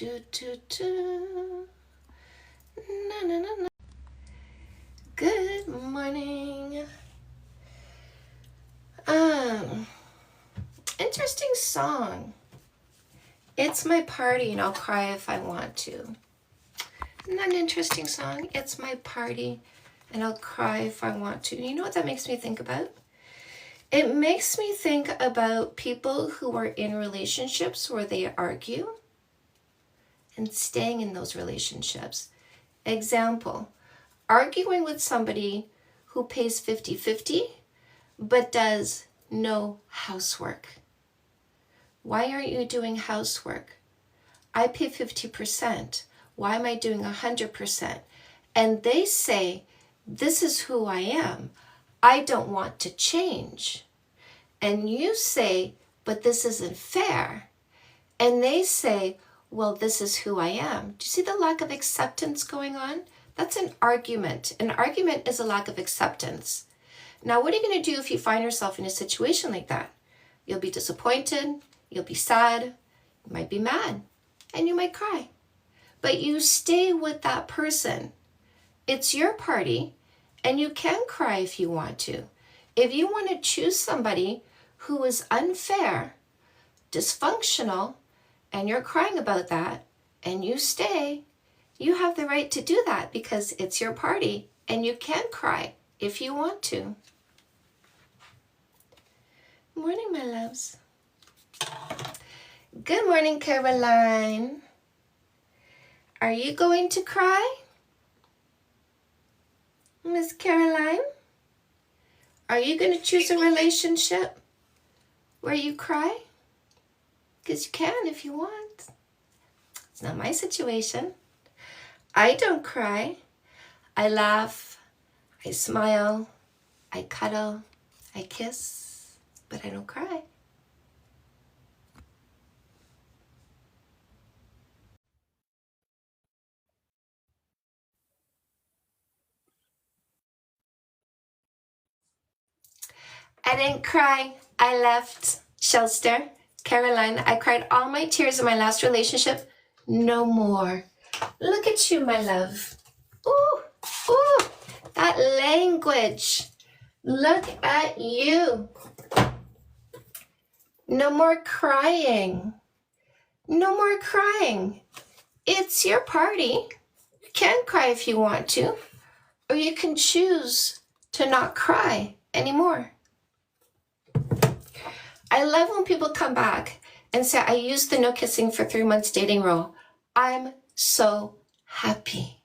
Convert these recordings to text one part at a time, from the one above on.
do, do. Na, na, na, na. Good morning. Interesting song. It's my party and I'll cry if I want to. Isn't that an interesting song? It's my party and I'll cry if I want to. You know what that makes me think about? It makes me think about people who are in relationships where they argue and staying in those relationships. Example, arguing with somebody who pays 50-50 but does no housework. Why aren't you doing housework? I pay 50%. Why am I doing 100%? And they say, this is who I am. I don't want to change. And you say, but this isn't fair. And they say, well, this is who I am. Do you see the lack of acceptance going on? That's an argument. An argument is a lack of acceptance. Now, what are you going to do if you find yourself in a situation like that? You'll be disappointed. You'll be sad. You might be mad. And you might cry. But you stay with that person. It's your party. And you can cry if you want to. If you want to choose somebody who is unfair, dysfunctional, and you're crying about that, and you stay, you have the right to do that because it's your party, and you can cry if you want to. Morning, my loves. Good morning, Caroline. Are you going to cry? Miss Caroline? Are you going to choose a relationship where you cry? Because you can if you want. It's not my situation. I don't cry. I laugh. I smile. I cuddle. I kiss. But I don't cry. I didn't cry. I left. Shelster, Caroline, I cried all my tears in my last relationship. No more. Look at you, my love. Ooh, ooh, that language. Look at you. No more crying. No more crying. It's your party. You can cry if you want to, or you can choose to not cry anymore. I love when people come back and say, I used the no kissing for 3 months dating rule. I'm so happy.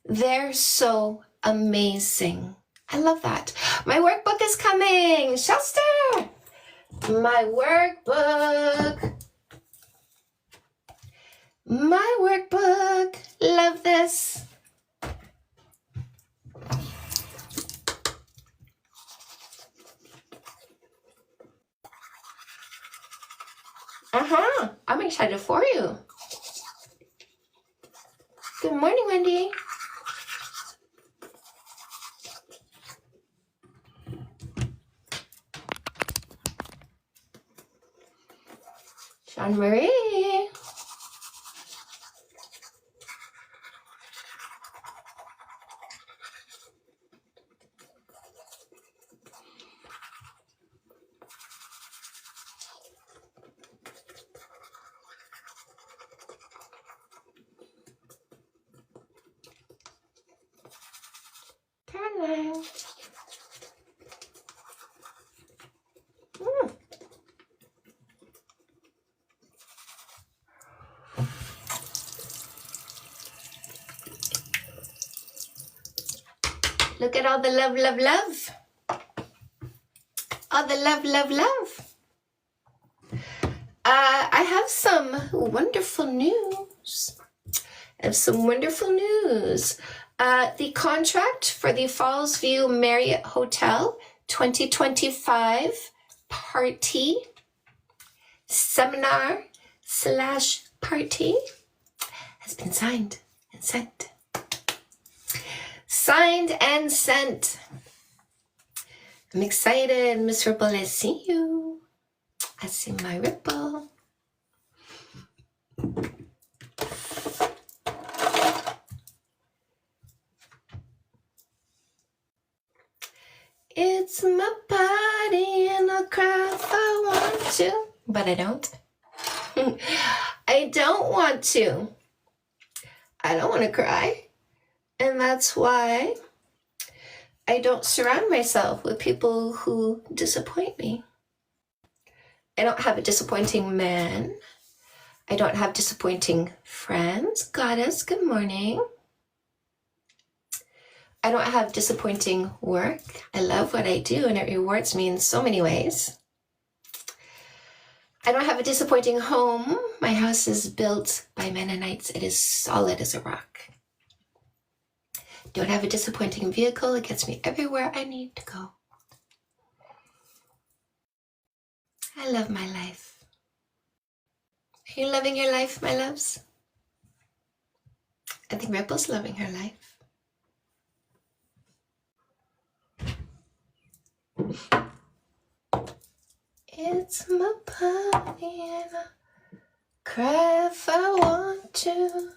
They're so amazing. I love that. My workbook is coming. Shelster! My workbook. My workbook. Love this. I'm excited for you. Good morning, Wendy. Jean Marie. Caroline. Look at all the love, love, love. All the love, love, love. I have some wonderful news. The contract for the Fallsview Marriott Hotel 2025 party seminar / party has been signed and sent. Signed and sent. I'm excited, Miss Ripple. I see you. I see my Ripple. It's my party and I'll cry if I want to. But I don't. I don't want to. I don't want to cry. And that's why I don't surround myself with people who disappoint me. I don't have a disappointing man. I don't have disappointing friends. Goddess, good morning. I don't have disappointing work. I love what I do and it rewards me in so many ways. I don't have a disappointing home. My house is built by Mennonites. It is solid as a rock. Don't have a disappointing vehicle. It gets me everywhere I need to go. I love my life. Are you loving your life, my loves? I think Ripple's loving her life. It's my party and I cry if I want to.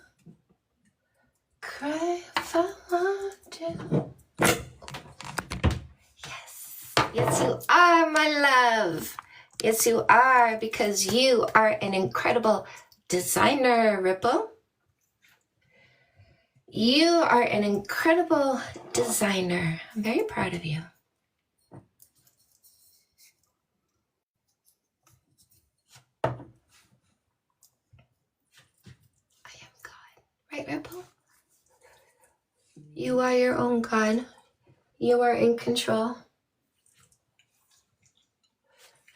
Cry if I want to. Yes. Yes, you are, my love. Yes, you are, because you are an incredible designer, Ripple. You are an incredible designer. I'm very proud of you. I am God. Right, Ripple? You are your own God. You are in control.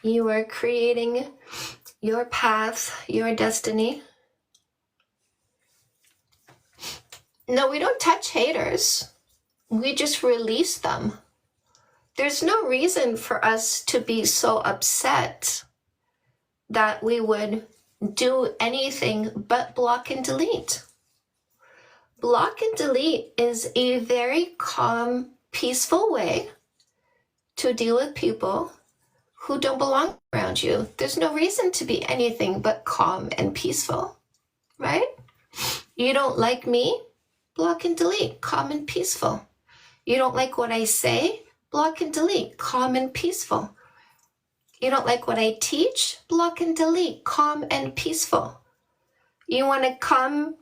You are creating your path, your destiny. No, we don't touch haters. We just release them. There's no reason for us to be so upset that we would do anything but block and delete. Block and delete is a very calm, peaceful way to deal with people who don't belong around you. There's no reason to be anything but calm and peaceful, right? You don't like me? Block and delete, calm and peaceful. You don't like what I say? Block and delete, calm and peaceful. You don't like what I teach? Block and delete, calm and peaceful. You want to come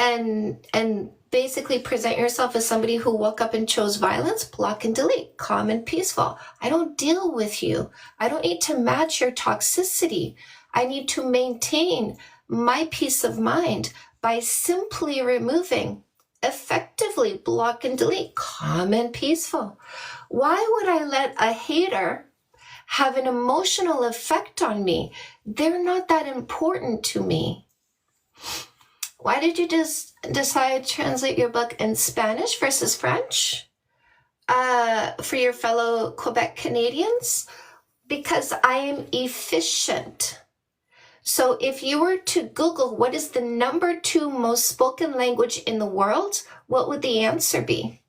and basically present yourself as somebody who woke up and chose violence? Block and delete, calm and peaceful. I don't deal with you. I don't need to match your toxicity. I need to maintain my peace of mind by simply removing, effectively block and delete, calm and peaceful. Why would I let a hater have an emotional effect on me? They're not that important to me. Why did you just decide to translate your book in Spanish versus French for your fellow Quebec Canadians? Because I am efficient. So if you were to Google what is the number 2 most spoken language in the world, what would the answer be?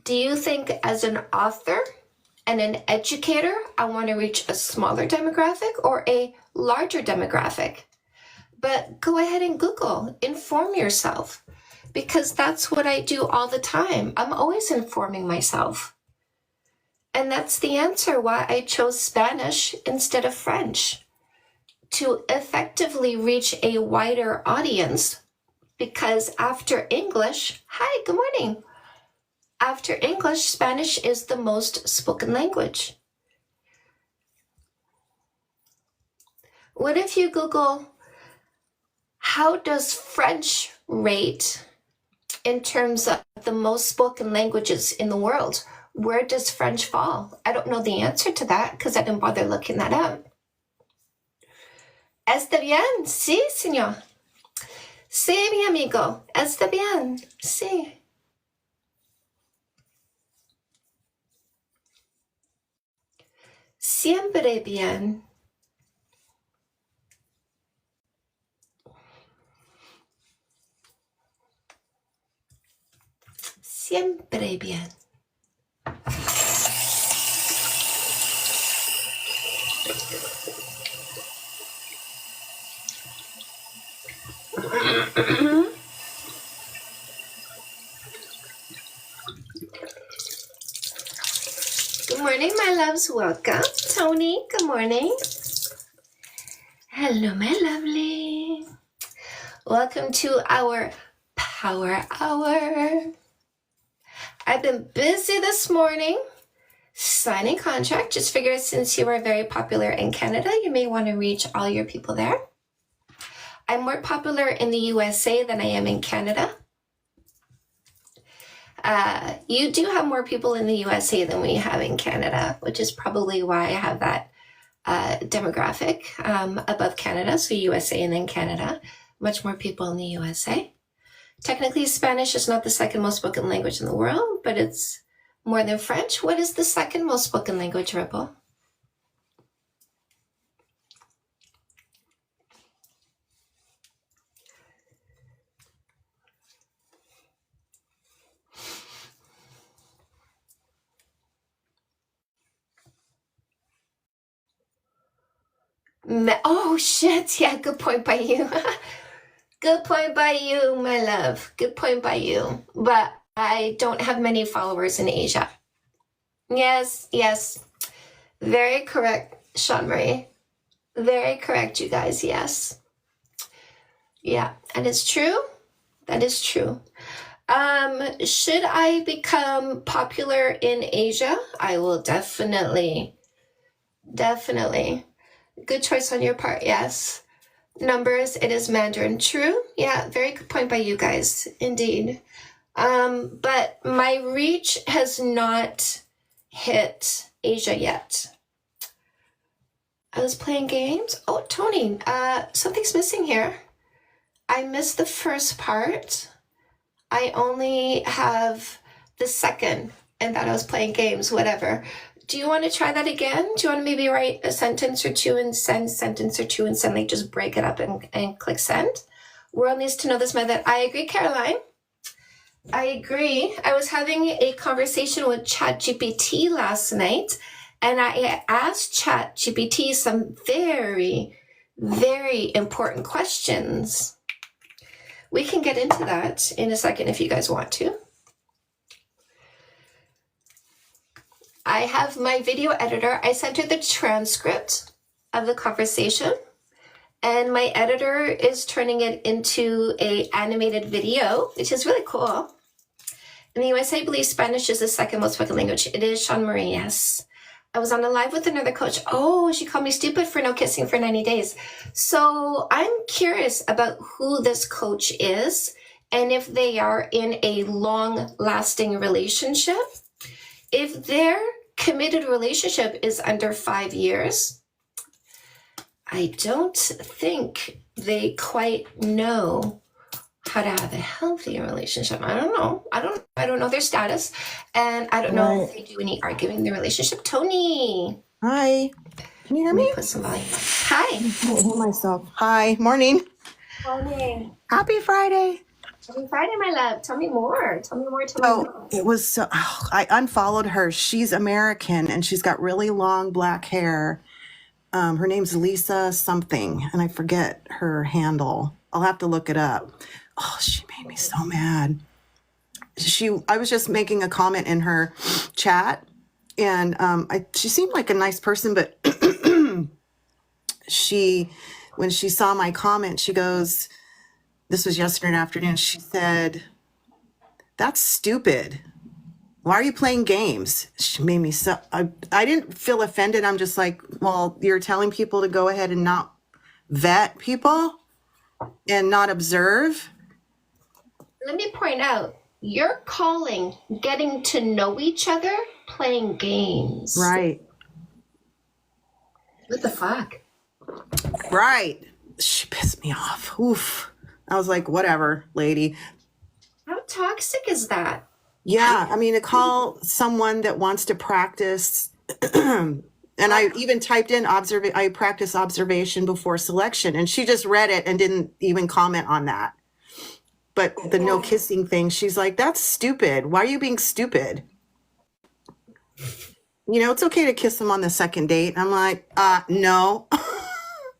Do you think as an author and an educator, I want to reach a smaller demographic or a larger demographic? But go ahead and Google, inform yourself, because that's what I do all the time. I'm always informing myself. And that's the answer why I chose Spanish instead of French, to effectively reach a wider audience. Because after English, hi, good morning. After English, Spanish is the most spoken language. What if you Google, how does French rate in terms of the most spoken languages in the world? Where does French fall? I don't know the answer to that because I didn't bother looking that up. ¿Está bien? Sí, señor. Sí, mi amigo. ¿Está bien? Sí. Siempre bien. Siempre bien. loves. Welcome. Tony, good morning. Hello, my lovely. Welcome to our Power Hour. I've been busy this morning signing contract. Just figured since you are very popular in Canada, you may want to reach all your people there. I'm more popular in the USA than I am in Canada. You do have more people in the USA than we have in Canada, which is probably why I have that demographic above Canada. So USA and then Canada, much more people in the USA. Technically, Spanish is not the second most spoken language in the world, but it's more than French. What is the second most spoken language, Ripple? Oh, shit. Yeah, good point by you. Good point by you, my love. Good point by you. But I don't have many followers in Asia. Yes. Very correct, Sean Marie. Very correct, you guys. Yes. Yeah, and it's true. That is true. Should I become popular in Asia? I will definitely. Good choice on your part, yes. Numbers, it is Mandarin. True. Yeah, very good point by you guys. Indeed. But my reach has not hit Asia yet. I was playing games. Oh, Tony, something's missing here. I missed the first part. I only have the second, and that I was playing games, whatever. Do you want to try that again? Do you want to maybe write a sentence or two and send, like just break it up and click send? World needs to know this method. I agree, Caroline. I agree. I was having a conversation with ChatGPT last night, and I asked ChatGPT some very, very important questions. We can get into that in a second if you guys want to. I have my video editor. I sent her the transcript of the conversation, and my editor is turning it into an animated video, which is really cool. In the USA, I believe Spanish is the second most spoken language. It is, Sean Marie, yes. I was on a live with another coach. Oh, she called me stupid for no kissing for 90 days. So I'm curious about who this coach is and if they are in a long-lasting relationship. If their committed relationship is under 5 years, I don't think they quite know how to have a healthy relationship. I don't know. I don't know their status, and I don't know if they do any arguing in the relationship. Tony. Hi. Can you hear me? Put some volume. Hi. I can't hear myself. Hi. Morning. Morning. Happy Friday. Happy Friday, my love. Tell me more. It was so, I unfollowed her. She's American and she's got really long black hair. Her name's Lisa something, and I forget her handle. I'll have to look it up. Oh, she made me so mad. I was just making a comment in her chat, and she seemed like a nice person, but when she saw my comment, she goes, this was yesterday afternoon, she said, "That's stupid. Why are you playing games?" She made me so, I didn't feel offended. I'm just like, well, you're telling people to go ahead and not vet people and not observe. Let me point out, you're calling getting to know each other playing games. Right. What the fuck? Right. She pissed me off. Oof. I was like, whatever, lady. How toxic is that? Yeah. I mean, to call someone that wants to practice, and I even typed in I practice observation before selection, and she just read it and didn't even comment on that. But the no kissing thing, she's like, that's stupid. Why are you being stupid? It's okay to kiss them on the second date. I'm like, no.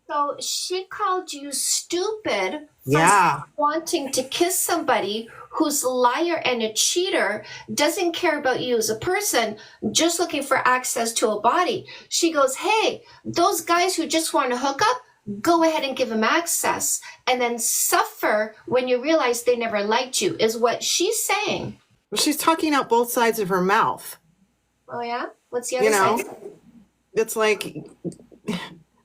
So she called you stupid for Yeah. wanting to kiss somebody who's a liar and a cheater, doesn't care about you as a person, just looking for access to a body. She goes, hey, those guys who just want to hook up, go ahead and give them access, and then suffer when you realize they never liked you, is what she's saying. Well, she's talking out both sides of her mouth. Oh, yeah? What's the other side? It's like,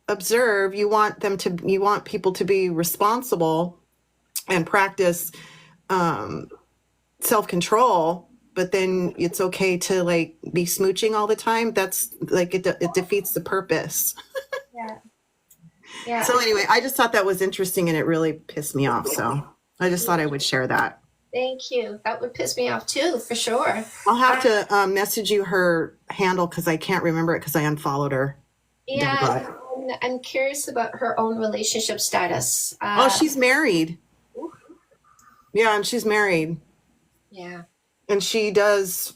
observe, you want people to be responsible and practice self-control, but then it's okay to like be smooching all the time. That's like, it defeats the purpose. Yeah. Yeah. So anyway, I just thought that was interesting and it really pissed me off. So I just thought I would share that. Thank you. That would piss me off too, for sure. I'll have to message you her handle because I can't remember it because I unfollowed her. Yeah, I'm curious about her own relationship status. She's married. Yeah, and she's married. Yeah. And she does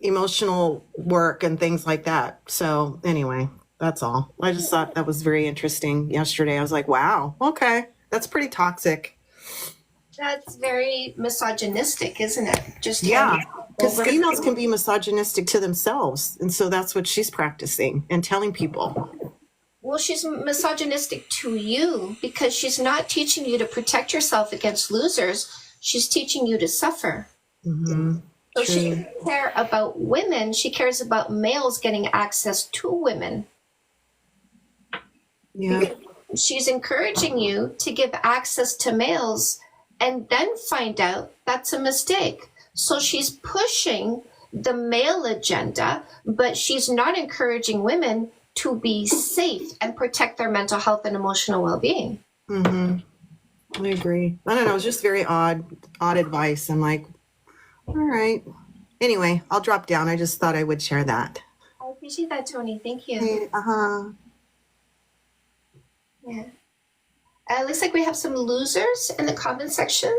emotional work and things like that. So anyway, that's all. I just thought that was very interesting yesterday. I was like, wow, okay, that's pretty toxic. That's very misogynistic, isn't it? Just yeah, because females can be misogynistic to themselves. And so that's what she's practicing and telling people. Well, she's misogynistic to you because she's not teaching you to protect yourself against losers. She's teaching you to suffer. Mm-hmm. So she doesn't care about women. She cares about males getting access to women. Yeah. She's encouraging you to give access to males and then find out that's a mistake. So she's pushing the male agenda, but she's not encouraging women to be safe and protect their mental health and emotional well-being. Mm-hmm. I agree. I don't know. It's just very odd advice. I'm like, all right. Anyway, I'll drop down. I just thought I would share that. I appreciate that, Tony. Thank you. Uh-huh. Yeah. Looks like we have some losers in the comment section.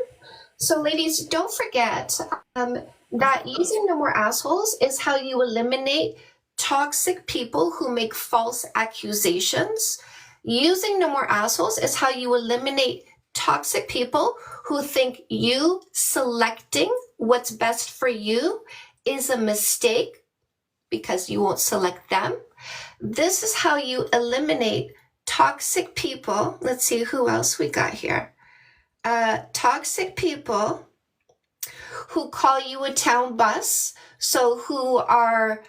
So ladies, don't forget that using No More Assholes is how you eliminate toxic people who make false accusations. Using No More Assholes is how you eliminate toxic people who think you selecting what's best for you is a mistake because you won't select them. This is how you eliminate toxic people. Let's see who else we got here. Toxic people who call you a town bus. So who are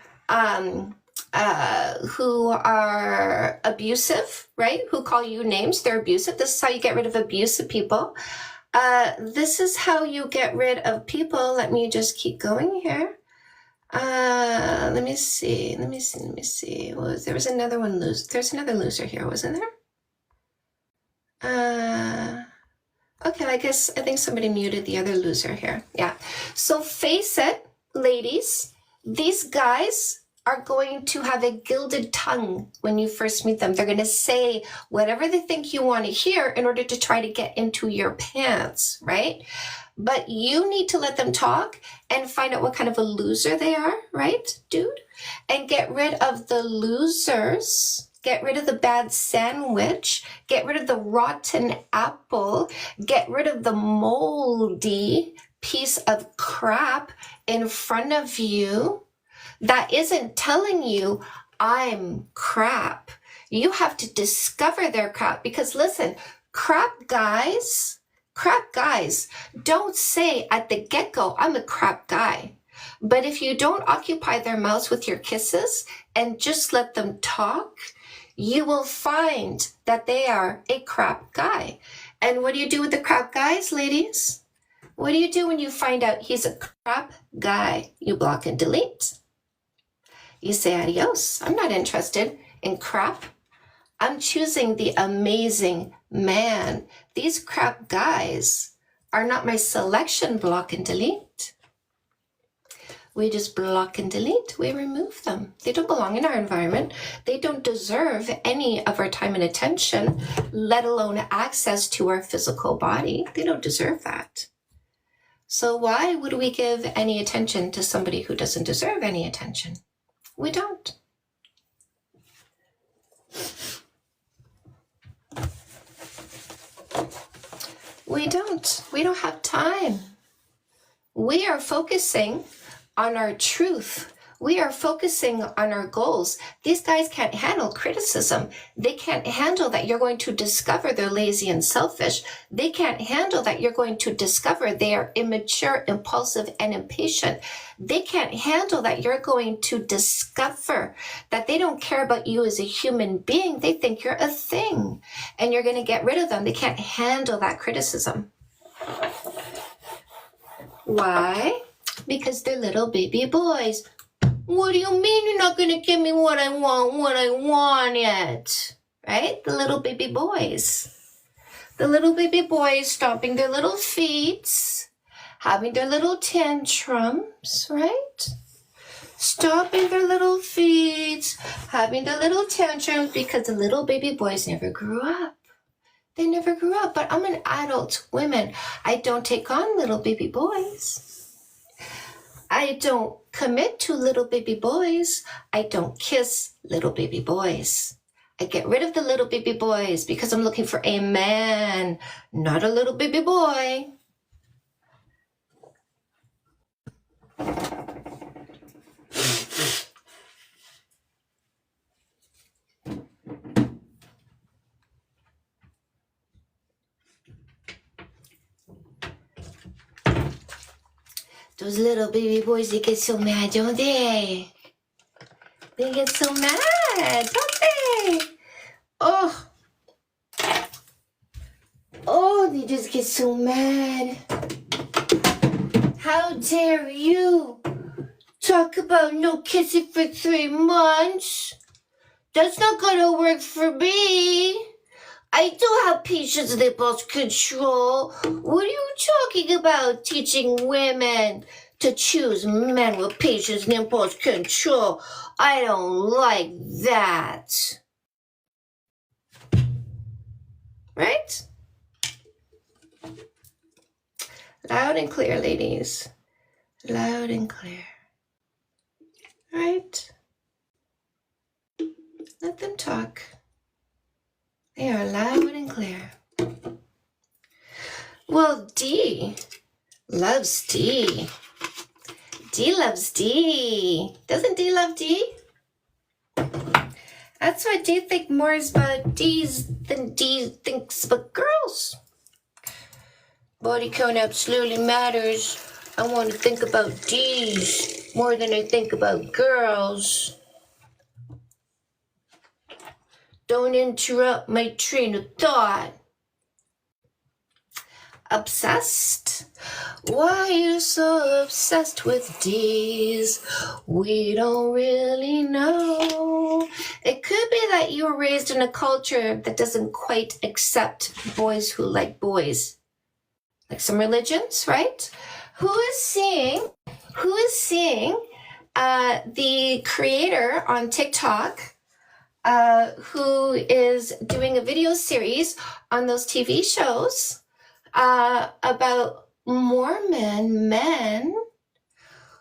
abusive, right? Who call you names. They're abusive. This is how you get rid of abusive people. This is how you get rid of people. Let me just keep going here. Let me see. Well, there was another one there's another loser here, wasn't there? Okay, I think somebody muted the other loser here. Yeah. So face it, ladies, these guys are going to have a gilded tongue when you first meet them. They're going to say whatever they think you want to hear in order to try to get into your pants, right? But you need to let them talk and find out what kind of a loser they are, right, dude? And get rid of the losers. Get rid of the bad sandwich. Get rid of the rotten apple. Get rid of the moldy piece of crap in front of you that isn't telling you, I'm crap. You have to discover their crap because listen, crap guys don't say at the get-go, I'm a crap guy. But if you don't occupy their mouths with your kisses and just let them talk, you will find that they are a crap guy. And what do you do with the crap guys, ladies? What do you do when you find out he's a crap guy? You block and delete. You say adios. I'm not interested in crap. I'm choosing the amazing man. These crap guys are not my selection. Block and delete. We just block and delete. We remove them. They don't belong in our environment. They don't deserve any of our time and attention, let alone access to our physical body. They don't deserve that. So why would we give any attention to somebody who doesn't deserve any attention? We don't. We don't. We don't have time. We are focusing on our truth. We are focusing on our goals. These guys can't handle criticism. They can't handle that you're going to discover they're lazy and selfish. They can't handle that you're going to discover they are immature, impulsive, and impatient. They can't handle that you're going to discover that they don't care about you as a human being. They think you're a thing, and you're going to get rid of them. They can't handle that criticism. Why? Because they're little baby boys. What do you mean you're not going to give me what I wanted? Right? The little baby boys. The little baby boys stomping their little feet, having their little tantrums, right? Stomping their little feet, having their little tantrums because the little baby boys never grew up. They never grew up, but I'm an adult woman. I don't take on little baby boys. I don't commit to little baby boys. I don't kiss little baby boys. I get rid of the little baby boys because I'm looking for a man, not a little baby boy. Those little baby boys, they get so mad, don't they? They get so mad, don't they? Oh, they just get so mad. How dare you talk about no kissing for 3 months? That's not gonna work for me. I do have patience and impulse control. What are you talking about, teaching women to choose men with patience and impulse control? I don't like that. Right? Loud and clear, ladies. Loud and clear. Right? Let them talk. They are loud and clear. Well, D loves D. D loves D. Doesn't D love D? That's why D thinks more about D's than D thinks about girls. Body count absolutely matters. I want to think about D's more than I think about girls. Don't interrupt my train of thought. Obsessed? Why are you so obsessed with D's? We don't really know. It could be that you were raised in a culture that doesn't quite accept boys who like boys. Like some religions, right? Who is seeing the creator on TikTok who is doing a video series on those TV shows about Mormon men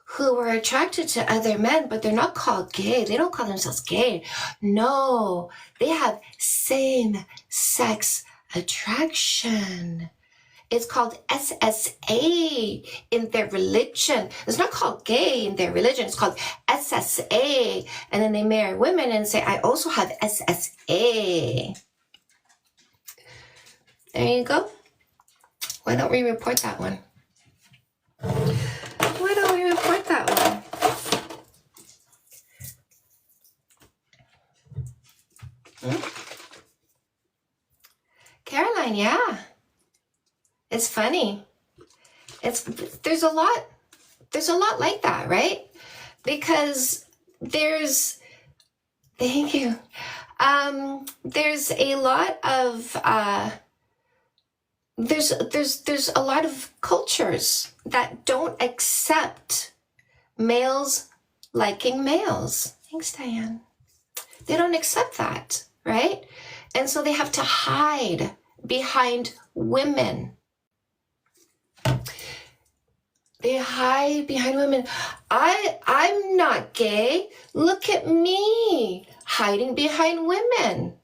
who were attracted to other men, but they're not called gay. They don't call themselves gay. No, they have same-sex attraction. It's called SSA in their religion. It's not called gay in their religion. It's called SSA. And then they marry women and say, I also have SSA. There you go. Why don't we report that one? Why don't we report that one? Caroline, yeah. It's funny. There's a lot like that, right? Because thank you. There's a lot of there's a lot of cultures that don't accept males liking males. Thanks, Diane. They don't accept that, right? And so they have to hide behind women. They hide behind women. I'm not gay. Look at me hiding behind women.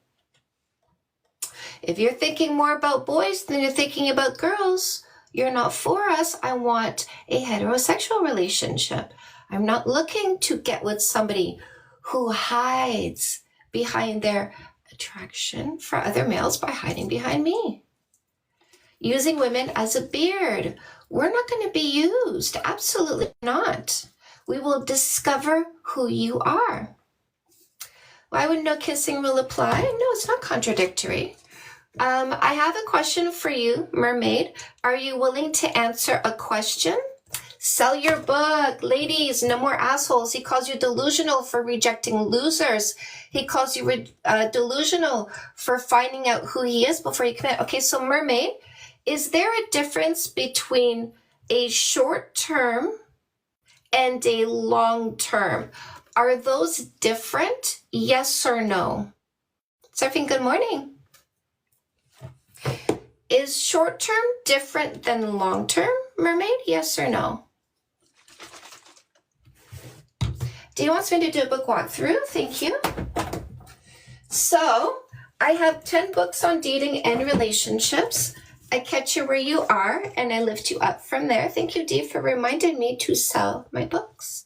If you're thinking more about boys than you're thinking about girls, you're not for us. I want a heterosexual relationship. I'm not looking to get with somebody who hides behind their attraction for other males by hiding behind me. Using women as a beard. We're not going to be used. Absolutely not. We will discover who you are. Why would no kissing rule apply? No, it's not contradictory. I have a question for you, mermaid. Are you willing to answer a question? Sell your book. Ladies, no more assholes. He calls you delusional for rejecting losers. He calls you delusional for finding out who he is before you commit. Okay, so mermaid, is there a difference between a short term and a long term? Are those different? Yes or no? Surfing, good morning. Is short term different than long term, mermaid? Yes or no? Do you want me to do a book walkthrough? Thank you. So I have 10 books on dating and relationships. I catch you where you are and I lift you up from there. Thank you, Dee, for reminding me to sell my books.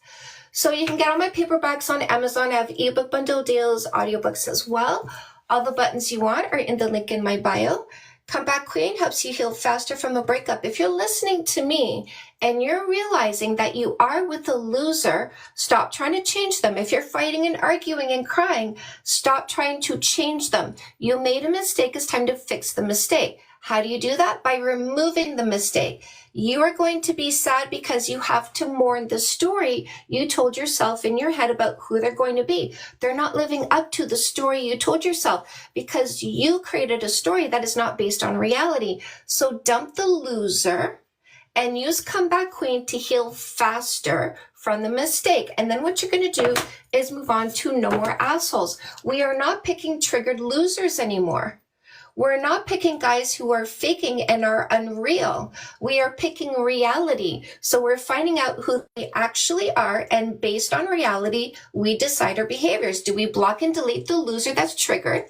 So you can get all my paperbacks on Amazon. I have ebook bundle deals, audiobooks as well. All the buttons you want are in the link in my bio. Comeback Queen helps you heal faster from a breakup. If you're listening to me and you're realizing that you are with a loser, stop trying to change them. If you're fighting and arguing and crying, stop trying to change them. You made a mistake. It's time to fix the mistake. How do you do that? By removing the mistake. You are going to be sad because you have to mourn the story you told yourself in your head about who they're going to be. They're not living up to the story you told yourself because you created a story that is not based on reality. So dump the loser and use Comeback Queen to heal faster from the mistake. And then what you're going to do is move on to No More Assholes. We are not picking triggered losers anymore. We're not picking guys who are faking and are unreal. We are picking reality. So we're finding out who they actually are, and based on reality, we decide our behaviors. Do we block and delete the loser that's triggered?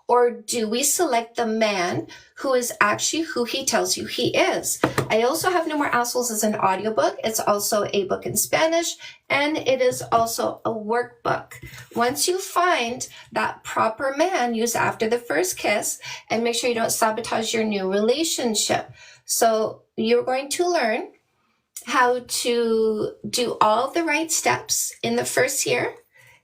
Or do we select the man who is actually who he tells you he is? I also have No More Assholes as an audiobook. It's also a book in Spanish, and it is also a workbook. Once you find that proper man, use after the first kiss, and make sure you don't sabotage your new relationship. So you're going to learn how to do all the right steps in the first year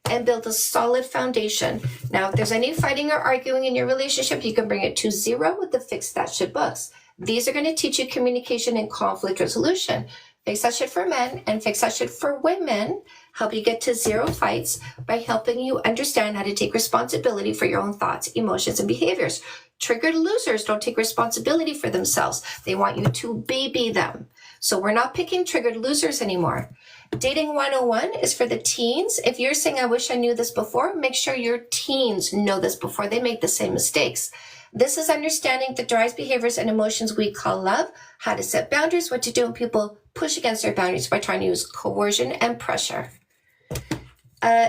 and build a solid foundation. Now, if there's any fighting or arguing in your relationship, you can bring it to 0 with the Fix That Shit books. These are going to teach you communication and conflict resolution. Fix That Shit for men and Fix That Shit for women help you get to 0 fights by helping you understand how to take responsibility for your own thoughts, emotions, and behaviors. Triggered losers don't take responsibility for themselves. They want you to baby them. So we're not picking triggered losers anymore. Dating 101 is for the teens. If you're saying, I wish I knew this before, make sure your teens know this before they make the same mistakes. This is understanding the drives, behaviors, and emotions we call love, how to set boundaries, what to do when people push against their boundaries by trying to use coercion and pressure.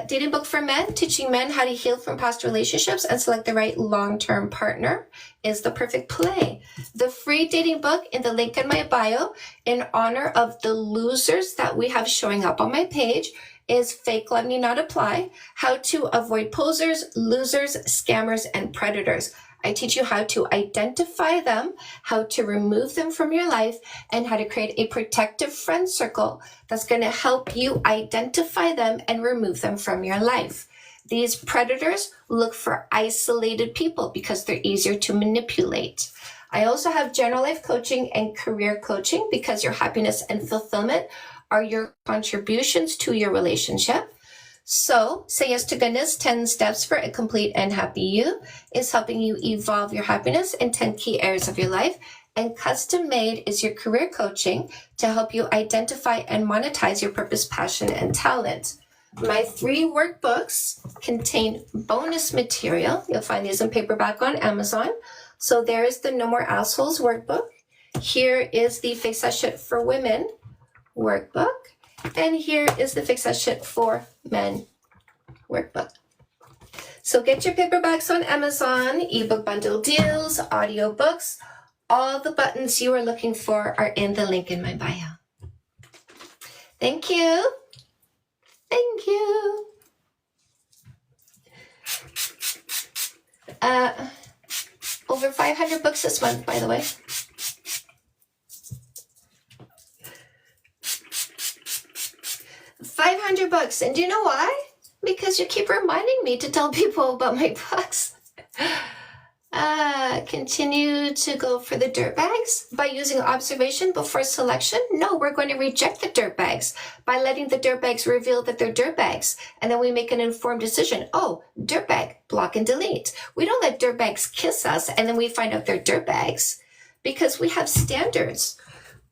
Dating book for men, teaching men how to heal from past relationships and select the right long-term partner is The Perfect Play. The free dating book in the link in my bio in honor of the losers that we have showing up on my page is Fake Love Need Not Apply, How to Avoid Posers, Losers, Scammers, and Predators. I teach you how to identify them, how to remove them from your life, and how to create a protective friend circle that's going to help you identify them and remove them from your life. These predators look for isolated people because they're easier to manipulate. I also have general life coaching and career coaching because your happiness and fulfillment are your contributions to your relationship. So, Say Yes to Goodness, 10 Steps for a Complete and Happy You is helping you evolve your happiness in 10 key areas of your life. And Custom Made is your career coaching to help you identify and monetize your purpose, passion, and talent. My 3 workbooks contain bonus material. You'll find these in paperback on Amazon. So there is the No More Assholes workbook. Here is the Fix That Shit for Women workbook. And here is the Fix That Shit for Men workbook. So get your paperbacks on Amazon, ebook bundle deals, audiobooks. All the buttons you are looking for are in the link in my bio. Thank you. Thank you. Over 500 books this month, by the way. $500, and do you know why? Because you keep reminding me to tell people about my books. Continue to go for the dirt bags by using observation before selection? No, we're going to reject the dirt bags by letting the dirt bags reveal that they're dirt bags. And then we make an informed decision. Oh, dirt bag, block and delete. We don't let dirt bags kiss us and then we find out they're dirt bags because we have standards.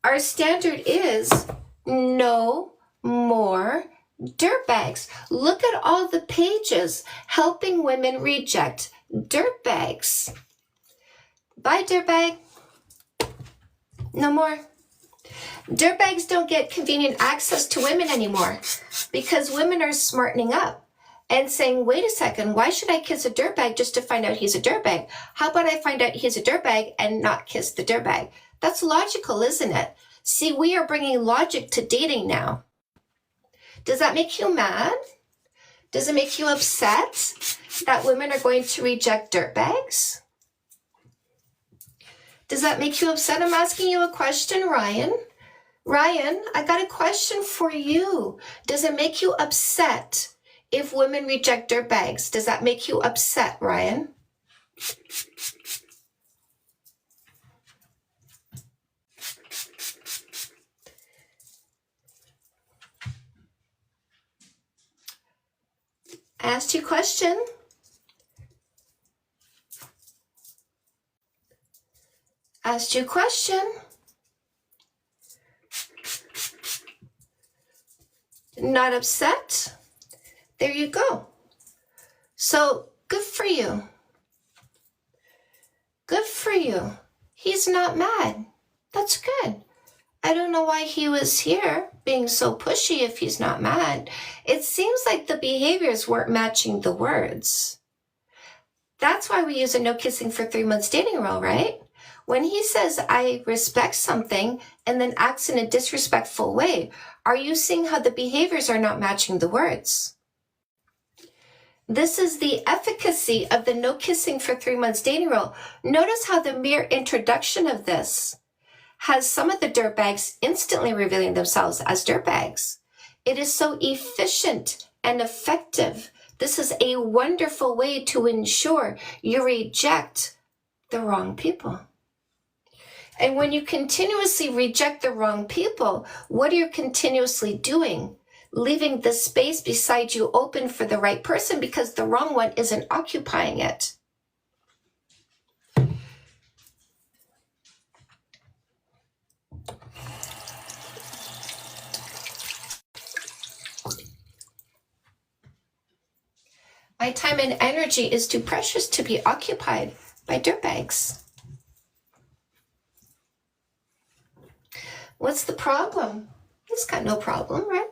Our standard is no more dirt bags. Look at all the pages helping women reject dirt bags. Bye, dirt bag. No more. Dirt bags don't get convenient access to women anymore because women are smartening up and saying, wait a second, why should I kiss a dirt bag just to find out he's a dirt bag? How about I find out he's a dirt bag and not kiss the dirt bag? That's logical, isn't it? See, we are bringing logic to dating now. Does that make you mad? Does it make you upset that women are going to reject dirt bags? Does that make you upset? I'm asking you a question, Ryan. Ryan, I got a question for you. Does it make you upset if women reject dirt bags? Does that make you upset, Ryan? Asked you a question. Asked you a question. Not upset? There you go. So good for you. Good for you. He's not mad. That's good. I don't know why he was here being so pushy if he's not mad. It seems like the behaviors weren't matching the words. That's why we use a no kissing for 3 months dating rule, right? When he says, I respect something and then acts in a disrespectful way, are you seeing how the behaviors are not matching the words? This is the efficacy of the no kissing for 3 months dating rule. Notice how the mere introduction of this has some of the dirtbags instantly revealing themselves as dirtbags. It is so efficient and effective. This is a wonderful way to ensure you reject the wrong people. And when you continuously reject the wrong people, what are you continuously doing? Leaving the space beside you open for the right person because the wrong one isn't occupying it. My time and energy is too precious to be occupied by dirtbags. What's the problem? He's got no problem, right?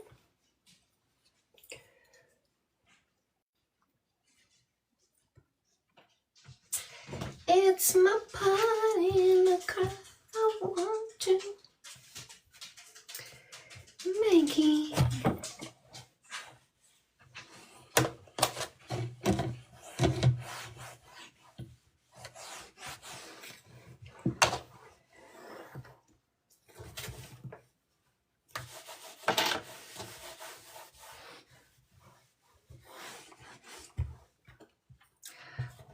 It's my party in the car. I want to make it.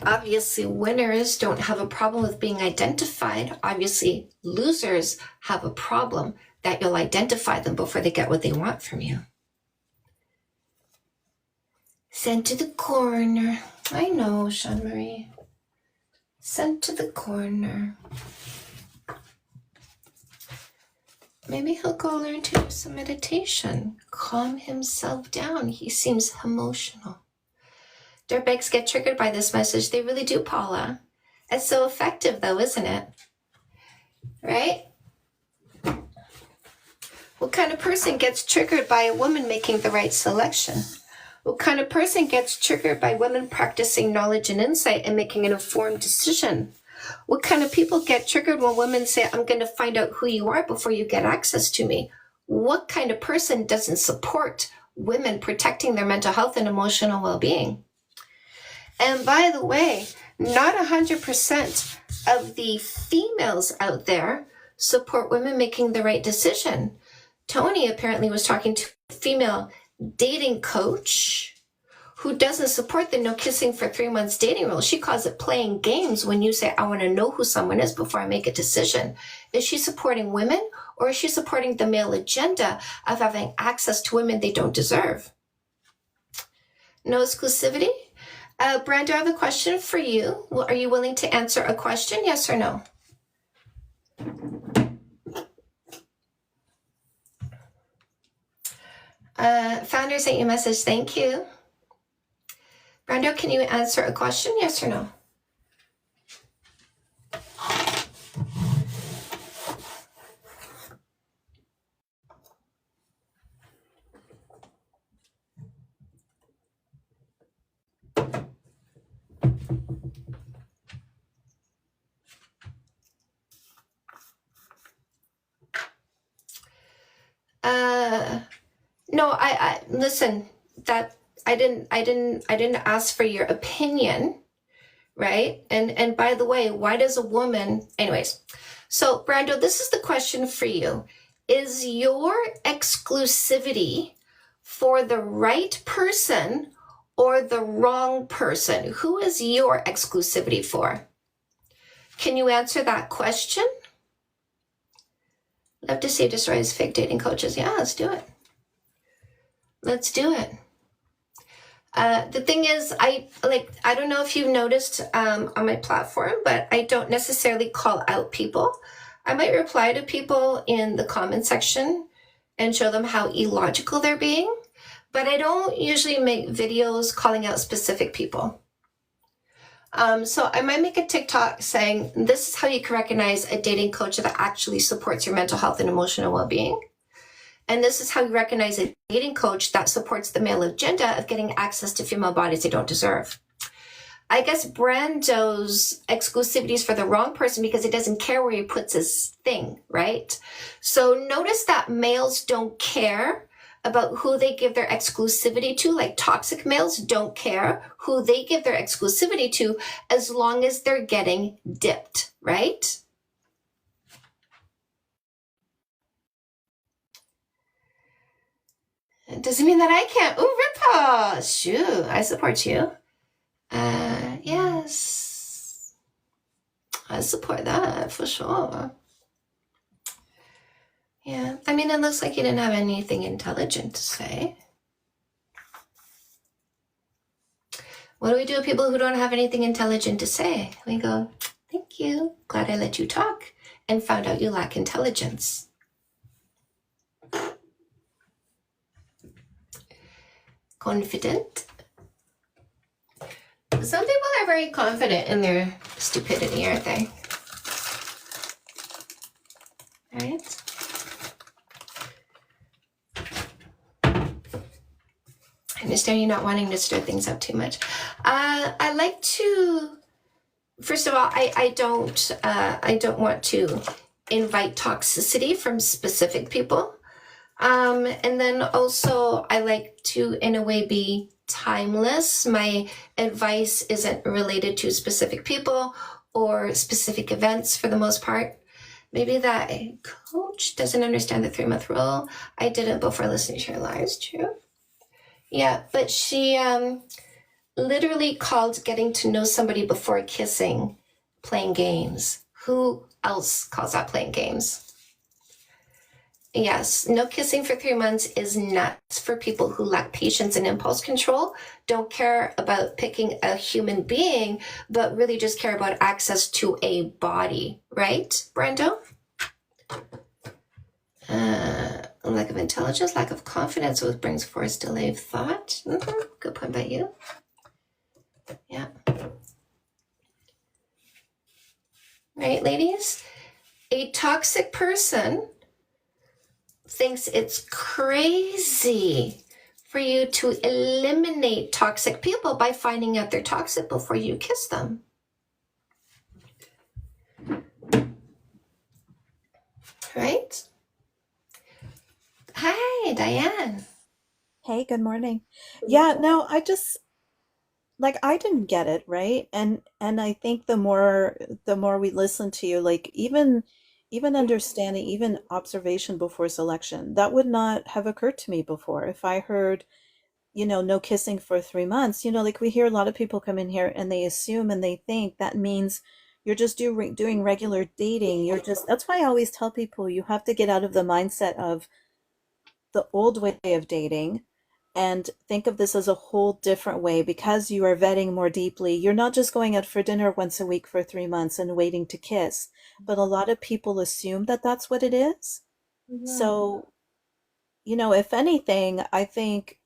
Obviously, winners don't have a problem with being identified. Obviously, losers have a problem that you'll identify them before they get what they want from you. Sent to the corner. I know, Sean Marie. Sent to the corner. Maybe he'll go learn to do some meditation. Calm himself down. He seems emotional. Dirtbags get triggered by this message. They really do, Paula. It's so effective, though, isn't it? Right? What kind of person gets triggered by a woman making the right selection? What kind of person gets triggered by women practicing knowledge and insight and making an informed decision? What kind of people get triggered when women say, I'm going to find out who you are before you get access to me? What kind of person doesn't support women protecting their mental health and emotional well-being? And by the way, not 100% of the females out there support women making the right decision. Tony apparently was talking to a female dating coach who doesn't support the no kissing for 3 months dating rule. She calls it playing games when you say, I want to know who someone is before I make a decision. Is she supporting women, or is she supporting the male agenda of having access to women they don't deserve? No exclusivity? Brando, I have a question for you. Are you willing to answer a question, yes or no? Founder sent you a message, thank you. Brando, can you answer a question, yes or no? No, I listen, that I didn't ask for your opinion, right? And by the way, why does a woman, anyways, so Brando, this is the question for you. Is your exclusivity for the right person or the wrong person? Who is your exclusivity for? Can you answer that question? Love to see destroys fake dating coaches. Yeah, let's do it. Let's do it. The thing is, I don't know if you've noticed on my platform, but I don't necessarily call out people. I might reply to people in the comment section and show them how illogical they're being, but I don't usually make videos calling out specific people. So I might make a TikTok saying, this is how you can recognize a dating coach that actually supports your mental health and emotional well-being. And this is how you recognize a dating coach that supports the male agenda of getting access to female bodies they don't deserve. I guess Brando's exclusivity is for the wrong person because he doesn't care where he puts his thing, right? So notice that males don't care about who they give their exclusivity to, like toxic males don't care who they give their exclusivity to as long as they're getting dipped, right? It doesn't mean that I can't. Ooh, Ripa! Shoot, I support you. Yes. I support that for sure. Yeah, I mean, it looks like you didn't have anything intelligent to say. What do we do with people who don't have anything intelligent to say? We go, thank you, glad I let you talk, and found out you lack intelligence. Confident. Some people are very confident in their stupidity, aren't they? Right? I understand you're not wanting to stir things up too much. I like to, first of all, I don't want to invite toxicity from specific people. And then also I like to, in a way, be timeless. My advice isn't related to specific people or specific events for the most part. Maybe that coach doesn't understand the 3-month rule. I didn't before listening to your lives, true. Yeah, but she literally called getting to know somebody before kissing playing games. Who else calls that playing games? Yes, no kissing for 3 months is nuts for people who lack patience and impulse control, don't care about picking a human being, but really just care about access to a body, right, Brando? Lack of intelligence, lack of confidence, which brings forth delay of thought. Good point by you. Yeah. Right, ladies? A toxic person thinks it's crazy for you to eliminate toxic people by finding out they're toxic before you kiss them. Right? Hi, Diane. Hey, good morning. Yeah, no, I just like I didn't get it, right? And I think the more we listen to you, like even understanding, even observation before selection, that would not have occurred to me before. If I heard, no kissing for 3 months, like we hear a lot of people come in here and they assume and they think that means you're just doing regular dating. That's why I always tell people you have to get out of the mindset of the old way of dating and think of this as a whole different way because you are vetting more deeply. You're not just going out for dinner once a week for 3 months and waiting to kiss, but a lot of people assume that that's what it is. So, if anything, I think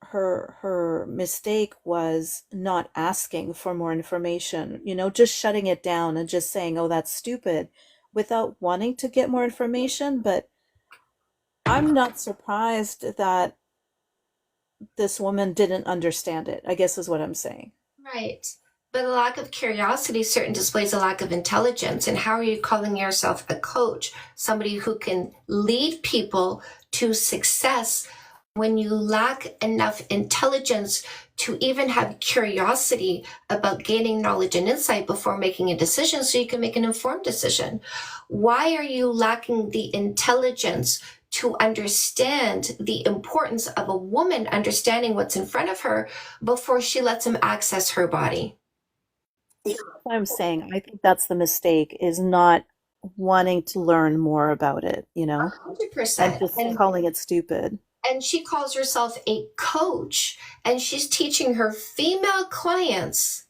her mistake was not asking for more information, just shutting it down and just saying, "Oh, that's stupid," without wanting to get more information. But I'm not surprised that this woman didn't understand it, I guess is what I'm saying. Right. But a lack of curiosity certainly displays a lack of intelligence. And how are you calling yourself a coach, somebody who can lead people to success when you lack enough intelligence to even have curiosity about gaining knowledge and insight before making a decision so you can make an informed decision? Why are you lacking the intelligence to understand the importance of a woman understanding what's in front of her before she lets him access her body? That's what I'm saying. I think that's the mistake, is not wanting to learn more about it, and 100%. just calling it stupid. And she calls herself a coach, and she's teaching her female clients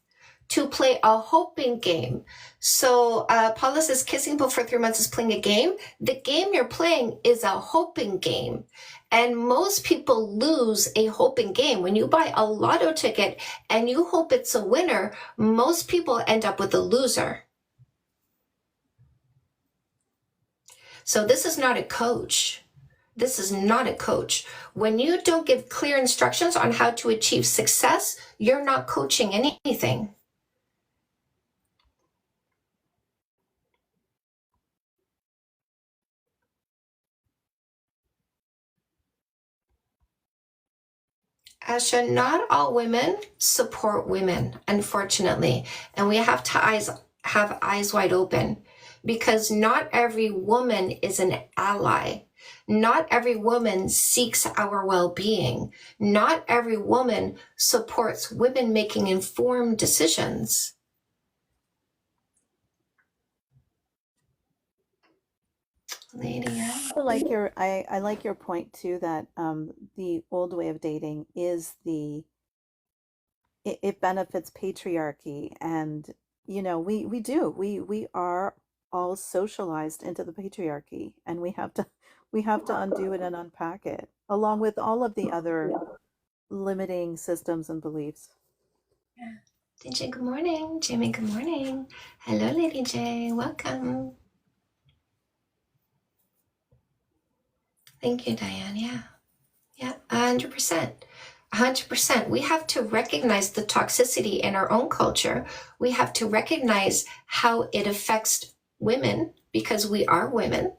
to play a hoping game. So Paula says kissing people for 3 months is playing a game. The game you're playing is a hoping game. And most people lose a hoping game. When you buy a lotto ticket and you hope it's a winner, most people end up with a loser. So this is not a coach. This is not a coach. When you don't give clear instructions on how to achieve success, you're not coaching anything. Asha, not all women support women, unfortunately. And we have to have eyes wide open, because not every woman is an ally. Not every woman seeks our well-being. Not every woman supports women making informed decisions. Lydia. I like your point too, that the old way of dating is it benefits patriarchy, and we are all socialized into the patriarchy, and we have to undo it and unpack it along with all of the other limiting systems and beliefs. DJ, good morning. Jamie, good morning. Hello, Lady J. Welcome. Thank you, Diane. Yeah, 100%. 100%. We have to recognize the toxicity in our own culture. We have to recognize how it affects women, because we are women.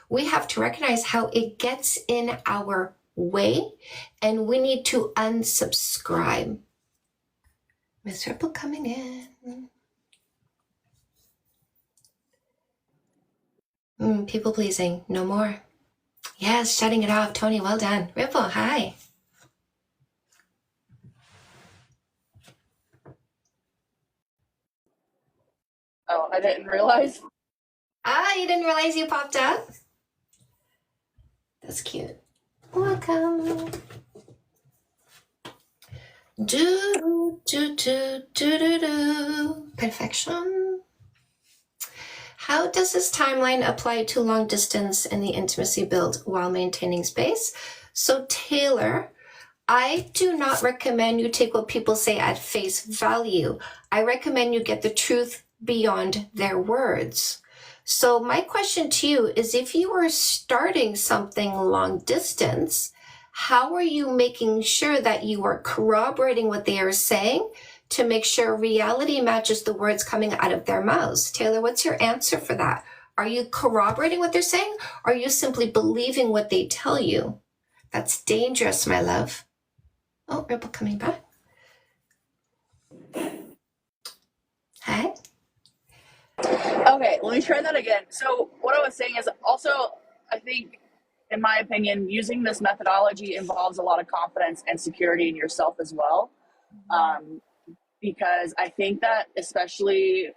We have to recognize how it gets in our way, and we need to unsubscribe. Miss Ripple coming in. People pleasing, no more. Yes, shutting it off. Tony, well done. Ripple, hi. Oh, I didn't realize. You didn't realize you popped up? That's cute. Welcome. Do. Perfection. How does this timeline apply to long distance and the intimacy built while maintaining space? So Taylor, I do not recommend you take what people say at face value. I recommend you get the truth beyond their words. So my question to you is, if you were starting something long distance, How are you making sure that you are corroborating what they are saying to make sure reality matches the words coming out of their mouths? Taylor, what's your answer for that? Are you corroborating what they're saying? Or are you simply believing what they tell you? That's dangerous, my love. Oh, Ripple coming back. Hi. Okay, let me try that again. So what I was saying is also, I think, in my opinion, using this methodology involves a lot of confidence and security in yourself as well. Because I think that especially,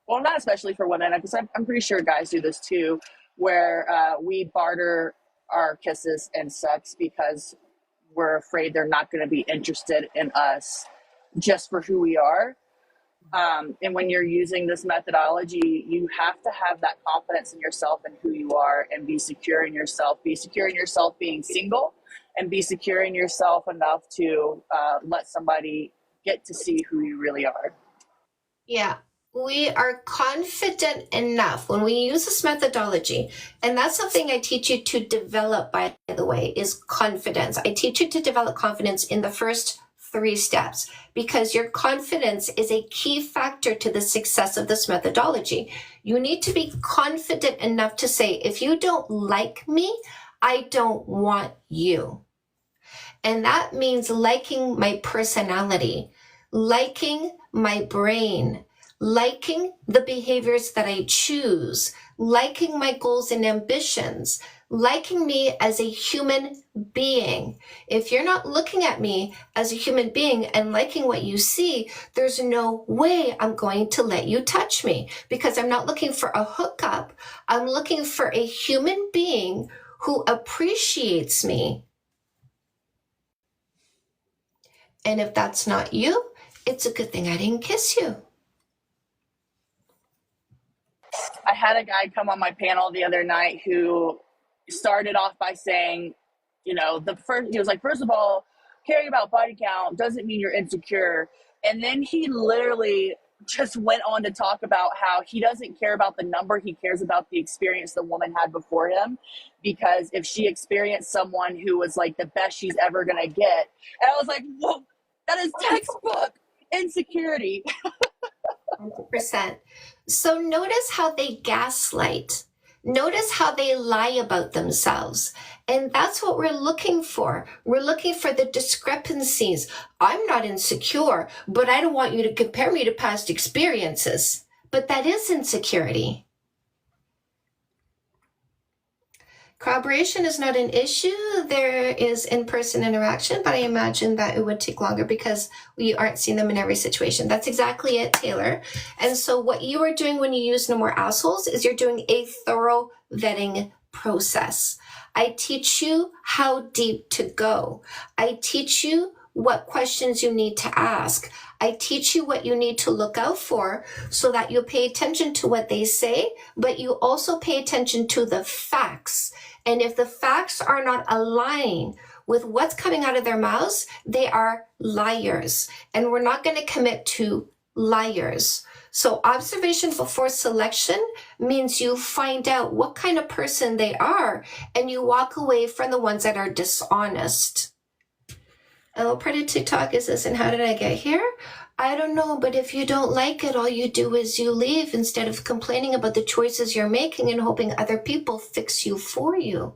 well, not especially for women, because I'm pretty sure guys do this too, where we barter our kisses and sex because we're afraid they're not going to be interested in us just for who we are. And when you're using this methodology, you have to have that confidence in yourself and who you are, and be secure in yourself. Be secure in yourself being single, and be secure in yourself enough to let somebody get to see who you really are. Yeah, we are confident enough when we use this methodology, and that's something I teach you to develop, by the way, is confidence. I teach you to develop confidence in the first 3 steps, because your confidence is a key factor to the success of this methodology. You need to be confident enough to say, if you don't like me, I don't want you. And that means liking my personality, liking my brain, liking the behaviors that I choose, liking my goals and ambitions, liking me as a human being. If you're not looking at me as a human being and liking what you see, there's no way I'm going to let you touch me, because I'm not looking for a hookup. I'm looking for a human being who appreciates me. And if that's not you, it's a good thing I didn't kiss you. I had a guy come on my panel the other night who started off by saying, he was like, first of all, caring about body count doesn't mean you're insecure. And then he literally just went on to talk about how he doesn't care about the number. He cares about the experience the woman had before him, because if she experienced someone who was like the best she's ever going to get. And I was like, whoa, that is textbook insecurity. 100%. So notice how they gaslight. Notice how they lie about themselves. And that's what we're looking for. We're looking for the discrepancies. I'm not insecure, but I don't want you to compare me to past experiences. But that is insecurity. Corroboration is not an issue. There is in-person interaction, but I imagine that it would take longer because we aren't seeing them in every situation. That's exactly it, Taylor. And so what you are doing when you use No More Assholes is you're doing a thorough vetting process. I teach you how deep to go. I teach you what questions you need to ask. I teach you what you need to look out for so that you pay attention to what they say, but you also pay attention to the facts. And if the facts are not aligning with what's coming out of their mouths, they are liars. And we're not going to commit to liars. So observation before selection means you find out what kind of person they are and you walk away from the ones that are dishonest. Oh, part of TikTok is this, and how did I get here? I don't know, but if you don't like it, all you do is you leave instead of complaining about the choices you're making and hoping other people fix you for you.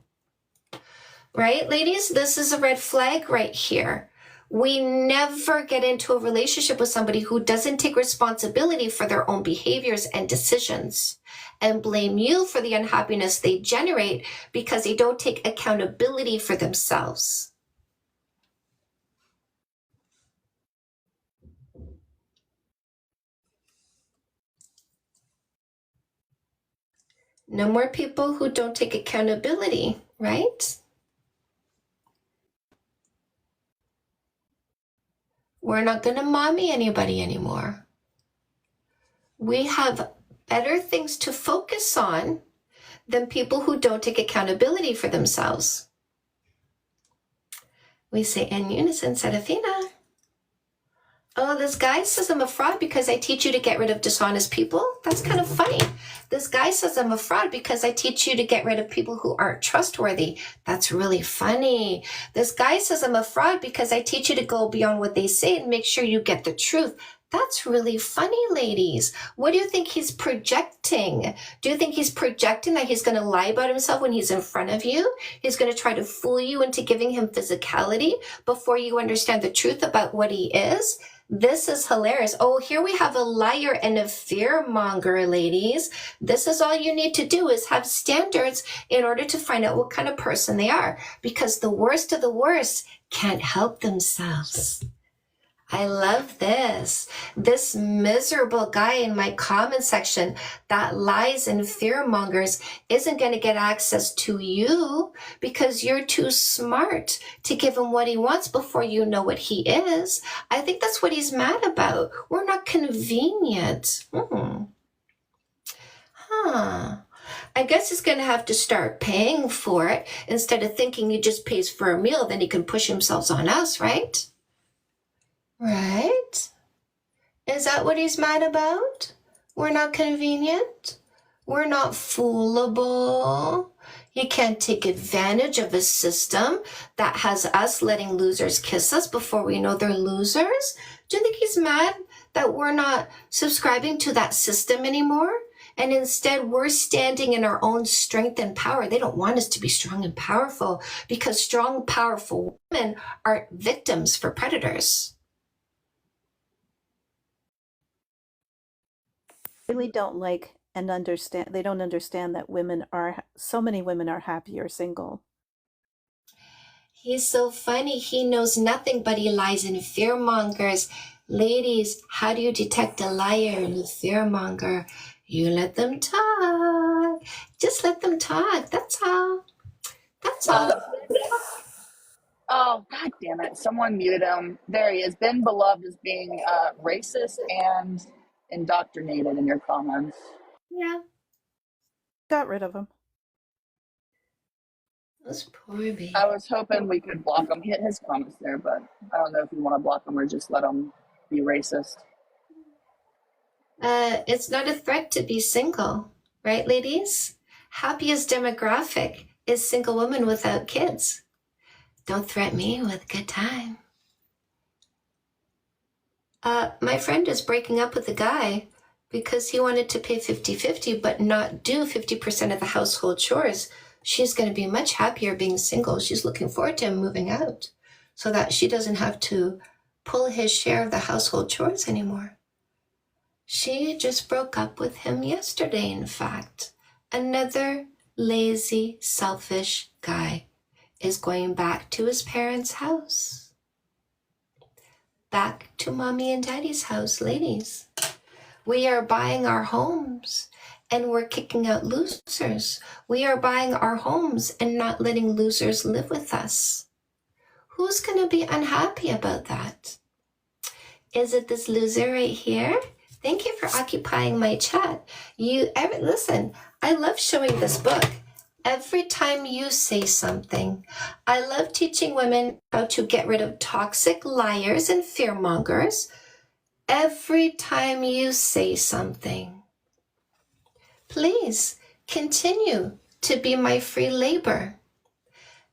Right, ladies? This is a red flag right here. We never get into a relationship with somebody who doesn't take responsibility for their own behaviors and decisions and blame you for the unhappiness they generate because they don't take accountability for themselves. No more people who don't take accountability, right? We're not going to mommy anybody anymore. We have better things to focus on than people who don't take accountability for themselves. We say in unison, Serafina. Oh, this guy says I'm a fraud because I teach you to get rid of dishonest people. That's kind of funny. This guy says I'm a fraud because I teach you to get rid of people who aren't trustworthy. That's really funny. This guy says I'm a fraud because I teach you to go beyond what they say and make sure you get the truth. That's really funny, ladies. What do you think he's projecting? Do you think he's projecting that he's going to lie about himself when he's in front of you? He's going to try to fool you into giving him physicality before you understand the truth about what he is? This is hilarious. Oh, here we have a liar and a fearmonger, ladies. This is all you need to do is have standards in order to find out what kind of person they are, because the worst of the worst can't help themselves. I love this. This miserable guy in my comment section that lies and fearmongers isn't going to get access to you because you're too smart to give him what he wants before you know what he is. I think that's what he's mad about. We're not convenient. I guess he's going to have to start paying for it instead of thinking he just pays for a meal, then he can push himself on us, right? Right? Is that what he's mad about? We're not convenient? We're not foolable? He can't take advantage of a system that has us letting losers kiss us before we know they're losers? Do you think he's mad that we're not subscribing to that system anymore? And instead, we're standing in our own strength and power. They don't want us to be strong and powerful because strong, powerful women are victims for predators. Really don't like and understand, they don't understand that so many women are happier single. He's so funny. He knows nothing, but he lies and fearmongers. Ladies, how do you detect a liar and a fearmonger? You let them talk. Just let them talk. That's all. That's all. Oh, god damn it. Someone muted him. There he is. Ben Beloved is being racist and indoctrinated in your comments. Yeah. Got rid of him. Those poor baby. I was hoping we could block him. Hit his comments there, but I don't know if you want to block him or just let him be racist. It's not a threat to be single, right, ladies? Happiest demographic is single women without kids. Don't threaten me with a good time. My friend is breaking up with a guy because he wanted to pay 50-50 but not do 50% of the household chores. She's going to be much happier being single. She's looking forward to him moving out so that she doesn't have to pull his share of the household chores anymore. She just broke up with him yesterday, in fact. Another lazy, selfish guy is going back to his parents' house. Back to mommy and daddy's house, ladies. We are buying our homes and we're kicking out losers. We are buying our homes and not letting losers live with us. Who's going to be unhappy about that? Is it this loser right here? Thank you for occupying my chat. Listen, I love showing this book. Every time you say something, I love teaching women how to get rid of toxic liars and fearmongers. Every time you say something, please continue to be my free labor.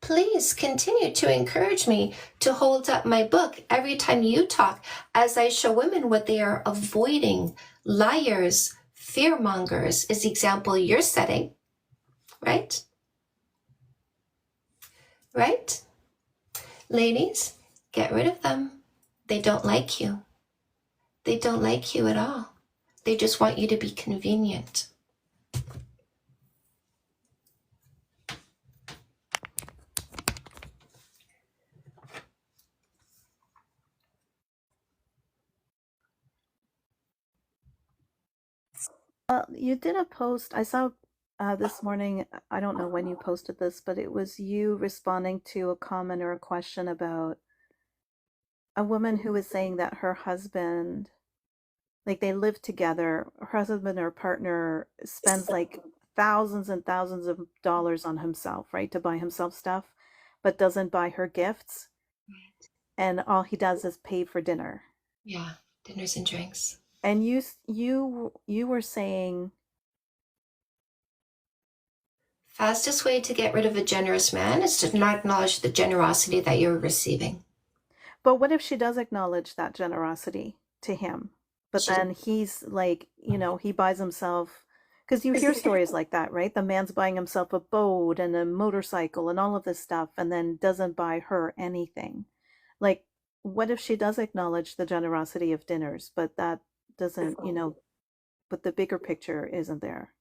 Please continue to encourage me to hold up my book every time you talk as I show women what they are avoiding. Liars, fearmongers is the example you're setting, right? Right? Ladies, get rid of them. They don't like you. They don't like you at all. They just want you to be convenient. You did a post, I saw this morning, I don't know when you posted this, but it was you responding to a comment or a question about a woman who was saying that her husband, like they live together, her husband or partner spends like thousands and thousands of dollars on himself, right, to buy himself stuff, but doesn't buy her gifts. And all he does is pay for dinner. Yeah, dinners and drinks. And you were saying, Fastest way to get rid of a generous man is to not acknowledge the generosity that you're receiving. but what if she does acknowledge that generosity to him? But She, then he's like, he buys himself, because you hear stories like that, right? The man's buying himself a boat and a motorcycle and all of this stuff, and then doesn't buy her anything. Like, what if she does acknowledge the generosity of dinners, but that doesn't, but the bigger picture isn't there?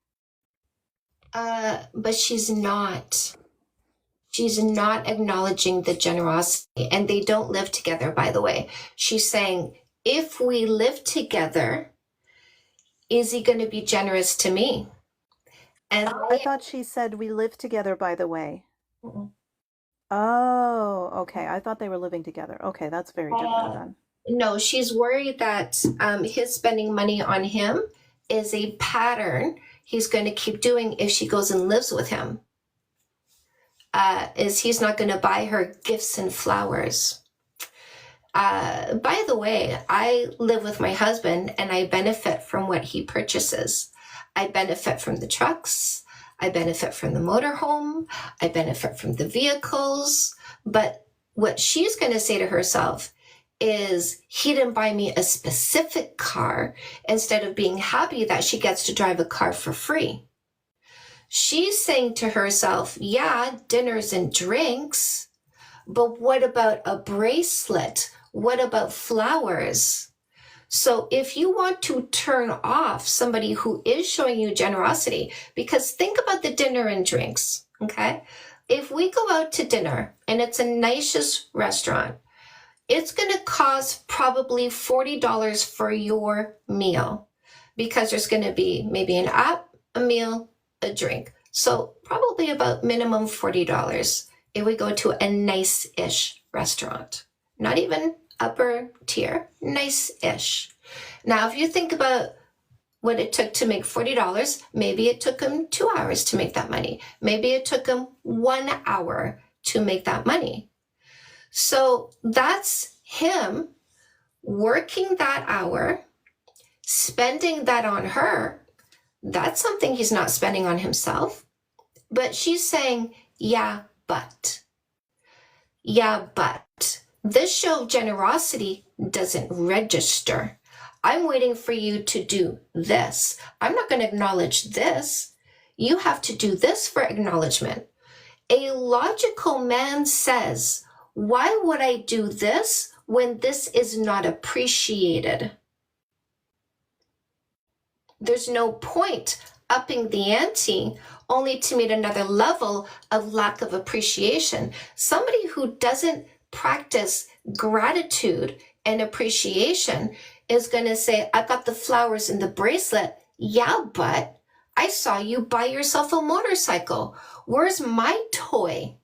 but she's not. She's not acknowledging the generosity, and they don't live together, by the way. She's saying, if we live together, is he going to be generous to me? And I thought she said we live together, by the way. I, Oh, okay. I thought they were living together. Okay, that's very different then. no, she's worried that his spending money on him is a pattern he's going to keep doing if she goes and lives with him. Is he's not going to buy her gifts and flowers. By the way, I live with my husband and I benefit from what he purchases. I benefit from the trucks. I benefit from the motorhome. I benefit from the vehicles. But what she's going to say to herself is, he didn't buy me a specific car, instead of being happy that she gets to drive a car for free. She's saying to herself, yeah, dinners and drinks, but what about a bracelet? What about flowers? So if you want to turn off somebody who is showing you generosity, because think about the dinner and drinks, okay? If we go out to dinner and it's a nicest restaurant, it's going to cost probably $40 for your meal, because there's going to be maybe an app, a meal, a drink. So probably about minimum $40 if we go to a nice-ish restaurant. Not even upper tier, nice-ish. Now, if you think about what it took to make $40, maybe it took him 2 hours to make that money. Maybe it took him 1 hour to make that money. So that's him working that hour, spending that on her. That's something he's not spending on himself. But she's saying, yeah, but. Yeah, but. This show of generosity doesn't register. I'm waiting for you to do this. I'm not going to acknowledge this. You have to do this for acknowledgement. A logical man says, why would I do this when this is not appreciated? There's no point upping the ante only to meet another level of lack of appreciation. Somebody who doesn't practice gratitude and appreciation is going to say, I got the flowers and the bracelet. Yeah, but I saw you buy yourself a motorcycle. Where's my toy?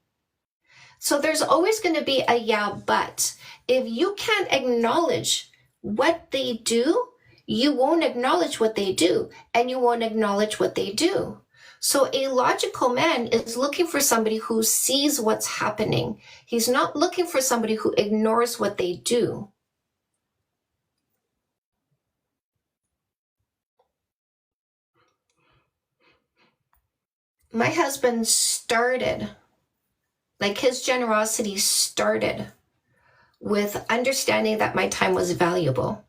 So there's always going to be a yeah, but. If you can't acknowledge what they do, you won't acknowledge what they do, and you won't acknowledge what they do. So a logical man is looking for somebody who sees what's happening. He's not looking for somebody who ignores what they do. My husband started, like his generosity started with understanding that my time was valuable.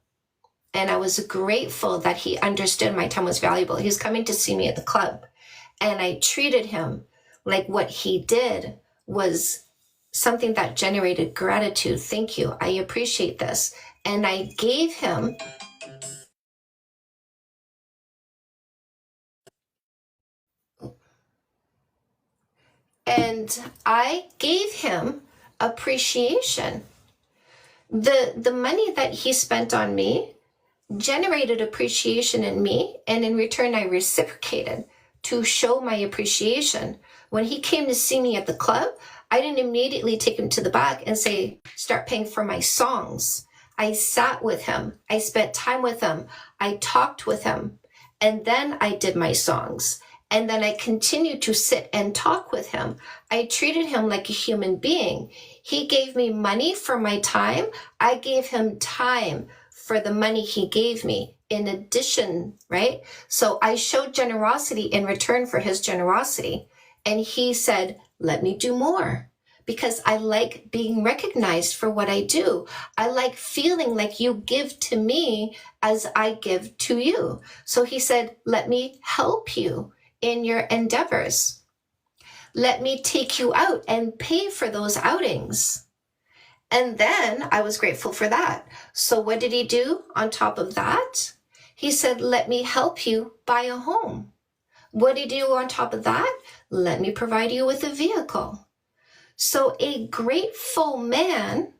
And I was grateful that he understood my time was valuable. He was coming to see me at the club, and I treated him like what he did was something that generated gratitude. Thank you. I appreciate this. And I gave him appreciation. The money that he spent on me generated appreciation in me, and in return I reciprocated to show my appreciation. When he came to see me at the club, I didn't immediately take him to the back and say, start paying for my songs. I sat with him. I spent time with him. I talked with him. And then I did my songs. And then I continued to sit and talk with him. I treated him like a human being. He gave me money for my time. I gave him time for the money he gave me in addition, right? So I showed generosity in return for his generosity. And he said, let me do more because I like being recognized for what I do. I like feeling like you give to me as I give to you. So he said, let me help you in your endeavors. Let me take you out and pay for those outings. And then I was grateful for that. So what did he do on top of that? He said, let me help you buy a home. What did he do on top of that? Let me provide you with a vehicle. So a grateful man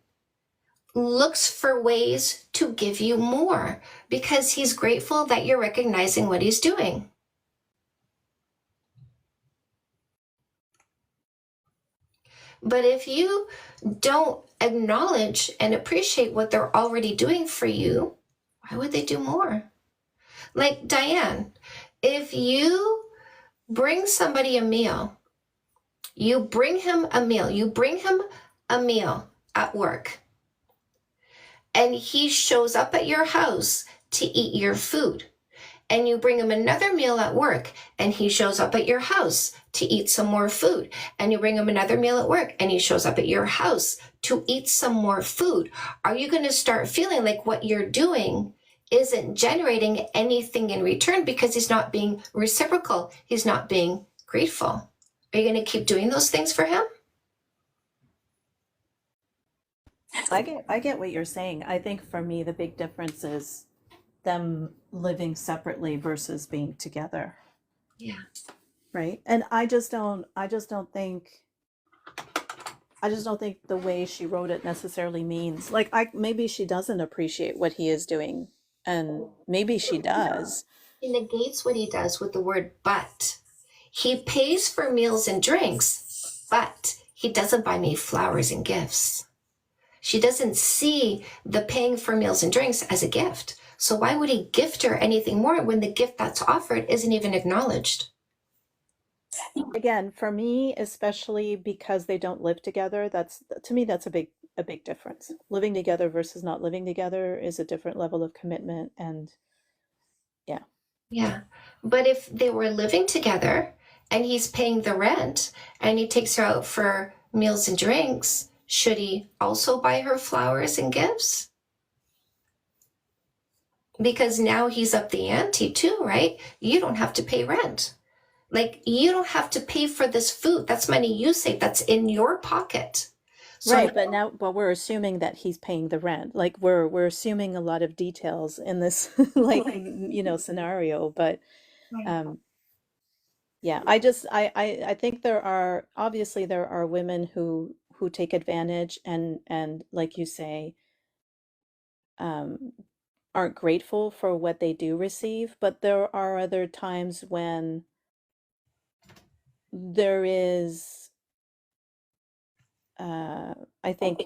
looks for ways to give you more because he's grateful that you're recognizing what he's doing. But if you don't acknowledge and appreciate what they're already doing for you, why would they do more? Like Diane, if you bring somebody a meal, you bring him a meal at work, and he shows up at your house to eat your food, and you bring him another meal at work, and he shows up at your house to eat some more food, and you bring him another meal at work, and he shows up at your house to eat some more food, are you going to start feeling like what you're doing isn't generating anything in return because he's not being reciprocal, he's not being grateful? Are you going to keep doing those things for him? I get what you're saying. I think for me the big difference is them living separately versus being together. Yeah. Right? And I just don't think the way she wrote it necessarily means like maybe she doesn't appreciate what he is doing, and maybe she does. He negates what he does with the word but. He pays for meals and drinks, but he doesn't buy me flowers and gifts. She doesn't see the paying for meals and drinks as a gift. So why would he gift her anything more when the gift that's offered isn't even acknowledged? Again, for me, especially because they don't live together, that's a big difference. Living together versus not living together is a different level of commitment, and yeah. Yeah. But if they were living together and he's paying the rent and he takes her out for meals and drinks, should he also buy her flowers and gifts? Because now he's up the ante too, right? You don't have to pay rent. Like, you don't have to pay for this food. That's money you save. That's in your pocket. So Right, but we're assuming that he's paying the rent. Like we're assuming a lot of details in this like scenario, but um yeah, I think there are women who take advantage and like you say um aren't grateful for what they do receive, but there are other times when there is uh I think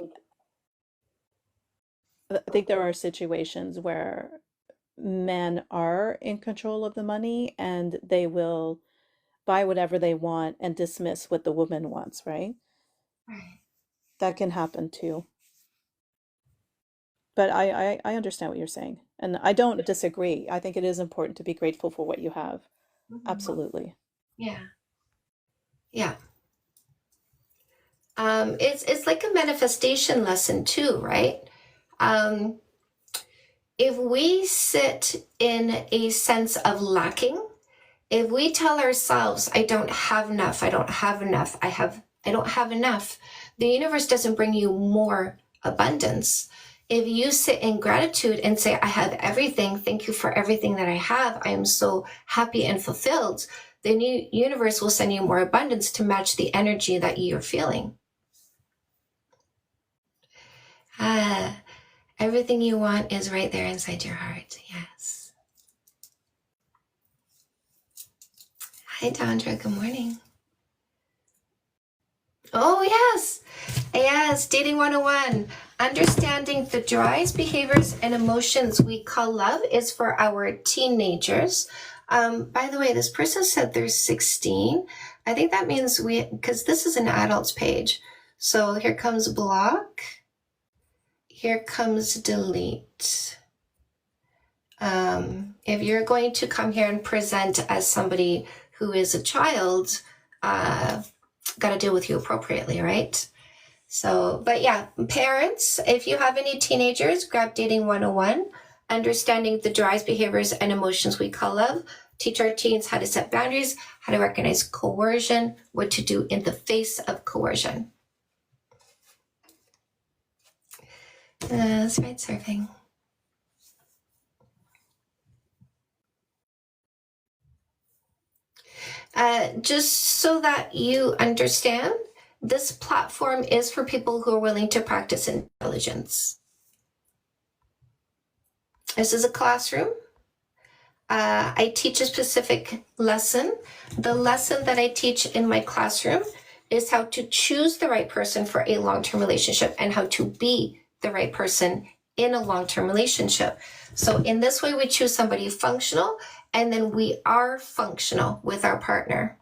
I think there are situations where men are in control of the money and they will buy whatever they want and dismiss what the woman wants, right? Right. That can happen too. But I understand what you're saying. And I don't disagree. I think it is important to be grateful for what you have. Absolutely. Yeah. Yeah. It's like a manifestation lesson too, right? If we sit in a sense of lacking, if we tell ourselves, I don't have enough, I don't have enough, I don't have enough, the universe doesn't bring you more abundance. If you sit in gratitude and say, I have everything, thank you for everything that I have, I am so happy and fulfilled, the universe will send you more abundance to match the energy that you're feeling. Everything you want is right there inside your heart. Yes. Hi, Dondra. Good morning. Oh, yes. Yes. Dating 101. Understanding the drives, behaviors, and emotions we call love is for our teenagers. By the way, this person said they're 16. I think that means because this is an adults page. So here comes block. Here comes delete. If you're going to come here and present as somebody who is a child, got to deal with you appropriately, right? So, but yeah, parents, if you have any teenagers, grab Dating 101, understanding the drives, behaviors, and emotions we call love. Teach our teens how to set boundaries, how to recognize coercion, what to do in the face of coercion. That's right, surfing. Just so that you understand, this platform is for people who are willing to practice intelligence. This is a classroom. I teach a specific lesson. The lesson that I teach in my classroom is how to choose the right person for a long-term relationship and how to be the right person in a long-term relationship. So in this way, we choose somebody functional, and then we are functional with our partner.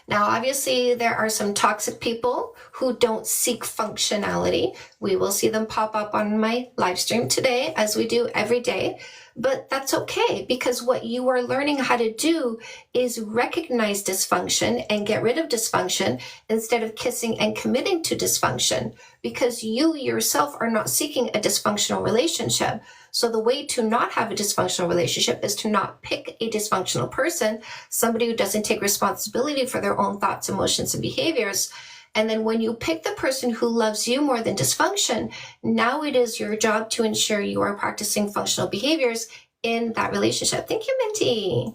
Now, obviously, there are some toxic people who don't seek functionality. We will see them pop up on my live stream today, as we do every day. But that's okay, because what you are learning how to do is recognize dysfunction and get rid of dysfunction instead of kissing and committing to dysfunction, because you yourself are not seeking a dysfunctional relationship. So the way to not have a dysfunctional relationship is to not pick a dysfunctional person, somebody who doesn't take responsibility for their own thoughts, emotions, and behaviors. And then when you pick the person who loves you more than dysfunction, now it is your job to ensure you are practicing functional behaviors in that relationship. Thank you, Minty.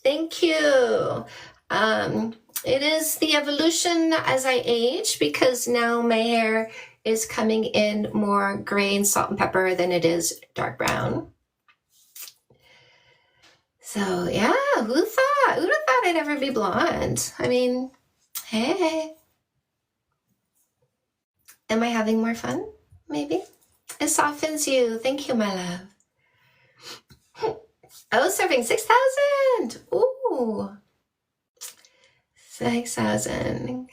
Thank you. It is the evolution as I age, because now my hair is coming in more gray and salt and pepper than it is dark brown. So yeah, who'd have thought I'd ever be blonde? I mean, hey. Am I having more fun? Maybe. It softens you. Thank you, my love. Oh, serving 6,000. Ooh. 6,000.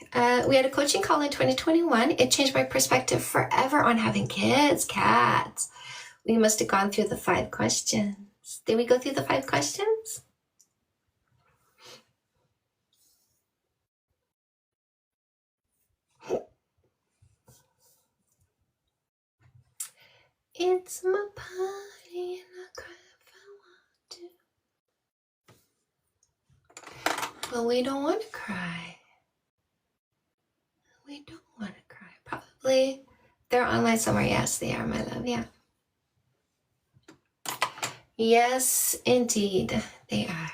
We had a coaching call in 2021. It changed my perspective forever on having kids, cats. We must have gone through the 5 questions. Did we go through the 5 questions? It's my party and I cry if I want to. But we don't want to cry. We don't want to cry. Probably they're online somewhere. Yes, they are, my love. Yeah. Yes, indeed, they are.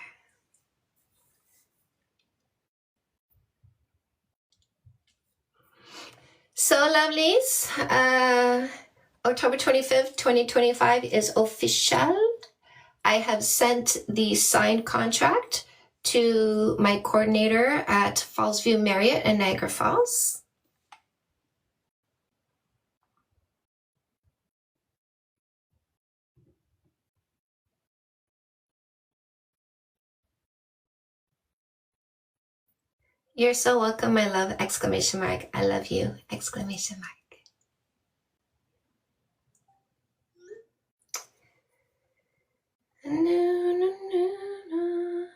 So, lovelies, October 25th, 2025 is official. I have sent the signed contract to my coordinator at Fallsview Marriott in Niagara Falls. You're so welcome, my love, exclamation mark. I love you, exclamation mark. No, no, no, no.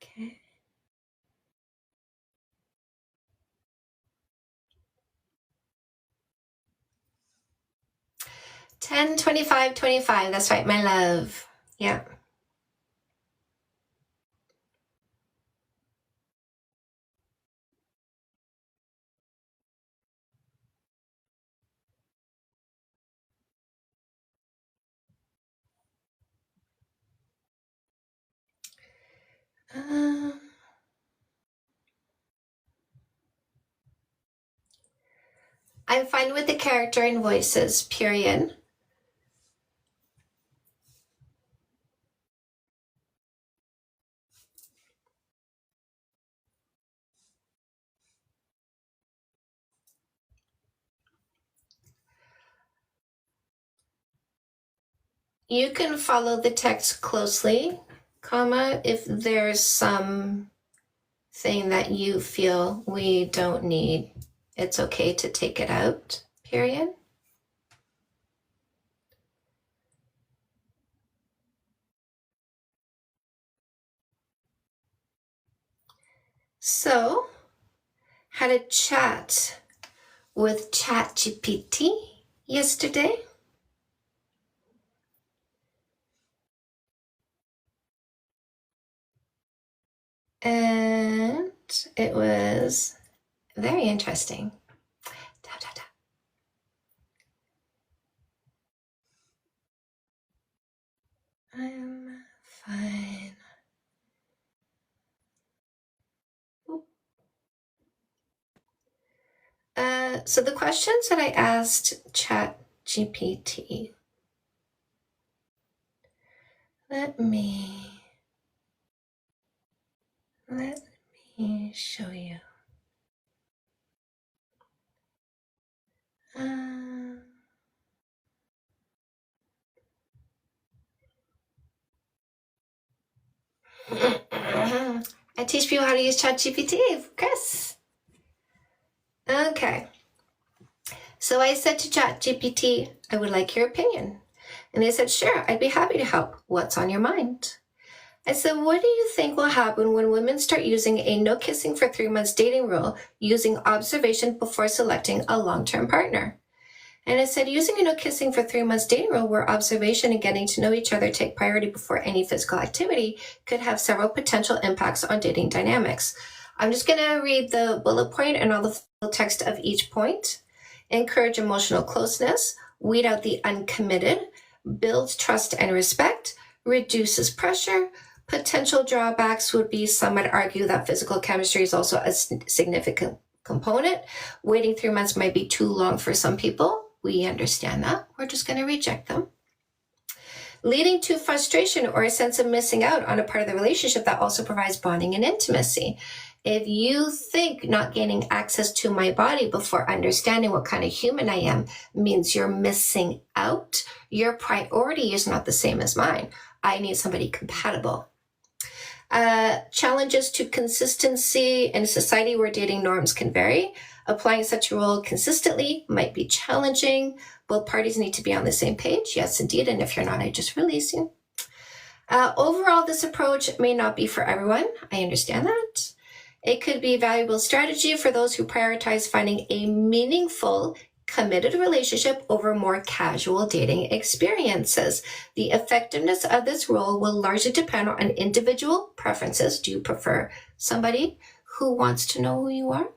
Okay. 10/25/25. That's right, my love. Yeah. I'm fine with the character and voices, period. You can follow the text closely, comma, if there's some thing that you feel we don't need, it's okay to take it out, period. So, had a chat with ChatGPT yesterday. And it was very interesting. Tap, tap, tap. I'm fine. So the questions that I asked ChatGPT, let me show you. I teach people how to use ChatGPT, Chris. Okay. So I said to ChatGPT, I would like your opinion. And they said, sure, I'd be happy to help. What's on your mind? I said, what do you think will happen when women start using a no kissing for 3 months dating rule using observation before selecting a long-term partner? And I said, using a no kissing for 3 months dating rule where observation and getting to know each other take priority before any physical activity could have several potential impacts on dating dynamics. I'm just going to read the bullet point and all the full text of each point. Encourage emotional closeness, weed out the uncommitted, builds trust and respect, reduces pressure. Potential drawbacks would be, some would argue that physical chemistry is also a significant component. Waiting 3 months might be too long for some people. We understand that. We're just going to reject them. Leading to frustration or a sense of missing out on a part of the relationship that also provides bonding and intimacy. If you think not gaining access to my body before understanding what kind of human I am means you're missing out, your priority is not the same as mine. I need somebody compatible. Challenges to consistency in a society where dating norms can vary. Applying such a rule consistently might be challenging. Both parties need to be on the same page. Yes, indeed. And if you're not, I just release you. Overall, this approach may not be for everyone. I understand that. It could be a valuable strategy for those who prioritize finding a meaningful, committed relationship over more casual dating experiences. The effectiveness of this rule will largely depend on individual preferences. Do you prefer somebody who wants to know who you are?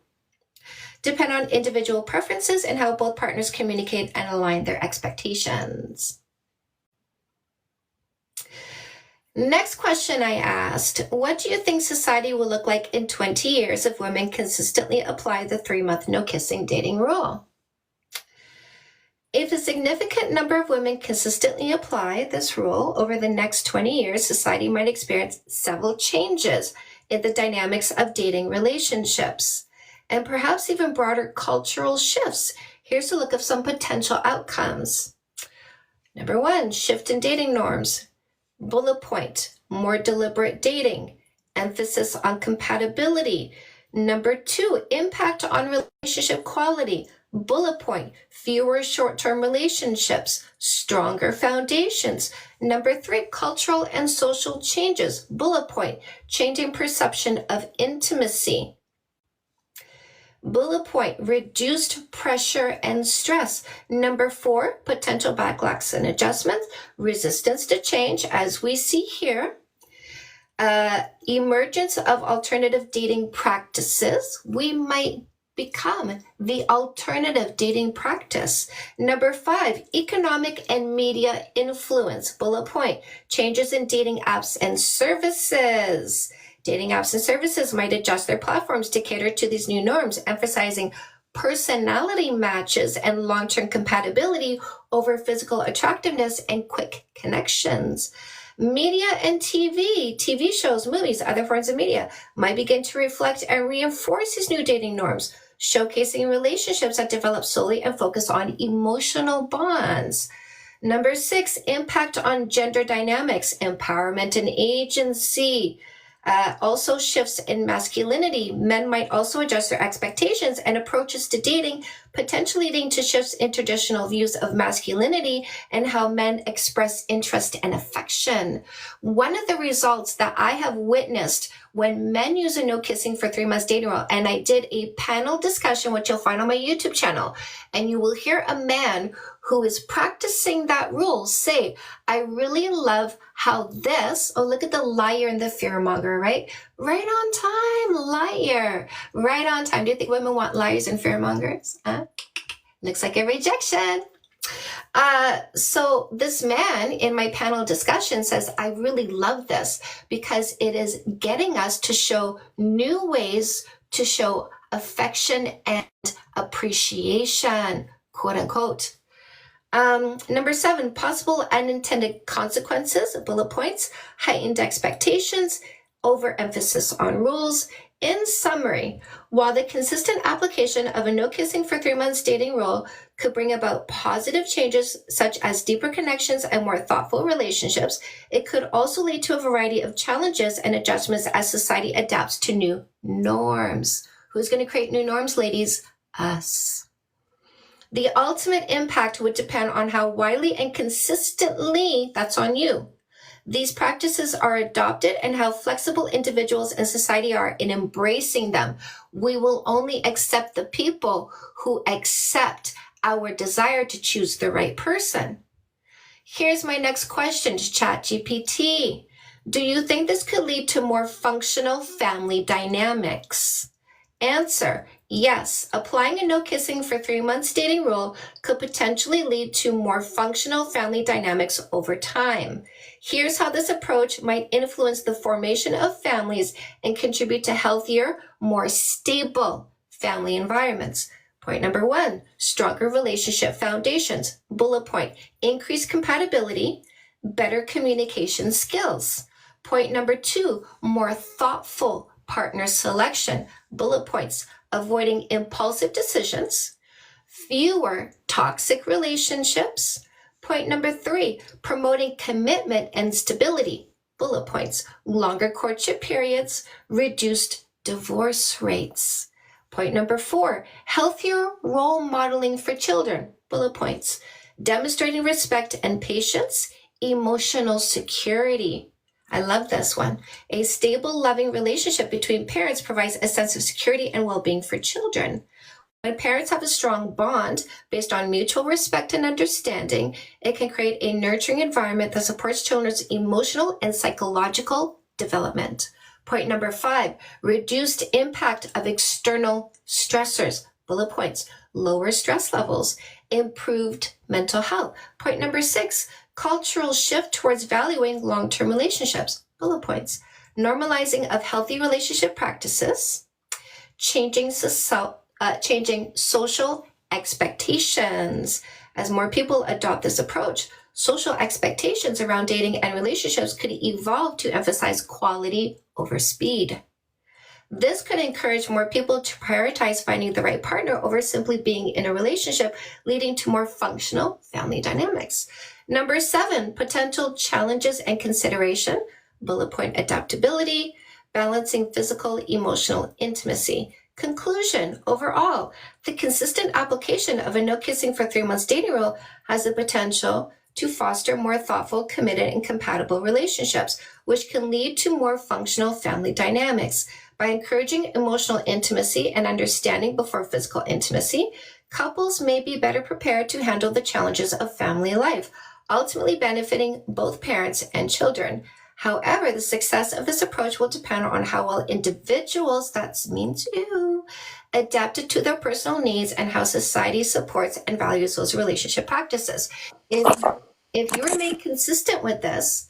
Depend on individual preferences and how both partners communicate and align their expectations. Next question I asked, what do you think society will look like in 20 years if women consistently apply the 3-month no kissing dating rule? If a significant number of women consistently apply this rule over the next 20 years, society might experience several changes in the dynamics of dating relationships, and perhaps even broader cultural shifts. Here's a look of some potential outcomes. Number 1, shift in dating norms. Bullet point, more deliberate dating, emphasis on compatibility. Number 2, impact on relationship quality. Bullet point, fewer short-term relationships, stronger foundations. Number 3, cultural and social changes. Bullet point, changing perception of intimacy. Bullet point, reduced pressure and stress. Number 4, potential backlashes and adjustments, resistance to change, as we see here. Emergence of alternative dating practices. We might become the alternative dating practice. Number 5, economic and media influence. Bullet point, changes in dating apps and services. Dating apps and services might adjust their platforms to cater to these new norms, emphasizing personality matches and long-term compatibility over physical attractiveness and quick connections. Media and TV shows, movies, other forms of media might begin to reflect and reinforce these new dating norms, showcasing relationships that develop solely and focus on emotional bonds. Number 6, impact on gender dynamics, empowerment and agency. Also shifts in masculinity. Men might also adjust their expectations and approaches to dating potentially leading to shifts in traditional views of masculinity and how men express interest and affection. One of the results that I have witnessed when men use a no kissing for 3 months dating rule, and I did a panel discussion, which you'll find on my YouTube channel, and you will hear a man who is practicing that rule say, I really love how this, oh, look at the liar and the fearmonger, right? Right on time, liar. Right on time. Do you think women want liars and fearmongers? Looks like a rejection. So this man in my panel discussion says, I really love this because it is getting us to show new ways to show affection and appreciation, quote unquote. Number 7, possible unintended consequences, bullet points, heightened expectations, overemphasis on rules. In summary, while the consistent application of a no kissing for 3 months dating rule could bring about positive changes such as deeper connections and more thoughtful relationships, it could also lead to a variety of challenges and adjustments as society adapts to new norms. Who's going to create new norms, ladies? Us. The ultimate impact would depend on how widely and consistently, that's on you, these practices are adopted and how flexible individuals and society are in embracing them. We will only accept the people who accept our desire to choose the right person. Here's my next question to ChatGPT. Do you think this could lead to more functional family dynamics? Answer, yes. Applying a no kissing for 3 months dating rule could potentially lead to more functional family dynamics over time. Here's how this approach might influence the formation of families and contribute to healthier, more stable family environments. Point number 1, stronger relationship foundations. Bullet point, increased compatibility, better communication skills. Point number 2, more thoughtful partner selection. Bullet points, avoiding impulsive decisions, fewer toxic relationships. Point number 3, promoting commitment and stability. Bullet points, longer courtship periods, reduced divorce rates. Point number 4, healthier role modeling for children. Bullet points, demonstrating respect and patience, emotional security. I love this one. A stable, loving relationship between parents provides a sense of security and well-being for children. When parents have a strong bond based on mutual respect and understanding, it can create a nurturing environment that supports children's emotional and psychological development. Point number 5, reduced impact of external stressors. Bullet points, lower stress levels, improved mental health. Point number 6, cultural shift towards valuing long-term relationships. Bullet points, normalizing of healthy relationship practices, changing social expectations. As more people adopt this approach, social expectations around dating and relationships could evolve to emphasize quality over speed. This could encourage more people to prioritize finding the right partner over simply being in a relationship, leading to more functional family dynamics. Number 7, potential challenges and consideration. Bullet point, adaptability, balancing physical, emotional intimacy. Conclusion, overall, the consistent application of a no kissing for 3 months dating rule has the potential to foster more thoughtful, committed, and compatible relationships, which can lead to more functional family dynamics. By encouraging emotional intimacy and understanding before physical intimacy, couples may be better prepared to handle the challenges of family life, ultimately benefiting both parents and children. However, the success of this approach will depend on how well individuals, that means you, adapted to their personal needs and how society supports and values those relationship practices. If you remain consistent with this,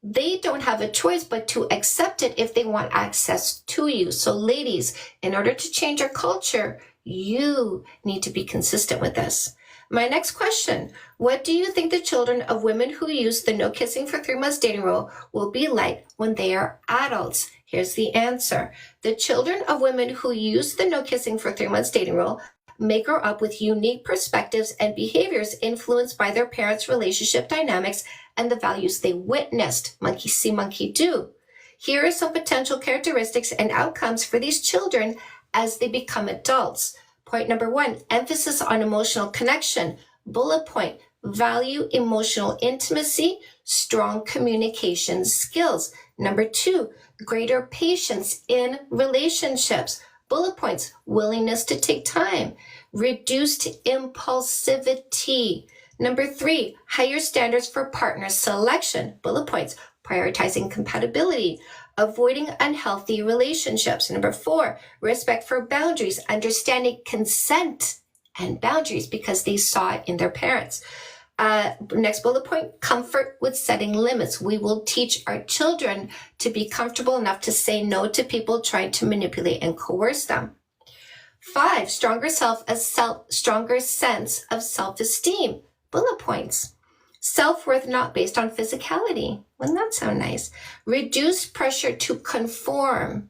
they don't have a choice but to accept it if they want access to you. So ladies, in order to change your culture, you need to be consistent with this. My next question, what do you think the children of women who use the no kissing for 3 months dating rule will be like when they are adults? Here's the answer. The children of women who use the no kissing for 3 months dating rule may grow up with unique perspectives and behaviors influenced by their parents' relationship dynamics and the values they witnessed. Monkey see, monkey do. Here are some potential characteristics and outcomes for these children as they become adults. point number 1, emphasis on emotional connection. Bullet point, value emotional intimacy, strong communication skills. Number 2, greater patience in relationships. Bullet points, willingness to take time, reduced impulsivity. Number 3, higher standards for partner selection. Bullet points, prioritizing compatibility, avoiding unhealthy relationships. Number 4, respect for boundaries, understanding consent and boundaries because they saw it in their parents. Next bullet point, comfort with setting limits. We will teach our children to be comfortable enough to say no to people trying to manipulate and coerce them. 5, stronger sense of self-esteem. Bullet points. Self-worth not based on physicality. Wouldn't that sound nice? Reduced pressure to conform.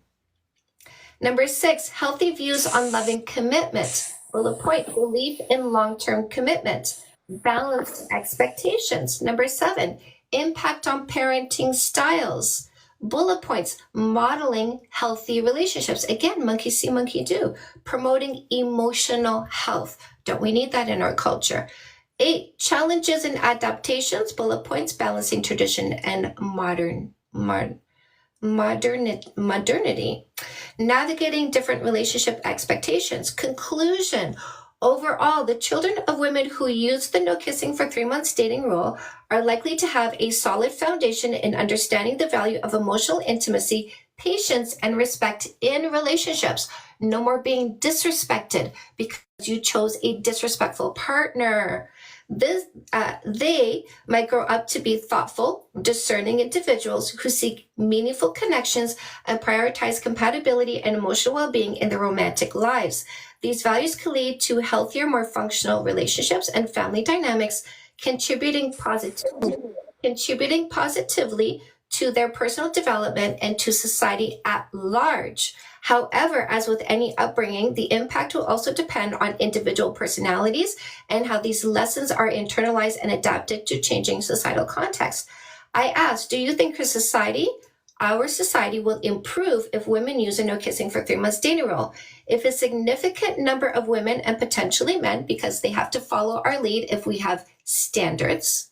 Number 6, healthy views on loving commitment. Bullet point, belief in long-term commitment. Balanced expectations. Number 7, impact on parenting styles. Bullet points, modeling healthy relationships. Again, monkey see, monkey do. Promoting emotional health. Don't we need that in our culture? 8, challenges and adaptations. Bullet points, balancing tradition and modernity. Navigating different relationship expectations. Conclusion. Overall, the children of women who use the no kissing for 3 months dating rule are likely to have a solid foundation in understanding the value of emotional intimacy, patience, and respect in relationships. No more being disrespected because you chose a disrespectful partner. They might grow up to be thoughtful, discerning individuals who seek meaningful connections and prioritize compatibility and emotional well-being in their romantic lives. These values can lead to healthier, more functional relationships and family dynamics, contributing positively to their personal development and to society at large. However, as with any upbringing, the impact will also depend on individual personalities and how these lessons are internalized and adapted to changing societal contexts. I ask, do you think our society will improve if women use a no kissing for 3 months dating rule? If a significant number of women and potentially men, because they have to follow our lead if we have standards,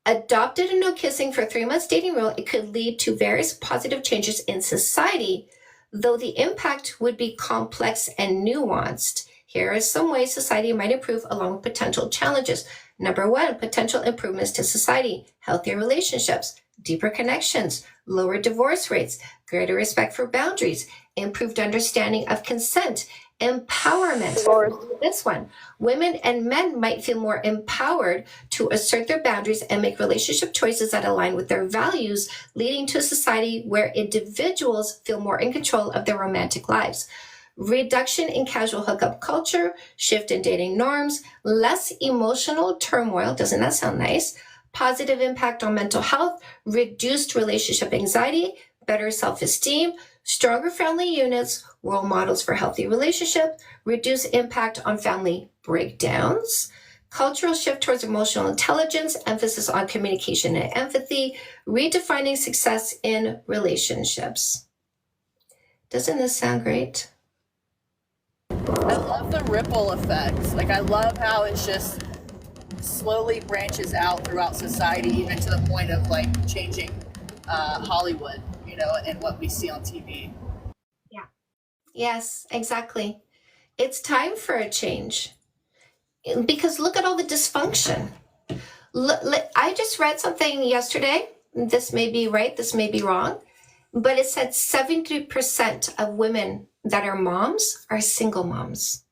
adopted a no kissing for 3 months dating rule, it could lead to various positive changes in society, though the impact would be complex and nuanced. Here are some ways society might improve along with potential challenges. Number 1, potential improvements to society, healthier relationships, deeper connections, lower divorce rates, greater respect for boundaries, improved understanding of consent, empowerment. This one, women and men might feel more empowered to assert their boundaries and make relationship choices that align with their values, leading to a society where individuals feel more in control of their romantic lives. Reduction in casual hookup culture, shift in dating norms, less emotional turmoil. Doesn't that sound nice? Positive impact on mental health, reduced relationship anxiety, better self-esteem, stronger family units, role models for healthy relationship, reduced impact on family breakdowns, cultural shift towards emotional intelligence, emphasis on communication and empathy, redefining success in relationships. Doesn't this sound great? I love the ripple effects. Like, I love how it's just slowly branches out throughout society, even to the point of like changing Hollywood, and what we see on TV. Yeah. Yes, exactly. It's time for a change because look at all the dysfunction. I just read something yesterday. This may be right, this may be wrong, but it said 70% of women that are moms are single moms.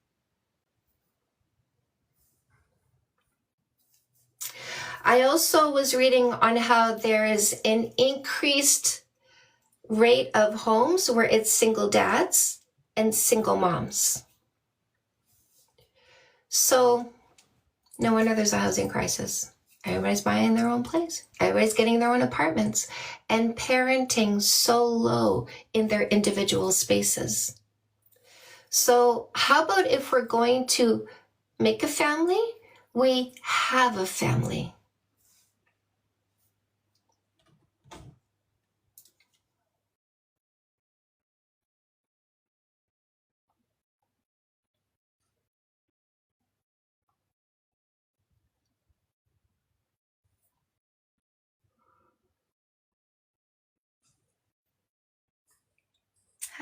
I also was reading on how there is an increased rate of homes where it's single dads and single moms. So no wonder there's a housing crisis. Everybody's buying their own place. Everybody's getting their own apartments and parenting so low in their individual spaces. So how about if we're going to make a family, we have a family.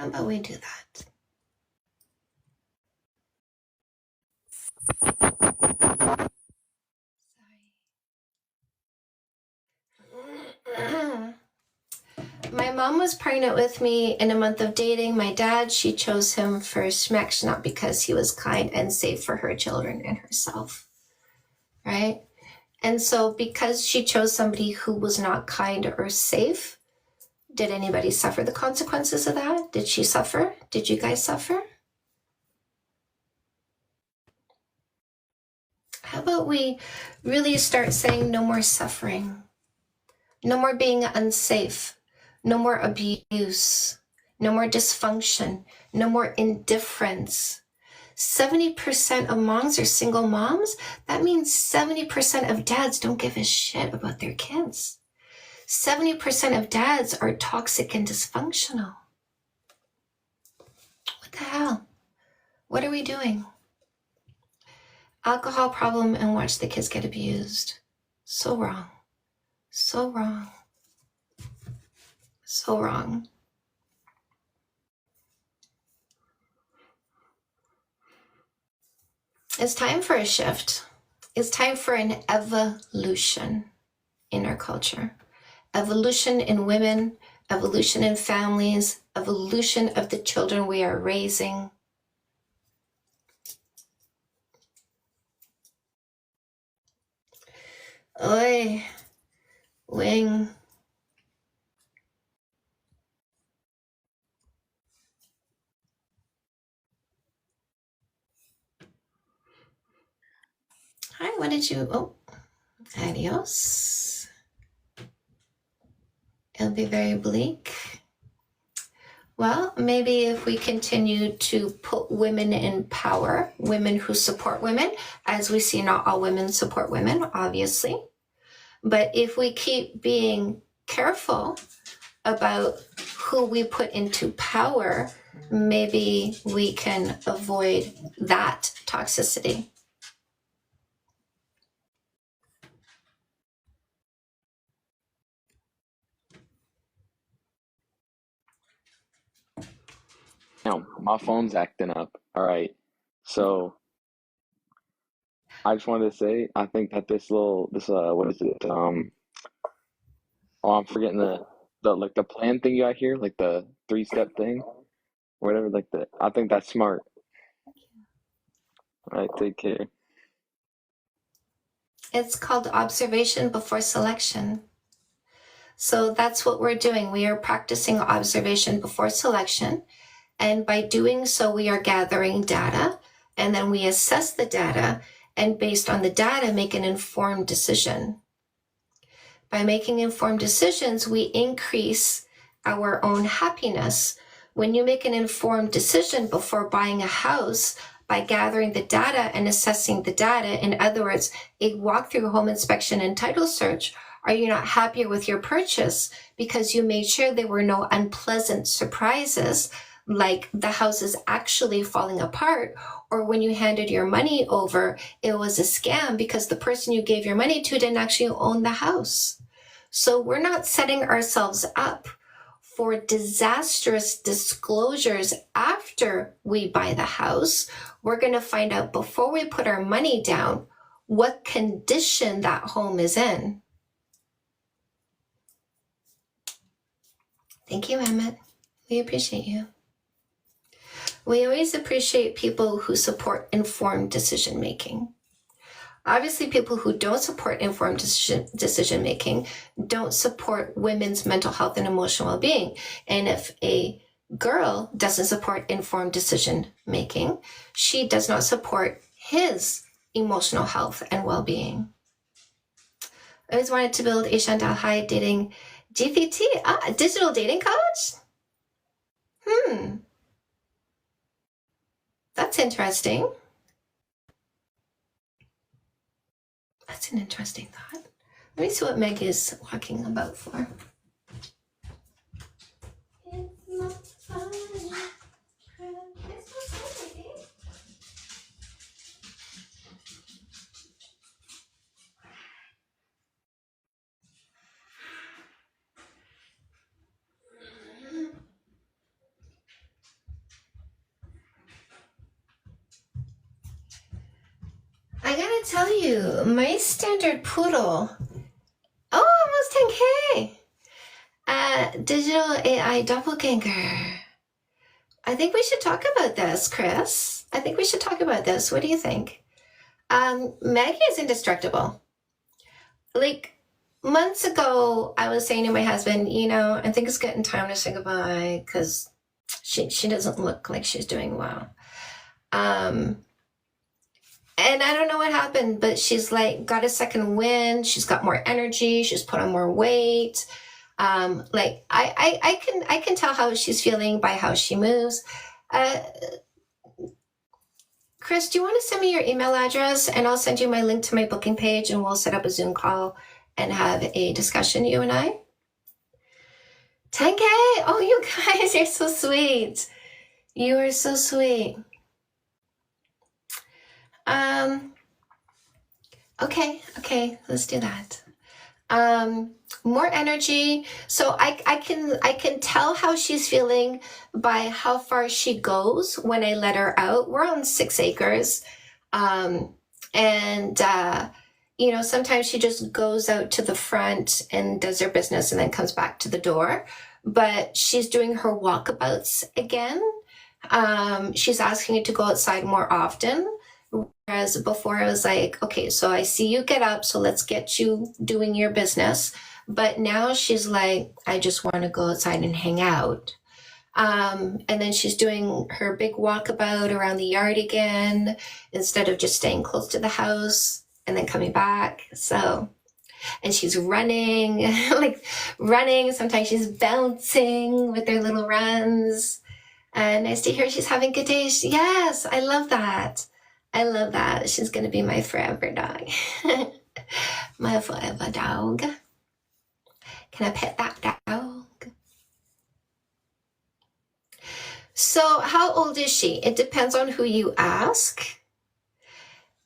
How about we do that? Sorry. My mom was pregnant with me in a month of dating. My dad, she chose him for schmecks, not because he was kind and safe for her children and herself, right? And so because she chose somebody who was not kind or safe, did anybody suffer the consequences of that? Did she suffer? Did you guys suffer? How about we really start saying no more suffering, no more being unsafe, no more abuse, no more dysfunction, no more indifference. 70% of moms are single moms. That means 70% of dads don't give a shit about their kids. 70% of dads are toxic and dysfunctional. What the hell? What are we doing? Alcohol problem and watch the kids get abused. So wrong. So wrong. So wrong. It's time for a shift. It's time for an evolution in our culture. Evolution in women, evolution in families, evolution of the children we are raising. Oi, Wing. Hi, what did you, oh, adios. It'll be very bleak. Well, maybe if we continue to put women in power, women who support women, as we see not all women support women, obviously. But if we keep being careful about who we put into power, maybe we can avoid that toxicity. Now, my phone's acting up. All right. So I just wanted to say, I think that what is it? Oh, I'm forgetting the plan thing you got here, like the 3-step thing, whatever, I think that's smart. All right, take care. It's called observation before selection. So that's what we're doing. We are practicing observation before selection. And by doing so, we are gathering data, and then we assess the data, and based on the data, make an informed decision. By making informed decisions, we increase our own happiness. When you make an informed decision before buying a house, by gathering the data and assessing the data, in other words, a walkthrough home inspection and title search, are you not happier with your purchase because you made sure there were no unpleasant surprises, like the house is actually falling apart, or when you handed your money over, it was a scam because the person you gave your money to didn't actually own the house. So we're not setting ourselves up for disastrous disclosures after we buy the house. We're going to find out before we put our money down what condition that home is in. Thank you, Emmett. We appreciate you. We always appreciate people who support informed decision making. Obviously, people who don't support informed decision making don't support women's mental health and emotional well-being. And if a girl doesn't support informed decision making, she does not support his emotional health and well-being. I always wanted to build a Chantal High dating GPT, a digital dating coach. That's interesting. That's an interesting thought. Let me see what Meg is walking about for. tell you, my standard poodle, almost 10K. Digital AI doppelganger. I think we should talk about this, Chris. I think we should talk about this. What do you think? Maggie is indestructible. Like, months ago, I was saying to my husband, I think it's getting time to say goodbye because she doesn't look like she's doing well. And I don't know what happened, but she's like got a second wind. She's got more energy. She's put on more weight. Like I can tell how she's feeling by how she moves. Chris, do you want to send me your email address and I'll send you my link to my booking page and we'll set up a Zoom call and have a discussion, you and I? 10K. Oh, you guys, you're so sweet. You are so sweet. Okay, let's do that. More energy. So I can tell how she's feeling by how far she goes when I let her out. We're on 6 acres. Sometimes she just goes out to the front and does her business and then comes back to the door. But she's doing her walkabouts again. She's asking me to go outside more often. Whereas before I was like, okay, so I see you get up, so let's get you doing your business. But now she's like, I just want to go outside and hang out. And then she's doing her big walkabout around the yard again, instead of just staying close to the house and then coming back. So, and she's running, like running. Sometimes she's bouncing with her little runs. And nice to hear she's having good days. Yes, I love that. I love that. She's going to be my forever dog. My forever dog. Can I pet that dog? So how old is she? It depends on who you ask.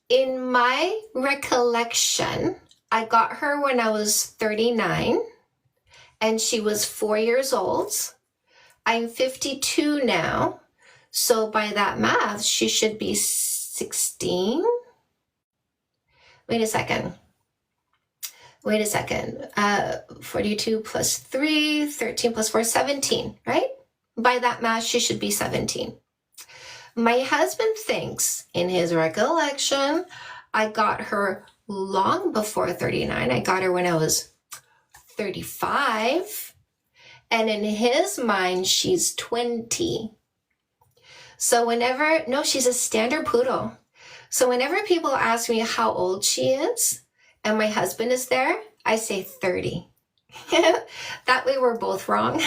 In my recollection, I got her when I was 39 and she was 4 years old. I'm 52 now. So by that math, she should be 16. Wait a second. 42 plus 3, 13 plus 4, 17, right? By that math, she should be 17. My husband thinks, in his recollection, I got her long before 39. I got her when I was 35. And in his mind, she's 20. So she's a standard poodle. So whenever people ask me how old she is and my husband is there, I say 30. That way we're both wrong.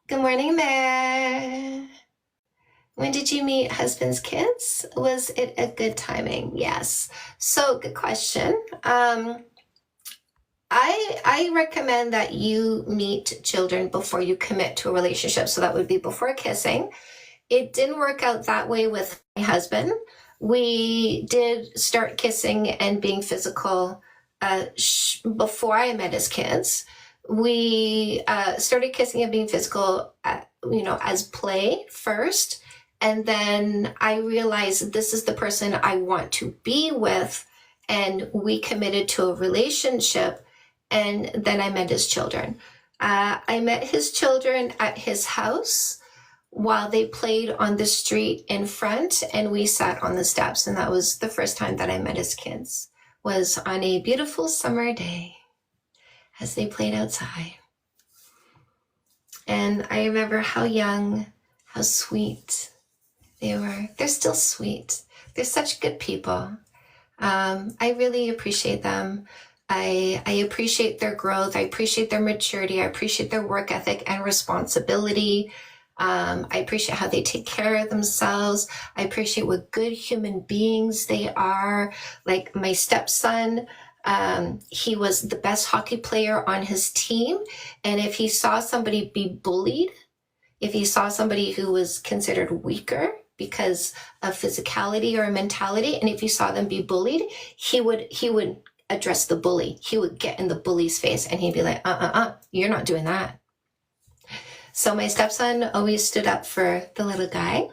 Good morning, Mayor. When did you meet husband's kids? Was it a good timing? Yes. So good question. I recommend that you meet children before you commit to a relationship. So that would be before kissing. It didn't work out that way with my husband. We did start kissing and being physical before I met his kids. We started kissing and being physical, as play first. And then I realized this is the person I want to be with. And we committed to a relationship. And then I met his children. I met his children at his house while they played on the street in front, and we sat on the steps. And that was the first time that I met his kids, was on a beautiful summer day as they played outside. And I remember how young, how sweet they were. They're still sweet. They're such good people. I really appreciate them. I appreciate their growth. I appreciate their maturity. I appreciate their work ethic and responsibility. I appreciate how they take care of themselves. I appreciate what good human beings they are. Like my stepson, he was the best hockey player on his team. And if he saw somebody be bullied, if he saw somebody who was considered weaker because of physicality or mentality, and if he saw them be bullied, he would address the bully. He would get in the bully's face and he'd be like, you're not doing that. So my stepson always stood up for the little guy.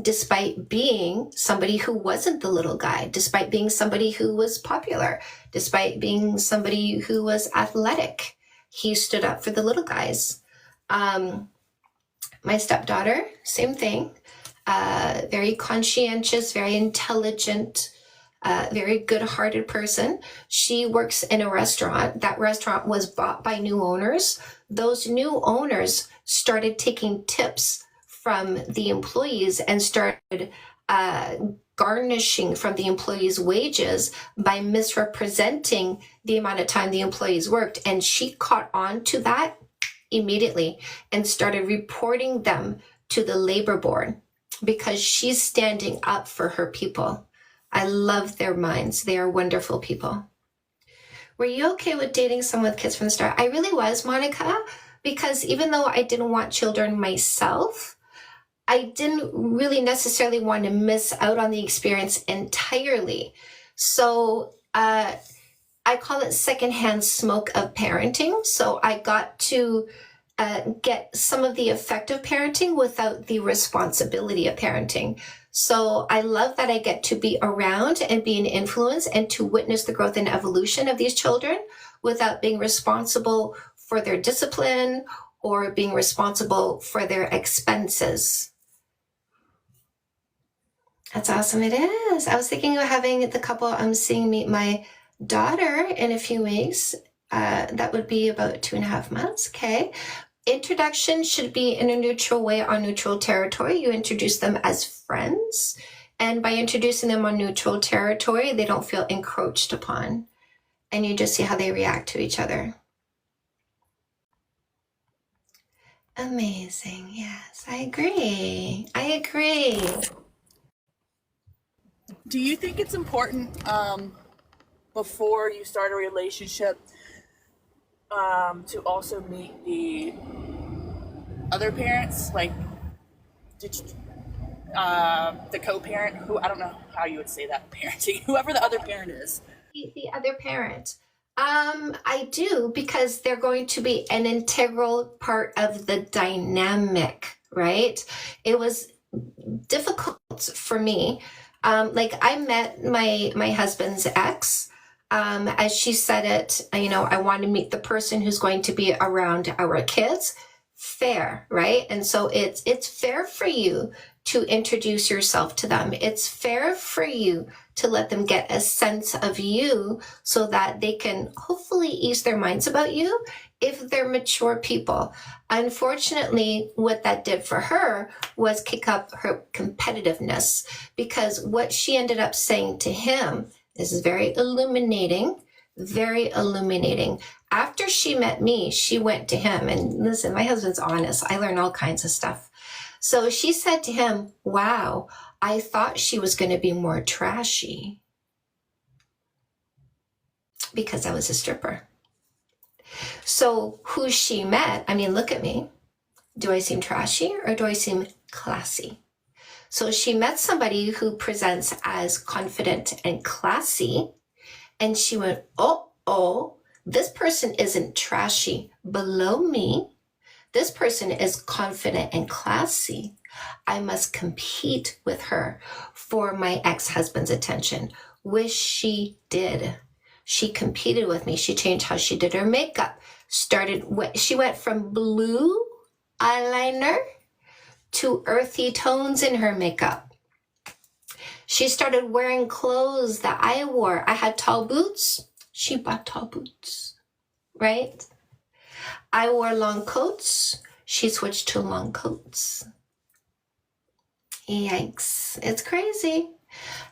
despite being somebody who wasn't the little guy, despite being somebody who was popular, despite being somebody who was athletic. He stood up for the little guys. My stepdaughter, same thing. Very conscientious, very intelligent, very good-hearted person. She works in a restaurant. That restaurant was bought by new owners. Those new owners started taking tips from the employees and started garnishing from the employees' wages by misrepresenting the amount of time the employees worked. And she caught on to that immediately and started reporting them to the labor board because she's standing up for her people. I love their minds. They are wonderful people. Were you okay with dating someone with kids from the start? I really was, Monica, because even though I didn't want children myself, I didn't really necessarily want to miss out on the experience entirely. So I call it secondhand smoke of parenting. So I got to get some of the effect of parenting without the responsibility of parenting. So I love that I get to be around and be an influence and to witness the growth and evolution of these children without being responsible for their discipline or being responsible for their expenses. That's awesome. It is. I was thinking of having the couple I'm seeing meet my daughter in a few weeks. That would be about 2.5 months. Okay. Introduction should be in a neutral way on neutral territory. You introduce them as friends. And by introducing them on neutral territory, they don't feel encroached upon. And you just see how they react to each other. Amazing. Yes, I agree. I agree. Do you think it's important before you start a relationship to also meet the other parents, like the co-parent, who I don't know how you would say that, parenting, whoever the other parent is? The other parent. I do, because they're going to be an integral part of the dynamic, right? It was difficult for me. Like I met my husband's ex, as she said it, I want to meet the person who's going to be around our kids. Fair, right? And so it's fair for you to introduce yourself to them. It's fair for you to let them get a sense of you so that they can hopefully ease their minds about you if they're mature people. Unfortunately, what that did for her was kick up her competitiveness, because what she ended up saying to him, this is very illuminating, very illuminating. After she met me, she went to him, and listen, my husband's honest. I learn all kinds of stuff. So she said to him, wow, I thought she was going to be more trashy because I was a stripper. So who she met, look at me. Do I seem trashy or do I seem classy? So she met somebody who presents as confident and classy, and she went, oh, this person isn't trashy below me. This person is confident and classy. I must compete with her for my ex-husband's attention, which she did. She competed with me. She changed how she did her makeup. She went from blue eyeliner to earthy tones in her makeup. She started wearing clothes that I wore. I had tall boots. She bought tall boots, right? I wore long coats. She switched to long coats. Yikes. It's crazy.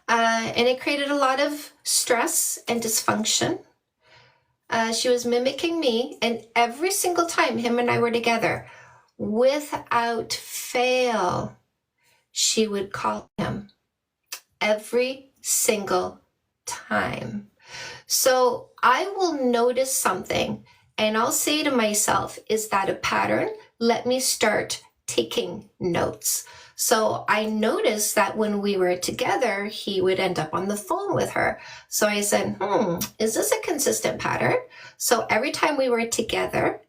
And it created a lot of stress and dysfunction. She was mimicking me, and every single time him and I were together, without fail, she would call him. Every single time. So I will notice something, and I'll say to myself, is that a pattern? Let me start taking notes. So I noticed that when we were together, he would end up on the phone with her. So I said, is this a consistent pattern? So every time we were together,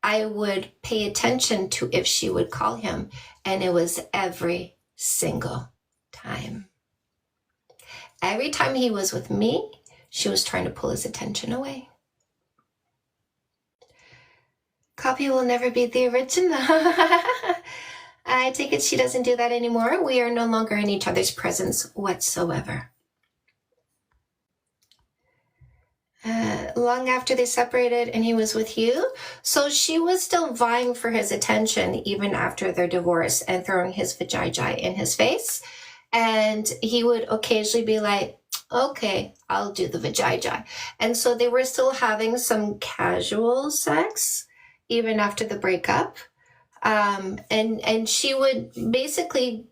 I would pay attention to if she would call him. And it was every single time. Every time he was with me, she was trying to pull his attention away. Copy will never be the original. I take it she doesn't do that anymore. We are no longer in each other's presence whatsoever. Long after they separated and he was with you. So she was still vying for his attention even after their divorce and throwing his vajayjay in his face. And he would occasionally be like, okay, I'll do the vajayjay. And so they were still having some casual sex even after the breakup. And she would basically,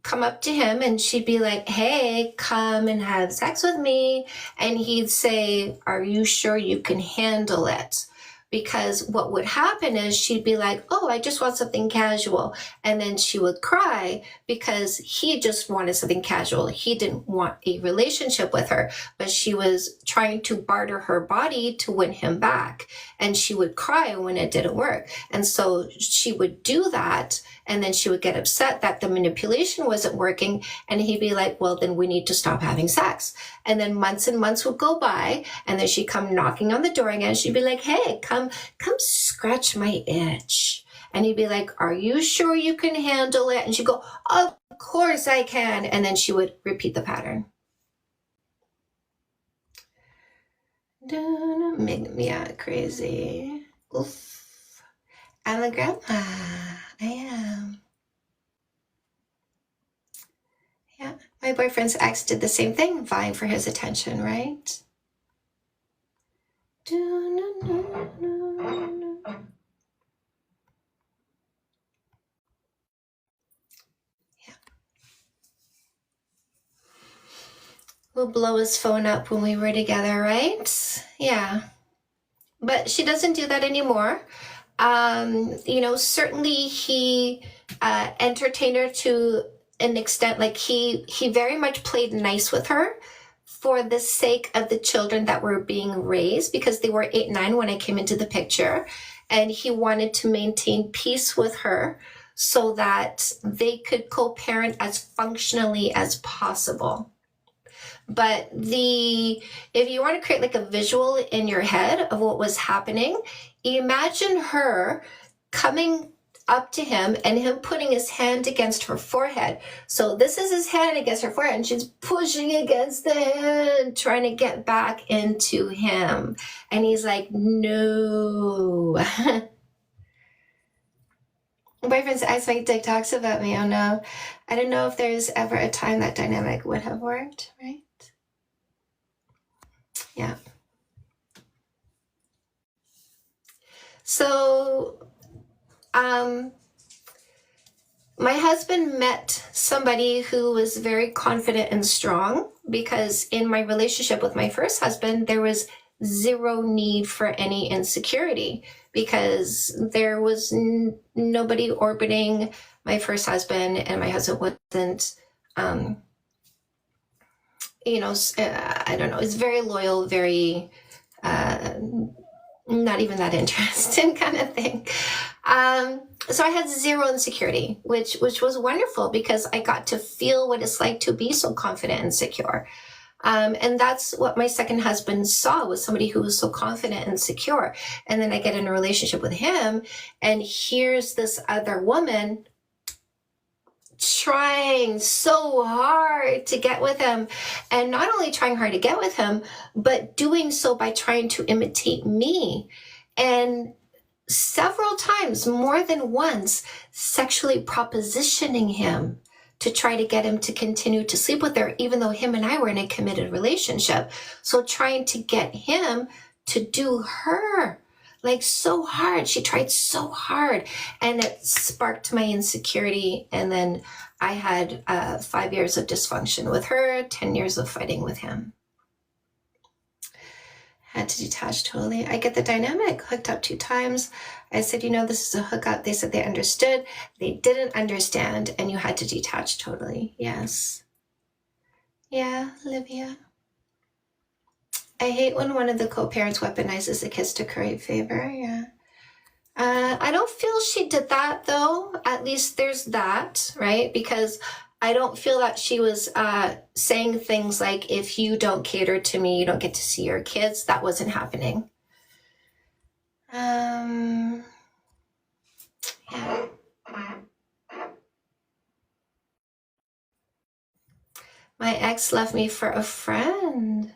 come up to him and she'd be like, hey, come and have sex with me. And he'd say, are you sure you can handle it? Because what would happen is she'd be like, oh, I just want something casual. And then she would cry because he just wanted something casual. He didn't want a relationship with her, but she was trying to barter her body to win him back. And she would cry when it didn't work. And so she would do that. And then she would get upset that the manipulation wasn't working. And he'd be like, well, then we need to stop having sex. And then months and months would go by. And then she'd come knocking on the door again. She'd be like, hey, come scratch my itch. And he'd be like, are you sure you can handle it? And she'd go, of course I can. And then she would repeat the pattern. Make me out crazy. Oof. I'm a grandma. I am. Yeah. My boyfriend's ex did the same thing, vying for his attention, right? We'll blow his phone up when we were together, right? Yeah. But she doesn't do that anymore. Certainly he entertained her to an extent, like he very much played nice with her for the sake of the children that were being raised, because they were 8, 9 when I came into the picture. And he wanted to maintain peace with her so that they could co-parent as functionally as possible. But if you want to create like a visual in your head of what was happening, imagine her coming up to him and him putting his hand against her forehead. So this is his hand against her forehead and she's pushing against the hand, trying to get back into him. And he's like, no. Boyfriend's ex make TikToks about me. Oh no. I don't know if there's ever a time that dynamic would have worked, right? Yeah. So, my husband met somebody who was very confident and strong, because in my relationship with my first husband, there was zero need for any insecurity, because there was nobody orbiting my first husband, and my husband wasn't, I don't know, it's very loyal, very, not even that interesting kind of thing. So I had zero insecurity, which was wonderful, because I got to feel what it's like to be so confident and secure. And that's what my second husband saw, was somebody who was so confident and secure. And then I get in a relationship with him, and here's this other woman trying so hard to get with him, and not only trying hard to get with him, but doing so by trying to imitate me. And several times, more than once, sexually propositioning him to try to get him to continue to sleep with her, even though him and I were in a committed relationship. So trying to get him to do her like so hard. She tried so hard, and it sparked my insecurity. And then I had 5 years of dysfunction with her, 10 years of fighting with him. Had to detach totally. I get the dynamic. Hooked up 2 times. I said, this is a hookup. They said they understood. They didn't understand, and you had to detach totally. Yes. Yeah, Livia. I hate when one of the co-parents weaponizes a kiss to curry favor. Yeah. I don't feel she did that though. At least there's that, right? Because I don't feel that she was saying things like, if you don't cater to me, you don't get to see your kids. That wasn't happening. Yeah. My ex left me for a friend.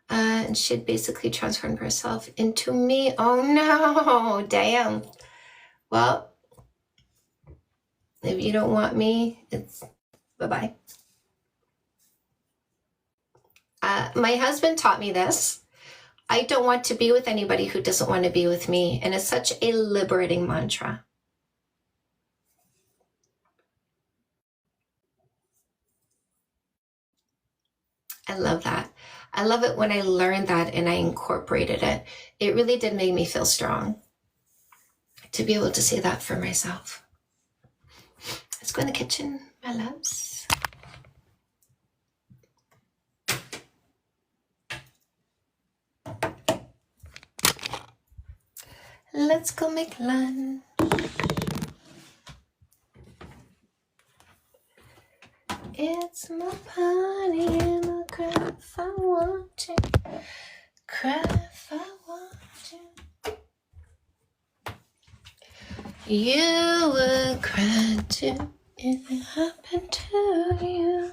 And she had basically transformed herself into me. Oh no, damn. Well, if you don't want me, it's bye-bye. My husband taught me this. I don't want to be with anybody who doesn't want to be with me. And it's such a liberating mantra. I love that. I love it when I learned that and I incorporated it. It really did make me feel strong to be able to say that for myself. Let's go in the kitchen, my loves. Let's go make lunch. It's my party and I'll cry if I want to. Cry if I want to. You would cry too if it happened to you.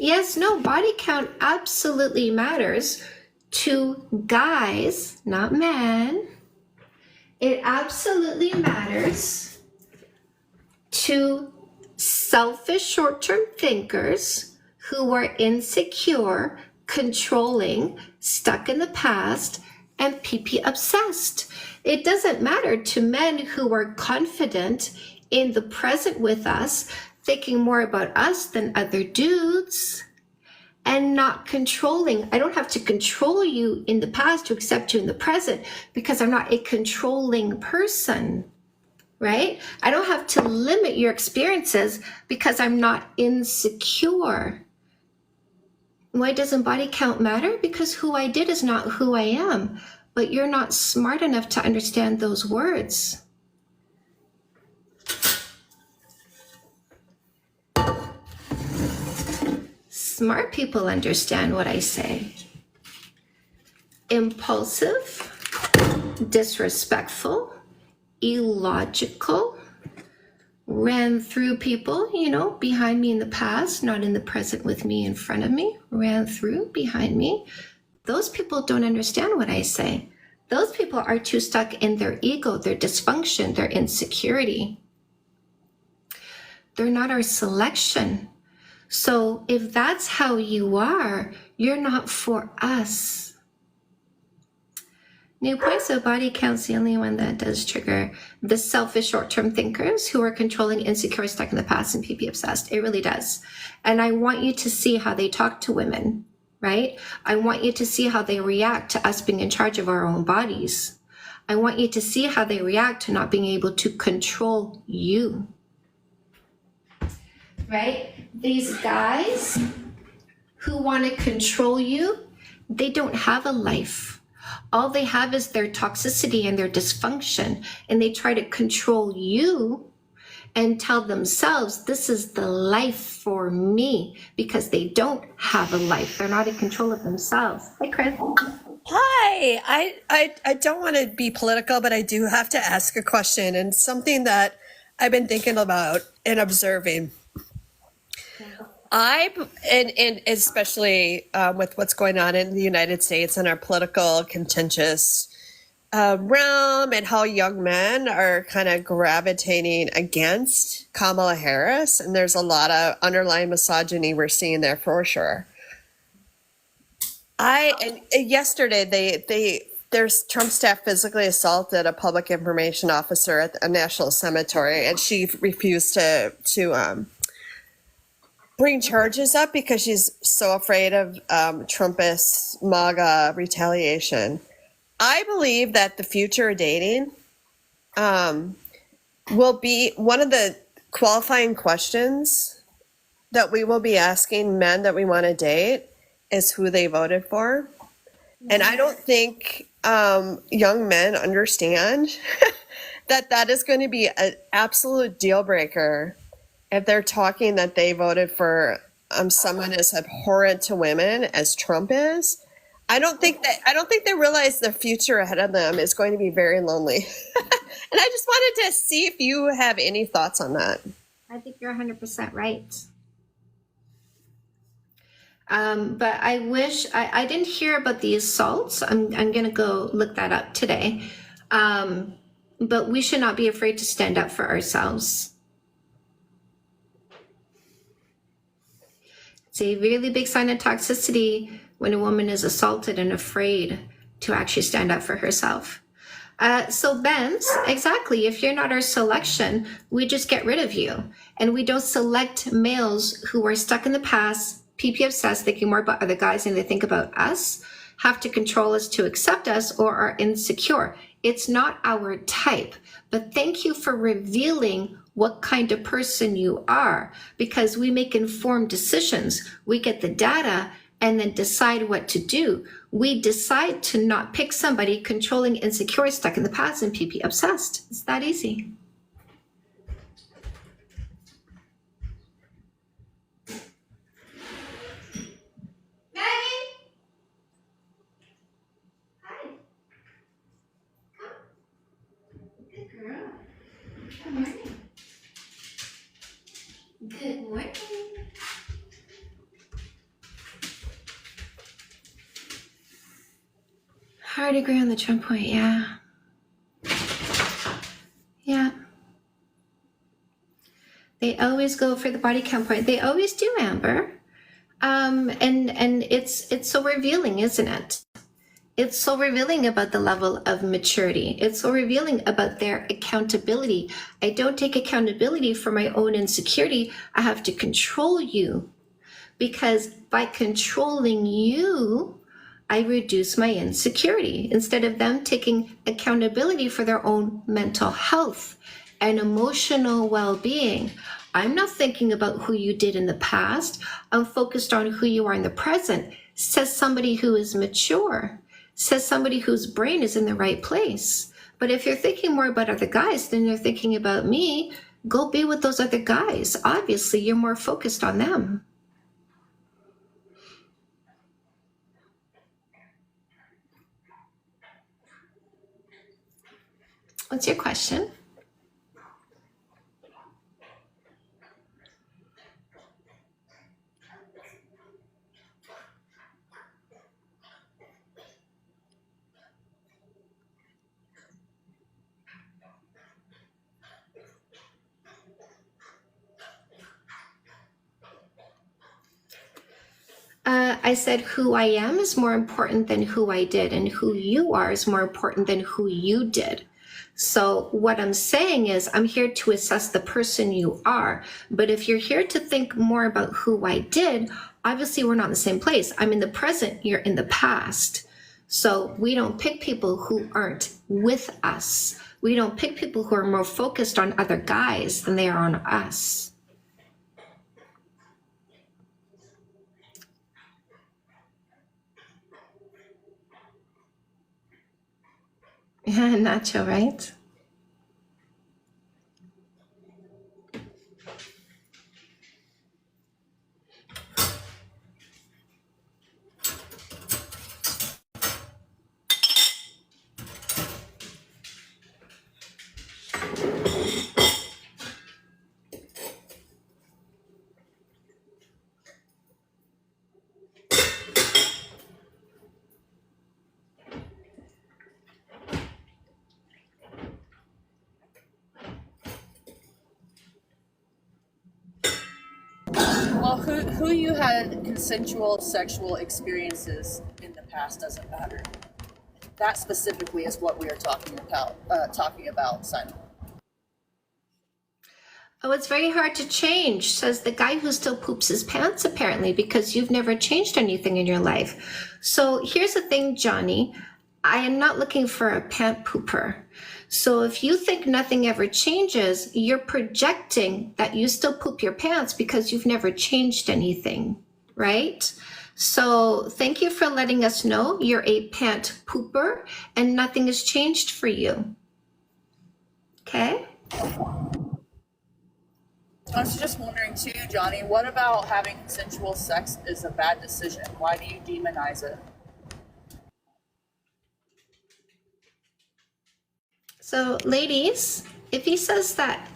Yes, no, body count absolutely matters to guys, not men. It absolutely matters to selfish short-term thinkers who are insecure, controlling, stuck in the past, and PP obsessed. It doesn't matter to men who are confident in the present with us, thinking more about us than other dudes, and not controlling. I don't have to control you in the past to accept you in the present because I'm not a controlling person, right? I don't have to limit your experiences because I'm not insecure. Why doesn't body count matter? Because who I did is not who I am, but you're not smart enough to understand those words. Smart people understand what I say. Impulsive, disrespectful, illogical, ran through people, behind me in the past, not in the present with me in front of me, ran through behind me. Those people don't understand what I say. Those people are too stuck in their ego, their dysfunction, their insecurity. They're not our selection. So if that's how you are, you're not for us. New point, so body count's the only one that does trigger the selfish short-term thinkers who are controlling, insecure, stuck in the past, and PP obsessed. It really does. And I want you to see how they talk to women, right? I want you to see how they react to us being in charge of our own bodies. I want you to see how they react to not being able to control you. Right? These guys who want to control you, they don't have a life. All they have is their toxicity and their dysfunction, and they try to control you and tell themselves this is the life for me because they don't have a life. They're not in control of themselves. Hi, Chris. Hi, I don't want to be political, but I do have to ask a question, and something that I've been thinking about and observing. And especially with what's going on in the United States and our political contentious realm, and how young men are kind of gravitating against Kamala Harris, and there's a lot of underlying misogyny we're seeing there for sure. Yesterday there's Trump staff physically assaulted a public information officer at a national cemetery, and she refused to bring charges up because she's so afraid of Trumpist MAGA retaliation. I believe that the future of dating will be one of the qualifying questions that we will be asking men that we want to date is who they voted for. And I don't think young men understand that is going to be an absolute deal breaker if they're talking that they voted for someone as abhorrent to women as Trump is. I don't think they realize the future ahead of them is going to be very lonely. And I just wanted to see if you have any thoughts on that. I think you're 100% right. But I wish I didn't hear about the assaults. I'm going to go look that up today. But we should not be afraid to stand up for ourselves. It's a really big sign of toxicity when a woman is assaulted and afraid to actually stand up for herself. So Benz, exactly, if you're not our selection, we just get rid of you. And we don't select males who are stuck in the past, PP obsessed, thinking more about other guys than they think about us, have to control us to accept us, or are insecure. It's not our type. But thank you for revealing what kind of person you are, because we make informed decisions. We get the data and then decide what to do. We decide to not pick somebody controlling, insecure, stuck in the past, and PP obsessed. It's that easy. Maggie! Hi. Come. Good girl. Good morning. Good morning. Hard to agree on the Trump point, yeah. Yeah. They always go for the body count point. They always do, Amber. And it's so revealing, isn't it? It's so revealing about the level of maturity. It's so revealing about their accountability. I don't take accountability for my own insecurity. I have to control you, because by controlling you, I reduce my insecurity instead of them taking accountability for their own mental health and emotional well-being. I'm not thinking about who you did in the past. I'm focused on who you are in the present, says somebody who is mature, says somebody whose brain is in the right place. But if you're thinking more about other guys than you're thinking about me, go be with those other guys. Obviously, you're more focused on them. What's your question? I said who I am is more important than who I did, and who you are is more important than who you did. So what I'm saying is I'm here to assess the person you are. But if you're here to think more about who I did, obviously we're not in the same place. I'm in the present, you're in the past. So we don't pick people who aren't with us. We don't pick people who are more focused on other guys than they are on us. Nacho, right? Well, who you had consensual sexual experiences in the past doesn't matter. That specifically is what we are talking about, Simon. Oh, it's very hard to change, says the guy who still poops his pants, apparently, because you've never changed anything in your life. So here's the thing, Johnny. I am not looking for a pant pooper. So if you think nothing ever changes, you're projecting that you still poop your pants because you've never changed anything, right? So thank you for letting us know you're a pant pooper and nothing has changed for you. Okay? I was just wondering too, Johnny, what about having consensual sex is a bad decision? Why do you demonize it? So, ladies, if he says that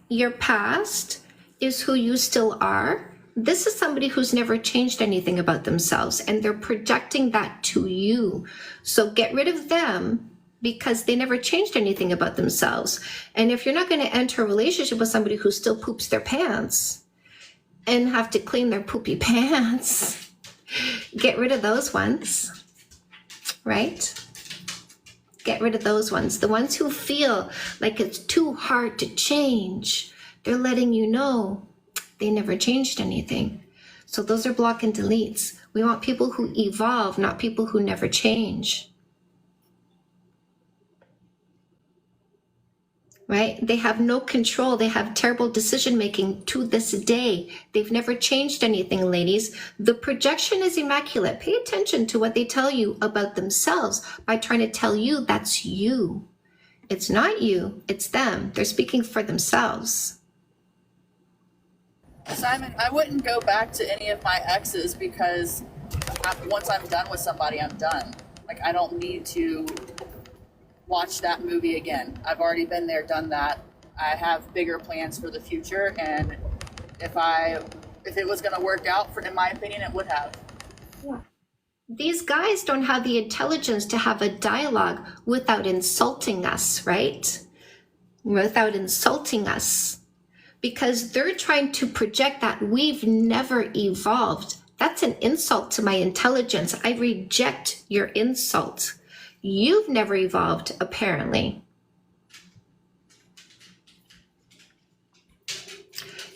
your past is who you still are, this is somebody who's never changed anything about themselves, and they're projecting that to you. So get rid of them because they never changed anything about themselves. And if you're not going to enter a relationship with somebody who still poops their pants and have to clean their poopy pants, get rid of those ones, right? Get rid of those ones. The ones who feel like it's too hard to change, they're letting you know they never changed anything. So those are block and deletes. We want people who evolve, not people who never change. Right? They have no control. They have terrible decision making to this day. They've never changed anything, ladies. The projection is immaculate. Pay attention to what they tell you about themselves by trying to tell you that's you. It's not you, it's them. They're speaking for themselves. Simon, I wouldn't go back to any of my exes because once I'm done with somebody, I'm done. Like, I don't need to watch that movie again. I've already been there, done that. I have bigger plans for the future, and if it was going to work out, in my opinion, it would have. These guys don't have the intelligence to have a dialogue without insulting us, right? Without insulting us. Because they're trying to project that we've never evolved. That's an insult to my intelligence. I reject your insult. You've never evolved, apparently.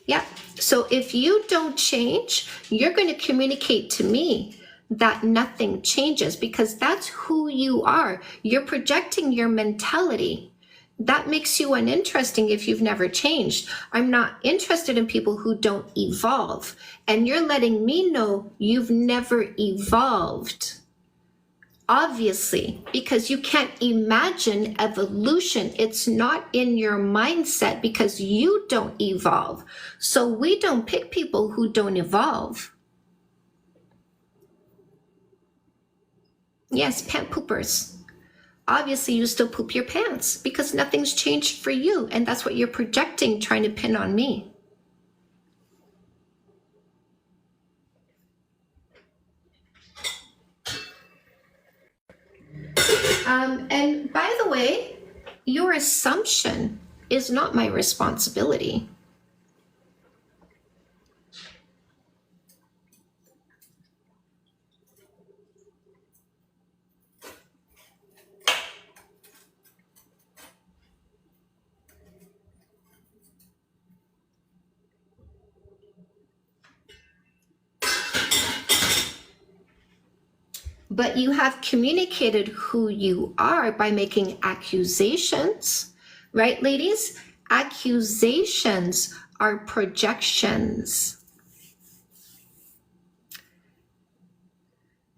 Yeah. So if you don't change, you're going to communicate to me that nothing changes because that's who you are. You're projecting your mentality. That makes you uninteresting if you've never changed. I'm not interested in people who don't evolve. And you're letting me know you've never evolved. Obviously, because you can't imagine evolution. It's not in your mindset because you don't evolve. So we don't pick people who don't evolve. Yes, pant poopers. Obviously, you still poop your pants because nothing's changed for you. And that's what you're projecting, trying to pin on me. And by the way, your assumption is not my responsibility. But you have communicated who you are by making accusations, right, ladies? Accusations are projections.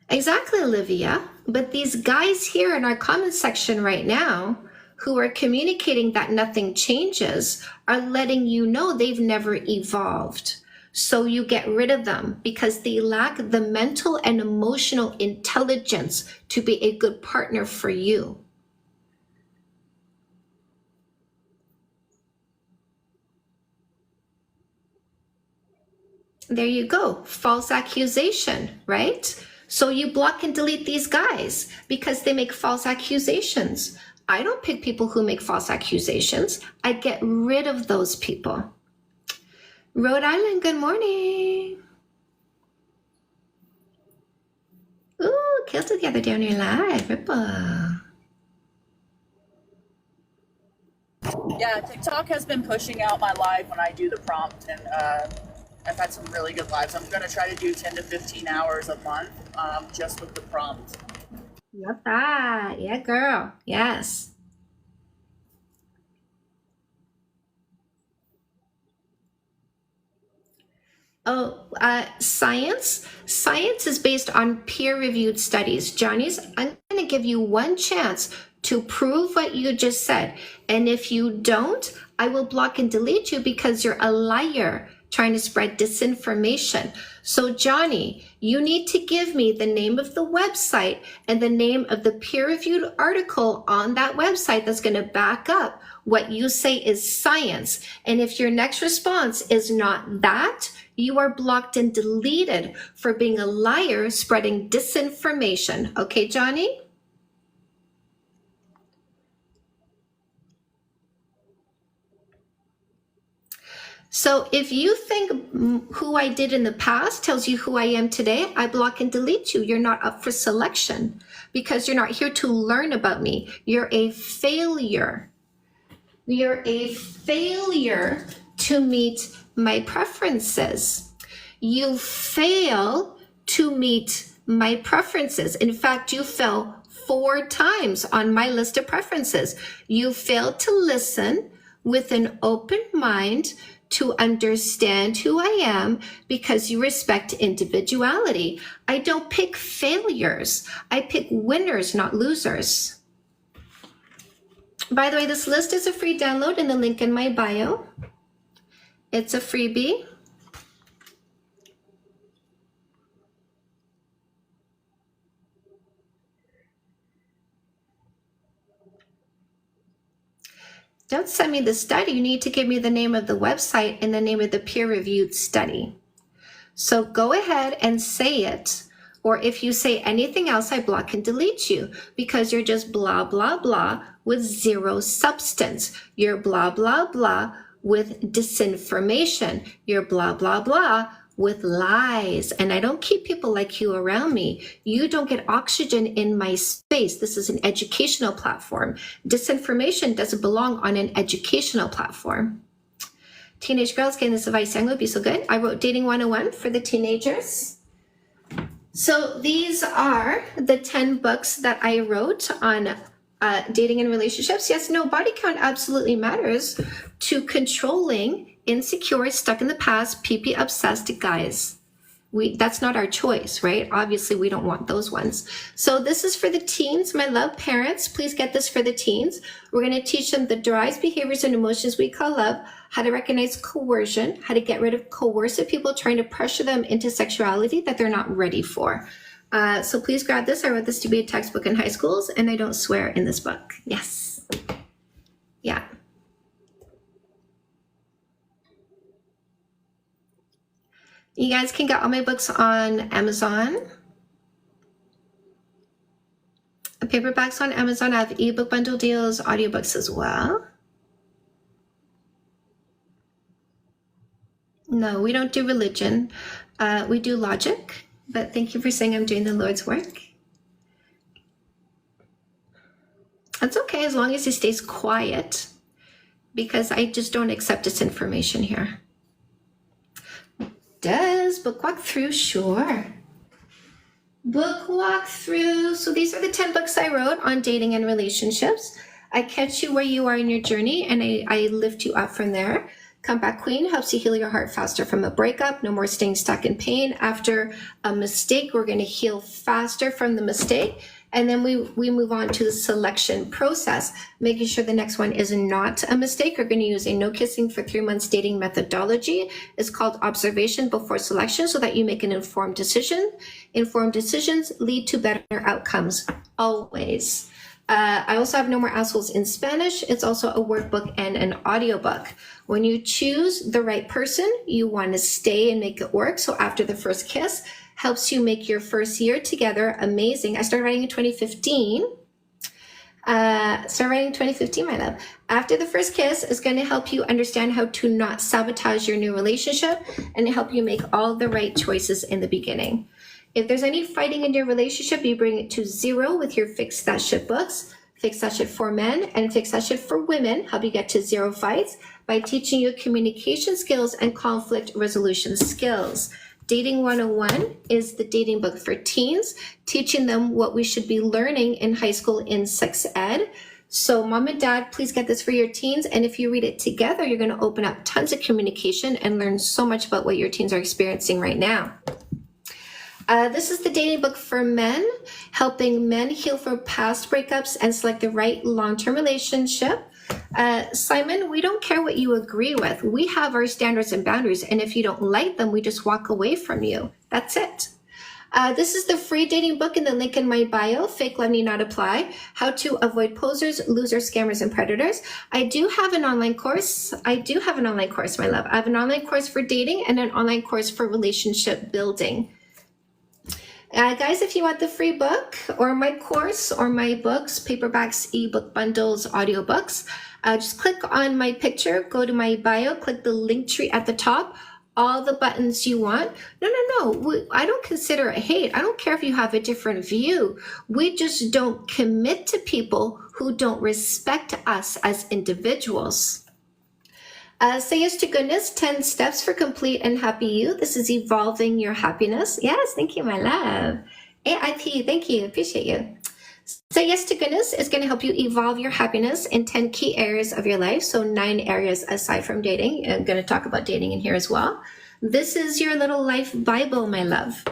Exactly, Olivia. But these guys here in our comment section right now who are communicating that nothing changes are letting you know they've never evolved. So you get rid of them because they lack the mental and emotional intelligence to be a good partner for you. There you go. False accusation, right? So you block and delete these guys because they make false accusations. I don't pick people who make false accusations. I get rid of those people. Rhode Island, good morning. Ooh, kills together down here live. Ripple. Yeah, TikTok has been pushing out my live when I do the prompt, and I've had some really good lives. I'm going to try to do 10 to 15 hours a month just with the prompt. Love that. Yeah, girl. Yes. Oh, science? Science is based on peer-reviewed studies. Johnny's, I'm going to give you one chance to prove what you just said. And if you don't, I will block and delete you because you're a liar trying to spread disinformation. So Johnny, you need to give me the name of the website and the name of the peer-reviewed article on that website that's going to back up what you say is science. And if your next response is not that, you are blocked and deleted for being a liar spreading disinformation. Okay, Johnny? So if you think who I did in the past tells you who I am today, I block and delete you. You're not up for selection because you're not here to learn about me. You're a failure. You're a failure to meet my preferences. You fail to meet my preferences. In fact, you fell 4 times on my list of preferences. You failed to listen with an open mind to understand who I am because you respect individuality. I don't pick failures. I pick winners, not losers. By the way, this list is a free download in the link in my bio. It's a freebie. Don't send me the study. You need to give me the name of the website and the name of the peer-reviewed study. So go ahead and say it. Or if you say anything else, I block and delete you because you're just blah, blah, blah with zero substance. You're blah, blah, blah with disinformation. You're blah, blah, blah with lies. And I don't keep people like you around me. You don't get oxygen in my space. This is an educational platform. Disinformation doesn't belong on an educational platform. Teenage girls getting this advice would be so good. I wrote Dating 101 for the teenagers. So these are the 10 books that I wrote on dating and relationships. Yes, no, body count absolutely matters to controlling insecure, stuck in the past, pee-pee obsessed guys. That's not our choice, right? Obviously, we don't want those ones. So this is for the teens, my love parents. Please get this for the teens. We're going to teach them the drives, behaviors, and emotions we call love, how to recognize coercion, how to get rid of coercive people trying to pressure them into sexuality that they're not ready for. So please grab this. I wrote this to be a textbook in high schools, and I don't swear in this book. Yes. Yeah. You guys can get all my books on Amazon. Paperbacks on Amazon. I have ebook bundle deals, audiobooks as well. No, we don't do religion. We do logic, but thank you for saying I'm doing the Lord's work. That's okay as long as it stays quiet because I just don't accept this information here. Does book walkthrough? Sure. Book walkthrough. So these are the 10 books I wrote on dating and relationships. I catch you where you are in your journey and I lift you up from there. Comeback Queen helps you heal your heart faster from a breakup. No more staying stuck in pain. After a mistake, we're going to heal faster from the mistake. And then we move on to the selection process, making sure the next one is not a mistake. We're going to use a no kissing for 3 months dating methodology. It's called observation before selection so that you make an informed decision. Informed decisions lead to better outcomes, always. I also have No More Assholes in Spanish. It's also a workbook and an audiobook. When you choose the right person, you want to stay and make it work. So after the first kiss, helps you make your first year together amazing. I started writing in 2015. My love. After the first kiss is going to help you understand how to not sabotage your new relationship and help you make all the right choices in the beginning. If there's any fighting in your relationship, you bring it to 0 with your Fix That Shit books. Fix That Shit for Men and Fix That Shit for Women help you get to zero fights by teaching you communication skills and conflict resolution skills. Dating 101 is the dating book for teens, teaching them what we should be learning in high school in sex ed. So mom and dad, please get this for your teens. And if you read it together, you're going to open up tons of communication and learn so much about what your teens are experiencing right now. This is the dating book for men, helping men heal from past breakups and select the right long-term relationship. Simon, we don't care what you agree with. We have our standards and boundaries, and if you don't like them, we just walk away from you. That's it. This is the free dating book in the link in my bio, Fake Love Need Not Apply, How to Avoid Posers, Losers, Scammers, and Predators. I do have an online course. My love. I have an online course for dating and an online course for relationship building. Guys, if you want the free book or my course or my books, paperbacks, ebook bundles, audiobooks, just click on my picture, go to my bio, click the link tree at the top, all the buttons you want. No. I don't consider it hate. I don't care if you have a different view. We just don't commit to people who don't respect us as individuals. Say Yes to Goodness, 10 Steps for Complete and Happy You. This is evolving your happiness. Yes, thank you, my love. AIP, thank you, appreciate you. Say Yes to Goodness is going to help you evolve your happiness in 10 key areas of your life. So 9 areas aside from dating. I'm going to talk about dating in here as well. This is your little life Bible, my love.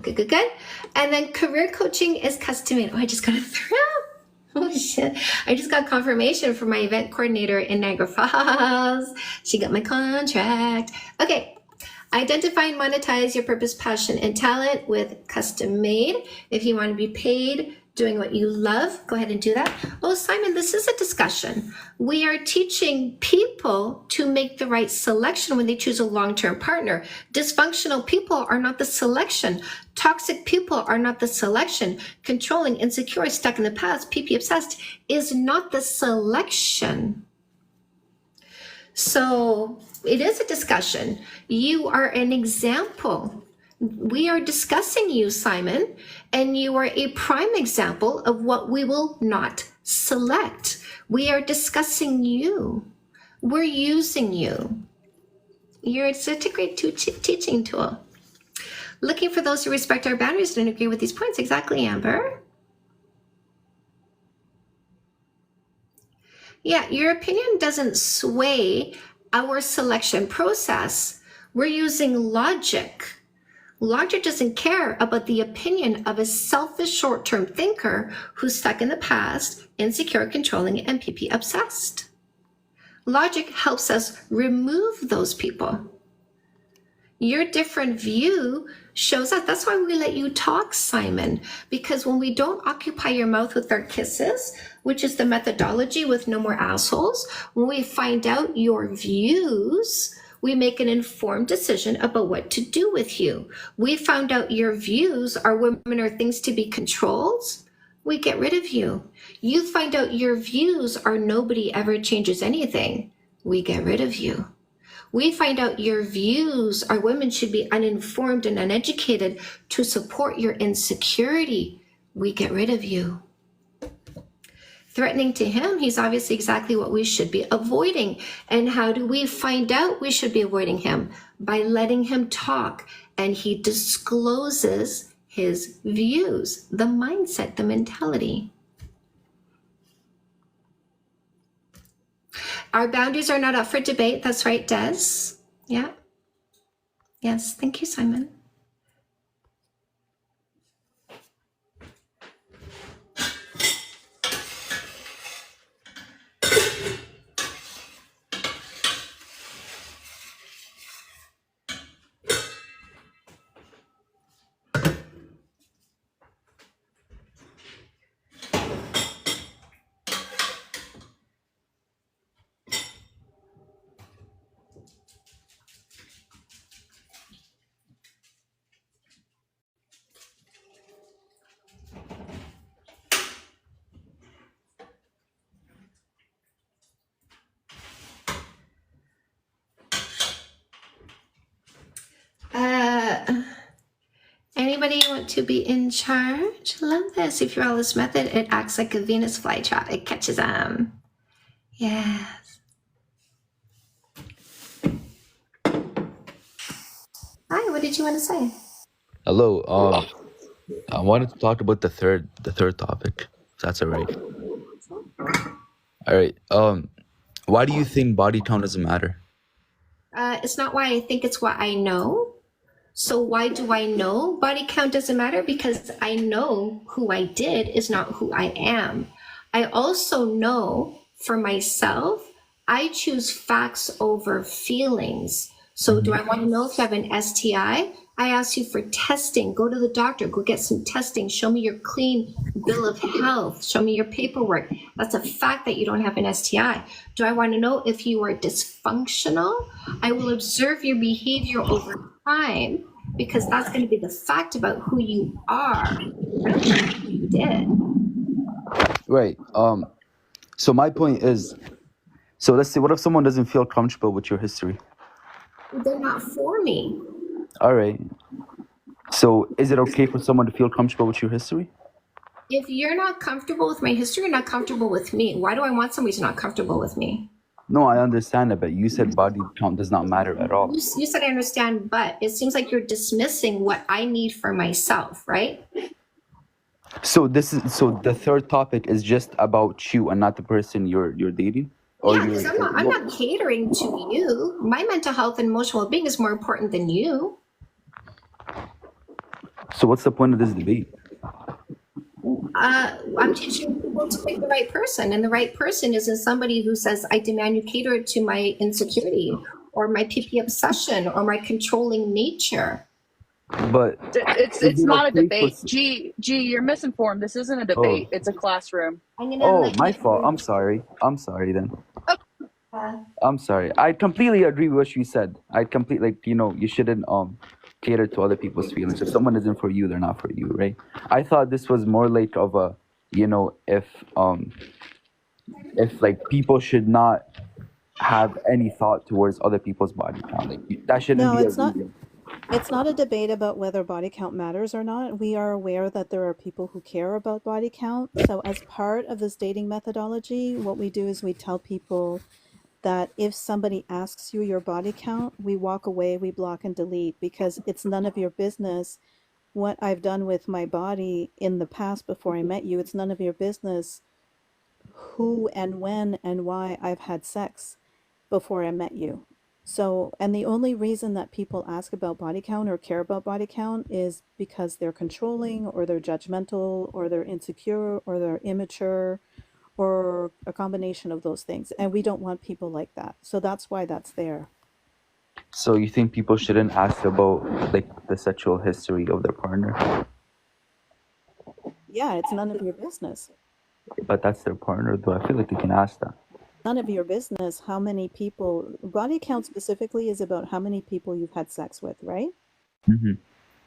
Good. And then career coaching is custom made. Oh, I just got a thrill. Oh shit, I just got confirmation from my event coordinator in Niagara Falls. She got my contract. Okay, identify and monetize your purpose, passion, and talent with custom made. If you want to be paid doing what you love, go ahead and do that. Oh, Simon, this is a discussion. We are teaching people to make the right selection when they choose a long-term partner. Dysfunctional people are not the selection. Toxic people are not the selection. Controlling, insecure, stuck in the past, PP obsessed is not the selection. So it is a discussion. You are an example. We are discussing you, Simon, and you are a prime example of what we will not select. We are discussing you. We're using you. You're such a great teaching tool. Looking for those who respect our boundaries and agree with these points. Exactly, Amber. Yeah, your opinion doesn't sway our selection process. We're using logic. Logic doesn't care about the opinion of a selfish short-term thinker who's stuck in the past, insecure, controlling, and PP obsessed. Logic helps us remove those people. Your different view shows up. That's why we let you talk, Simon, because when we don't occupy your mouth with our kisses, which is the methodology with no more assholes, when we find out your views, we make an informed decision about what to do with you. We found out your views are women are things to be controlled. We get rid of you. You find out your views are nobody ever changes anything. We get rid of you. We find out your views are women should be uninformed and uneducated to support your insecurity. We get rid of you. Threatening to him, he's obviously exactly what we should be avoiding. And how do we find out we should be avoiding him? By letting him talk. And he discloses his views, the mindset, the mentality. Our boundaries are not up for debate. That's right, Des. Yeah. Yes. Thank you, Simon. somebody want to be in charge? Love this. If you're all this method, it acts like a Venus flytrap. It catches them. Yes. Hi, what did you want to say? Hello. I wanted to talk about the third topic. If that's all right. All right. Why do you think body count doesn't matter? It's not why I think, it's what I know. So why do I know body count doesn't matter? Because I know who I did is not who I am. I also know for myself, I choose facts over feelings. So do I want to know if you have an STI? I ask you for testing. Go to the doctor. Go get some testing. Show me your clean bill of health. Show me your paperwork. That's a fact that you don't have an STI. Do I want to know if you are dysfunctional? I will observe your behavior over time because that's going to be the fact about who you are. I don't care what you did. Right. So my point is, so let's say, what if someone doesn't feel comfortable with your history? They're not for me. All right. So is it okay for someone to feel comfortable with your history? If you're not comfortable with my history, you're not comfortable with me. Why do I want somebody who's not comfortable with me? No, I understand that, but you said body count does not matter at all. You said I understand, but it seems like you're dismissing what I need for myself, right? So the third topic is just about you and not the person you're dating? Or Yeah, because I'm not catering to you. My mental health and emotional well-being is more important than you. So what's the point of this debate? I'm teaching people to pick the right person, and the right person isn't somebody who says, I demand you cater to my insecurity or my PP obsession or my controlling nature. But It's not a debate. G, you're misinformed. This isn't a debate. It's a classroom. My fault. I'm sorry then. I'm sorry. I completely agree with what you said. I completely, you shouldn't cater to other people's feelings. If someone isn't for you, they're not for you, right? I thought this was more like of a, if like people should not have any thought towards other people's body count. Like that shouldn't No, be it's a not. reason. It's not a debate about whether body count matters or not. We are aware that there are people who care about body count. So as part of this dating methodology, what we do is we tell people that if somebody asks you your body count, we walk away, we block and delete, because it's none of your business what I've done with my body in the past before I met you. It's none of your business who and when and why I've had sex before I met you. So, and the only reason that people ask about body count or care about body count is because they're controlling or they're judgmental or they're insecure or they're immature or a combination of those things. And we don't want people like that. So that's why that's there. So you think people shouldn't ask about like the sexual history of their partner? Yeah, it's none of your business. But that's their partner, though. I feel like they can ask that. None of your business how many people, body count specifically is about how many people you've had sex with, right? Mm-hmm.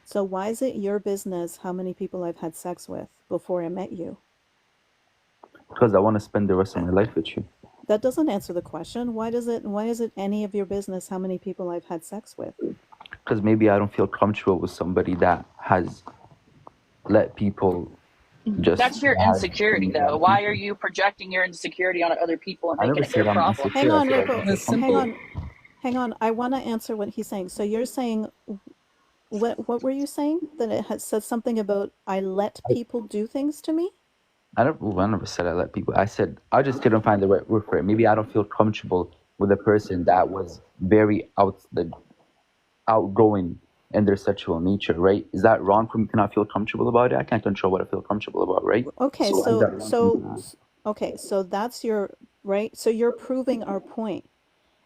So why is it your business how many people I've had sex with before I met you? Because I want to spend the rest of my life with you. That doesn't answer the question. Why is it any of your business how many people I've had sex with? Because maybe I don't feel comfortable with somebody that has let people just... That's your insecurity, though. Why are you projecting your insecurity on other people and making it your problem? Hang on, Rico. Hang on. I want to answer what he's saying. So you're saying, what were you saying? That it has said something about I let people do things to me? I never said I let people. I said I just couldn't find the right word for it. Maybe I don't feel comfortable with a person that was very outgoing in their sexual nature, right? Is that wrong for me to not feel comfortable about it? I can't control what I feel comfortable about, right? Okay, so that's your right. So you're proving our point.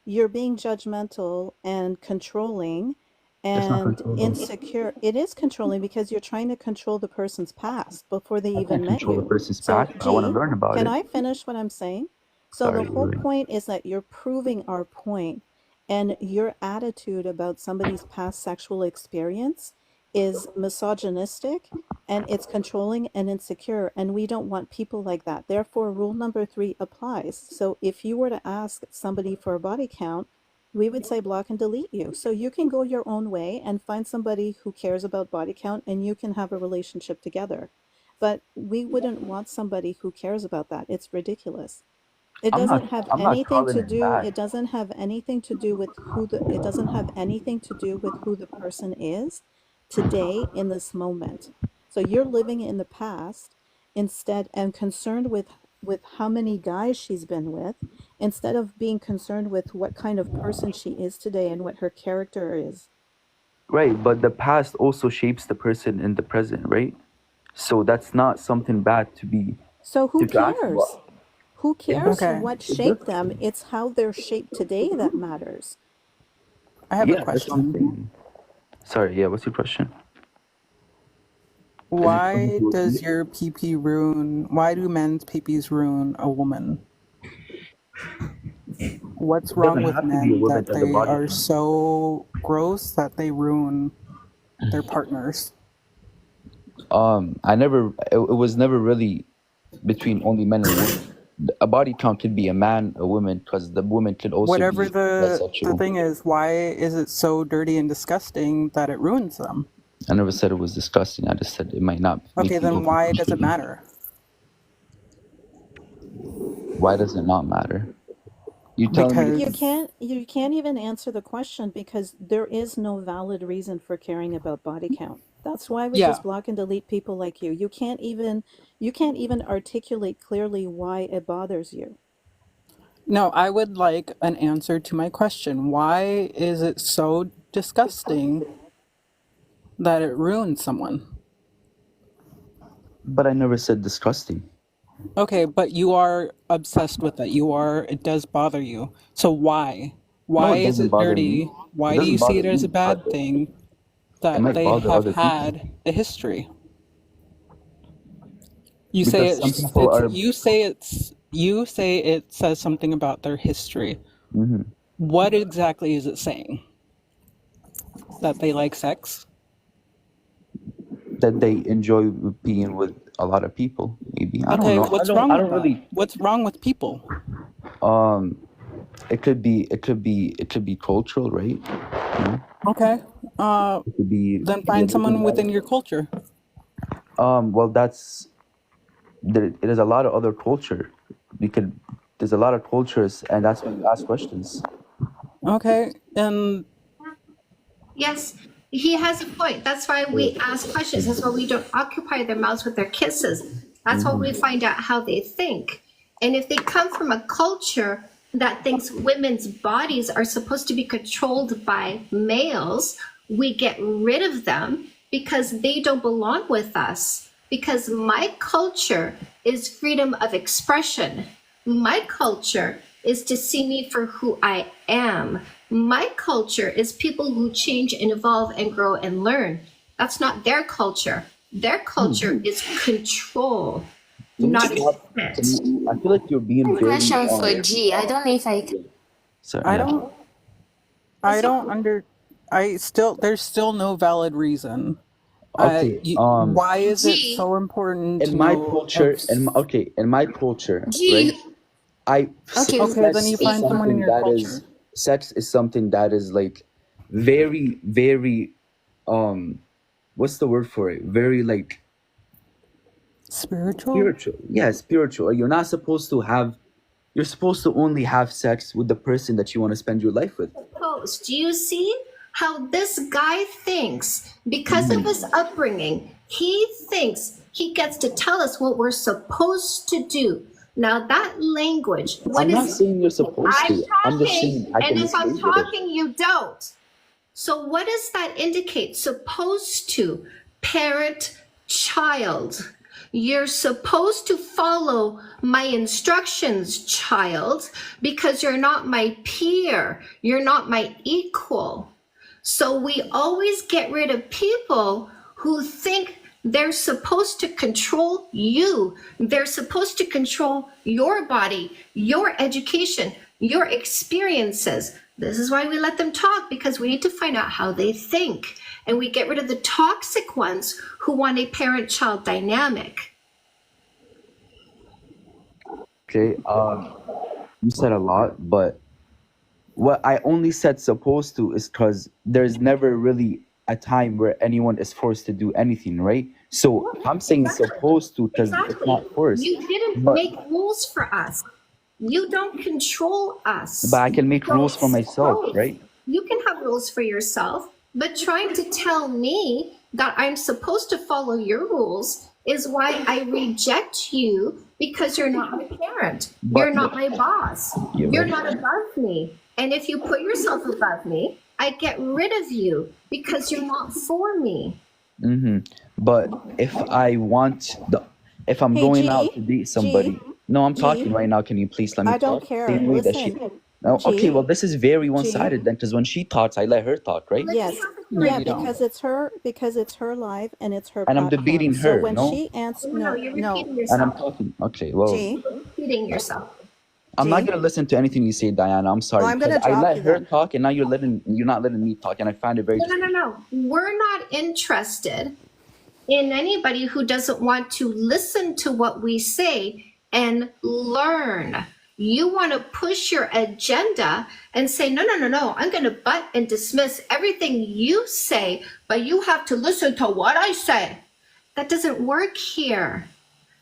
You're being judgmental and controlling and insecure. It is controlling because you're trying to control the person's past before they even met you. The person's past. I want to learn about it. Can I finish what I'm saying? So the whole point is that you're proving our point, and your attitude about somebody's past sexual experience is misogynistic and it's controlling and insecure, and we don't want people like that. Therefore, rule number 3 applies. So if you were to ask somebody for a body count, we would say block and delete you. So you can go your own way and find somebody who cares about body count and you can have a relationship together. But we wouldn't want somebody who cares about that. It's ridiculous. It I'm doesn't not. have I'm not anything calling to it do, bad. it doesn't have anything to do with it doesn't have anything to do with who the person is today in this moment. So you're living in the past instead and concerned with how many guys she's been with instead of being concerned with what kind of person she is today and what her character is. Right, but the past also shapes the person in the present, right? So that's not something bad to be So who to ask cares? what Who it cares does. Okay, what It does. shaped them? It's how they're shaped today that matters. I have a Yeah, that's what I'm question. saying. Sorry, yeah, what's your question? Is it something Why to do with does me? your PP ruin, why do men's PPs ruin a woman? What's It wrong doesn't with have to be a men woman that as a they body are count. so gross that they ruin their partners? It was never really between only men and women. A body count could be a man, a woman, because the woman could also Whatever be the bisexual. thing is, why is it so dirty and disgusting that it ruins them? I never said it was disgusting. I just said it might not make Okay, people then feel why does it comfortable. matter? Why does it not matter? You telling me You to, Because can't even answer the question because there is no valid reason for caring about body count. That's why we yeah, just block and delete people like you. You can't even articulate clearly why it bothers you. no, I would like an answer to my question. Why is it so disgusting that it ruins someone? but I never said disgusting. Okay, but you are obsessed with it. It does bother you. So why? No, Why it is doesn't it bother me. dirty? It Why do you doesn't see bother it as a me, but bad thing it that might they bother have other people. had a history? You say Because some people are. you say it says something about their history. Hmm. What exactly is it saying? That they like sex? That they enjoy being with a lot of people. Maybe I don't Okay, know. what's wrong I with don't that? really. What's wrong with people? Um, it could be cultural, right? You know, Okay. it could be Then find religion. someone within your culture. Well, there's a lot of other culture. We could. There's a lot of cultures, and that's when you ask questions. Okay. And Yes, he has a point. That's why we ask questions. That's why we don't occupy their mouths with their kisses. That's why we find out how they think. And if they come from a culture that thinks women's bodies are supposed to be controlled by males, we get rid of them because they don't belong with us. Because my culture is freedom of expression. My culture is to see me for who I am. My culture is people who change and evolve and grow and learn. That's not their culture. Their culture is control, To me, not you have, accept. I feel like you're being very. Question for G. I don't know if I can. Sorry, I yeah. don't I don't under I still there's still no valid reason. Okay. Why is it G. so important to In my know culture, in my culture, right? G. Okay, Okay, then you Sex is find someone in something your that culture. is sex is something that is like very, very what's the word for it? Very like Spiritual? spiritual. Yeah, spiritual. You're supposed to only have sex with the person that you want to spend your life with. Post. Do you see how this guy thinks because of his upbringing? He thinks he gets to tell us what we're supposed to do. Now that language, what I'm not is saying you're supposed I'm to. I'm just talking, saying I and can if I'm disagree with it. talking, you don't. So what does that indicate? Supposed to, parent, child. You're supposed to follow my instructions, child, because you're not my peer. You're not my equal. So we always get rid of people who think they're supposed to control you. They're supposed to control your body, your education, your experiences. This is why we let them talk, because we need to find out how they think. And we get rid of the toxic ones who want a parent-child dynamic. Okay. You said a lot, but what I only said supposed to is because there's never really a time where anyone is forced to do anything, right? So I'm saying supposed to because it's Exactly. not forced. You didn't But make rules for us. You don't control us. I can make So rules for myself, both. right? You can have rules for yourself, but trying to tell me that I'm supposed to follow your rules is why I reject you because you're not my parent. You're But not my boss. you're You're right. not above me. And if you put yourself above me, I get rid of you because you're not for me. But if I'm Hey, going out G, to date somebody, no, I'm talking G, right now. Can you please let me I don't talk? care. Same way that she. Listen, No, okay. Well, G, this is very G. one-sided then, because when she talks, I let her talk, right? Let me Yes. have it No, Yeah, you don't. because it's her live and it's her And I'm platform. debating So her. when No, she answers, No, you're no, repeating and I'm yourself. talking. Okay. Well, G, You're repeating yourself. I'm not G. gonna listen to anything you say, Diana. I'm Well, sorry, I'm because gonna I drop let you her then. talk, and now you're not letting me talk, and I find it very No, no, no, disrespectful. no. We're not interested in anybody who doesn't want to listen to what we say and learn. You want to push your agenda and say, no, no, no, no, I'm going to butt and dismiss everything you say, but you have to listen to what I say. That doesn't work here.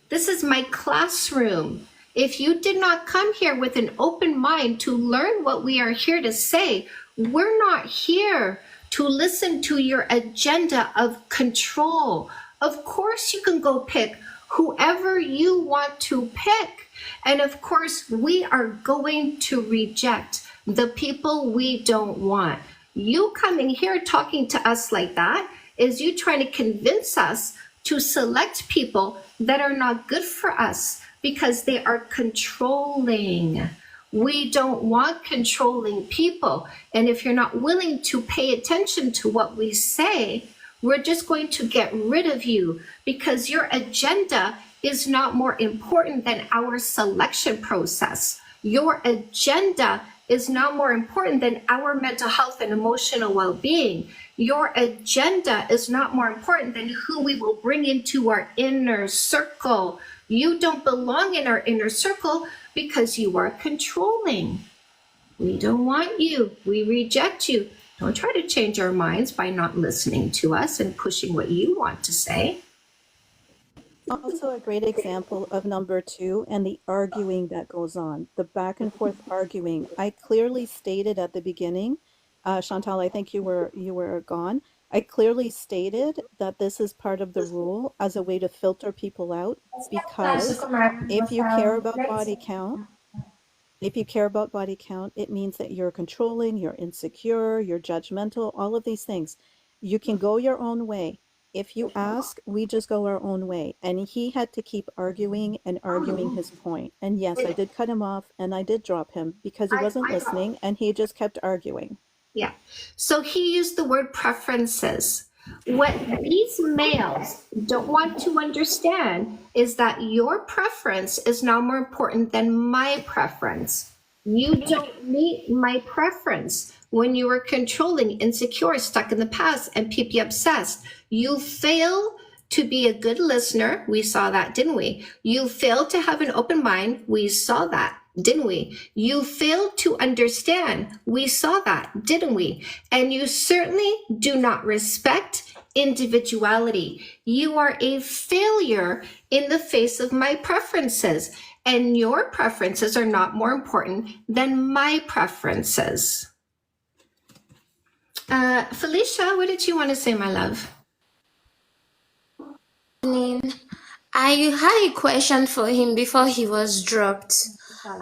This is my classroom. If you did not come here with an open mind to learn what we are here to say, we're not here to listen to your agenda of control. Of course, you can go pick whoever you want to pick. And of course, we are going to reject the people we don't want. You coming here talking to us like that is you trying to convince us to select people that are not good for us because they are controlling. We don't want controlling people. And if you're not willing to pay attention to what we say, we're just going to get rid of you because your agenda is not more important than our selection process. Your agenda is not more important than our mental health and emotional well-being. Your agenda is not more important than who we will bring into our inner circle. You don't belong in our inner circle because you are controlling. We don't want you. We reject you. Don't try to change our minds by not listening to us and pushing what you want to say. Also a great example of number 2 and the arguing that goes on, the back and forth arguing. I clearly stated at the beginning, Chantal, I think you were gone. I clearly stated that this is part of the rule as a way to filter people out because if you care about body count, it means that you're controlling, you're insecure, you're judgmental, all of these things. You can go your own way. If you ask, we just go our own way. And he had to keep arguing and arguing his point. And yes, I did cut him off and I did drop him because he wasn't listening and he just kept arguing. Yeah. So he used the word preferences. What these males don't want to understand is that your preference is now more important than my preference. You don't meet my preference when you were controlling, insecure, stuck in the past, and PP obsessed. You fail to be a good listener. We saw that, didn't we? You failed to have an open mind. We saw that, didn't we? You failed to understand. We saw that, didn't we? And you certainly do not respect individuality. You are a failure in the face of my preferences, and your preferences are not more important than my preferences. Felicia, what did you want to say, my love? I had a question for him before he was dropped.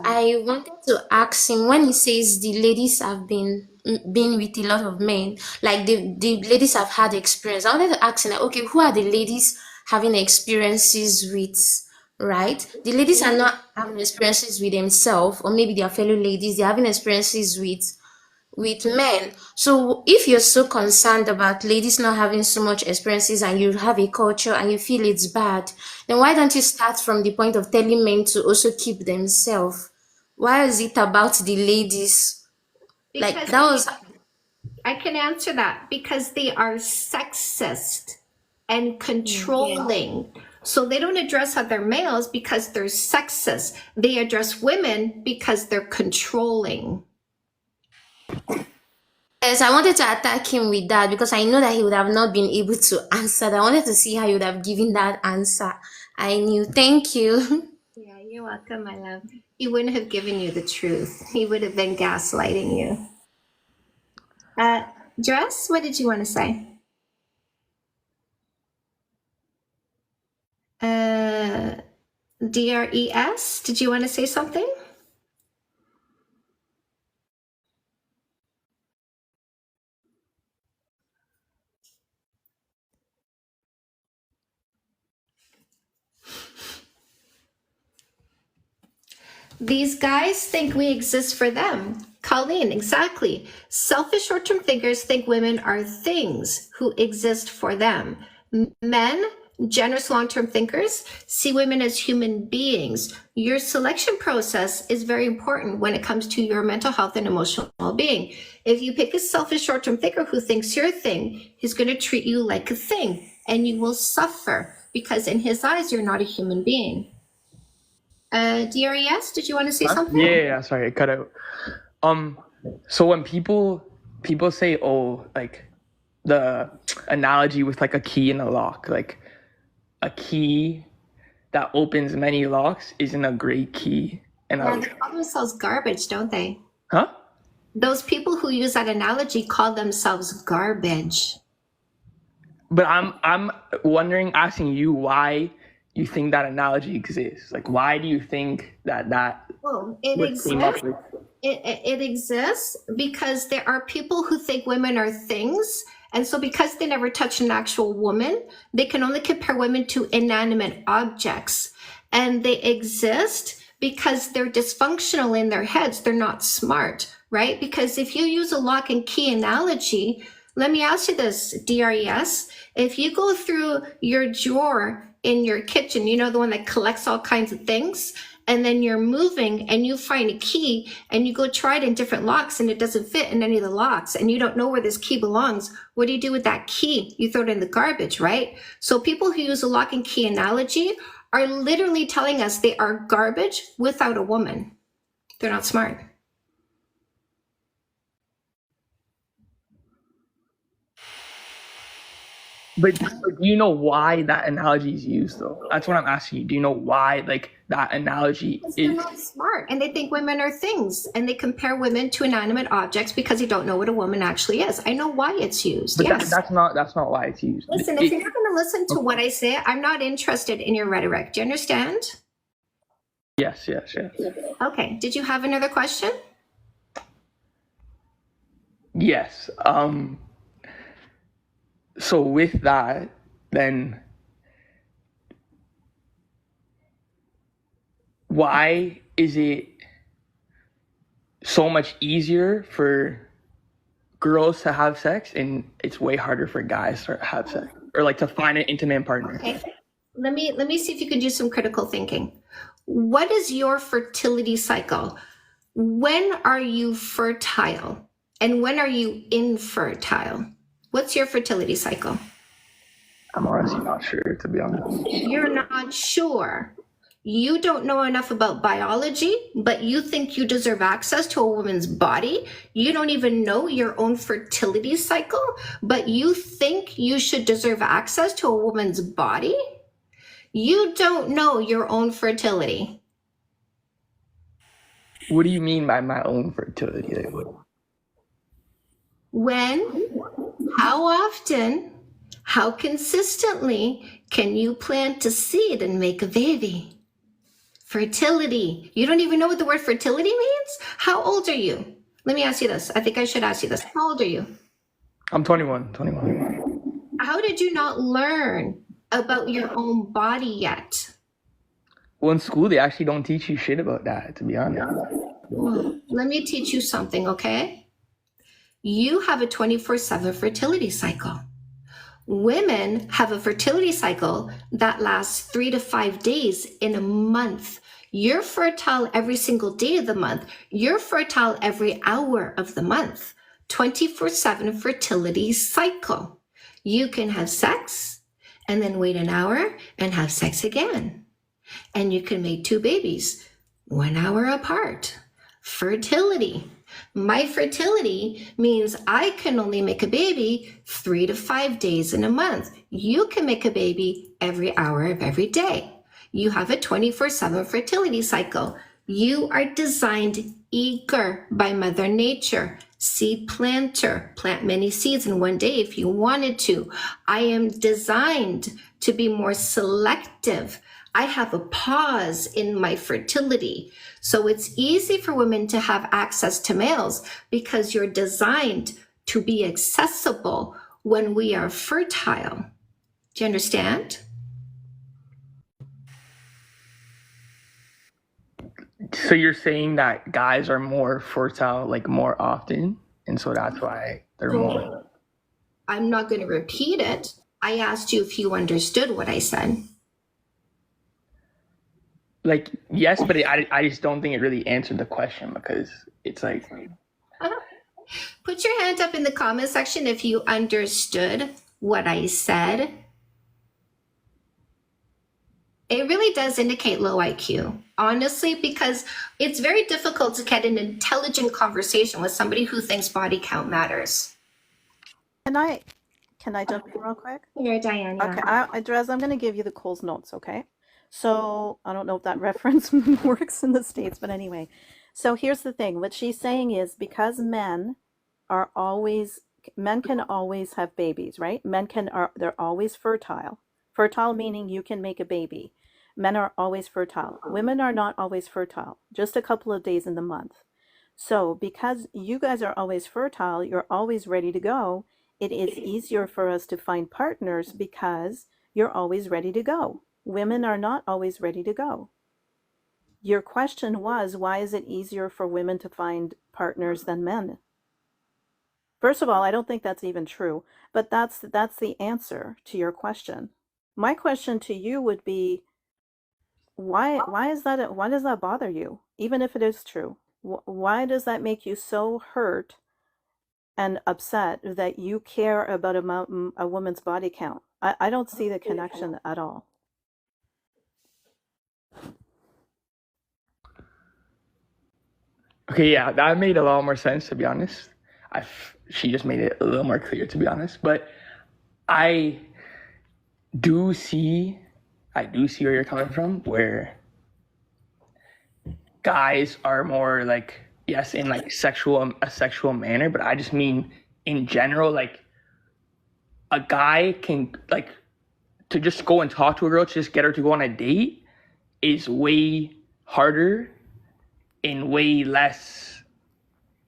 I wanted to ask him when he says the ladies have been with a lot of men, like the ladies have had experience. I wanted to ask him, like, okay, who are the ladies having experiences with, right? The ladies are not having experiences with themselves, or maybe their fellow ladies, they're having experiences with men. So if you're so concerned about ladies not having so much experiences and you have a culture and you feel it's bad, then why don't you start from the point of telling men to also keep themselves? Why is it about the ladies? Like Because that was I can answer that because they are sexist and controlling. So they don't address other males because they're sexist. They address women because they're controlling. Yes, I wanted to attack him with that because I know that he would have not been able to answer that. I wanted to see how he would have given that answer. I knew. Thank you. Yeah, you're welcome, my love. He wouldn't have given you the truth. He would have been gaslighting you. Dress, what did you want to say? DRES, did you want to say something? These guys think we exist for them. Colleen, exactly. Selfish short-term thinkers think women are things who exist for them. Men, generous long-term thinkers, see women as human beings. Your selection process is very important when it comes to your mental health and emotional well-being. If you pick a selfish short-term thinker who thinks you're a thing, he's going to treat you like a thing, and you will suffer because in his eyes, you're not a human being. DRES, did you want to say something? Yeah, sorry, it cut out. So when people say, oh, like the analogy with like a key and a lock, like a key that opens many locks isn't a great key. And they call themselves garbage, don't they? Huh? Those people who use that analogy call themselves garbage. But I'm wondering, asking you why you think that analogy exists. Like, why do you think that Well, it exists. It exists because there are people who think women are things. And so because they never touch an actual woman, they can only compare women to inanimate objects. And they exist because they're dysfunctional in their heads. They're not smart, right? Because if you use a lock and key analogy, let me ask you this, DRES. If you go through your drawer in your kitchen, you know, the one that collects all kinds of things, and then you're moving and you find a key and you go try it in different locks and it doesn't fit in any of the locks and you don't know where this key belongs, what do you do with that key? You throw it in the garbage, right? So people who use a lock and key analogy are literally telling us they are garbage without a woman. They're not smart. But do you know why that analogy is used, though? That's what I'm asking you. Do you know why, like, that analogy is? They're not smart, and they think women are things, and they compare women to inanimate objects because they don't know what a woman actually is. I know why it's used. But yes. that's not why it's used. Listen, if you're not going to listen to what I say, I'm not interested in your rhetoric. Do you understand? Yes. Okay. Did you have another question? Yes. So with that, then why is it so much easier for girls to have sex and it's way harder for guys to have sex or like to find an intimate partner? Okay. Let me see if you can do some critical thinking. What is your fertility cycle? When are you fertile? And when are you infertile? What's your fertility cycle? I'm honestly not sure, to be honest. You're not sure. You don't know enough about biology, but you think you deserve access to a woman's body. You don't even know your own fertility cycle, but you think you should deserve access to a woman's body? You don't know your own fertility. What do you mean by my own fertility? When, how often, how consistently can you plant a seed and make a baby? Fertility. You don't even know what the word fertility means? How old are you? Let me ask you this. I think I should ask you this. How old are you? I'm 21. How did you not learn about your own body yet? Well, in school, they actually don't teach you shit about that, to be honest. Well, let me teach you something, okay? You have a 24/7 fertility cycle. Women have a fertility cycle that lasts 3 to 5 days in a month. You're fertile every single day of the month. You're fertile every hour of the month. 24/7 fertility cycle. You can have sex and then wait an hour and have sex again. And you can make 2 babies 1 hour apart. Fertility. My fertility means I can only make a baby 3 to 5 days in a month. You can make a baby every hour of every day. You have a 24/7 fertility cycle. You are designed eager by Mother Nature. Seed planter, plant many seeds in one day if you wanted to. I am designed to be more selective. I have a pause in my fertility. So it's easy for women to have access to males because you're designed to be accessible when we are fertile. Do you understand? So you're saying that guys are more fertile, like more often, and so that's why they're more. I'm not going to repeat it. I asked you if you understood what I said. Like, yes, but I just don't think it really answered the question because it's like. Put your hand up in the comment section if you understood what I said. It really does indicate low IQ, honestly, because it's very difficult to get an intelligent conversation with somebody who thinks body count matters. Can I jump in real quick? Here, Diane. Okay, Dres, I'm going to give you the Cole's notes, okay? So I don't know if that reference works in the States, but anyway. So here's the thing. What she's saying is because men can always have babies, right? They're always fertile. Fertile meaning you can make a baby. Men are always fertile. Women are not always fertile, just a couple of days in the month. So because you guys are always fertile, you're always ready to go. It is easier for us to find partners because you're always ready to go. Women are not always ready to go. Your question was, why is it easier for women to find partners than men? First of all, I don't think that's even true, but that's the answer to your question. My question to you would be, why does that bother you? Even if it is true, why does that make you so hurt and upset that you care about a woman's body count? I don't see the connection at all. Okay, yeah, that made a lot more sense, to be honest. She just made it a little more clear, to be honest. But I do see where you're coming from, where guys are more like, yes, in like a sexual manner, but I just mean in general, like a guy can like to just go and talk to a girl, to just get her to go on a date is way harder and way less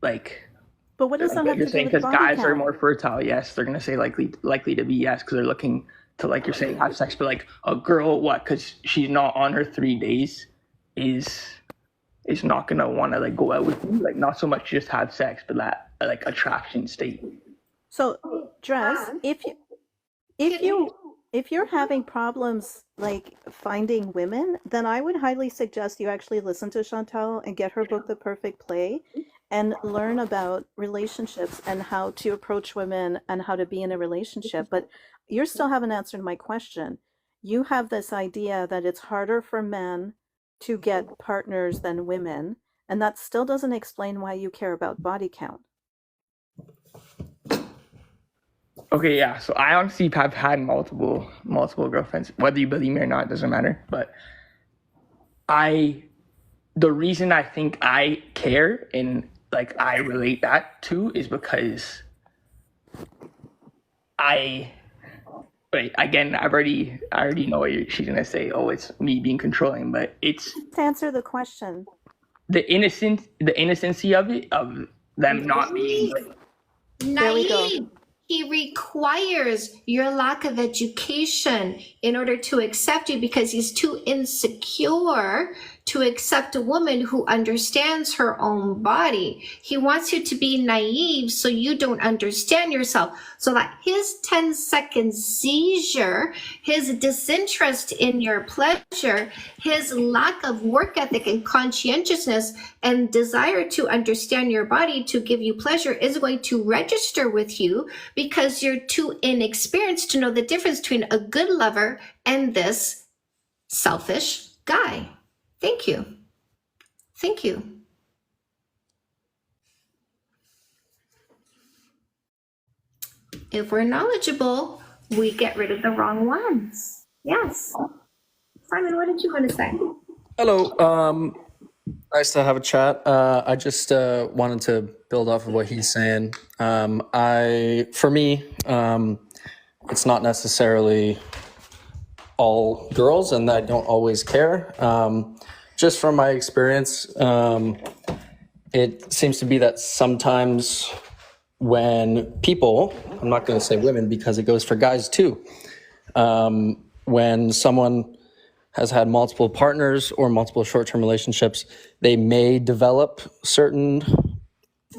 like. But what does that have to do with because body guys count? are more fertile, yes, they're gonna say likely to be yes because they're looking to, like you're saying, have sex. But like a girl, what? Because she's not on her 3 days, is not gonna want to like go out with you. Like not so much just have sex, but that like attraction state. So, Dres, if you're having problems like finding women, then I would highly suggest you actually listen to Chantal and get her book, The Perfect Play, and learn about relationships and how to approach women and how to be in a relationship. But you still haven't answered my question. You have this idea that it's harder for men to get partners than women, and that still doesn't explain why you care about body count. Okay, yeah. So I honestly have had multiple girlfriends. Whether you believe me or not doesn't matter. But the reason I think I care and like I relate that to is because again, I already know what she's gonna say. Oh, it's me being controlling, but it's Let's answer the question. the innocency of it, of them not being like, There we go. Naive. He requires your lack of education in order to accept you because he's too insecure to accept a woman who understands her own body. He wants you to be naive so you don't understand yourself. So that his 10-second seizure, his disinterest in your pleasure, his lack of work ethic and conscientiousness and desire to understand your body to give you pleasure is going to register with you because you're too inexperienced to know the difference between a good lover and this selfish guy. Thank you. Thank you. If we're knowledgeable, we get rid of the wrong ones. Yes. Simon, what did you want to say? Hello. Nice to have a chat. I just wanted to build off of what he's saying. For me, it's not necessarily all girls, and I don't always care. Just from my experience, it seems to be that sometimes when people, I'm not going to say women because it goes for guys too, when someone has had multiple partners or multiple short-term relationships, they may develop certain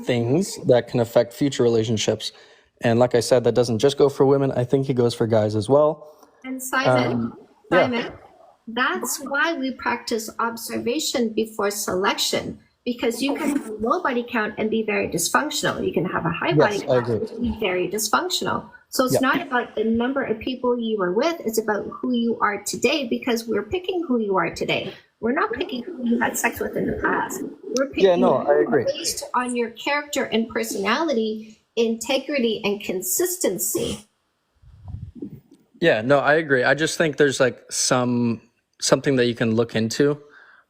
things that can affect future relationships. And like I said, that doesn't just go for women. I think it goes for guys as well. And Simon, Yeah. that's why we practice observation before selection, because you can have a low body count and be very dysfunctional. You can have a high body Yes, I count agree. and be very dysfunctional. So it's Yeah. not about the number of people you were with, it's about who you are today, because we're picking who you are today. We're not picking who you had sex with in the past. We're picking Yeah, no, I agree. based on your character and personality, integrity and consistency. Yeah, no, I agree. I just think there's like something that you can look into.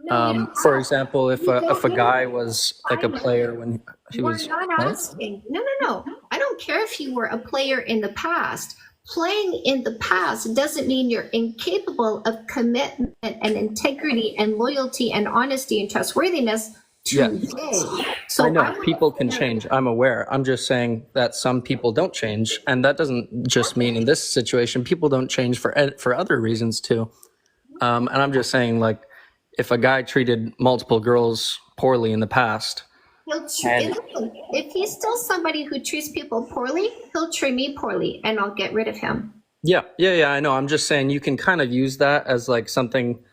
For example, if a guy was like a player when he We're was, not huh? asking. No. I don't care if you were a player in the past. Playing in the past doesn't mean you're incapable of commitment and integrity and loyalty and honesty and trustworthiness Yeah. today. So I know I'm people can change. I'm aware. I'm just saying that some people don't change, and that doesn't just mean in this situation. People don't change for other reasons too. And I'm just saying, like, if a guy treated multiple girls poorly in the past, and if he's still somebody who treats people poorly, he'll treat me poorly and I'll get rid of him. yeah, I know. I'm just saying you can kind of use that as like something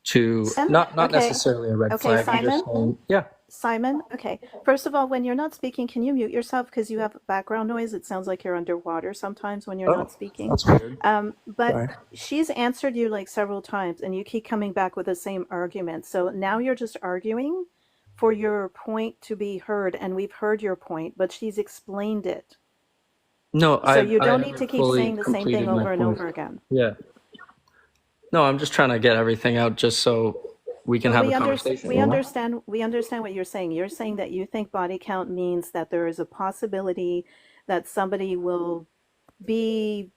to not Okay. necessarily a red Okay, flag. I'm just Simon? saying, yeah. Simon, okay. First of all, when you're not speaking, can you mute yourself because you have background noise? It sounds like you're underwater sometimes when you're Oh, not speaking. that's weird. But Sorry. she's answered you like several times and you keep coming back with the same argument. So now you're just arguing for your point to be heard, and we've heard your point, but she's explained it. No, So I you I don't need haven't to keep fully saying the same completed thing my over and point. over again. Yeah. No, I'm just trying to get everything out just so we can Well, have a conversation. we you know? understand we understand what you're saying. You're saying that you think body count means that there is a possibility that somebody will be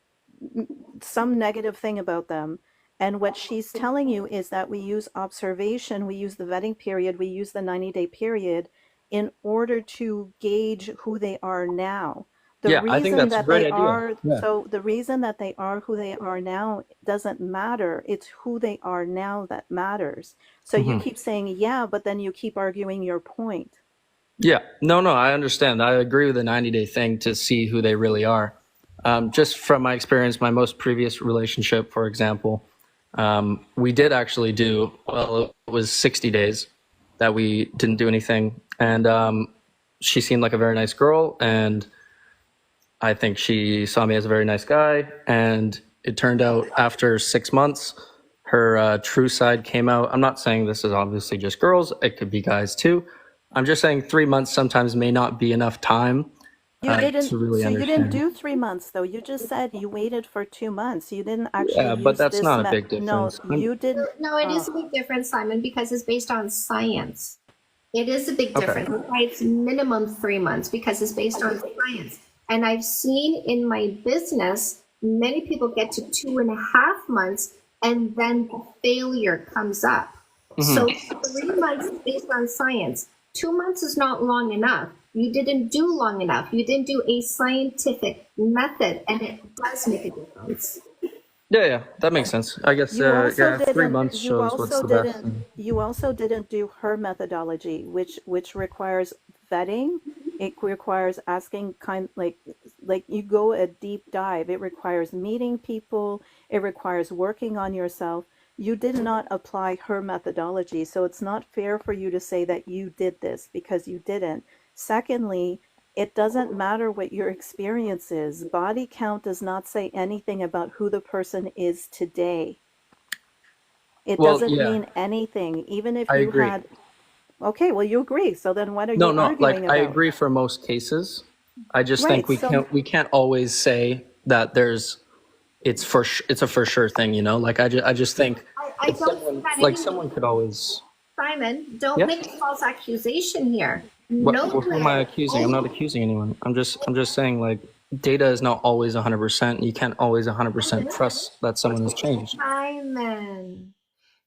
some negative thing about them. And what she's telling you is that we use observation, we use the vetting period, we use the 90-day period in order to gauge who they are now. The Yeah, I think reason that's a that great they idea. are, Yeah. so the reason that they are who they are now doesn't matter. It's who they are now that matters. So you hmm keep saying, yeah, but then you keep arguing your point. Yeah. No, I understand. I agree with the 90-day thing to see who they really are. Just from my experience, my most previous relationship, for example, we did actually do, well, it was 60 days that we didn't do anything. And she seemed like a very nice girl. And I think she saw me as a very nice guy. And it turned out after 6 months, her true side came out. I'm not saying this is obviously just girls, it could be guys too. I'm just saying 3 months sometimes may not be enough time You didn't, to really so you didn't understand. do 3 months though. You just said you waited for 2 months. You didn't actually Yeah, but use that's this not a big no, difference. you didn't. No, it is Oh, a big difference, Simon, because it's based on science. It is a big Okay. difference. That's why it's minimum 3 months, because it's based on science. And I've seen in my business, many people get to 2.5 months and then the failure comes up. So hmm 3 months is based on science. 2 months is not long enough. You didn't do long enough. You didn't do a scientific method, and it does make a difference. Yeah, that makes sense. I guess, you also yeah, 3 didn't, months you shows what's also the best. didn't, you also didn't do her methodology, which requires vetting. It requires asking like you go a deep dive. It requires meeting people. It requires working on yourself. You did not apply her methodology, so it's not fair for you to say that you did this because you didn't. Secondly, it doesn't matter what your experience is. Body count does not say anything about who the person is today. It Well, doesn't yeah, mean anything. Even if I you agree. had, okay, well, you agree. So then what are No, you like arguing I about? agree for most cases. I just Right. think we can't always say that it's a for sure thing, you know? Like I just think I it's don't see someone, that like anyway. someone could always. Simon, don't Yes. make a false accusation here. Who am I Nowhere. accusing? I'm not accusing anyone. I'm just saying like data is not always 100%. You can't always 100% trust that someone has changed. Simon,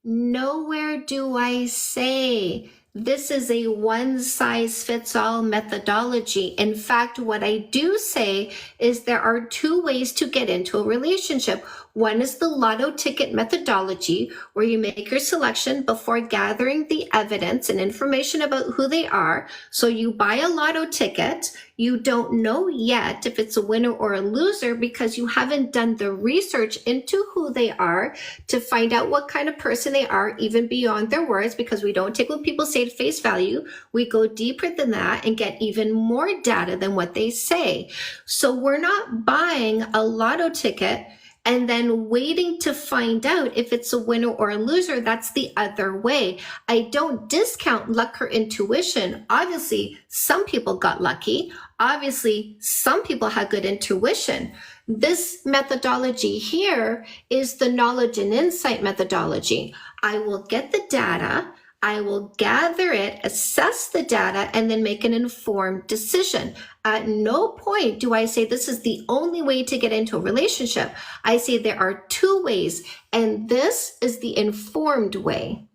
nowhere do I say this is a one size fits all methodology. In fact, what I do say is there are two ways to get into a relationship. One is the lotto ticket methodology, where you make your selection before gathering the evidence and information about who they are. So you buy a lotto ticket. You don't know yet if it's a winner or a loser because you haven't done the research into who they are to find out what kind of person they are, even beyond their words, because we don't take what people say at face value. We go deeper than that and get even more data than what they say. So we're not buying a lotto ticket and then waiting to find out if it's a winner or a loser. That's the other way. I don't discount luck or intuition. Obviously, some people got lucky. Obviously, some people had good intuition. This methodology here is the knowledge and insight methodology. I will get the data, I will gather it, assess the data, and then make an informed decision. At no point do I say this is the only way to get into a relationship. I say there are two ways, and this is the informed way.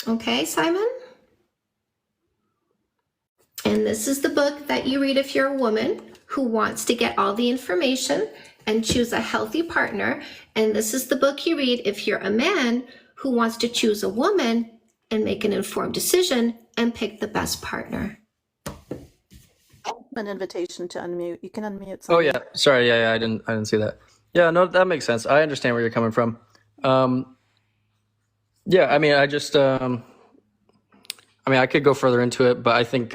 Okay, Simon? And this is the book that you read if you're a woman who wants to get all the information and choose a healthy partner. And this is the book you read if you're a man who wants to choose a woman and make an informed decision and pick the best partner. An invitation to unmute. You can unmute. Oh Simon. yeah, sorry. Yeah, I didn't see that. Yeah, no, that makes sense. I understand where you're coming from. Yeah, I mean, I could go further into it, but I think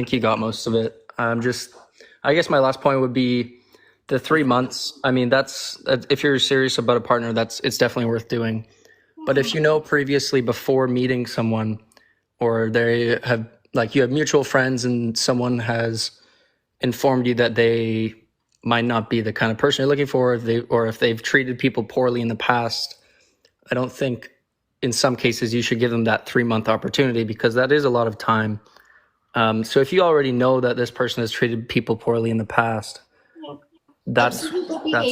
he got most of it. I guess my last point would be the 3 months. I mean, that's if you're serious about a partner, it's definitely worth doing. But if you know previously before meeting someone, or they have you have mutual friends and someone has informed you that they might not be the kind of person you're looking for, or if they've treated people poorly in the past, I don't think in some cases you should give them that 3-month opportunity, because that is a lot of time. So if you already know that this person has treated people poorly in the past, that's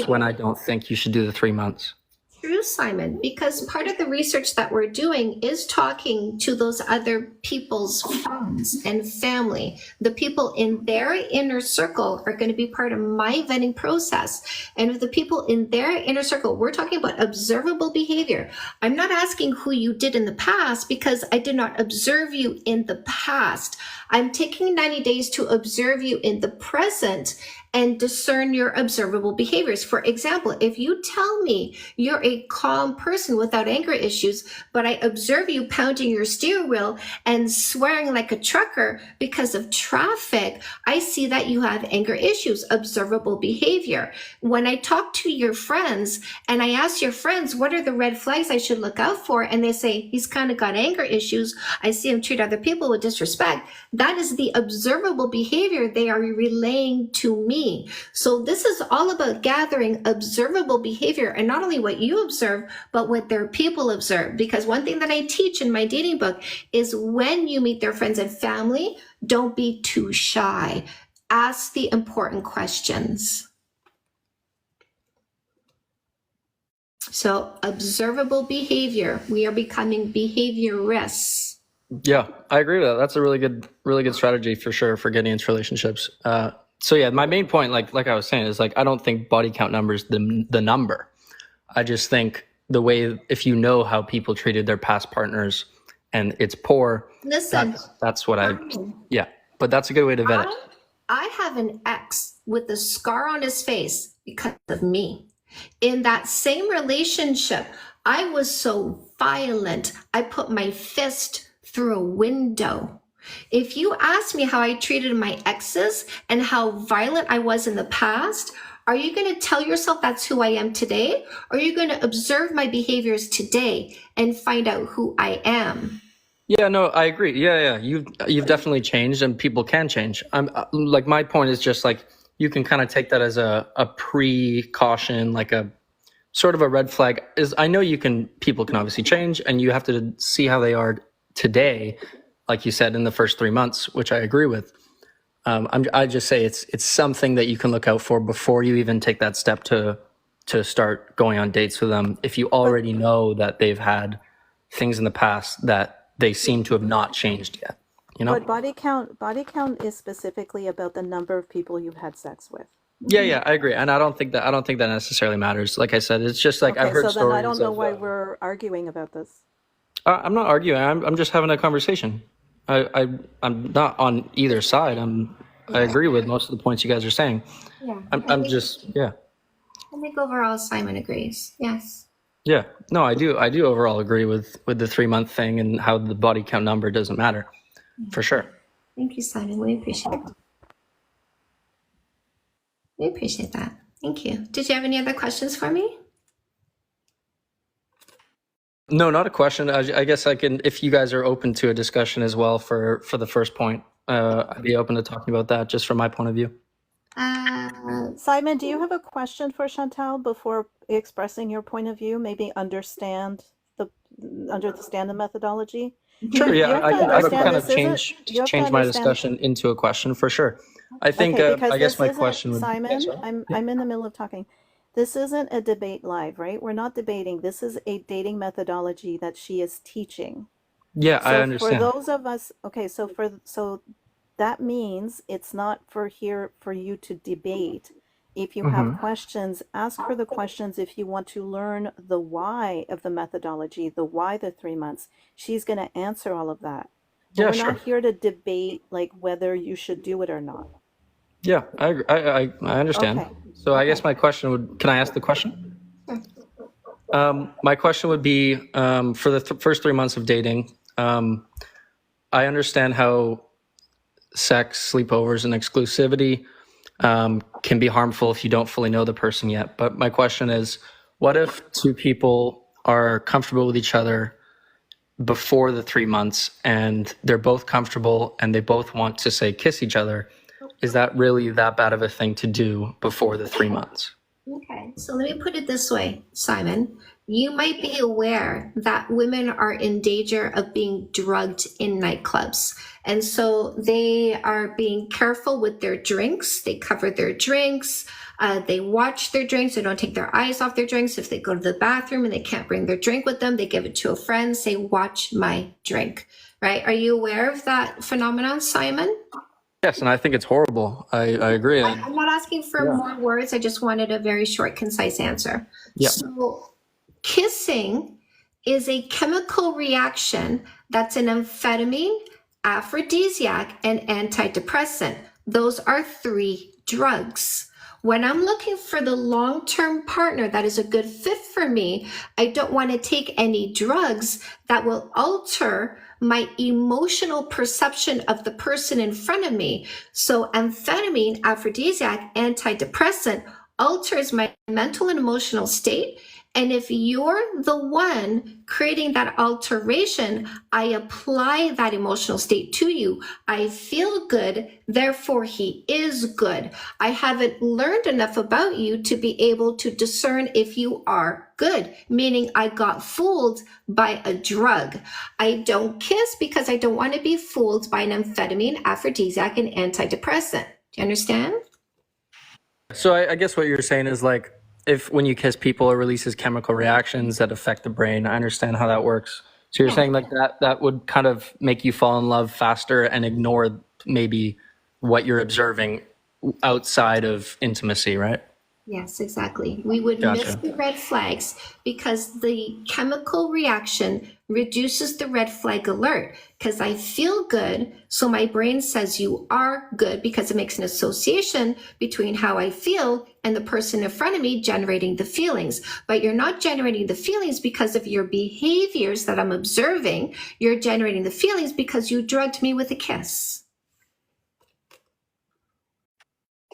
when I don't think you should do the 3 months. True, Simon, because part of the research that we're doing is talking to those other people's friends and family. The people in their inner circle are going to be part of my vetting process. And with the people in their inner circle, we're talking about observable behavior. I'm not asking who you did in the past because I did not observe you in the past. I'm taking 90 days to observe you in the present and discern your observable behaviors. For example, if you tell me you're a calm person without anger issues, but I observe you pounding your steering wheel and swearing like a trucker because of traffic, I see that you have anger issues, observable behavior. When I talk to your friends and I ask your friends, what are the red flags I should look out for? And they say, he's kind of got anger issues. I see him treat other people with disrespect. That is the observable behavior they are relaying to me. So this is all about gathering observable behavior, and not only what you observe, but what their people observe. Because one thing that I teach in my dating book is when you meet their friends and family, don't be too shy. Ask the important questions. So observable behavior, we are becoming behaviorists. Yeah, I agree with that. That's a really good strategy for sure for getting into relationships. So yeah, my main point, like I was saying, is I don't think body count numbers the number. I just think the way, if you know how people treated their past partners and it's poor, Listen, that's what but that's a good way to vet it. I have an ex with a scar on his face because of me. In that same relationship, I was so violent, I put my fist through a window. If you ask me how I treated my exes and how violent I was in the past, are you going to tell yourself that's who I am today? Or are you going to observe my behaviors today and find out who I am? Yeah, no, I agree. Yeah. You've definitely changed, and people can change. I'm like, my point is just like, you can kind of take that as a precaution, like a sort of a red flag. Is I know people can obviously change, and you have to see how they are today, like you said, in the first 3 months, which I agree with. I just say it's something that you can look out for before you even take that step to start going on dates with them. If you already know that they've had things in the past that they seem to have not changed yet, you know? But body count is specifically about the number of people you've had sex with. Yeah, I agree, and I don't think that necessarily matters. Like I said, it's just like I've Okay, heard so then I stories don't know of. why we're arguing about this. I'm not arguing. I'm just having a conversation. I'm not on either side. I agree with most of the points you guys are saying. Yeah. I'm just I think overall Simon agrees. Yes. yeah. No, I do overall agree with the 3 month thing and how the body count number doesn't matter, for sure. Thank you, Simon. We appreciate it. We appreciate that. Thank you. Did you have any other questions for me? No, not a question. I guess I can, if you guys are open to a discussion as well for the first point, I'd be open to talking about that just from my point of view. Simon, do you have a question for Chantal before expressing your point of view? Maybe understand the methodology. Sure, yeah, I could kind of You have to change my understand- discussion into a question for sure. I think, Okay, because I guess this my isn't- question would Simon, Yeah. I'm in the middle of talking. This isn't a debate live, right? We're not debating. This is a dating methodology that she is teaching. Yeah, I So understand. for those of us, okay, so that means it's not for you to debate. If you have questions, ask her the questions. If you want to learn the why of the methodology, the why the 3 months, she's going to answer all of that. But Yeah, we're sure. not here to debate like whether you should do it or not. Yeah, I agree. I understand. Okay. So I guess my question would, can I ask the question? My question would be, for the first 3 months of dating, I understand how sex, sleepovers, and exclusivity can be harmful if you don't fully know the person yet. But my question is, what if two people are comfortable with each other before the 3 months and they're both comfortable and they both want to, say, kiss each other? Is that really that bad of a thing to do before the 3 months? Okay, so let me put it this way, Simon. You might be aware that women are in danger of being drugged in nightclubs. And so they are being careful with their drinks. They cover their drinks. They watch their drinks. They don't take their eyes off their drinks. If they go to the bathroom and they can't bring their drink with them, they give it to a friend, say, watch my drink, right? Are you aware of that phenomenon, Simon? Yes, and I think it's horrible. I agree. I'm not asking for more words. I just wanted a very short, concise answer. Yeah. So kissing is a chemical reaction that's an amphetamine, aphrodisiac, and antidepressant. Those are 3 drugs. When I'm looking for the long-term partner that is a good fit for me, I don't want to take any drugs that will alter my emotional perception of the person in front of me. So amphetamine, aphrodisiac, antidepressant alters my mental and emotional state. And if you're the one creating that alteration, I apply that emotional state to you. I feel good, therefore he is good. I haven't learned enough about you to be able to discern if you are good, meaning I got fooled by a drug. I don't kiss because I don't want to be fooled by an amphetamine, aphrodisiac, and antidepressant. Do you understand? So I guess what you're saying is like, if when you kiss people, it releases chemical reactions that affect the brain. I understand how that works. So you're saying like that would kind of make you fall in love faster and ignore maybe what you're observing outside of intimacy, right? Yes, exactly. We would miss the red flags because the chemical reaction reduces the red flag alert because I feel good. So my brain says you are good because it makes an association between how I feel and the person in front of me generating the feelings. But you're not generating the feelings because of your behaviors that I'm observing. You're generating the feelings because you drugged me with a kiss.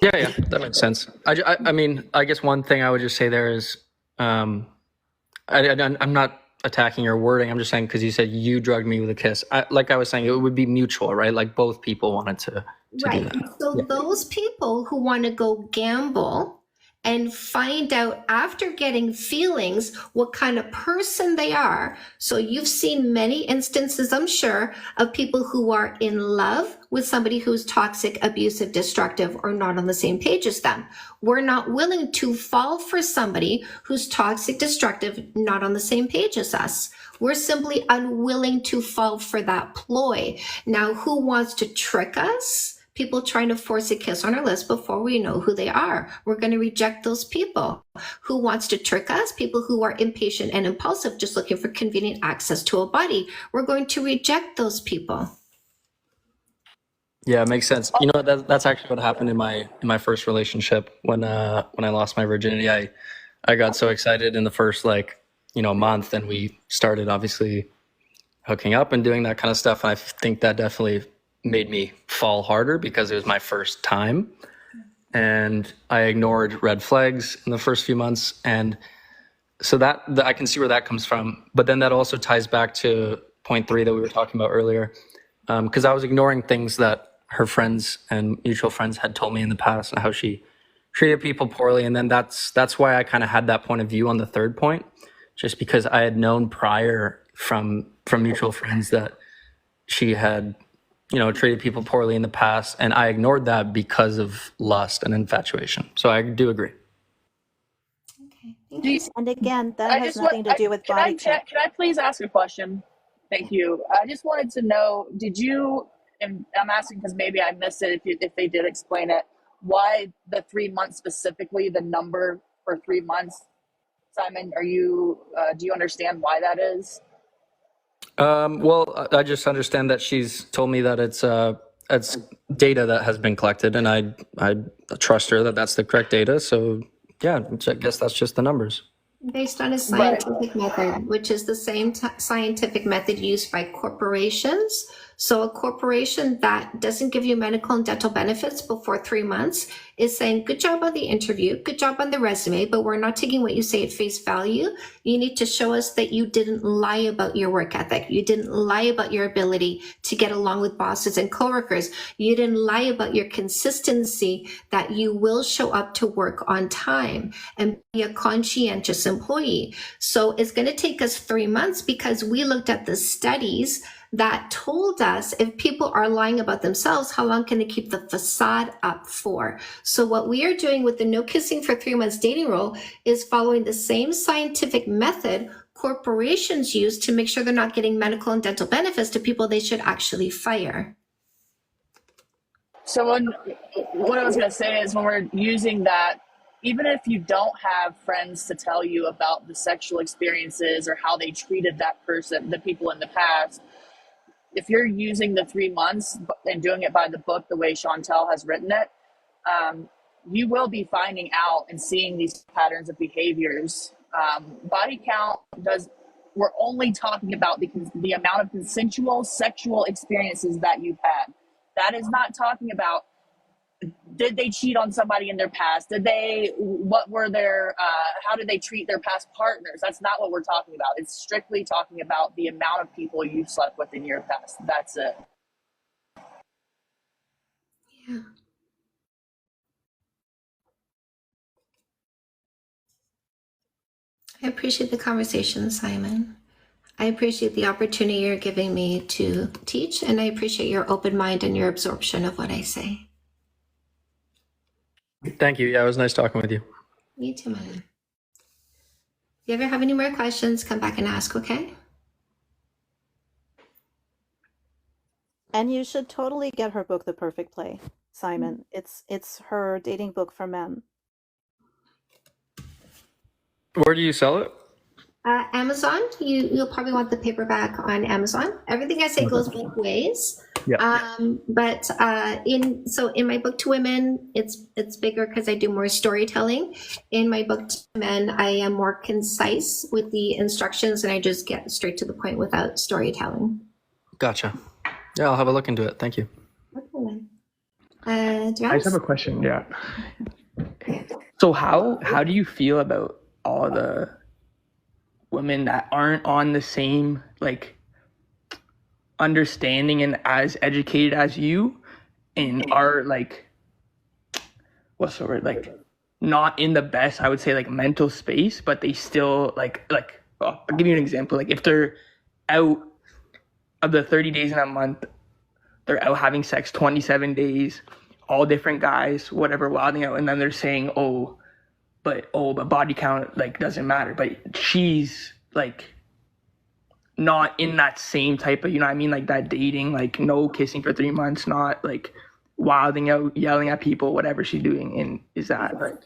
Yeah, that makes sense. I mean, I guess one thing I would just say there is, I'm not attacking your wording. I'm just saying because you said you drugged me with a kiss. Like I was saying, it would be mutual, right? Like both people wanted to do Right. that. So Yeah. those people who want to go gamble and find out after getting feelings what kind of person they are. So you've seen many instances, I'm sure, of people who are in love with somebody who's toxic, abusive, destructive, or not on the same page as them. We're not willing to fall for somebody who's toxic, destructive, not on the same page as us. We're simply unwilling to fall for that ploy. Now, who wants to trick us? People trying to force a kiss on our list before we know who they are. We're going to reject those people. Who wants to trick us? People who are impatient and impulsive, just looking for convenient access to a body. We're going to reject those people. Yeah, it makes sense. You know, that's actually what happened in my first relationship when I lost my virginity. I got so excited in the first month, and we started obviously hooking up and doing that kind of stuff. And I think that definitely made me fall harder because it was my first time, and I ignored red flags in the first few months. And so that I can see where that comes from. But then that also ties back to point 3 that we were talking about earlier, because I was ignoring things that her friends and mutual friends had told me in the past and how she treated people poorly. And then that's why I kind of had that point of view on the third point, just because I had known prior from mutual friends that she had, treated people poorly in the past, and I ignored that because of lust and infatuation. So I do agree. And again, that I has just nothing to do with body count. Can I please ask a question? Thank you. I just wanted to know, did you, and I'm asking because maybe I missed it if they did explain it, why the 3 months specifically, the number for 3 months? Simon, do you understand why that is? Well, I just understand that she's told me that it's data that has been collected, and I trust her that that's the correct data. So yeah, I guess that's just the numbers. Based on a scientific method, which is the same scientific method used by corporations. So a corporation that doesn't give you medical and dental benefits before 3 months is saying, good job on the interview, good job on the resume, but we're not taking what you say at face value. You need to show us that you didn't lie about your work ethic. You didn't lie about your ability to get along with bosses and coworkers. You didn't lie about your consistency, that you will show up to work on time and be a conscientious employee. So it's going to take us 3 months because we looked at the studies that told us if people are lying about themselves, how long can they keep the facade up for? So what we are doing with the no kissing for 3 months dating rule is following the same scientific method corporations use to make sure they're not getting medical and dental benefits to people they should actually fire. So what I was going to say is when we're using that, even if you don't have friends to tell you about the sexual experiences or how they treated that person, the people in the past, if you're using the 3 months and doing it by the book, the way Chantel has written it, you will be finding out and seeing these patterns of behaviors. Body count we're only talking about the amount of consensual sexual experiences that you've had. That is not talking about, did they cheat on somebody in their past? What were how did they treat their past partners? That's not what we're talking about. It's strictly talking about the amount of people you've slept with in your past. That's it. Yeah. I appreciate the conversation, Simon. I appreciate the opportunity you're giving me to teach, and I appreciate your open mind and your absorption of what I say. Thank you. Yeah, it was nice talking with you. Me too, man. If you ever have any more questions, come back and ask, okay? And you should totally get her book, The Perfect Play, Simon. It's her dating book for men. Where do you sell it? Amazon. You'll probably want the paperback on Amazon. Everything I say goes both ways. Yeah. But in my book to women, it's bigger because I do more storytelling. In my book to men, I am more concise with the instructions, and I just get straight to the point without storytelling. Gotcha. Yeah, I'll have a look into it. Thank you. Okay. I just have a question. Yeah. So how do you feel about all the women that aren't on the same like understanding and as educated as you, and are like, what's the word, like not in the best, I would say, like mental space, but they still like well, I'll give you an example. Like if they're out of the 30 days in a month, they're out having sex 27 days, all different guys, whatever, wilding out, and then they're saying, but body count like doesn't matter. But she's like not in that same type of, you know what I mean, like that dating, like no kissing for 3 months, not like wilding out, yelling at people, whatever she's doing. And is that like,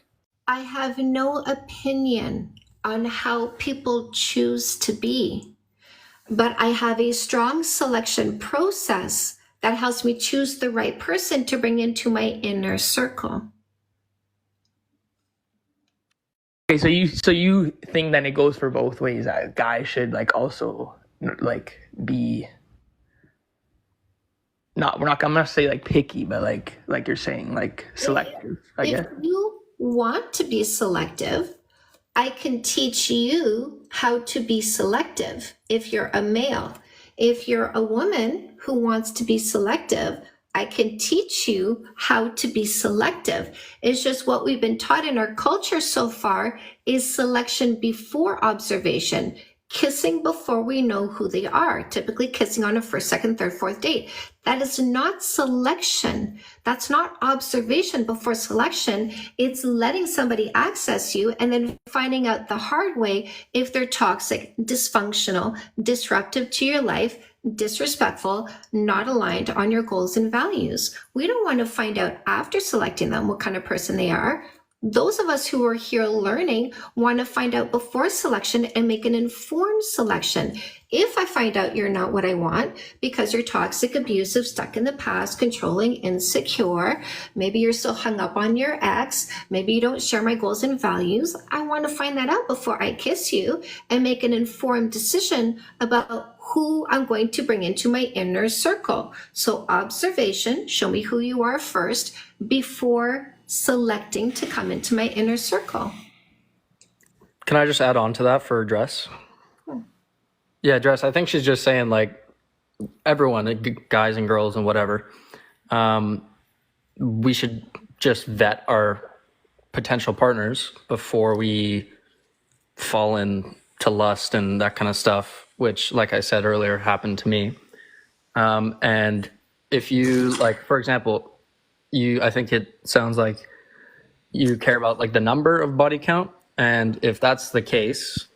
I have no opinion on how people choose to be, but I have a strong selection process that helps me choose the right person to bring into my inner circle. okay, so you think that it goes for both ways, that guys should like also like be not, I'm not gonna say like picky, but like you're saying, like selective, I guess. If you want to be selective, I can teach you how to be selective if you're a male. If you're a woman who wants to be selective, I can teach you how to be selective. It's just what we've been taught in our culture so far is selection before observation, kissing before we know who they are, typically kissing on a first, second, third, fourth date. That is not selection. That's not observation before selection. It's letting somebody access you and then finding out the hard way if they're toxic, dysfunctional, disruptive to your life, disrespectful, not aligned on your goals and values. We don't want to find out after selecting them what kind of person they are. Those of us who are here learning want to find out before selection and make an informed selection. If I find out you're not what I want because you're toxic, abusive, stuck in the past, controlling, insecure, maybe you're still hung up on your ex, maybe you don't share my goals and values, I want to find that out before I kiss you and make an informed decision about who I'm going to bring into my inner circle. So observation, show me who you are first before selecting to come into my inner circle. Can I just add on to that for Dress? Yeah, Dress, I think she's just saying like everyone, guys and girls and whatever, we should just vet our potential partners before we fall into lust and that kind of stuff, which, like I said earlier, happened to me. And if you, like, for example, I think it sounds like you care about like the number of body count. And if that's the case,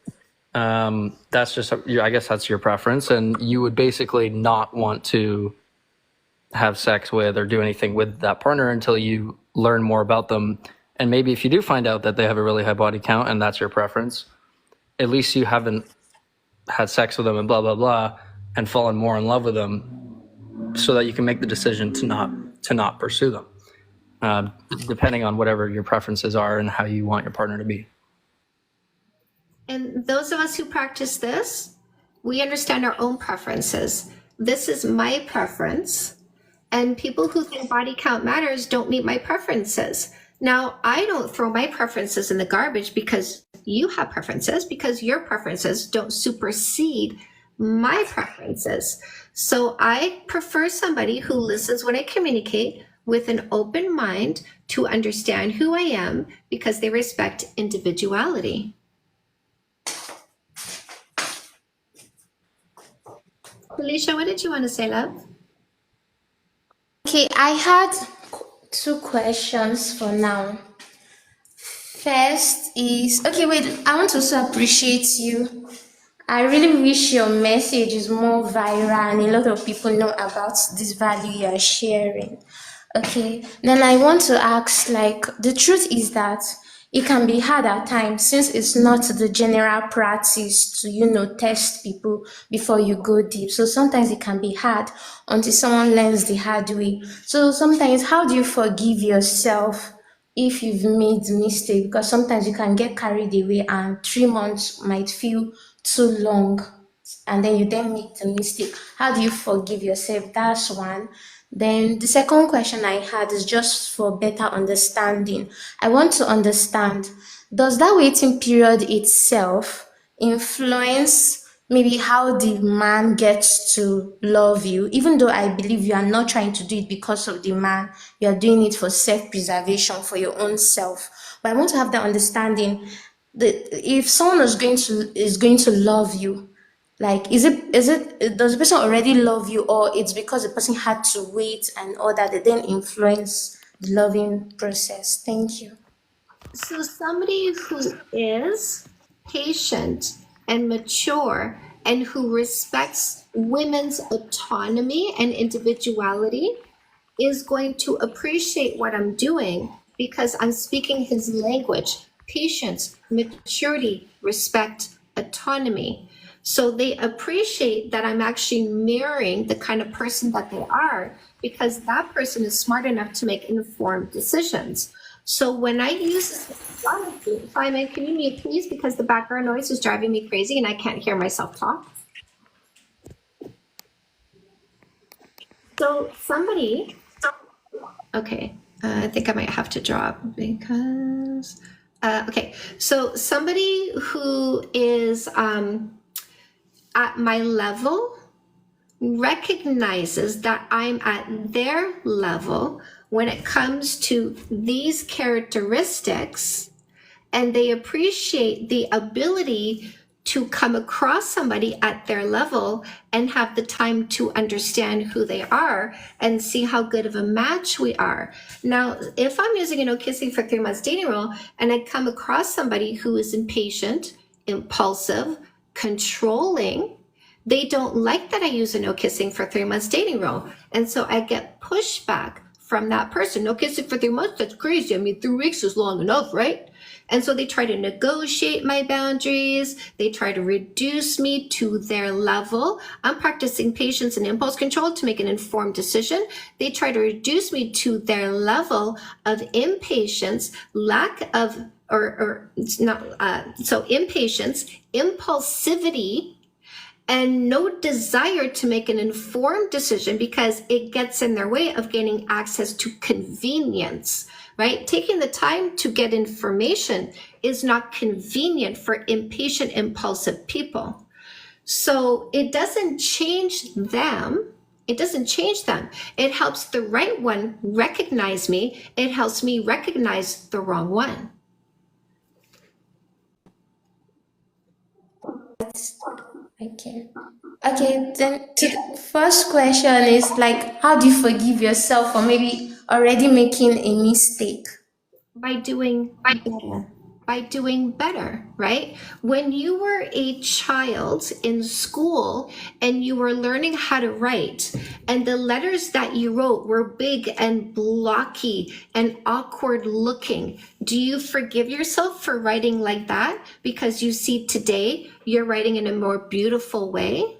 that's just, I guess that's your preference. And you would basically not want to have sex with or do anything with that partner until you learn more about them. And maybe if you do find out that they have a really high body count and that's your preference, at least you haven't had sex with them and blah, blah, blah, and fallen more in love with them so that you can make the decision to not pursue them. Depending on whatever your preferences are and how you want your partner to be. And those of us who practice this, we understand our own preferences. This is my preference. And people who think body count matters don't meet my preferences. Now, I don't throw my preferences in the garbage because you have preferences, because your preferences don't supersede my preferences. So I prefer somebody who listens when I communicate, with an open mind to understand who I am because they respect individuality. Felicia, what did you want to say, love? Okay, I had two questions for now. First is, okay, wait, I want to also appreciate you. I really wish your message is more viral and a lot of people know about this value you are sharing. Okay, then I want to ask, like, the truth is that it can be hard at times since it's not the general practice to, test people before you go deep. So sometimes it can be hard until someone learns the hard way. So sometimes, how do you forgive yourself if you've made a mistake? Because sometimes you can get carried away and 3 months might feel too long and then you then make the mistake. How do you forgive yourself? That's one. Then the second question I had is just for better understanding. I want to understand, does that waiting period itself influence maybe how the man gets to love you, even though I believe you are not trying to do it because of the man, you are doing it for self-preservation, for your own self. But I want to have that understanding that if someone is going to love you, like is it does the person already love you, or it's because the person had to wait and all that they then influence the loving process? Thank you. So somebody who is patient and mature and who respects women's autonomy and individuality is going to appreciate what I'm doing because I'm speaking his language. Patience, maturity, respect, autonomy. So they appreciate that I'm actually mirroring the kind of person that they are because that person is smart enough to make informed decisions. So when I use this methodology, Simon, can you mute please, because the background noise is driving me crazy and I can't hear myself talk. So somebody, okay, I think I might have to drop because, okay. So somebody who is at my level recognizes that I'm at their level when it comes to these characteristics, and they appreciate the ability to come across somebody at their level and have the time to understand who they are and see how good of a match we are. Now, if I'm using a no kissing for 3 months dating rule and I come across somebody who is impatient, impulsive, controlling, they don't like that I use a no kissing for 3 months dating rule. And so I get pushback from that person. No kissing for 3 months, that's crazy. I mean, 3 weeks is long enough, right? And so they try to negotiate my boundaries. They try to reduce me to their level. I'm practicing patience and impulse control to make an informed decision. They try to reduce me to their level of impatience, lack of, or it's not, so impatience, impulsivity, and no desire to make an informed decision because it gets in their way of gaining access to convenience, right? Taking the time to get information is not convenient for impatient, impulsive people. So it doesn't change them. It doesn't change them. It helps the right one recognize me. It helps me recognize the wrong one. Okay, then the first question is like, how do you forgive yourself for maybe already making a mistake? By doing better. By doing better, right? When you were a child in school and you were learning how to write, and the letters that you wrote were big and blocky and awkward looking, do you forgive yourself for writing like that? Because you see today you're writing in a more beautiful way?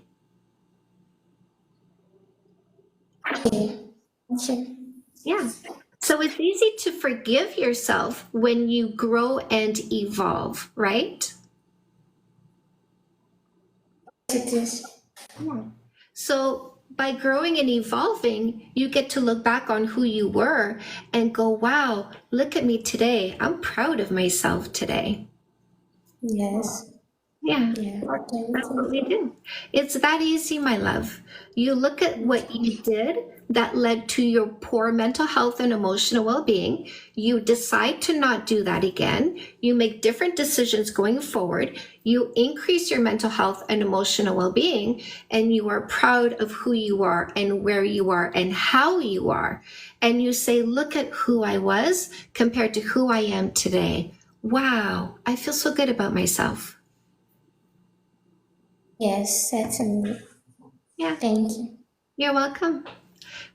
Okay. Yeah. So it's easy to forgive yourself when you grow and evolve, right? It is. Yeah. So by growing and evolving, you get to look back on who you were and go, wow, look at me today. I'm proud of myself today. Yes. Yeah, Yeah. that's what we do. It's that easy, my love. You look at what you did that led to your poor mental health and emotional well-being. You decide to not do that again. You make different decisions going forward. You increase your mental health and emotional well-being, and you are proud of who you are and where you are and how you are. And you say, look at who I was compared to who I am today. Wow, I feel so good about myself. Yes, certainly. Yeah. Thank you. You're welcome.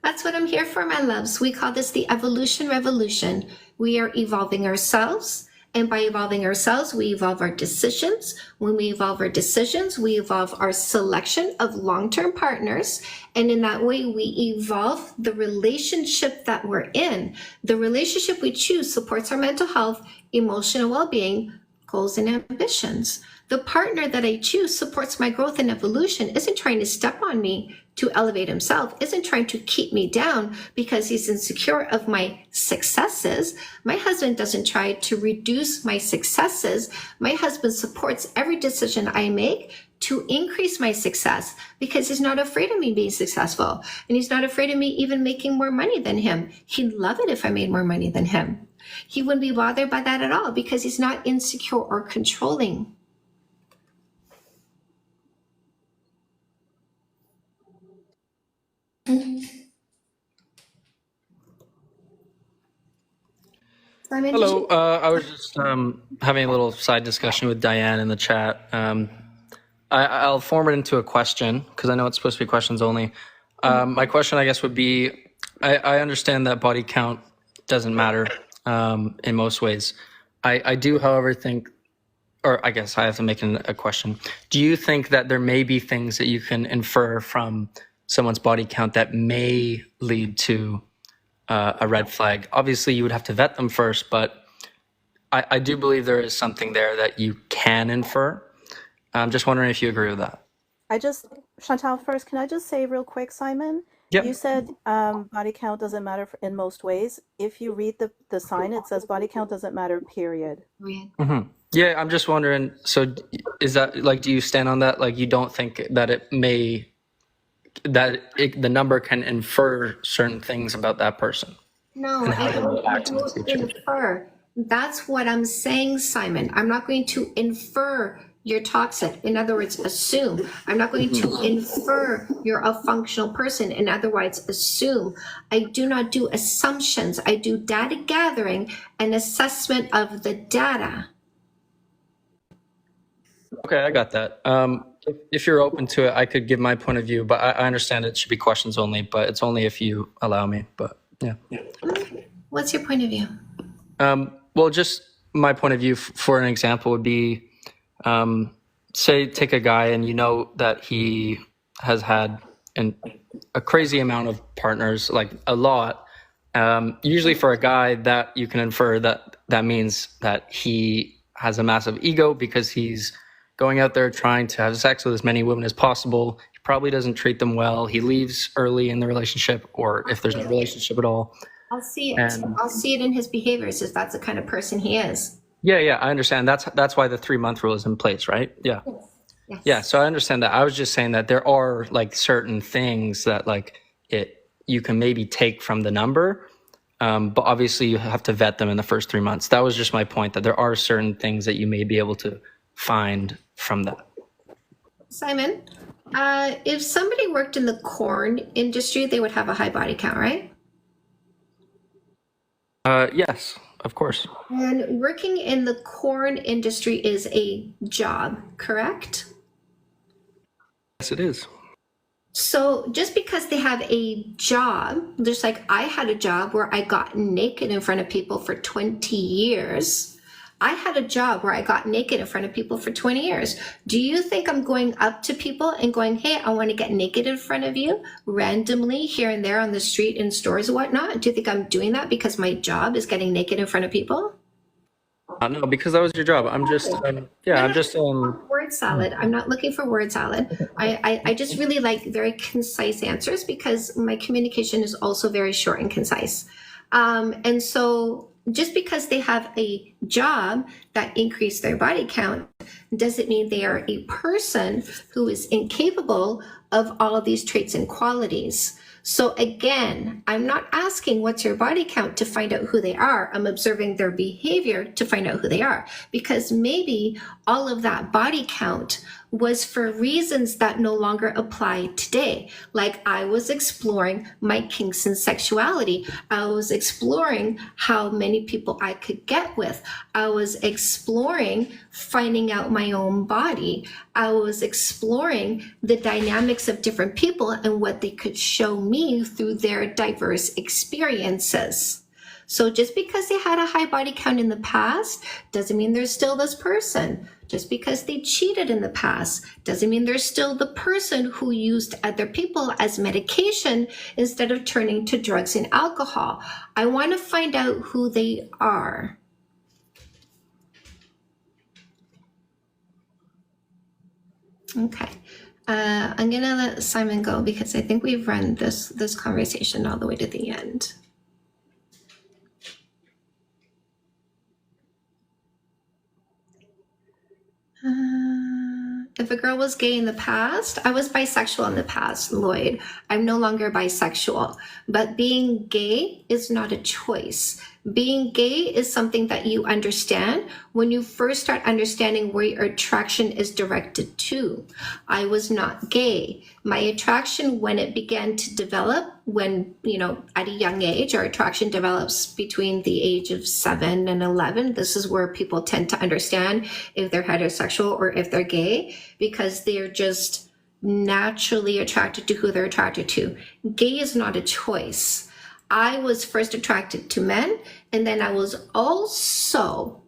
That's what I'm here for, my loves. We call this the evolution revolution. We are evolving ourselves. And by evolving ourselves, we evolve our decisions. When we evolve our decisions, we evolve our selection of long-term partners. And in that way, we evolve the relationship that we're in. The relationship we choose supports our mental health, emotional well-being, goals and ambitions. The partner that I choose supports my growth and evolution, isn't trying to step on me to elevate himself, isn't trying to keep me down because he's insecure of my successes. My husband doesn't try to reduce my successes. My husband supports every decision I make to increase my success because he's not afraid of me being successful. And he's not afraid of me even making more money than him. He'd love it if I made more money than him. He wouldn't be bothered by that at all because he's not insecure or controlling. Simon, Hello. I was just having a little side discussion with Diane in the chat. I'll form it into a question because I know it's supposed to be questions only. My question, I guess, would be, I understand that body count doesn't matter in most ways. I do, however, think, or I guess I have to make a question. Do you think that there may be things that you can infer from someone's body count that may lead to a red flag? Obviously, you would have to vet them first, but I do believe there is something there that you can infer. I'm just wondering if you agree with that. Chantal, first, can I just say real quick, Simon? Yep. You said body count doesn't matter in most ways. If you read the sign, it says body count doesn't matter, period. Mm-hmm. Yeah, I'm just wondering, so is that, like, do you stand on that? Like, you don't think that the number can infer certain things about that person? No, I don't infer. That's what I'm saying, Simon. I'm not going to infer you're toxic. In other words, assume. I'm not going to infer you're a functional person. In other words, assume. I do not do assumptions. I do data gathering and assessment of the data. Okay, I got that. If you're open to it, I could give my point of view, but I understand it should be questions only, but it's only if you allow me, but yeah. What's your point of view? Well, just my point of view for an example would be, say, take a guy and you know that he has had a crazy amount of partners, like a lot. Usually for a guy, that you can infer that means that he has a massive ego because he's going out there trying to have sex with as many women as possible. He probably doesn't treat them well. He leaves early in the relationship, or if there's no relationship at all. I'll see it. I'll see it in his behaviors if that's the kind of person he is. Yeah, I understand. That's why the 3-month rule is in place, right? Yeah. Yes. Yeah, so I understand that. I was just saying that there are like certain things that you can maybe take from the number, but obviously you have to vet them in the first 3 months. That was just my point, that there are certain things that you may be able to find from that. Simon, if somebody worked in the corn industry, they would have a high body count, right? Yes, of course. And working in the corn industry is a job, correct? Yes, it is. So just because they have a job, just like I had a job where I got naked in front of people for 20 years. I had a job where I got naked in front of people for 20 years. Do you think I'm going up to people and going, hey, I want to get naked in front of you randomly here and there on the street in stores and whatnot? Do you think I'm doing that because my job is getting naked in front of people? No, because that was your job. I'm just, word salad. I'm not looking for word salad. I just really like very concise answers because my communication is also very short and concise. And so just because they have a job that increased their body count doesn't mean they are a person who is incapable of all of these traits and qualities. So again, I'm not asking what's your body count to find out who they are. I'm observing their behavior to find out who they are, because maybe all of that body count was for reasons that no longer apply today. Like I was exploring my kinks and sexuality. I was exploring how many people I could get with. I was exploring finding out my own body. I was exploring the dynamics of different people and what they could show me through their diverse experiences. So just because they had a high body count in the past doesn't mean they're still this person. Just because they cheated in the past doesn't mean they're still the person who used other people as medication instead of turning to drugs and alcohol. I want to find out who they are. Okay. I'm gonna let Simon go because I think we've run this conversation all the way to the end. If a girl was gay in the past, I was bisexual in the past, Lloyd. I'm no longer bisexual. But being gay is not a choice. Being gay is something that you understand when you first start understanding where your attraction is directed to. I was not gay. My attraction, when it began to develop, when, at a young age, our attraction develops between the age of 7 and 11. This is where people tend to understand if they're heterosexual or if they're gay, because they're just naturally attracted to who they're attracted to. Gay is not a choice. I was first attracted to men, and then I was also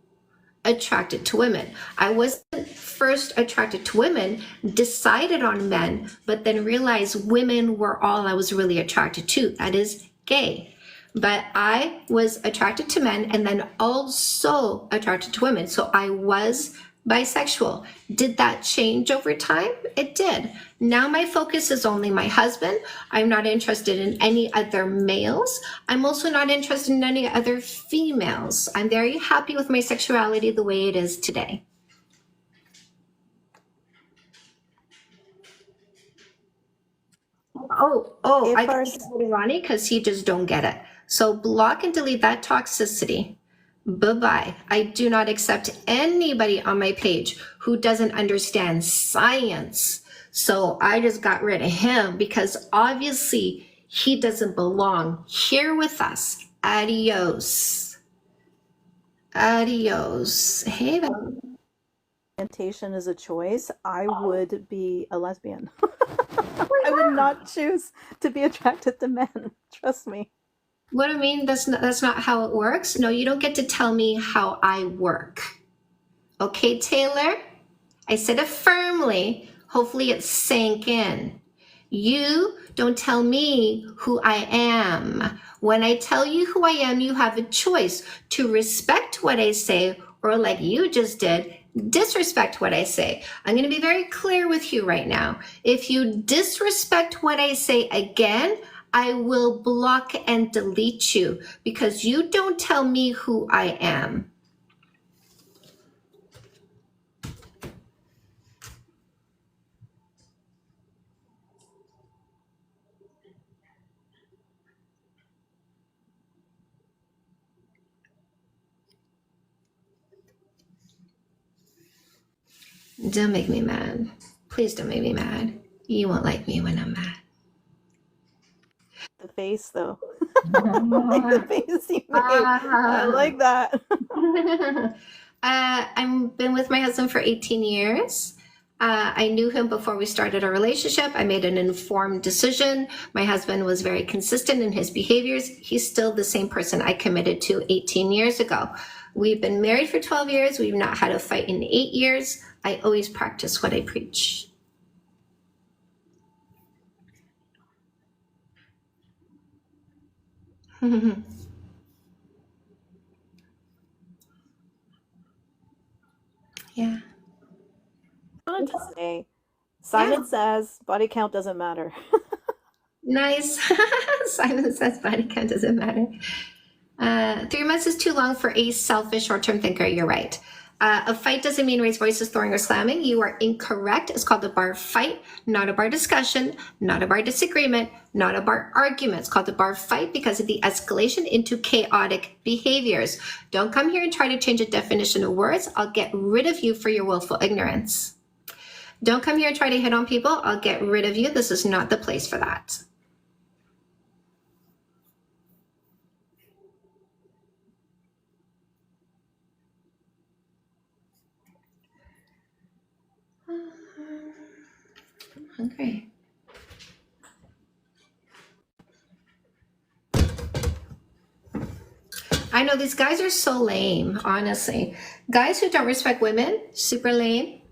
attracted to women. I wasn't first attracted to women, decided on men, but then realized women were all I was really attracted to. That is gay. But I was attracted to men and then also attracted to women. So I was bisexual. Did that change over time? It did. Now my focus is only my husband. I'm not interested in any other males. I'm also not interested in any other females. I'm very happy with my sexuality the way it is today. I If can our go to Ronnie because he just don't get it. So block and delete that toxicity. Bye-bye. I do not accept anybody on my page who doesn't understand science. So I just got rid of him because obviously he doesn't belong here with us. Adios. Adios. Hey, orientation is a choice, I would be a lesbian. I would not choose to be attracted to men. Trust me. what do you mean? That's not how it works. No, you don't get to tell me how I work. Okay, Taylor? I said it firmly. Hopefully it sank in. You don't tell me who I am. When I tell you who I am, you have a choice to respect what I say, or like you just did, disrespect what I say. I'm going to be very clear with you right now. If you disrespect what I say again, I will block and delete you because you don't tell me who I am. Don't make me mad. Please don't make me mad. You won't like me when I'm mad. The face, though. Like the face you made. I like that. I've been with my husband for 18 years. I knew him before we started our relationship. I made an informed decision. My husband was very consistent in his behaviors. He's still the same person I committed to 18 years ago. We've been married for 12 years. We've not had a fight in 8 years. I always practice what I preach. Yeah. I wanted to say, Simon says body count doesn't matter. Nice. Simon says body count doesn't matter. 3 months is too long for a selfish short-term thinker. You're right. A fight doesn't mean raise voices, throwing, or slamming. You are incorrect. It's called a bar fight, not a bar discussion, not a bar disagreement, not a bar argument. It's called a bar fight because of the escalation into chaotic behaviors. Don't come here and try to change a definition of words. I'll get rid of you for your willful ignorance. Don't come here and try to hit on people. I'll get rid of you. This is not the place for that. Hungry. I know these guys are so lame, honestly. Guys who don't respect women, super lame.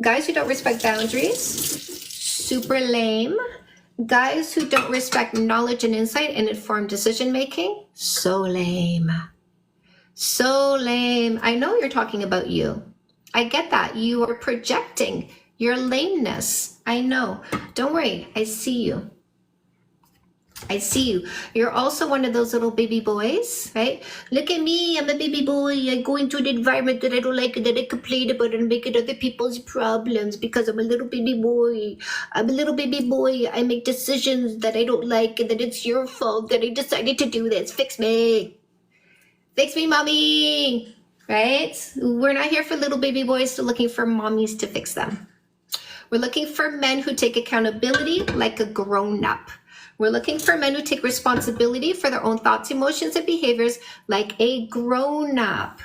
Guys who don't respect boundaries, super lame. Guys who don't respect knowledge and insight and informed decision making, so lame. So lame. I know you're talking about you. I get that. You are projecting Your lameness. I know. Don't worry. I see you. I see you. You're also one of those little baby boys, right? Look at me. I'm a baby boy. I go into an environment that I don't like and that I complain about and make it other people's problems because I'm a little baby boy. I'm a little baby boy. I make decisions that I don't like and that it's your fault that I decided to do this. Fix me. Fix me, mommy. Right? We're not here for little baby boys, so looking for mommies to fix them. We're looking for men who take accountability like a grown-up. We're looking for men who take responsibility for their own thoughts, emotions, and behaviors like a grown-up.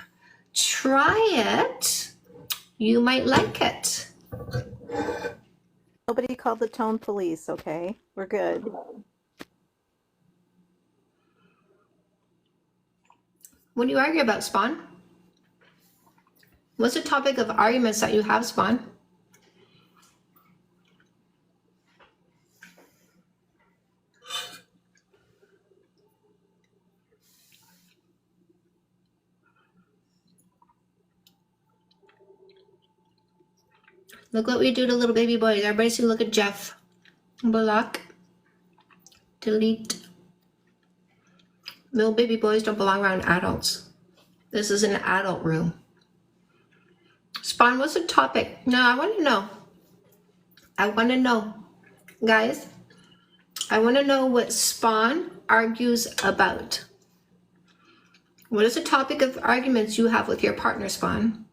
Try it. You might like it. Nobody called the tone police, okay? We're good. What do you argue about, Spawn? What's the topic of arguments that you have, Spawn? Look what we do to little baby boys. Everybody see, look at Jeff. Block. Delete. Little baby boys don't belong around adults. This is an adult room. Spawn, what's the topic? No, I want to know. I want to know. Guys, I want to know what Spawn argues about. What is the topic of arguments you have with your partner, Spawn?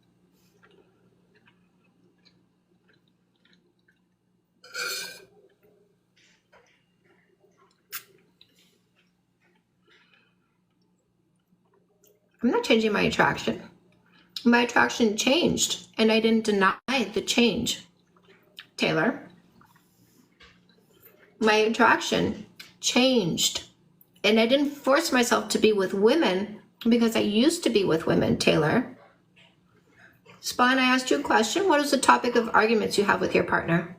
I'm not changing my attraction. My attraction changed, and I didn't deny the change. Taylor, my attraction changed, and I didn't force myself to be with women because I used to be with women, Taylor. Spawn, I asked you a question. What is the topic of arguments you have with your partner?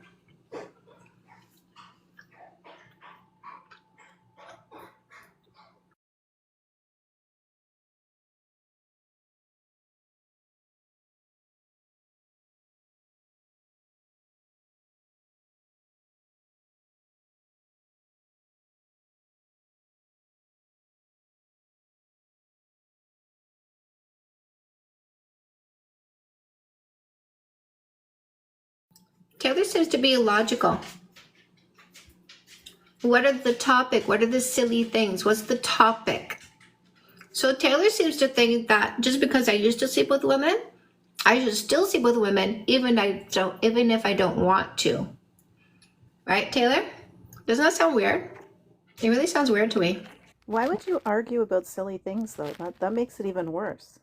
Taylor seems to be illogical. What are the topic? What are the silly things? What's the topic? So Taylor seems to think that just because I used to sleep with women, I should still sleep with women even if I don't want to. Right, Taylor? Doesn't that sound weird? It really sounds weird to me. Why would you argue about silly things, though? That makes it even worse.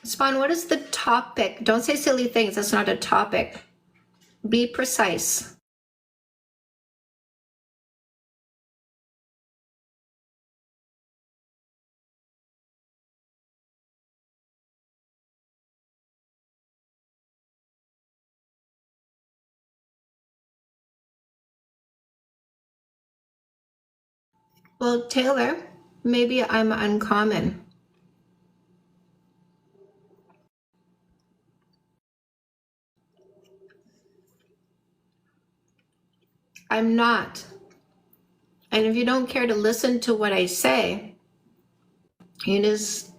Spawn, what is the topic? Don't say silly things. That's not a topic. Be precise. Well, Taylor, maybe I'm uncommon. I'm not. And if you don't care to listen to what I say, you sound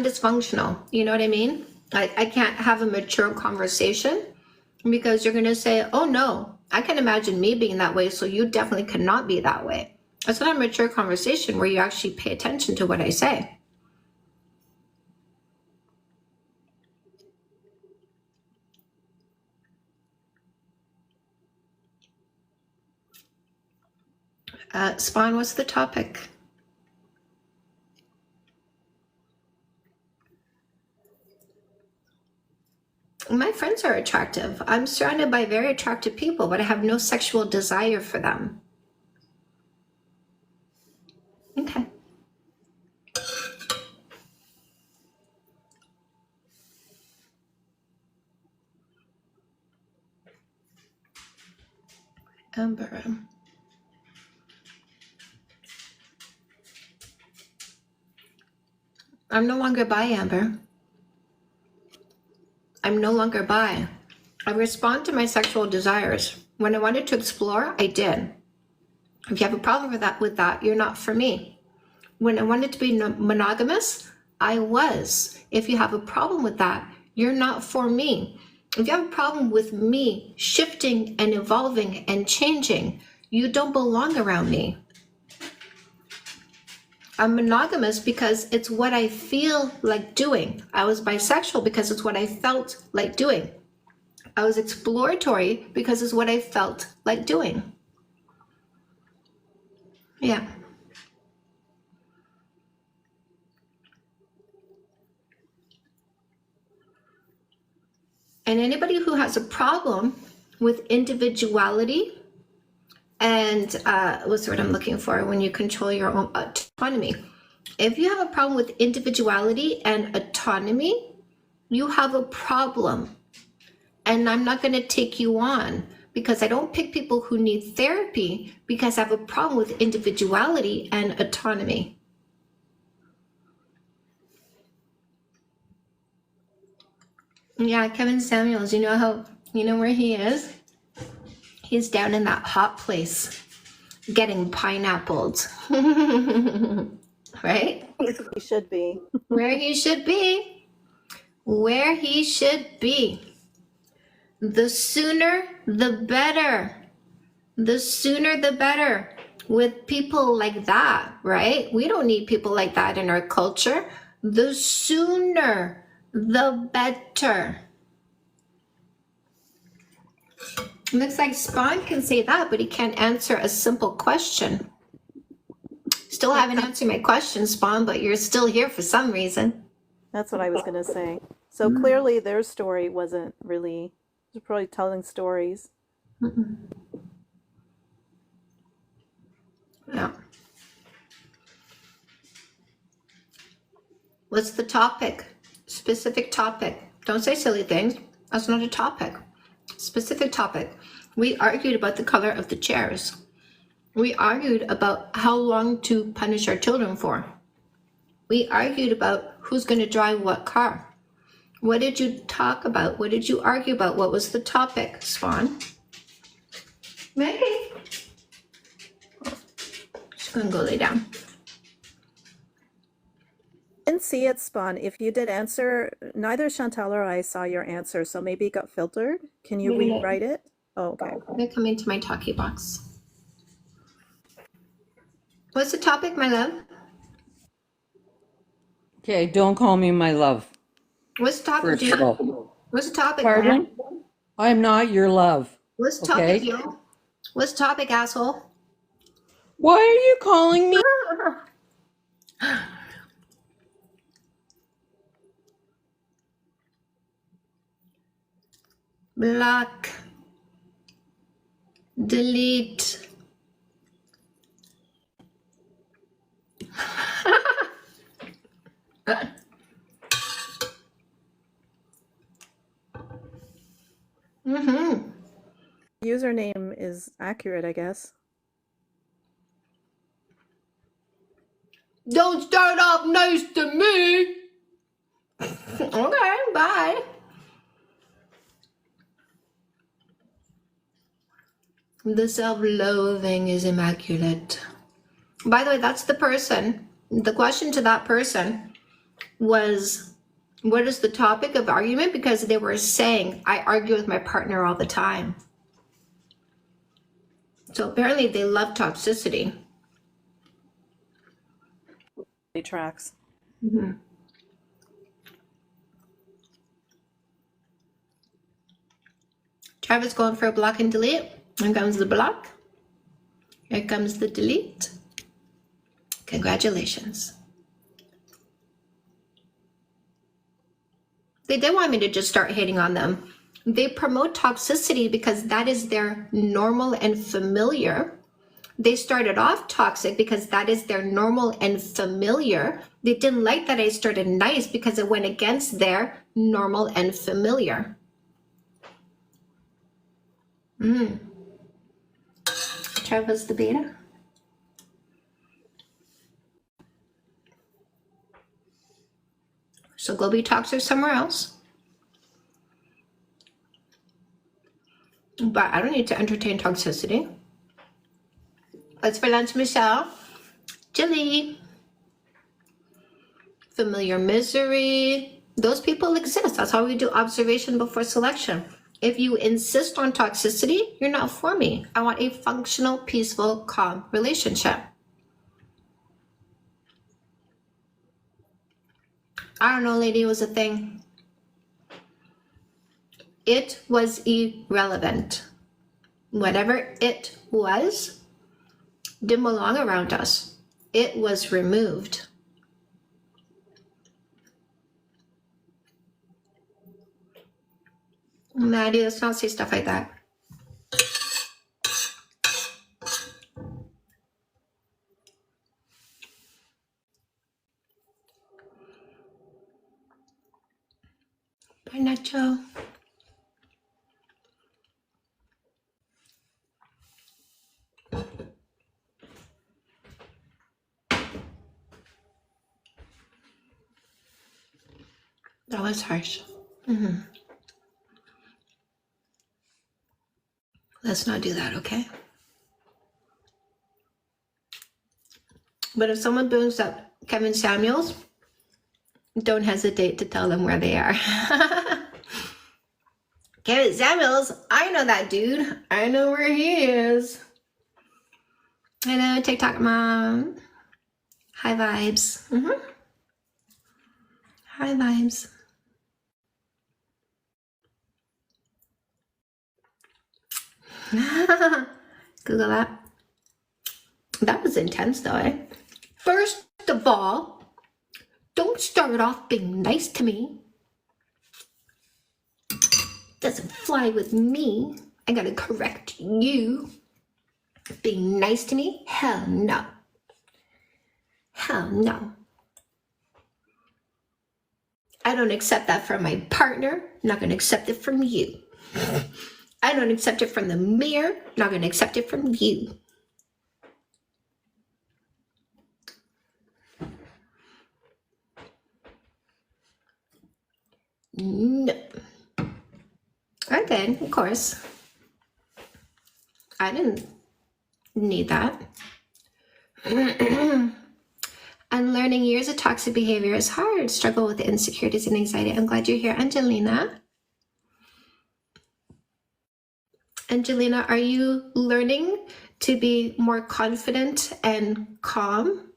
dysfunctional. You know what I mean? I can't have a mature conversation because you're going to say, oh no, I can imagine me being that way, so you definitely cannot be that way. That's not a mature conversation where you actually pay attention to what I say. Spawn, what's the topic? My friends are attractive. I'm surrounded by very attractive people, but I have no sexual desire for them. Okay. Amber. I'm no longer bi, Amber. I'm no longer bi. I respond to my sexual desires. When I wanted to explore, I did. If you have a problem with that, you're not for me. When I wanted to be monogamous, I was. If you have a problem with that, you're not for me. If you have a problem with me shifting and evolving and changing, you don't belong around me. I'm monogamous because it's what I feel like doing. I was bisexual because it's what I felt like doing. I was exploratory because it's what I felt like doing. Yeah. And anybody who has a problem with individuality and what's the word I'm looking for when you control your own autonomy. If you have a problem with individuality and autonomy, you have a problem. And I'm not going to take you on because I don't pick people who need therapy because I have a problem with individuality and autonomy. Yeah, Kevin Samuels, you know where he is? He's down in that hot place getting pineappled. Right? He should be. Where he should be. Where he should be. The sooner, the better. The sooner, the better. With people like that, right? We don't need people like that in our culture. The sooner, the better. Looks like Spawn can say that, but he can't answer a simple question. Still haven't answered my question, Spawn, but you're still here for some reason. That's what I was going to say. So clearly their story wasn't really, they're probably telling stories. Yeah. What's the topic? Specific topic. Don't say silly things. That's not a topic. Specific topic. We argued about the color of the chairs. We argued about how long to punish our children for. We argued about who's going to drive what car. What did you talk about? What did you argue about? What was the topic, Spawn? Maggie. She's going to go lay down. Didn't see it, Spawn. If you did answer, neither Chantal or I saw your answer, so maybe it got filtered. Can you Maybe not. rewrite it? Oh, okay. I'm going to come into my talkie box. What's the topic, my love? Okay, don't call me my love. What's the topic, First of Jill? all, What's the topic? pardon? I'm not your love. What's the topic, Okay. Jill? What's the topic, asshole? Why are you calling me? Block. Delete. Username is accurate, I guess. Don't start off nice to me. Okay, bye. The self-loathing is immaculate. By the way, that's the person. The question to that person was, what is the topic of argument? Because they were saying, I argue with my partner all the time. So apparently they love toxicity. It tracks. Travis going for a block and delete. Here comes the block. Here comes the delete. Congratulations. They did want me to just start hating on them. They promote toxicity because that is their normal and familiar. They started off toxic because that is their normal and familiar. They didn't like that I started nice because it went against their normal and familiar. Travis the beta. So go be toxic somewhere else. But I don't need to entertain toxicity. Let's for lunch, Michelle. Jilly. Familiar misery. Those people exist. That's how we do observation before selection. If you insist on toxicity, you're not for me. I want a functional, peaceful, calm relationship. I don't know, lady, it was a thing. It was irrelevant. Whatever it was didn't belong around us. It was removed. Maddie, let's not say stuff like that. Bye, Nacho. That was harsh. Let's not do that, okay? But if someone brings up Kevin Samuels, don't hesitate to tell them where they are. Kevin Samuels, I know that dude. I know where he is. Hello, TikTok mom. High vibes. High vibes. Google that. That was intense though, eh? First of all, don't start off being nice to me. Doesn't fly with me. I gotta correct you. Being nice to me? Hell no. Hell no. I don't accept that from my partner. I'm not gonna accept it from you. I don't accept it from the mirror. I'm not gonna accept it from you. No. I did, of course. I didn't need that. Unlearning years of toxic behavior is hard. Struggle with insecurities and anxiety. I'm glad you're here, Angelina. Angelina, are you learning to be more confident and calm?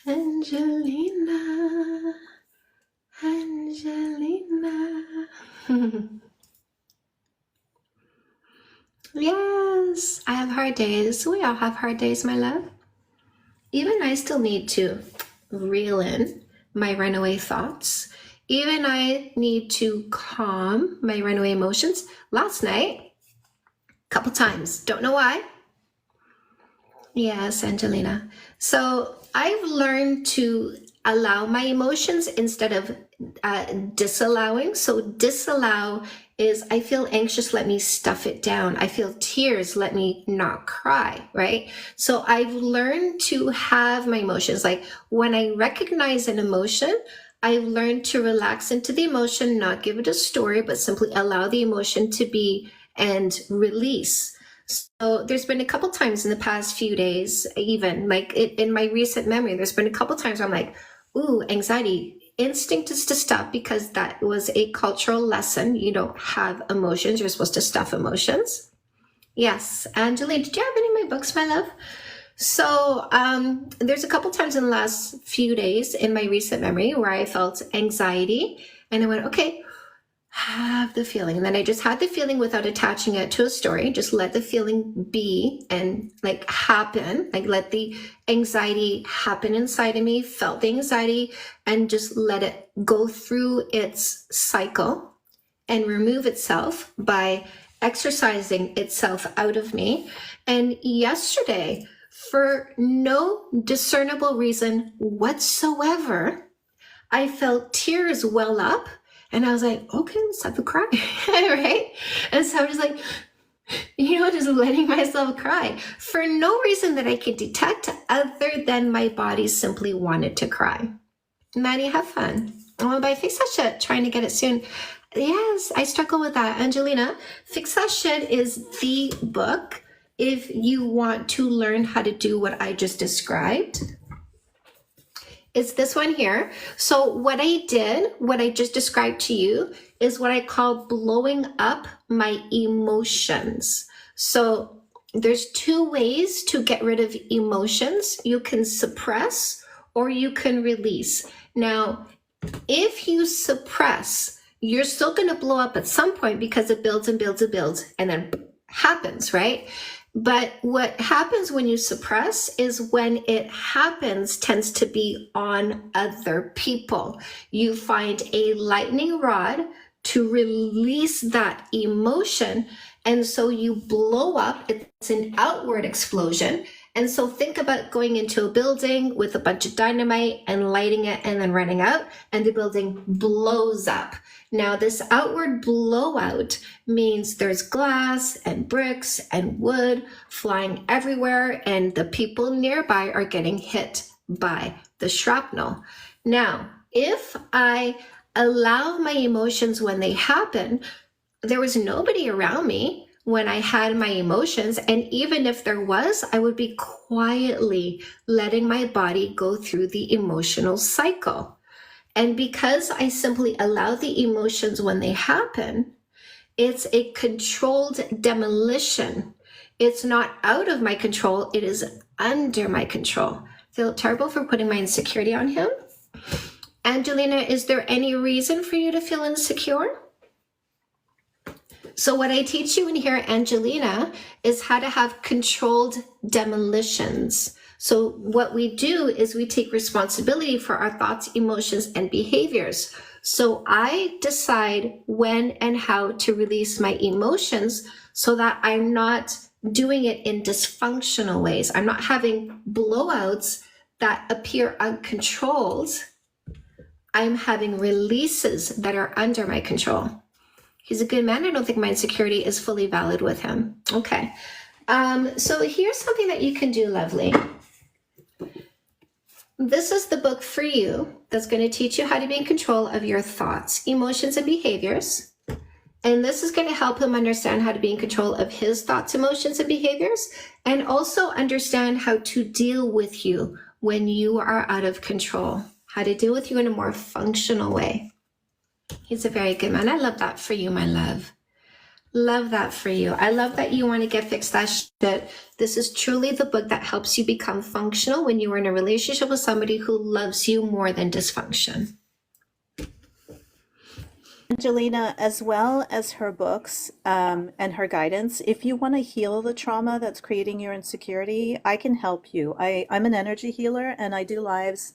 Angelina, Angelina. Yes, I have hard days. We all have hard days, my love. Even I still need to reel in my runaway thoughts. Even I need to calm my runaway emotions. Last night, a couple times, don't know why. Yes, Angelina. So I've learned to allow my emotions instead of disallowing. So disallow is I feel anxious, let me stuff it down. I feel tears, let me not cry, right? So I've learned to have my emotions. Like when I recognize an emotion, I've learned to relax into the emotion, not give it a story, but simply allow the emotion to be and release. So there's been a couple times in the past few days, even like in my recent memory, there's been a couple times where I'm like, ooh, anxiety. Instinct is to stop because that was a cultural lesson. You don't have emotions. You're supposed to stuff emotions. Yes. Angeline, did you have any of my books, my love? So there's a couple times in the last few days in my recent memory where I felt anxiety and I went, okay, have the feeling. And then I just had the feeling without attaching it to a story. Just let the feeling be and like happen, like let the anxiety happen inside of me, felt the anxiety and just let it go through its cycle and remove itself by exercising itself out of me. And yesterday, for no discernible reason whatsoever, I felt tears well up. And I was like, okay, let's have a cry, right? And so I'm just like, Just letting myself cry for no reason that I could detect other than my body simply wanted to cry. Maddie, have fun. Oh, but Fix That Shit, trying to get it soon. Yes, I struggle with that. Angelina, Fix That Shit is the book if you want to learn how to do what I just described. It's this one here. So what I just described to you is what I call blowing up my emotions. So there's two ways to get rid of emotions. You can suppress or you can release. Now, if you suppress, you're still going to blow up at some point because it builds and builds and builds and then happens, right? But what happens when you suppress is when it happens tends to be on other people. You find a lightning rod to release that emotion. And so you blow up. It's an outward explosion. And so think about going into a building with a bunch of dynamite and lighting it and then running out, and the building blows up. Now, this outward blowout means there's glass and bricks and wood flying everywhere, and the people nearby are getting hit by the shrapnel. Now, if I allow my emotions when they happen, there was nobody around me when I had my emotions. And even if there was, I would be quietly letting my body go through the emotional cycle. And because I simply allow the emotions when they happen, it's a controlled demolition. It's not out of my control. It is under my control. I feel terrible for putting my insecurity on him. Angelina, is there any reason for you to feel insecure? So what I teach you in here, Angelina, is how to have controlled demolitions. So what we do is we take responsibility for our thoughts, emotions, and behaviors. So I decide when and how to release my emotions so that I'm not doing it in dysfunctional ways. I'm not having blowouts that appear uncontrolled. I'm having releases that are under my control. He's a good man. I don't think my insecurity is fully valid with him. Okay. So here's something that you can do, lovely. This is the book for you that's going to teach you how to be in control of your thoughts, emotions, and behaviors. And this is going to help him understand how to be in control of his thoughts, emotions, and behaviors, and also understand how to deal with you when you are out of control, how to deal with you in a more functional way. He's a very good man. I love that for you, my love. Love that for you. I love that you want to get Fix That Shit. This is truly the book that helps you become functional when you are in a relationship with somebody who loves you more than dysfunction. Angelina, as well as her books and her guidance, if you want to heal the trauma that's creating your insecurity, I can help you. I'm an energy healer and I do lives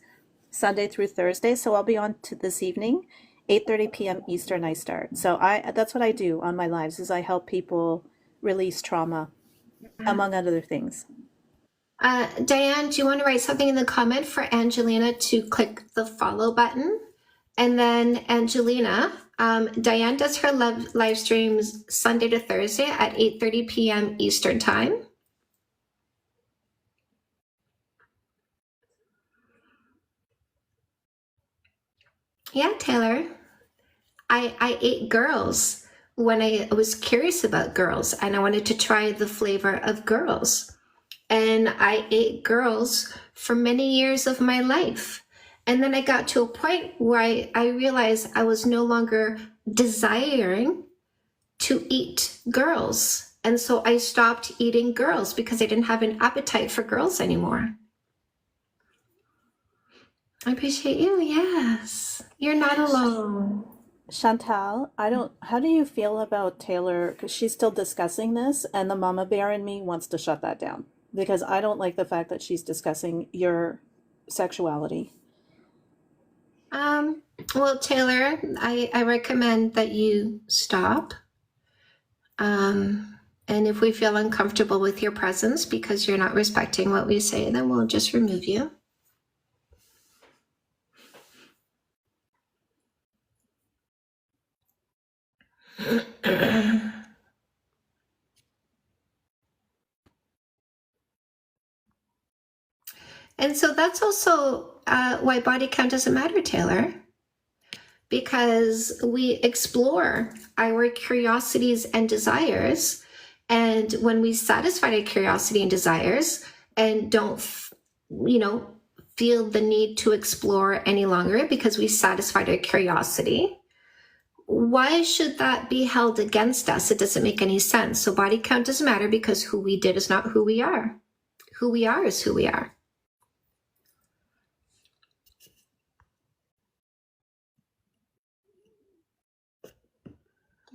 Sunday through Thursday. So I'll be on to this evening, 8:30 p.m. Eastern I start. So that's what I do on my lives is I help people release trauma, among other things. Diane, do you want to write something in the comment for Angelina to click the follow button? And then Angelina, Diane does her live streams Sunday to Thursday at 8:30 p.m. Eastern time. Yeah, Taylor. I ate girls when I was curious about girls and I wanted to try the flavor of girls. And I ate girls for many years of my life. And then I got to a point where I realized I was no longer desiring to eat girls. And so I stopped eating girls because I didn't have an appetite for girls anymore. I appreciate you. Yes. You're not alone. Chantal, how do you feel about Taylor? Because she's still discussing this, and the mama bear in me wants to shut that down because I don't like the fact that she's discussing your sexuality. Well, Taylor, I recommend that you stop. And if we feel uncomfortable with your presence because you're not respecting what we say, then we'll just remove you. And so that's also why body count doesn't matter, Taylor, because we explore our curiosities and desires. And when we satisfy our curiosity and desires and don't, feel the need to explore any longer because we satisfied our curiosity, why should that be held against us? It doesn't make any sense. So body count doesn't matter because who we did is not who we are. Who we are is who we are.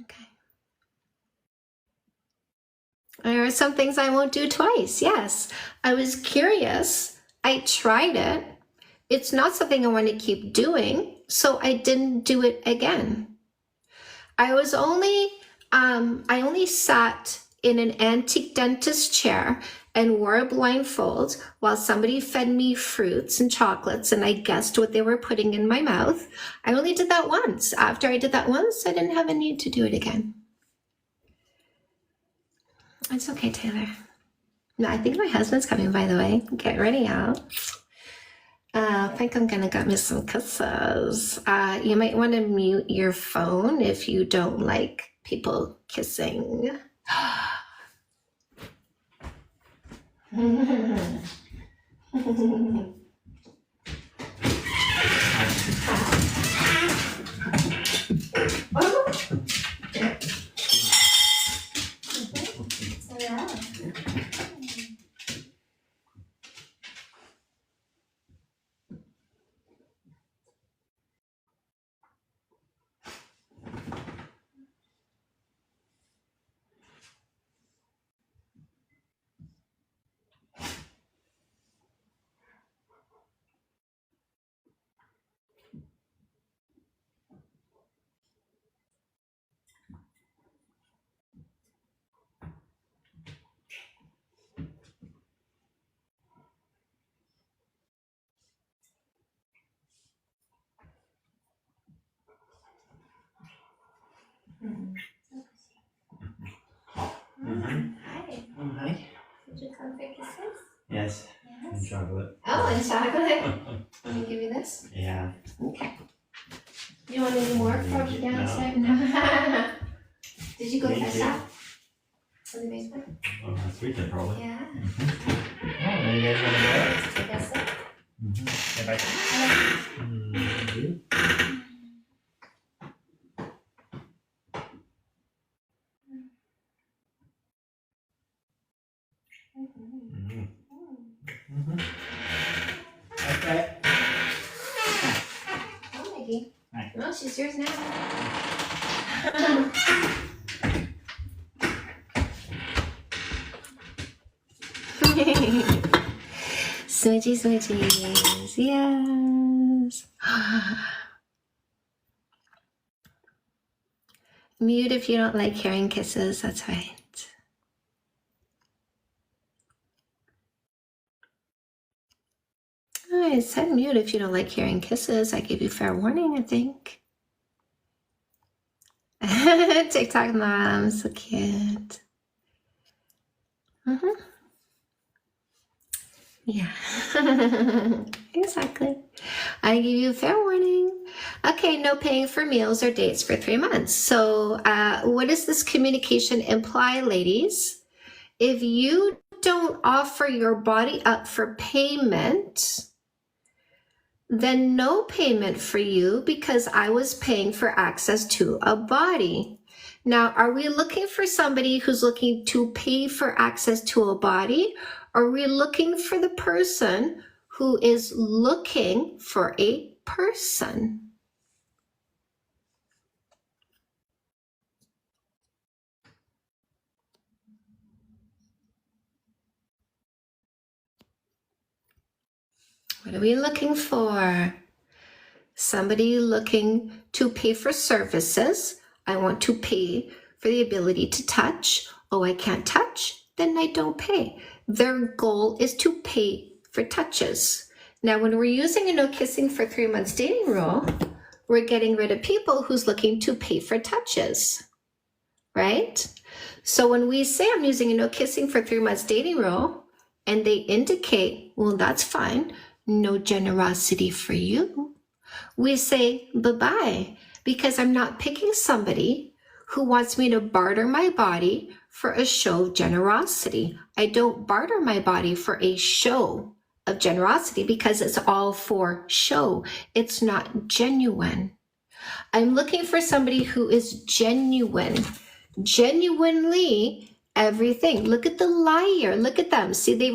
Okay. There are some things I won't do twice. Yes, I was curious. I tried it. It's not something I want to keep doing, so I didn't do it again. I only sat in an antique dentist chair and wore a blindfold while somebody fed me fruits and chocolates and I guessed what they were putting in my mouth. I only did that once. After I did that once, I didn't have a need to do it again. It's okay, Taylor. No, I think my husband's coming, by the way. Get ready out. I think I'm gonna get me some kisses. You might want to mute your phone if you don't like people kissing. Hi. Oh, hi. Did you come for kisses? Yes. Yes. And chocolate. Oh, and chocolate. Let me give you this. Yeah. Okay. Do you want any more for you downstairs? No. Did you go Thank fetch you. that? In the basement? Well, that's weekend probably. Yeah. Oh, are you guys gonna go? I guess so. If I can. Thank you. Okay. Oh, Maggie. Hi. No, she's yours now. Smoochie, smoochies, yes. Mute if you don't like hearing kisses, that's right. I said mute if you don't like hearing kisses. I gave you fair warning, I think. TikTok mom, so cute. Yeah, exactly. I give you a fair warning. Okay, no paying for meals or dates for 3 months. So what does this communication imply, ladies? If you don't offer your body up for payment, then no payment for you because I was paying for access to a body. Now, are we looking for somebody who's looking to pay for access to a body? Or are we looking for the person who is looking for a person? What are we looking for? Somebody looking to pay for services. I want to pay for the ability to touch. Oh, I can't touch? Then I don't pay. Their goal is to pay for touches. Now, when we're using a no kissing for 3 months dating rule, we're getting rid of people who's looking to pay for touches, right? So when we say I'm using a no kissing for 3 months dating rule, and they indicate, well, that's fine, no generosity for you, we say bye-bye, because I'm not picking somebody who wants me to barter my body for a show of generosity. I don't barter my body for a show of generosity because it's all for show. It's not genuine. I'm looking for somebody who is genuinely everything. Look at the liar. Look at them. See, they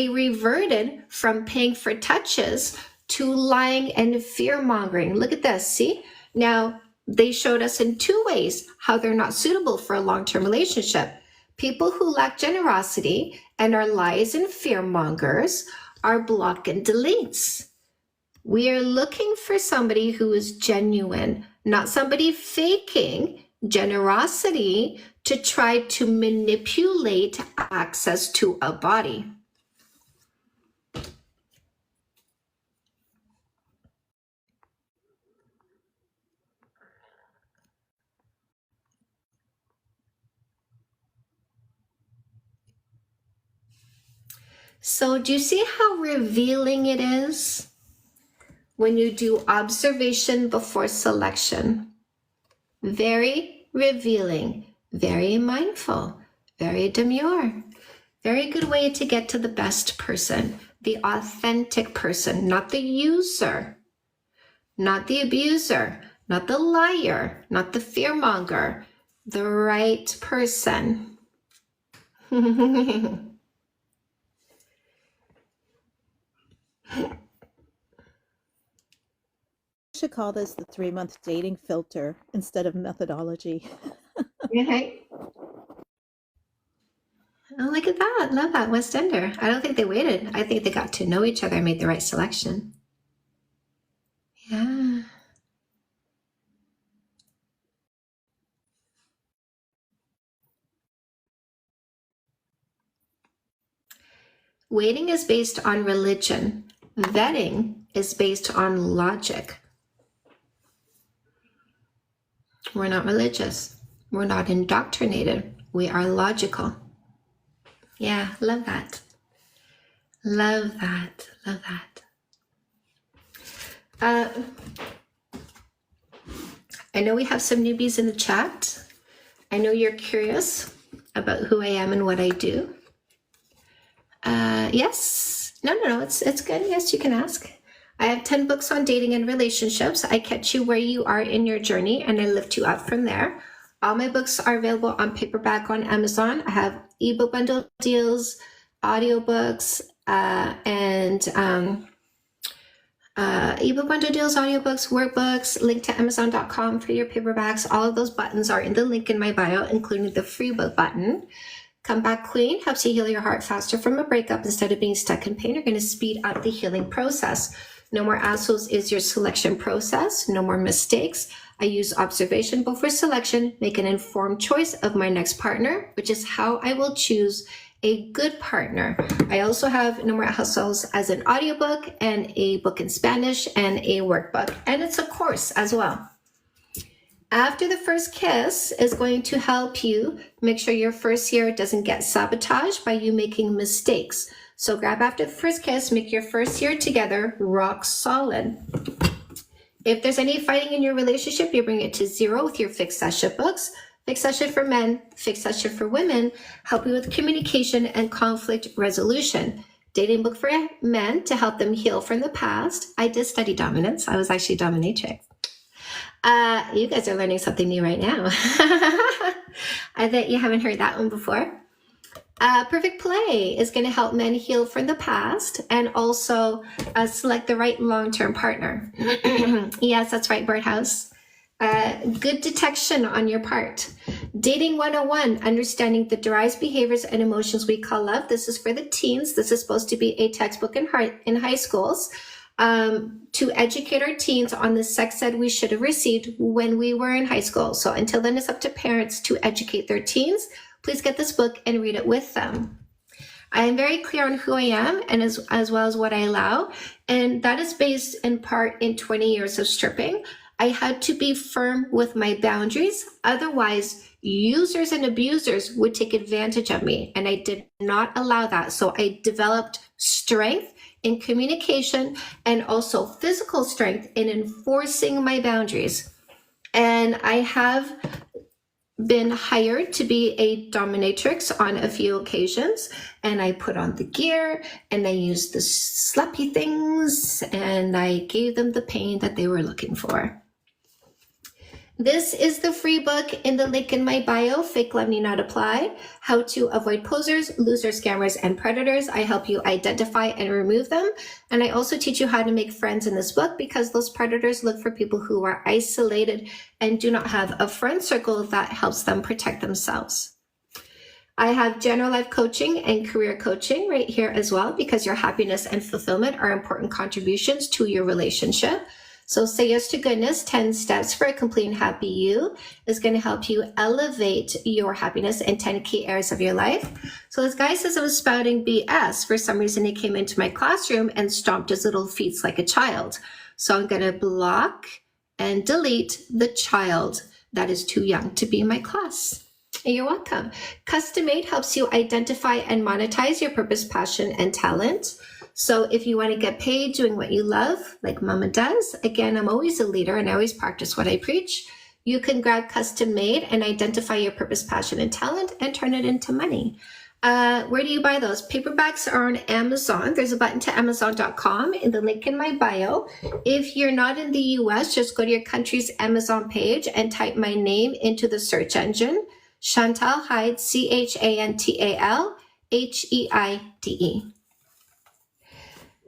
reverted from paying for touches to lying and fear mongering. Look at this. See, now they showed us in two ways how they're not suitable for a long-term relationship. People who lack generosity and are lies and fear mongers are block and deletes. We are looking for somebody who is genuine, not somebody faking generosity to try to manipulate access to a body. So do you see how revealing it is when you do observation before selection? Very revealing, very mindful, very demure. Very good way to get to the best person, the authentic person, not the user, not the abuser, not the liar, not the fearmonger, the right person. Should call this the 3-month dating filter instead of methodology. Okay. Oh, look at that. Love that. West Ender. I don't think they waited. I think they got to know each other and made the right selection. Yeah. Waiting is based on religion. Vetting is based on logic. We're not religious. We're not indoctrinated. We are logical. Yeah, love that. Love that. Love that. I know we have some newbies in the chat. I know you're curious about who I am and what I do. Yes. No, it's good. Yes, you can ask. I have 10 books on dating and relationships. I catch you where you are in your journey and I lift you up from there. All my books are available on paperback on Amazon. I have ebook bundle deals, audiobooks, ebook bundle deals, audiobooks, workbooks, link to Amazon.com for your paperbacks. All of those buttons are in the link in my bio, including the free book button. Come Back Queen helps you heal your heart faster from a breakup instead of being stuck in pain. You're going to speed up the healing process. No More Assholes is your selection process. No more mistakes. I use observation before selection, make an informed choice of my next partner, which is how I will choose a good partner. I also have No More Hustles as an audiobook and a book in Spanish and a workbook. And it's a course as well. After the First Kiss is going to help you make sure your first year doesn't get sabotaged by you making mistakes. So grab After the First Kiss, make your first year together rock solid. If there's any fighting in your relationship, you bring it to zero with your Fixed Session books. Fixed Session for men, Fixed Session for women, help you with communication and conflict resolution. Dating book for men to help them heal from the past. I did study dominance. I was actually a dominatrix. You guys are learning something new right now. I bet you haven't heard that one before. Perfect Play is going to help men heal from the past and also select the right long-term partner. Yes, that's right, Birdhouse. Good detection on your part. Dating 101, understanding the derived behaviors and emotions we call love. This is for the teens. This is supposed to be a textbook in high schools. To educate our teens on the sex ed we should have received when we were in high school. So until then, it's up to parents to educate their teens. Please get this book and read it with them. I am very clear on who I am and as well as what I allow. And that is based in part in 20 years of stripping. I had to be firm with my boundaries. Otherwise, users and abusers would take advantage of me, and I did not allow that. So I developed strength in communication and also physical strength in enforcing my boundaries. And I have been hired to be a dominatrix on a few occasions, and I put on the gear and I used the slappy things and I gave them the pain that they were looking for. This is the free book in the link in my bio, Fake Love Need Not Apply, How to Avoid Posers, Losers, Scammers, and Predators. I help you identify and remove them. And I also teach you how to make friends in this book, because those predators look for people who are isolated and do not have a friend circle that helps them protect themselves. I have general life coaching and career coaching right here as well, because your happiness and fulfillment are important contributions to your relationship. So Say Yes to Goodness, 10 Steps for a Complete and Happy You is going to help you elevate your happiness in 10 key areas of your life. So this guy says I was spouting BS. For some reason, he came into my classroom and stomped his little feet like a child. So I'm going to block and delete the child that is too young to be in my class. You're welcome. Custom Made helps you identify and monetize your purpose, passion, and talent. So if you want to get paid doing what you love, like Mama does, again, I'm always a leader and I always practice what I preach. You can grab Custom Made and identify your purpose, passion, and talent and turn it into money. Where do you buy those? Paperbacks are on Amazon. There's a button to Amazon.com in the link in my bio. If you're not in the US, just go to your country's Amazon page and type my name into the search engine. Chantal Heide, ChantalHeide.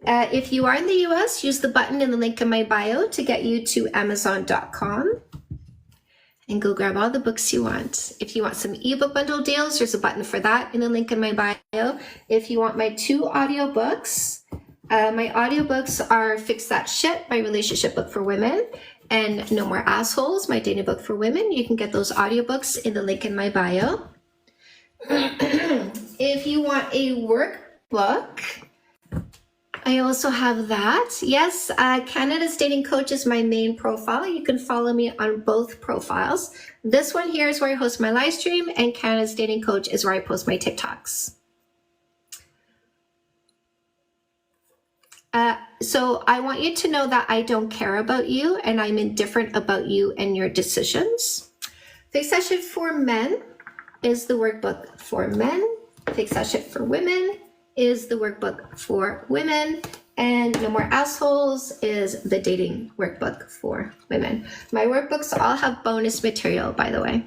If you are in the US, use the button in the link in my bio to get you to Amazon.com and go grab all the books you want. If you want some ebook bundle deals, there's a button for that in the link in my bio. If you want my 2 audiobooks, my audiobooks are Fix That Shit, my relationship book for women, and No More Assholes, my dating book for women. You can get those audiobooks in the link in my bio. If you want a workbook, I also have that. Yes, Canada's Dating Coach is my main profile. You can follow me on both profiles. This one here is where I host my live stream, and Canada's Dating Coach is where I post my TikToks. So I want you to know that I don't care about you and I'm indifferent about you and your decisions. Fix That Shit for Men is the workbook for men. Fix That Shit for Women is the workbook for women. And No More Assholes is the dating workbook for women. My workbooks all have bonus material, by the way.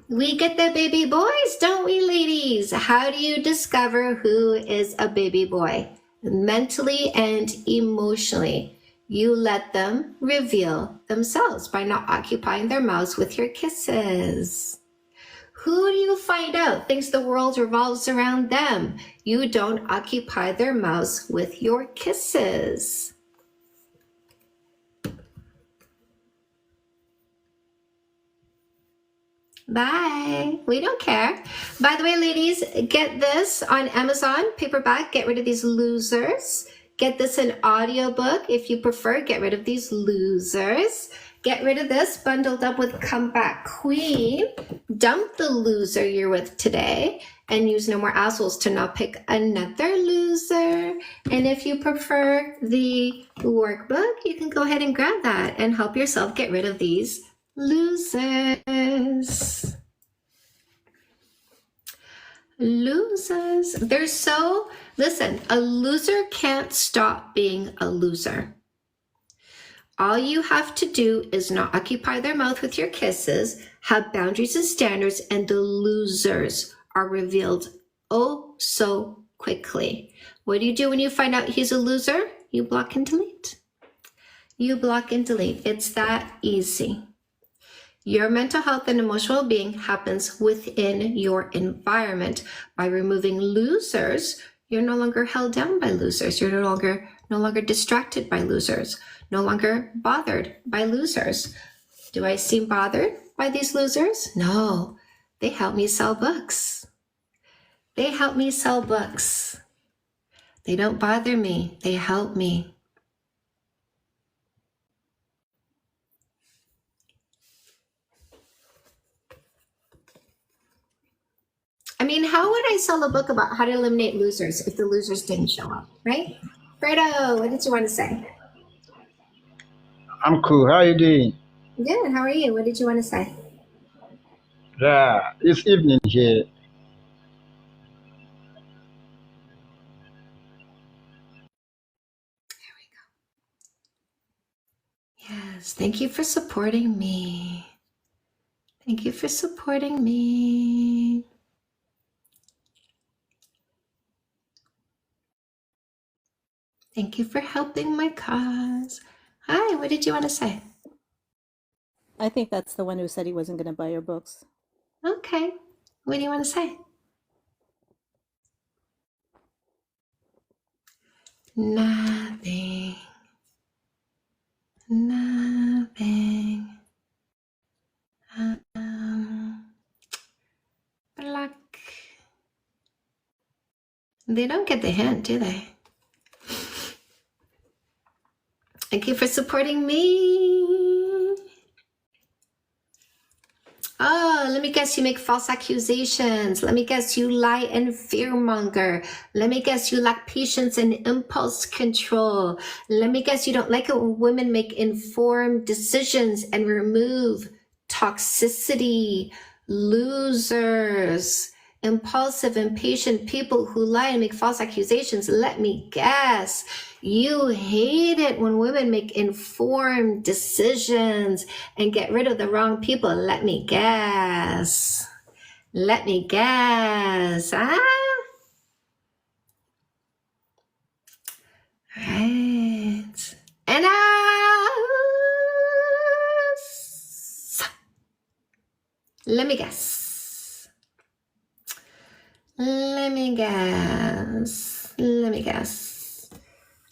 We get the baby boys, don't we, ladies? How do you discover who is a baby boy? Mentally and emotionally. You let them reveal themselves by not occupying their mouths with your kisses. Who do you find out thinks the world revolves around them? You don't occupy their mouths with your kisses. Bye. We don't care. By the way, ladies, get this on Amazon, paperback. Get rid of these losers. Get this in audiobook if you prefer. Get rid of these losers. Get rid of this bundled up with Comeback Queen. Dump the loser you're with today and use No More Assholes to not pick another loser. And if you prefer the workbook, you can go ahead and grab that and help yourself get rid of these losers. Losers. They're so, listen, a loser can't stop being a loser. All you have to do is not occupy their mouth with your kisses, have boundaries and standards, and the losers are revealed oh so quickly. What do you do when you find out he's a loser? You block and delete. You block and delete. It's that easy. Your mental health and emotional well-being happens within your environment. By removing losers, you're no longer held down by losers. You're no longer distracted by losers, no longer bothered by losers. Do I seem bothered by these losers? No, they help me sell books. They help me sell books. They don't bother me. They help me. I mean, how would I sell a book about how to eliminate losers if the losers didn't show up, right? Fredo, what did you want to say? I'm cool. How are you doing? Good. How are you? What did you want to say? Yeah, it's evening here. Yes. Thank you for supporting me. Thank you for supporting me. Thank you for helping my cause. Hi, what did you want to say? I think that's the one who said he wasn't going to buy your books. Okay. What do you want to say? Nothing. Nothing. Black. They don't get the hint, do they? Thank you for supporting me. Oh, let me guess you make false accusations. Let me guess you lie and fearmonger. Let me guess you lack patience and impulse control. Let me guess you don't like it when women make informed decisions and remove toxicity, losers, impulsive, impatient people who lie and make false accusations. Let me guess. You hate it when women make informed decisions and get rid of the wrong people. Let me guess. Let me guess. Right. And let me guess. Let me guess. Let me guess.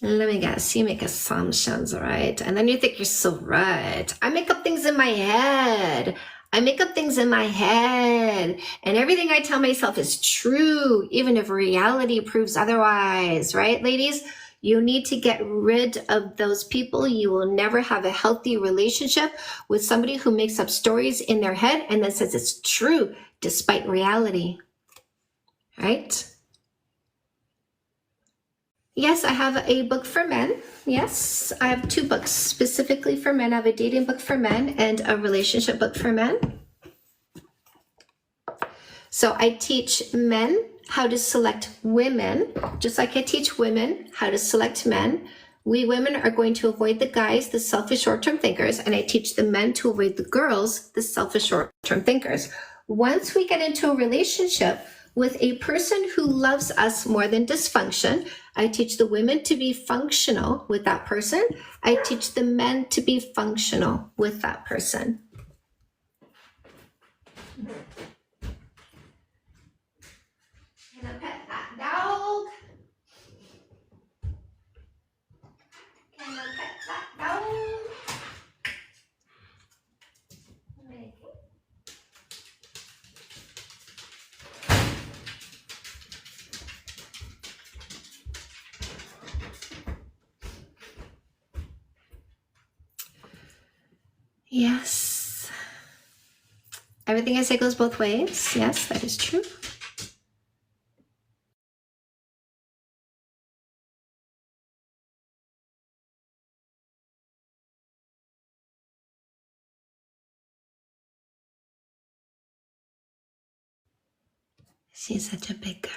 Let me guess. You make assumptions, right? And then you think you're so right. I make up things in my head. I make up things in my head. And everything I tell myself is true, even if reality proves otherwise, right, ladies? You need to get rid of those people. You will never have a healthy relationship with somebody who makes up stories in their head and then says it's true despite reality, right? Yes, I have a book for men. Yes, I have 2 books specifically for men. I have a dating book for men and a relationship book for men. So I teach men how to select women, just like I teach women how to select men. We women are going to avoid the guys, the selfish short-term thinkers, and I teach the men to avoid the girls, the selfish short-term thinkers. Once we get into a relationship with a person who loves us more than dysfunction, I teach the women to be functional with that person. I teach the men to be functional with that person. Can I pet that dog? Can I pet that dog? Yes. Everything I say goes both ways. Yes, that is true. She's such a big girl.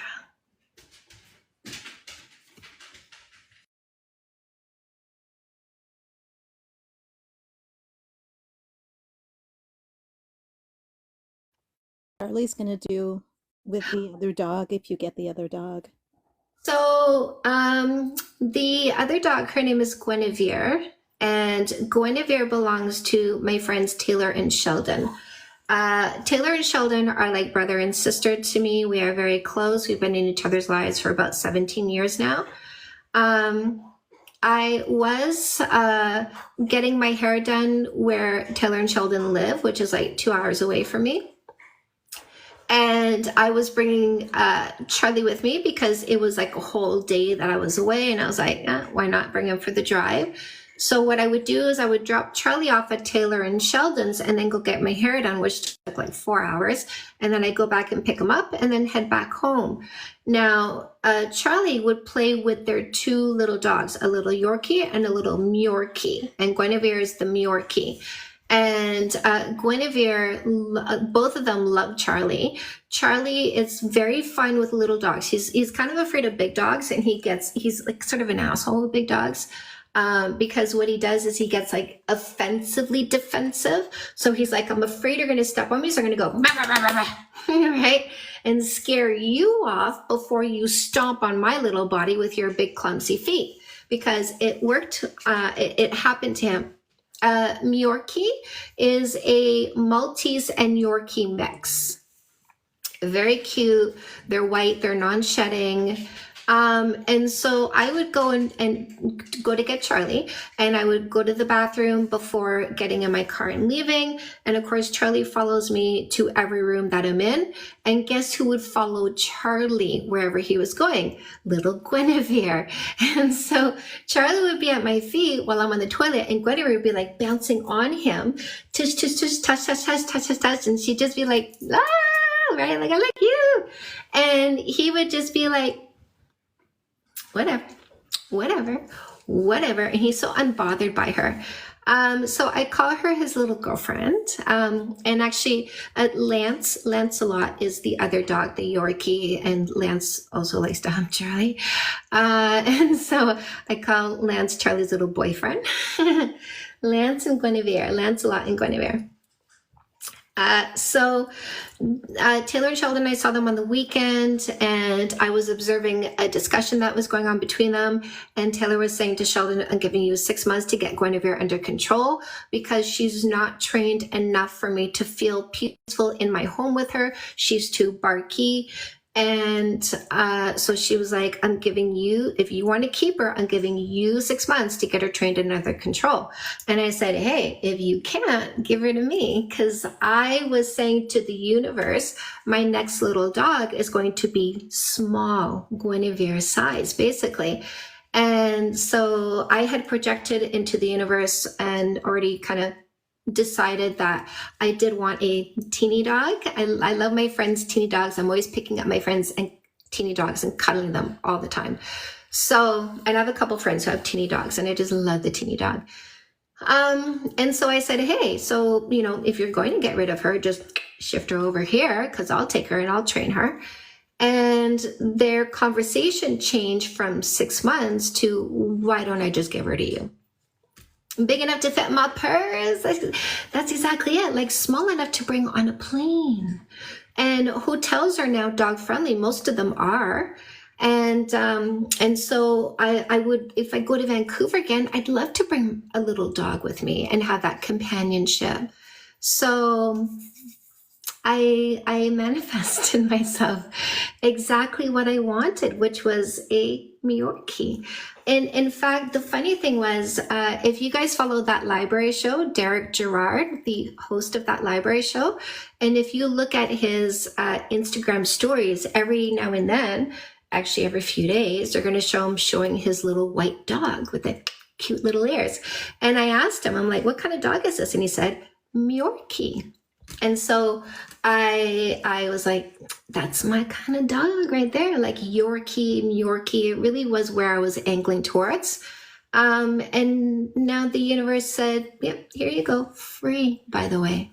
Charlie's going to do with the other dog if you get the other dog. So the other dog, her name is Guinevere, and Guinevere belongs to my friends Taylor and Sheldon. Taylor and Sheldon are like brother and sister to me. We are very close. We've been in each other's lives for about 17 years now. I was getting my hair done where Taylor and Sheldon live, which is like 2 hours away from me. And I was bringing Charlie with me because it was like a whole day that I was away, and I was like, why not bring him for the drive? So what I would do is I would drop Charlie off at Taylor and Sheldon's and then go get my hair done, which took like 4 hours. And then I go back and pick him up and then head back home. Now, Charlie would play with their two little dogs, a little Yorkie and a little Myorkie. And Guinevere is the Myorkie. And Guinevere, both of them love Charlie. Charlie is very fine with little dogs. He's kind of afraid of big dogs, and he's like sort of an asshole with big dogs. Because what he does is he gets like offensively defensive. So he's like, I'm afraid you're going to step on me, so I'm going to go, bah, bah, bah, bah, bah, right? And scare you off before you stomp on my little body with your big clumsy feet. Because it worked, it happened to him. Myorkie is a Maltese and Yorkie mix. Very cute. They're white, they're non-shedding. And so I would go and go to get Charlie, and I would go to the bathroom before getting in my car and leaving. And of course, Charlie follows me to every room that I'm in. And guess who would follow Charlie wherever he was going? Little Guinevere. And so Charlie would be at my feet while I'm on the toilet, and Guinevere would be like bouncing on him, tush, tush, tush, touch, touch, touch, touch, touch, touch. And she'd just be like, right? Like, I like you. And he would just be like, whatever. And he's so unbothered by her. So I call her his little girlfriend. And actually, Lancelot is the other dog, the Yorkie, and Lance also likes to hump Charlie. And so I call Lance Charlie's little boyfriend. Lancelot and Guinevere. So Taylor and Sheldon, I saw them on the weekend, and I was observing a discussion that was going on between them. And Taylor was saying to Sheldon, I'm giving you 6 months to get Guinevere under control because she's not trained enough for me to feel peaceful in my home with her. She's too barky. And so she was like, I'm giving you, if you want to keep her, I'm giving you 6 months to get her trained and under control. And I said, hey, if you can't, give her to me. Because I was saying to the universe, my next little dog is going to be small, Guinevere size, basically. And so I had projected into the universe and already kind of decided that I did want a teeny dog. I love my friends' teeny dogs. I'm always picking up my friends and teeny dogs and cuddling them all the time. So, and I have a couple friends who have teeny dogs, and I just love the teeny dog. And so I said, hey, so, if you're going to get rid of her, just shift her over here because I'll take her and I'll train her. And their conversation changed from 6 months to, why don't I just give her to you? Big enough to fit in my purse. That's exactly it. Like small enough to bring on a plane. And hotels are now dog friendly. Most of them are. And so I would, if I go to Vancouver again, I'd love to bring a little dog with me and have that companionship. So I manifested myself exactly what I wanted, which was a Myorkie. And in fact, the funny thing was, if you guys follow that library show, Derek Gerard, the host of that library show, and if you look at his Instagram stories every now and then, actually every few days, they're going to show him showing his little white dog with the cute little ears. And I asked him, I'm like, what kind of dog is this? And he said, Myorkie. And so I was like, that's my kind of dog right there, like Yorkie, Myorkie. It really was where I was angling towards. And now the universe said, yep, here you go, free, by the way.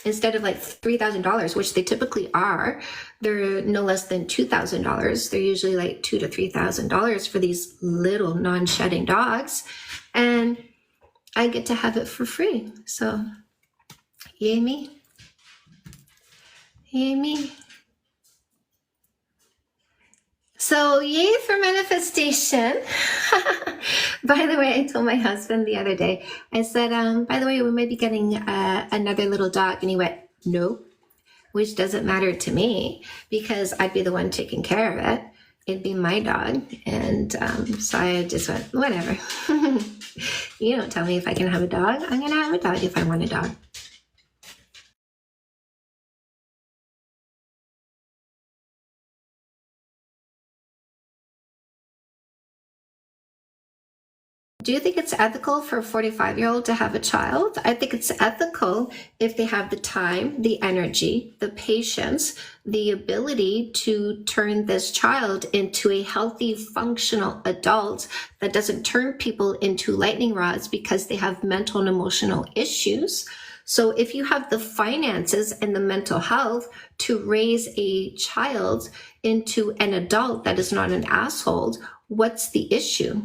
Instead of like $3,000, which they typically are, they're no less than $2,000. They're usually like $2,000 to $3,000 for these little non-shedding dogs. And I get to have it for free. So, yay me. Yay me. So yay for manifestation. By the way, I told my husband the other day, I said, by the way, we might be getting another little dog. And he went, no, which doesn't matter to me because I'd be the one taking care of it. It'd be my dog. And so I just went, whatever. You don't tell me if I can have a dog. I'm going to have a dog if I want a dog. do you think it's ethical for a 45-year-old to have a child? I think it's ethical if they have the time, the energy, the patience, the ability to turn this child into a healthy, functional adult that doesn't turn people into lightning rods because they have mental and emotional issues. So if you have the finances and the mental health to raise a child into an adult that is not an asshole, what's the issue?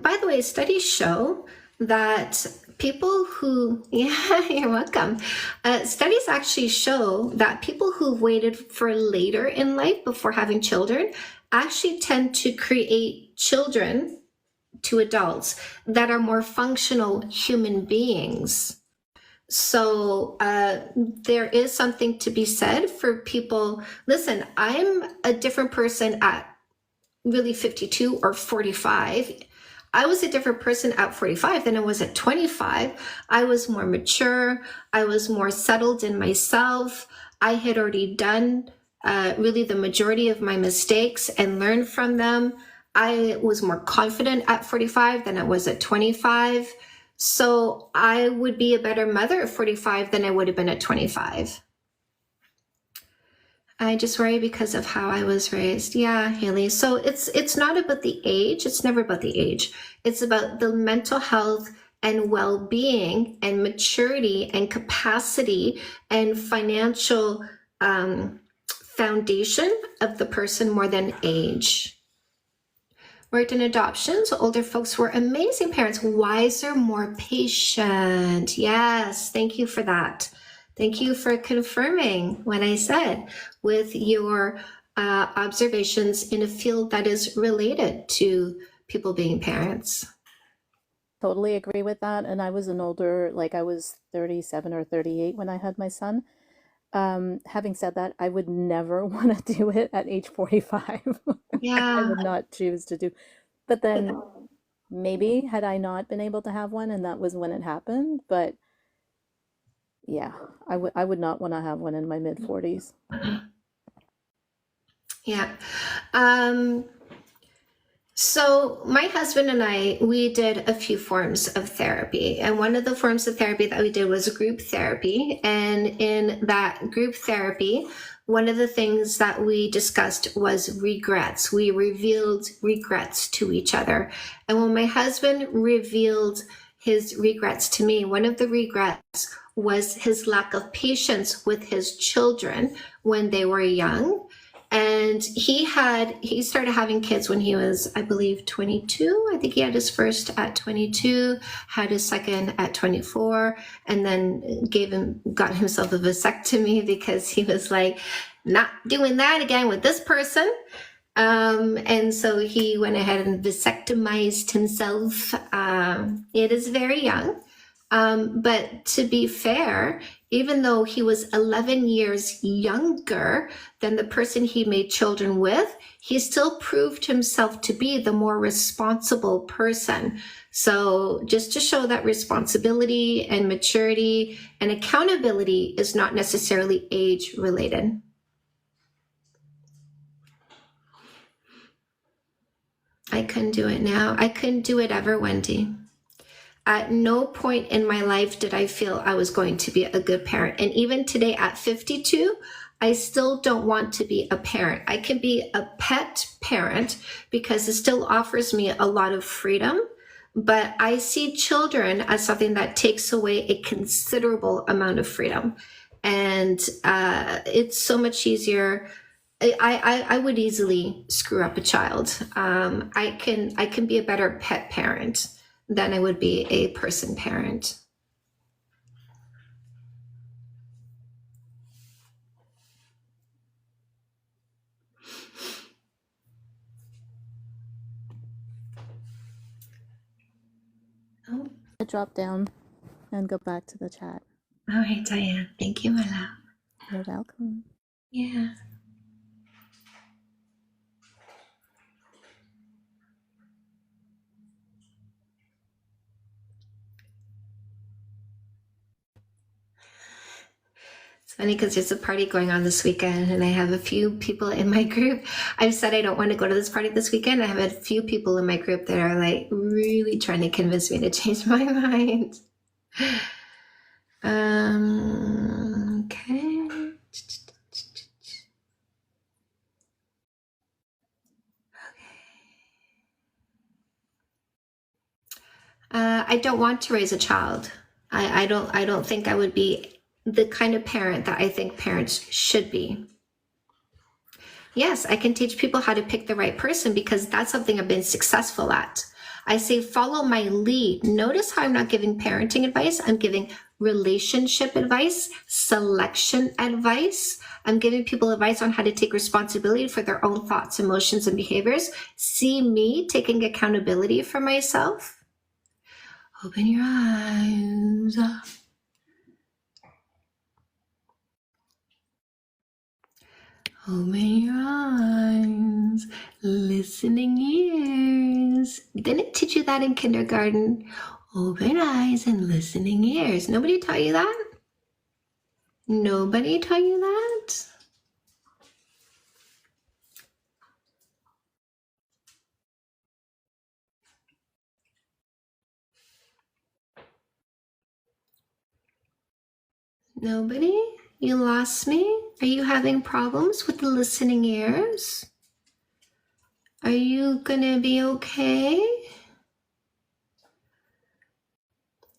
By the way, studies show that people who, yeah, you're welcome. Studies actually show that people who waited for later in life before having children actually tend to create children to adults that are more functional human beings. So there is something to be said for people. Listen, I'm a different person at really 52 or 45. I was a different person at 45 than I was at 25. I was more mature. I was more settled in myself. I had already done really the majority of my mistakes and learned from them. I was more confident at 45 than I was at 25. So I would be a better mother at 45 than I would have been at 25. I just worry because of how I was raised. Yeah, Haley. So it's not about the age. It's never about the age. It's about the mental health and well-being and maturity and capacity and financial foundation of the person more than age. Worked in adoptions. Older folks were amazing parents, wiser, more patient. Yes, thank you for that. Thank you for confirming what I said with your observations in a field that is related to people being parents. Totally agree with that. And I was an older, like I was 37 or 38 when I had my son. Having said that, I would never want to do it at age 45. Yeah. I would not choose to do. But then maybe had I not been able to have one and that was when it happened. But yeah, I would not want to have one in my mid 40s. Yeah. So my husband and I, we did a few forms of therapy. And one of the forms of therapy that we did was group therapy. And in that group therapy, one of the things that we discussed was regrets. We revealed regrets to each other. And when my husband revealed his regrets to me, one of the regrets was his lack of patience with his children when they were young. And he started having kids when he was, I believe, 22. I think he had his first at 22, had his second at 24, and then got himself a vasectomy because he was like, not doing that again with this person. And so he went ahead and vasectomized himself. It is very young. But to be fair, even though he was 11 years younger than the person he made children with, he still proved himself to be the more responsible person. So just to show that responsibility and maturity and accountability is not necessarily age related. I couldn't do it now. I couldn't do it ever, Wendy. At no point in my life did I feel I was going to be a good parent. And even today at 52, I still don't want to be a parent. I can be a pet parent because it still offers me a lot of freedom. But I see children as something that takes away a considerable amount of freedom. And it's so much easier. I would easily screw up a child. I can be a better pet parent than I would be a person parent. Oh, I drop down and go back to the chat. all right, Diane. Thank you, my love. You're welcome. Yeah. It's funny because there's a party going on this weekend, and I have a few people in my group. I've said I don't want to go to this party this weekend. I have a few people in my group that are like really trying to convince me to change my mind. Okay. I don't want to raise a child. I don't think I would be the kind of parent that I think parents should be. Yes, I can teach people how to pick the right person because that's something I've been successful at. I say follow my lead. Notice how I'm not giving parenting advice. I'm giving relationship advice, selection advice. I'm giving people advice on how to take responsibility for their own thoughts, emotions, and behaviors. See me taking accountability for myself. Open your eyes. Open your eyes. Listening ears. Didn't teach you that in kindergarten. Open eyes and listening ears. Nobody taught you that? Nobody taught you that? Nobody? You lost me? Are you having problems with the listening ears? Are you gonna be okay?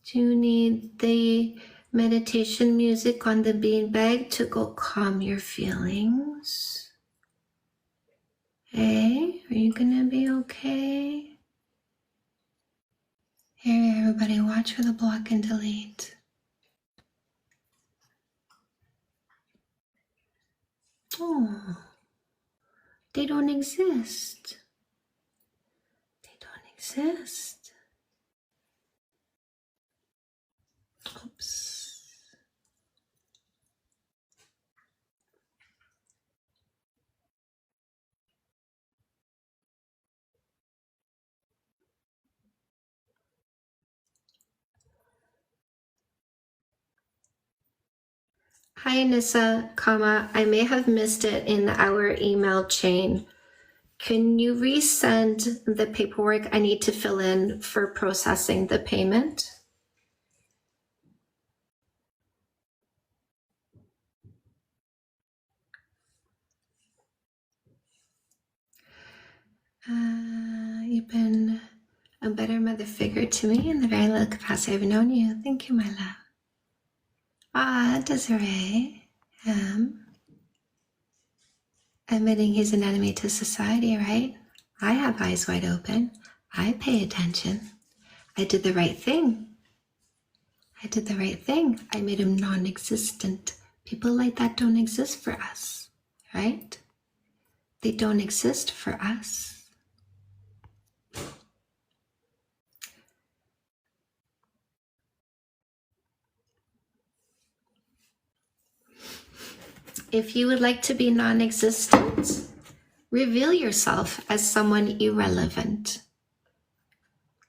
Do you need the meditation music on the beanbag to go calm your feelings? Hey, are you gonna be okay? Here, everybody, watch for the block and delete. Oh, they don't exist. They don't exist. Oops. Hi, Anissa, I may have missed it in our email chain. Can you resend the paperwork I need to fill in for processing the payment? You've been a better mother figure to me in the very little capacity I've known you. Thank you, my love. Desiree, admitting he's an enemy to society, right? I have eyes wide open. I pay attention. I did the right thing. I did the right thing. I made him non-existent. People like that don't exist for us, right? They don't exist for us. If you would like to be non-existent, reveal yourself as someone irrelevant.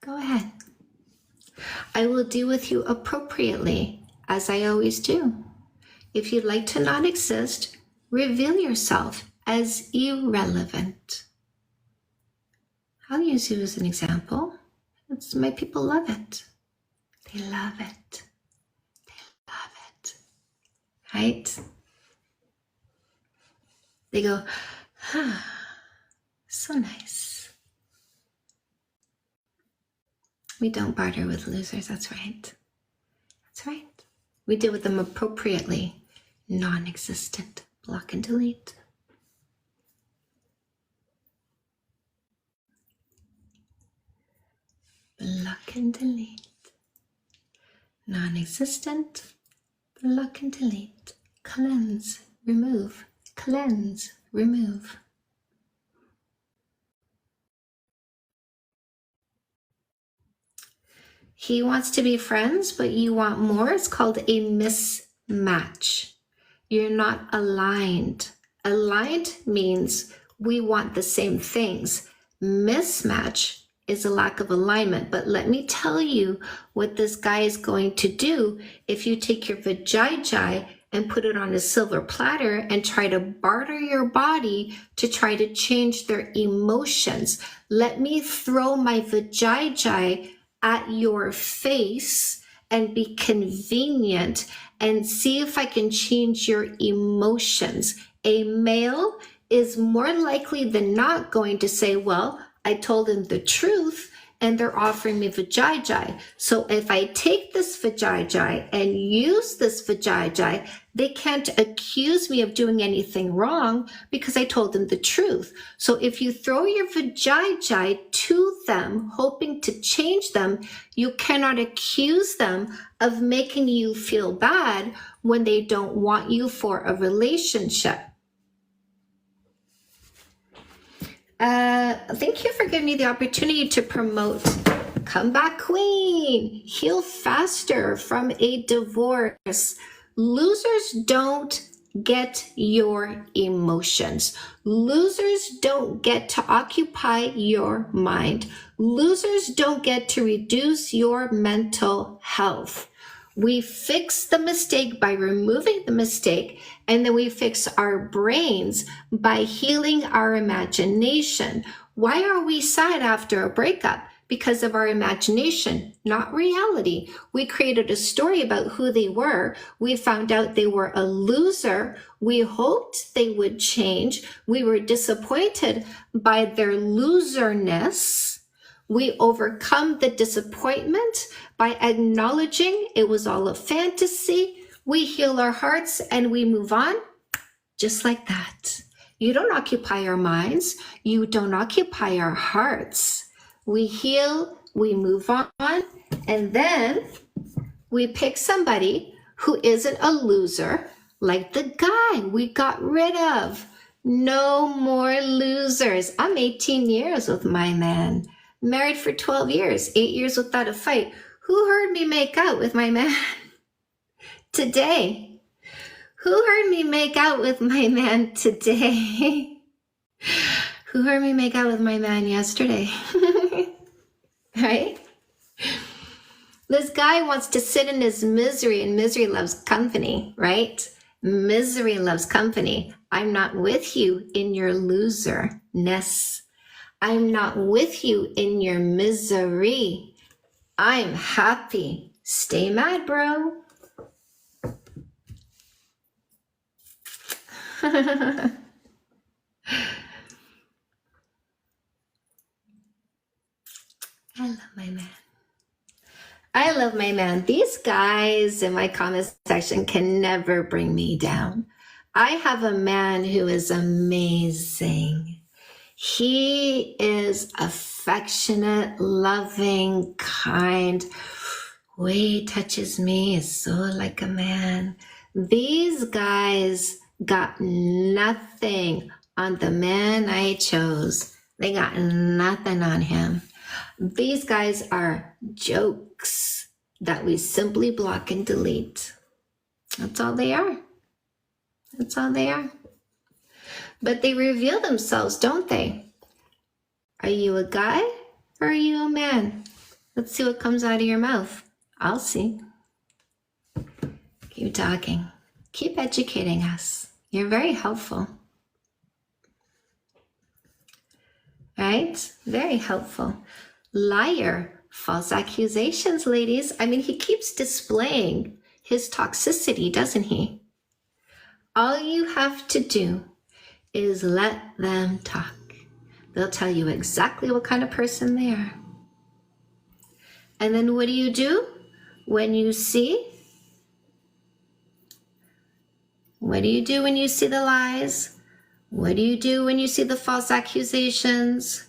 Go ahead. I will deal with you appropriately, as I always do. If you'd like to not exist, reveal yourself as irrelevant. I'll use you as an example. My people love it. They love it. They love it. Right? They go, so nice. We don't barter with losers, that's right. That's right. We deal with them appropriately. Non-existent. Block and delete. Block and delete. Non-existent. Block and delete. Cleanse. Remove. Cleanse, remove. He wants to be friends, but you want more. It's called a mismatch. You're not aligned. Aligned means we want the same things. Mismatch is a lack of alignment. But let me tell you what this guy is going to do if you take your vajayjay and put it on a silver platter and try to barter your body to try to change their emotions. Let me throw my vajayjay at your face and be convenient and see if I can change your emotions. A male is more likely than not going to say, well, I told him the truth and they're offering me vajayjay. So if I take this vajayjay and use this vajayjay, they can't accuse me of doing anything wrong because I told them the truth. So if you throw your vajayjay to them, hoping to change them, you cannot accuse them of making you feel bad when they don't want you for a relationship. Thank you for giving me the opportunity to promote Comeback Queen, Heal Faster from a Divorce. Losers don't get your emotions. Losers don't get to occupy your mind. Losers don't get to reduce your mental health. We fix the mistake by removing the mistake, and then we fix our brains by healing our imagination. Why are we sad after a breakup? Because of our imagination, not reality. We created a story about who they were. We found out they were a loser. We hoped they would change. We were disappointed by their loserness. We overcome the disappointment by acknowledging it was all a fantasy. We heal our hearts and we move on just like that. You don't occupy our minds. You don't occupy our hearts. We heal, we move on, and then we pick somebody who isn't a loser, like the guy we got rid of. No more losers. I'm 18 years with my man. Married for 12 years, 8 years without a fight. Who heard me make out with my man today? Who heard me make out with my man today? Who heard me make out with my man yesterday? Right? This guy wants to sit in his misery, and misery loves company, right? Misery loves company. I'm not with you in your loserness. I'm not with you in your misery. I'm happy. Stay mad, bro. I love my man. I love my man. These guys in my comment section can never bring me down. I have a man who is amazing. He is affectionate, loving, kind. Way he touches me is so like a man. These guys got nothing on the man I chose. They got nothing on him. These guys are jokes that we simply block and delete. That's all they are. That's all they are. But they reveal themselves, don't they? Are you a guy or are you a man? Let's see what comes out of your mouth. I'll see. Keep talking. Keep educating us. You're very helpful. Right? Very helpful. Liar. False accusations, ladies. I mean, he keeps displaying his toxicity, doesn't he? All you have to do is let them talk. They'll tell you exactly what kind of person they are. And then what do? When you see? What do you do when you see the lies? What do you do when you see the false accusations?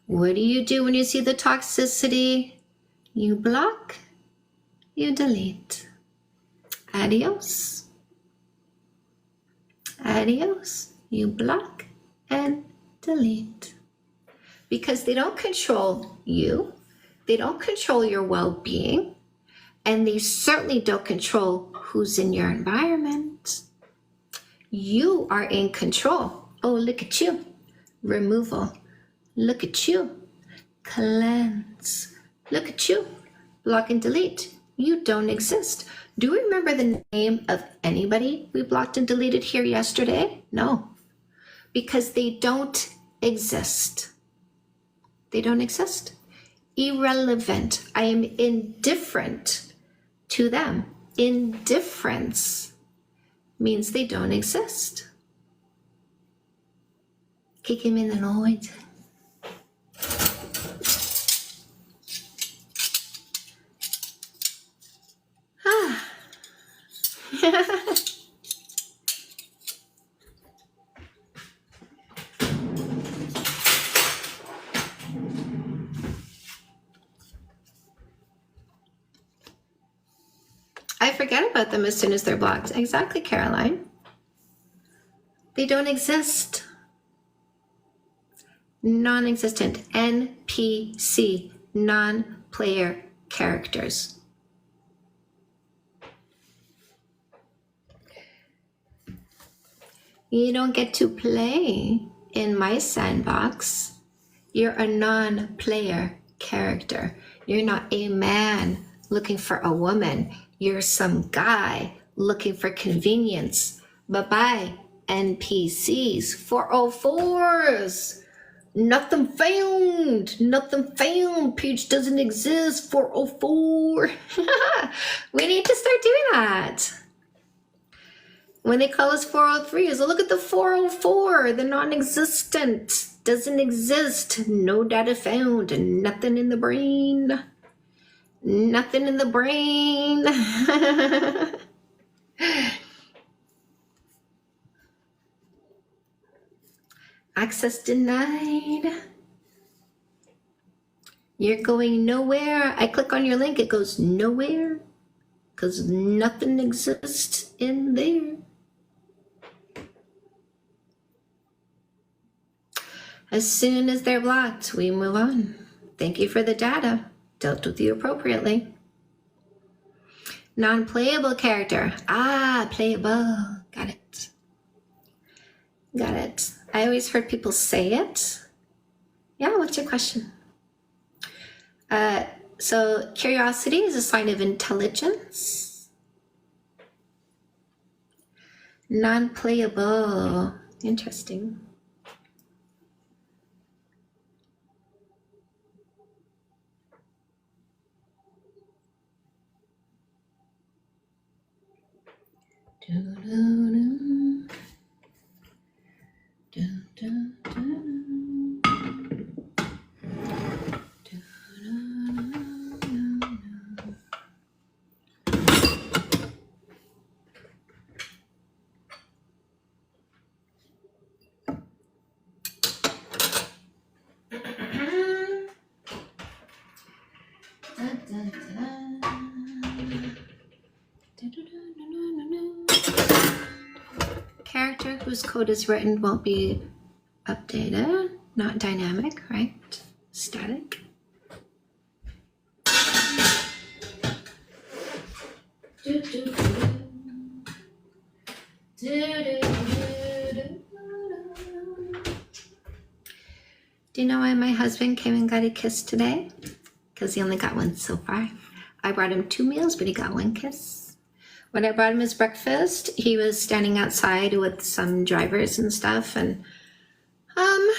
What do you do when you see the toxicity? You block, you delete. Adios. Adios. You block and delete. Because they don't control you. They don't control your well-being. And they certainly don't control who's in your environment. You are in control. Oh, look at you. Removal. Look at you. Cleanse. Look at you. Block and delete. You don't exist. Do we remember the name of anybody we blocked and deleted here yesterday? No, because they don't exist. They don't exist. Irrelevant. I am indifferent to them. Indifference means they don't exist. Kick him in the noise. I forget about them as soon as they're blocked. Exactly, Caroline. They don't exist. Non-existent. NPC. Non-player characters. You don't get to play in my sandbox. You're a non-player character. You're not a man looking for a woman. You're some guy looking for convenience. Bye-bye, NPCs. 404s. Nothing found. Nothing found. Page doesn't exist. 404. We need to start doing that. When they call us 403s, look at the 404, the non-existent, doesn't exist, no data found, and nothing in the brain. Nothing in the brain. Access denied. You're going nowhere. I click on your link, it goes nowhere because nothing exists in there. As soon as they're blocked, we move on. Thank you for the data. Dealt with you appropriately. Non-playable character. Ah, playable. Got it. Got it. I always heard people say it. Yeah, what's your question? So curiosity is a sign of intelligence. Non-playable. Interesting. Character whose code is written won't be updated, not dynamic, right? Static. Do you know why my husband came and got a kiss today? Because he only got one so far. I brought him 2 meals, but he got 1 kiss. When I brought him his breakfast, he was standing outside with some drivers and stuff, and I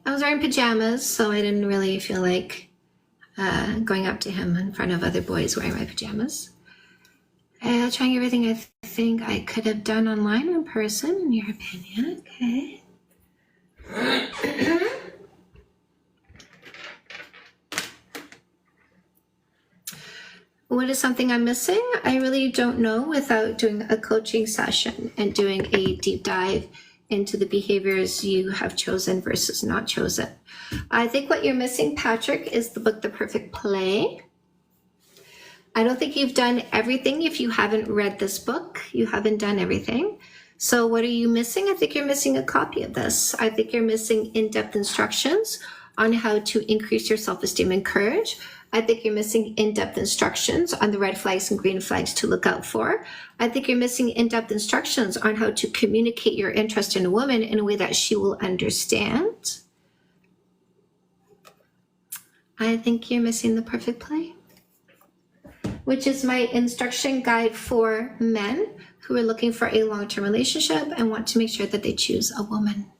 was wearing pajamas, so I didn't really feel like going up to him in front of other boys wearing my pajamas. Trying everything I think I could have done online or in person, in your opinion. Okay. What is something I'm missing? I really don't know without doing a coaching session and doing a deep dive into the behaviors you have chosen versus not chosen. I think what you're missing, Patrick, is the book, The Perfect Play. I don't think you've done everything. If you haven't read this book, you haven't done everything. So what are you missing? I think you're missing a copy of this. I think you're missing in-depth instructions on how to increase your self-esteem and courage. I think you're missing in-depth instructions on the red flags and green flags to look out for. I think you're missing in-depth instructions on how to communicate your interest in a woman in a way that she will understand. I think you're missing The Perfect Play. which is my instruction guide for men who are looking for a long-term relationship and want to make sure that they choose a woman.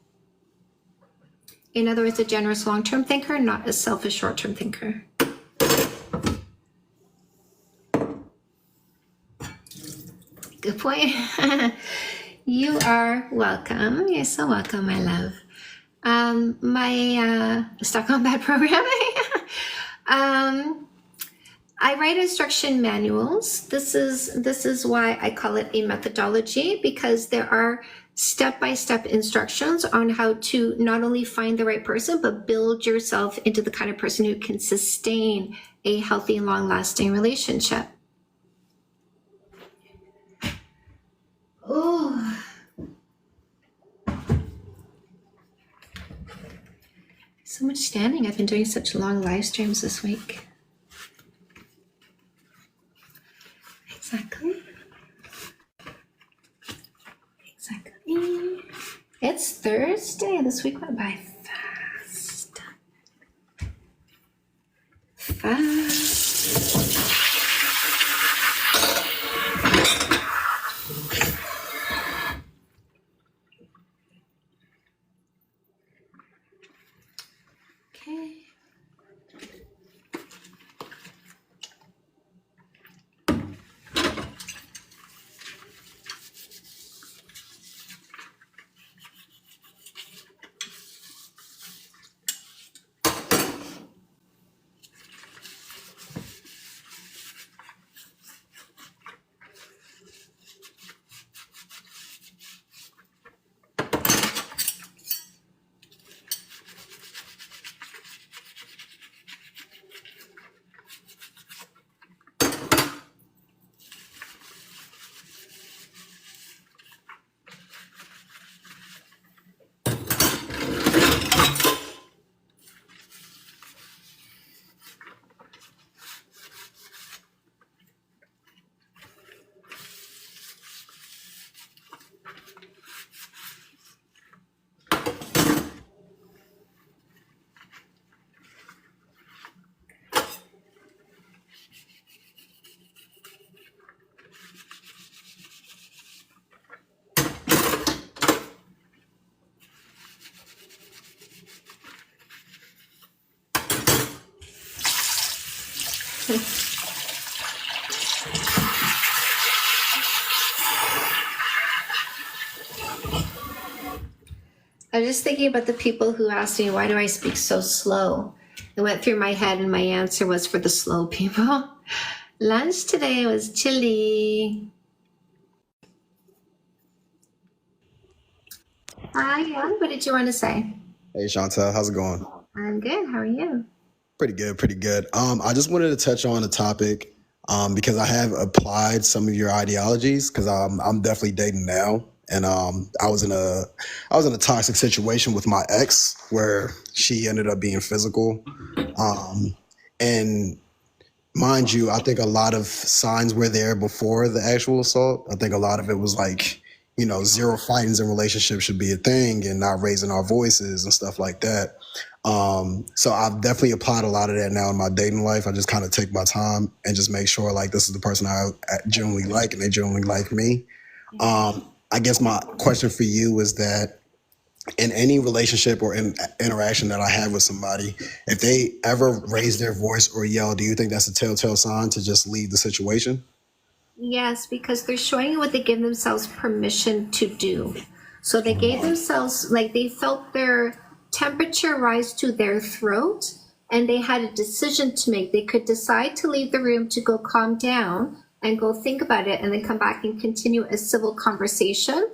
In other words, a generous long-term thinker, not a selfish short-term thinker. Good point. You are welcome. You're so welcome, my love. My Stockholm Bad programming. I write instruction manuals. This is why I call it a methodology, because there are step-by-step instructions on how to not only find the right person, but build yourself into the kind of person who can sustain a healthy and long-lasting relationship. Oh. So much standing. I've been doing such long live streams this week. Exactly. Exactly. It's Thursday. This week went by fast. Fast. Okay. I was just thinking about the people who asked me, why do I speak so slow? It went through my head and my answer was for the slow people. Lunch today was chili. Hi, Jan. What did you want to say? Hey Chantel, how's it going? I'm good. How are you? Pretty good, pretty good. I just wanted to touch on a topic because I have applied some of your ideologies because I'm definitely dating now, and I was in a toxic situation with my ex where she ended up being physical, and mind you, I think a lot of signs were there before the actual assault. I think a lot of it was like, you know, zero fightings in relationships should be a thing and not raising our voices and stuff like that. So I've definitely applied a lot of that now in my dating life. I just kind of take my time and just make sure like this is the person I genuinely like and they genuinely like me. I guess my question for you is that in any relationship or interaction that I have with somebody, if they ever raise their voice or yell, do you think that's a telltale sign to just leave the situation? Yes, because they're showing you what they give themselves permission to do. So they gave themselves, like they felt their temperature rise to their throat and they had a decision to make. They could decide to leave the room to go calm down and go think about it and then come back and continue a civil conversation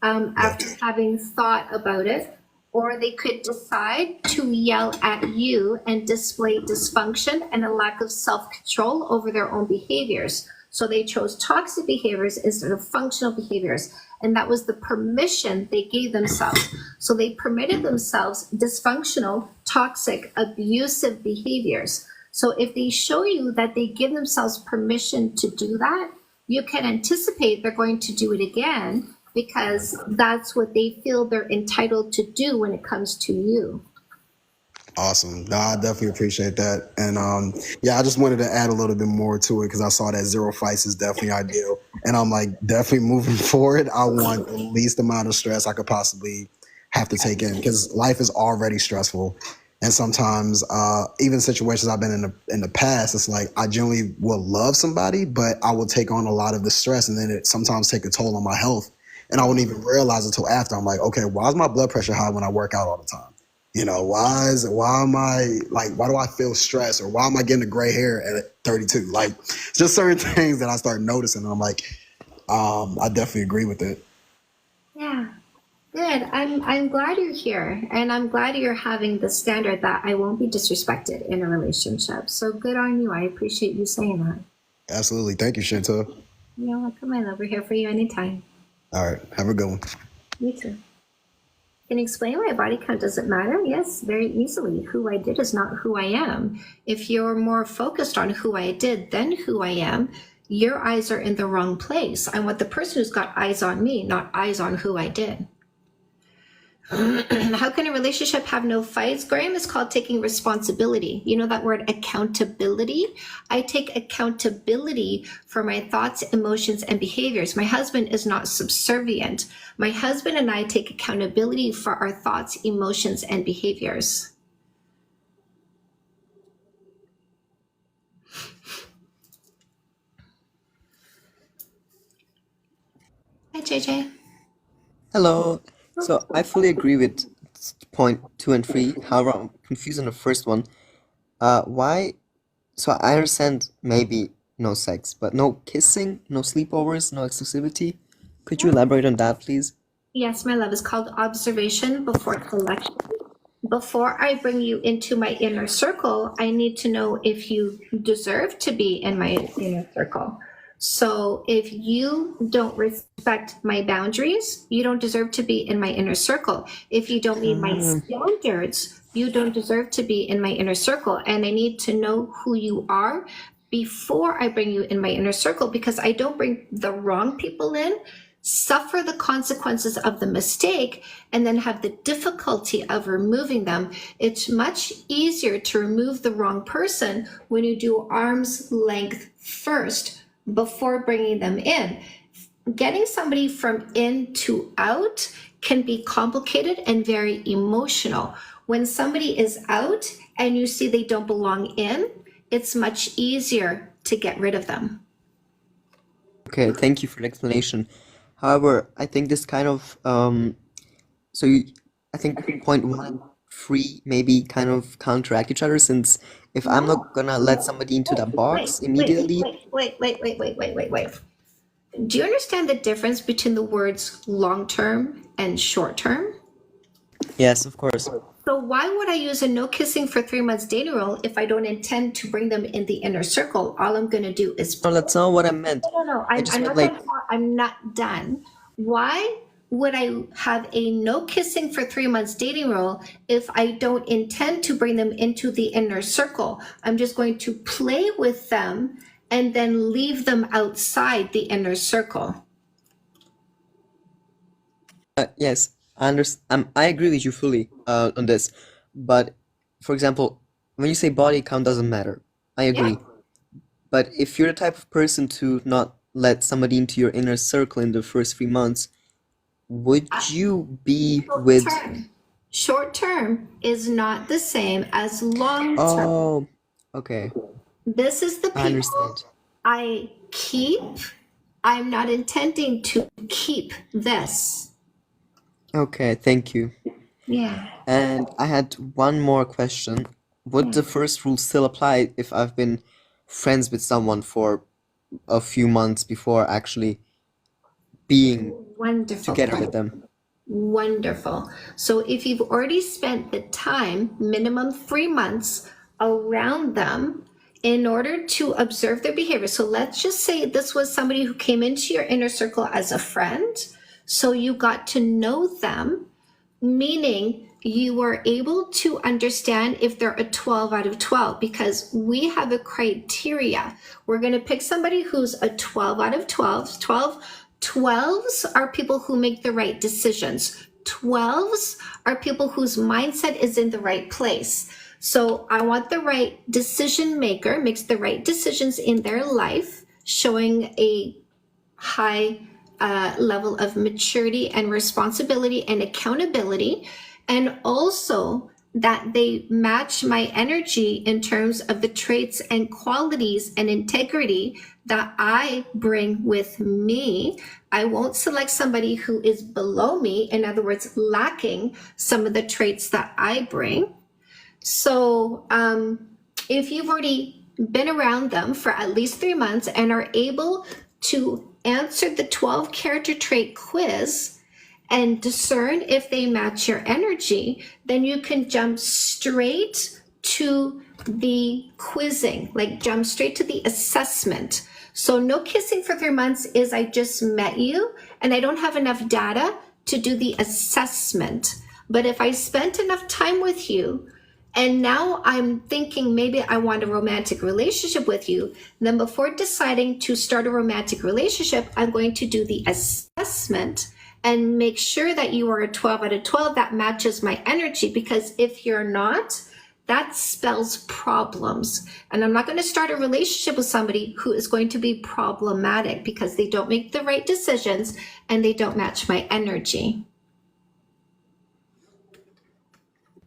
after having thought about it. Or they could decide to yell at you and display dysfunction and a lack of self-control over their own behaviors. So they chose toxic behaviors instead of functional behaviors. And that was the permission they gave themselves. So they permitted themselves dysfunctional, toxic, abusive behaviors. So if they show you that they give themselves permission to do that, you can anticipate they're going to do it again because that's what they feel they're entitled to do when it comes to you. Awesome. No, I definitely appreciate that. And yeah, I just wanted to add a little bit more to it because I saw that 0 fights is definitely ideal. And I'm like, definitely moving forward, I want the least amount of stress I could possibly have to take in because life is already stressful. And sometimes, even situations I've been in the past, it's like I generally will love somebody, but I will take on a lot of the stress, and then it sometimes take a toll on my health. And I wouldn't even realize until after. I'm like, okay, why is my blood pressure high when I work out all the time? You know, why do I feel stressed, or why am I getting a gray hair at 32? Like, just certain things that I start noticing. And I'm like, I definitely agree with it. Yeah. Good. I'm glad you're here, and I'm glad you're having the standard that I won't be disrespected in a relationship. So good on you. I appreciate you saying that. Absolutely. Thank you, Chantel. You're welcome, my love. We're here for you anytime. All right. Have a good one. You too. Can you explain why body count doesn't matter? Yes, very easily. Who I did is not who I am. If you're more focused on who I did than who I am, your eyes are in the wrong place. I want the person who's got eyes on me, not eyes on who I did. How can a relationship have no fights? Graham, is called taking responsibility. You know that word accountability? I take accountability for my thoughts, emotions, and behaviors. My husband is not subservient. My husband and I take accountability for our thoughts, emotions, and behaviors. Hi, JJ. Hello. So I fully agree with point 2 and 3. However, I'm confused on the first one. Why? So I understand maybe no sex, but no kissing, no sleepovers, no exclusivity. Could you elaborate on that, please? Yes, my love, is called observation before collection. Before I bring you into my inner circle, I need to know if you deserve to be in my inner circle. So if you don't respect my boundaries, you don't deserve to be in my inner circle. If you don't meet my standards, you don't deserve to be in my inner circle. And I need to know who you are before I bring you in my inner circle, because I don't bring the wrong people in, suffer the consequences of the mistake, and then have the difficulty of removing them. It's much easier to remove the wrong person when you do arm's length first before bringing them in. Getting somebody from in to out can be complicated and very emotional. When somebody is out and you see they don't belong in, it's much easier to get rid of them. Okay, thank you for the explanation. However, I think this kind of I think point 1 and 3 maybe kind of counteract each other, since if I'm not gonna let somebody into that box immediately. Wait. Do you understand the difference between the words long-term and short-term? Yes, of course. So why would I use a no kissing for 3 months dating rule if I don't intend to bring them in the inner circle? All I'm going to do is... No, that's not what I meant. No. I'm not done. Why would I have a no kissing for 3 months dating rule if I don't intend to bring them into the inner circle? I'm just going to play with them and then leave them outside the inner circle. Yes, I understand. I agree with you fully on this. But for example, when you say body count doesn't matter, I agree. Yeah. But if you're the type of person to not let somebody into your inner circle in the first 3 months, would you be with... Short term is not the same as long term. Oh, okay. This is the people I keep. I'm not intending to keep this. Okay, thank you. Yeah. And I had one more question. Would the first rule still apply if I've been friends with someone for a few months before actually being together with them? Wonderful. So if you've already spent the time, minimum 3 months, around them in order to observe their behavior. So let's just say this was somebody who came into your inner circle as a friend. So you got to know them, meaning you were able to understand if they're a 12 out of 12, because we have a criteria. We're going to pick somebody who's a 12 out of 12. 12s are people who make the right decisions. 12s are people whose mindset is in the right place. So I want the right decision maker, makes the right decisions in their life, showing a high level of maturity and responsibility and accountability, and also that they match my energy in terms of the traits and qualities and integrity that I bring with me. I won't select somebody who is below me, in other words, lacking some of the traits that I bring. So if you've already been around them for at least 3 months and are able to answer the 12 character trait quiz and discern if they match your energy, then you can jump straight to the quizzing, like jump straight to the assessment. So no kissing for 3 months is I just met you and I don't have enough data to do the assessment. But if I spent enough time with you and now I'm thinking maybe I want a romantic relationship with you, then before deciding to start a romantic relationship, I'm going to do the assessment and make sure that you are a 12 out of 12 that matches my energy. Because if you're not, that spells problems. And I'm not going to start a relationship with somebody who is going to be problematic because they don't make the right decisions and they don't match my energy.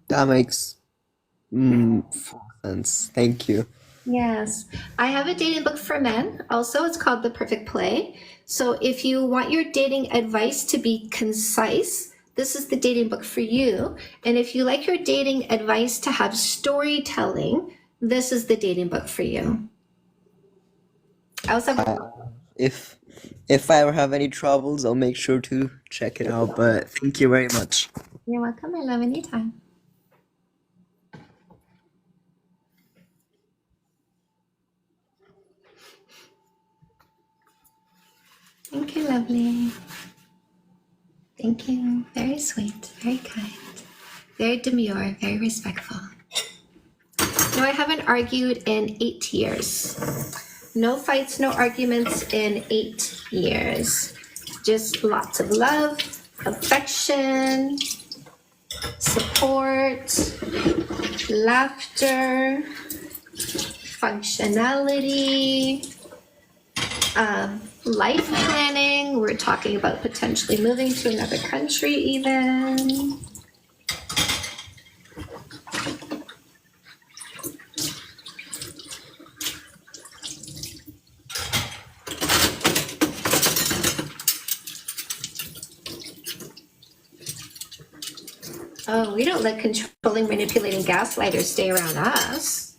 That makes full sense. Thank you. Yes, I have a dating book for men. Also, it's called The Perfect Play. So if you want your dating advice to be concise, this is the dating book for you. And if you like your dating advice to have storytelling, this is the dating book for you. I also have If I ever have any troubles, I'll make sure to check it out. But thank you very much. You're welcome, my love, anytime. Thank you, lovely. Thank you. Very sweet, very kind, very demure, very respectful. No, I haven't argued in 8 years. No fights, no arguments in 8 years. Just lots of love, affection, support, laughter, functionality, life planning. We're talking about potentially moving to another country even. Oh, we don't let controlling, manipulating gaslighters stay around us.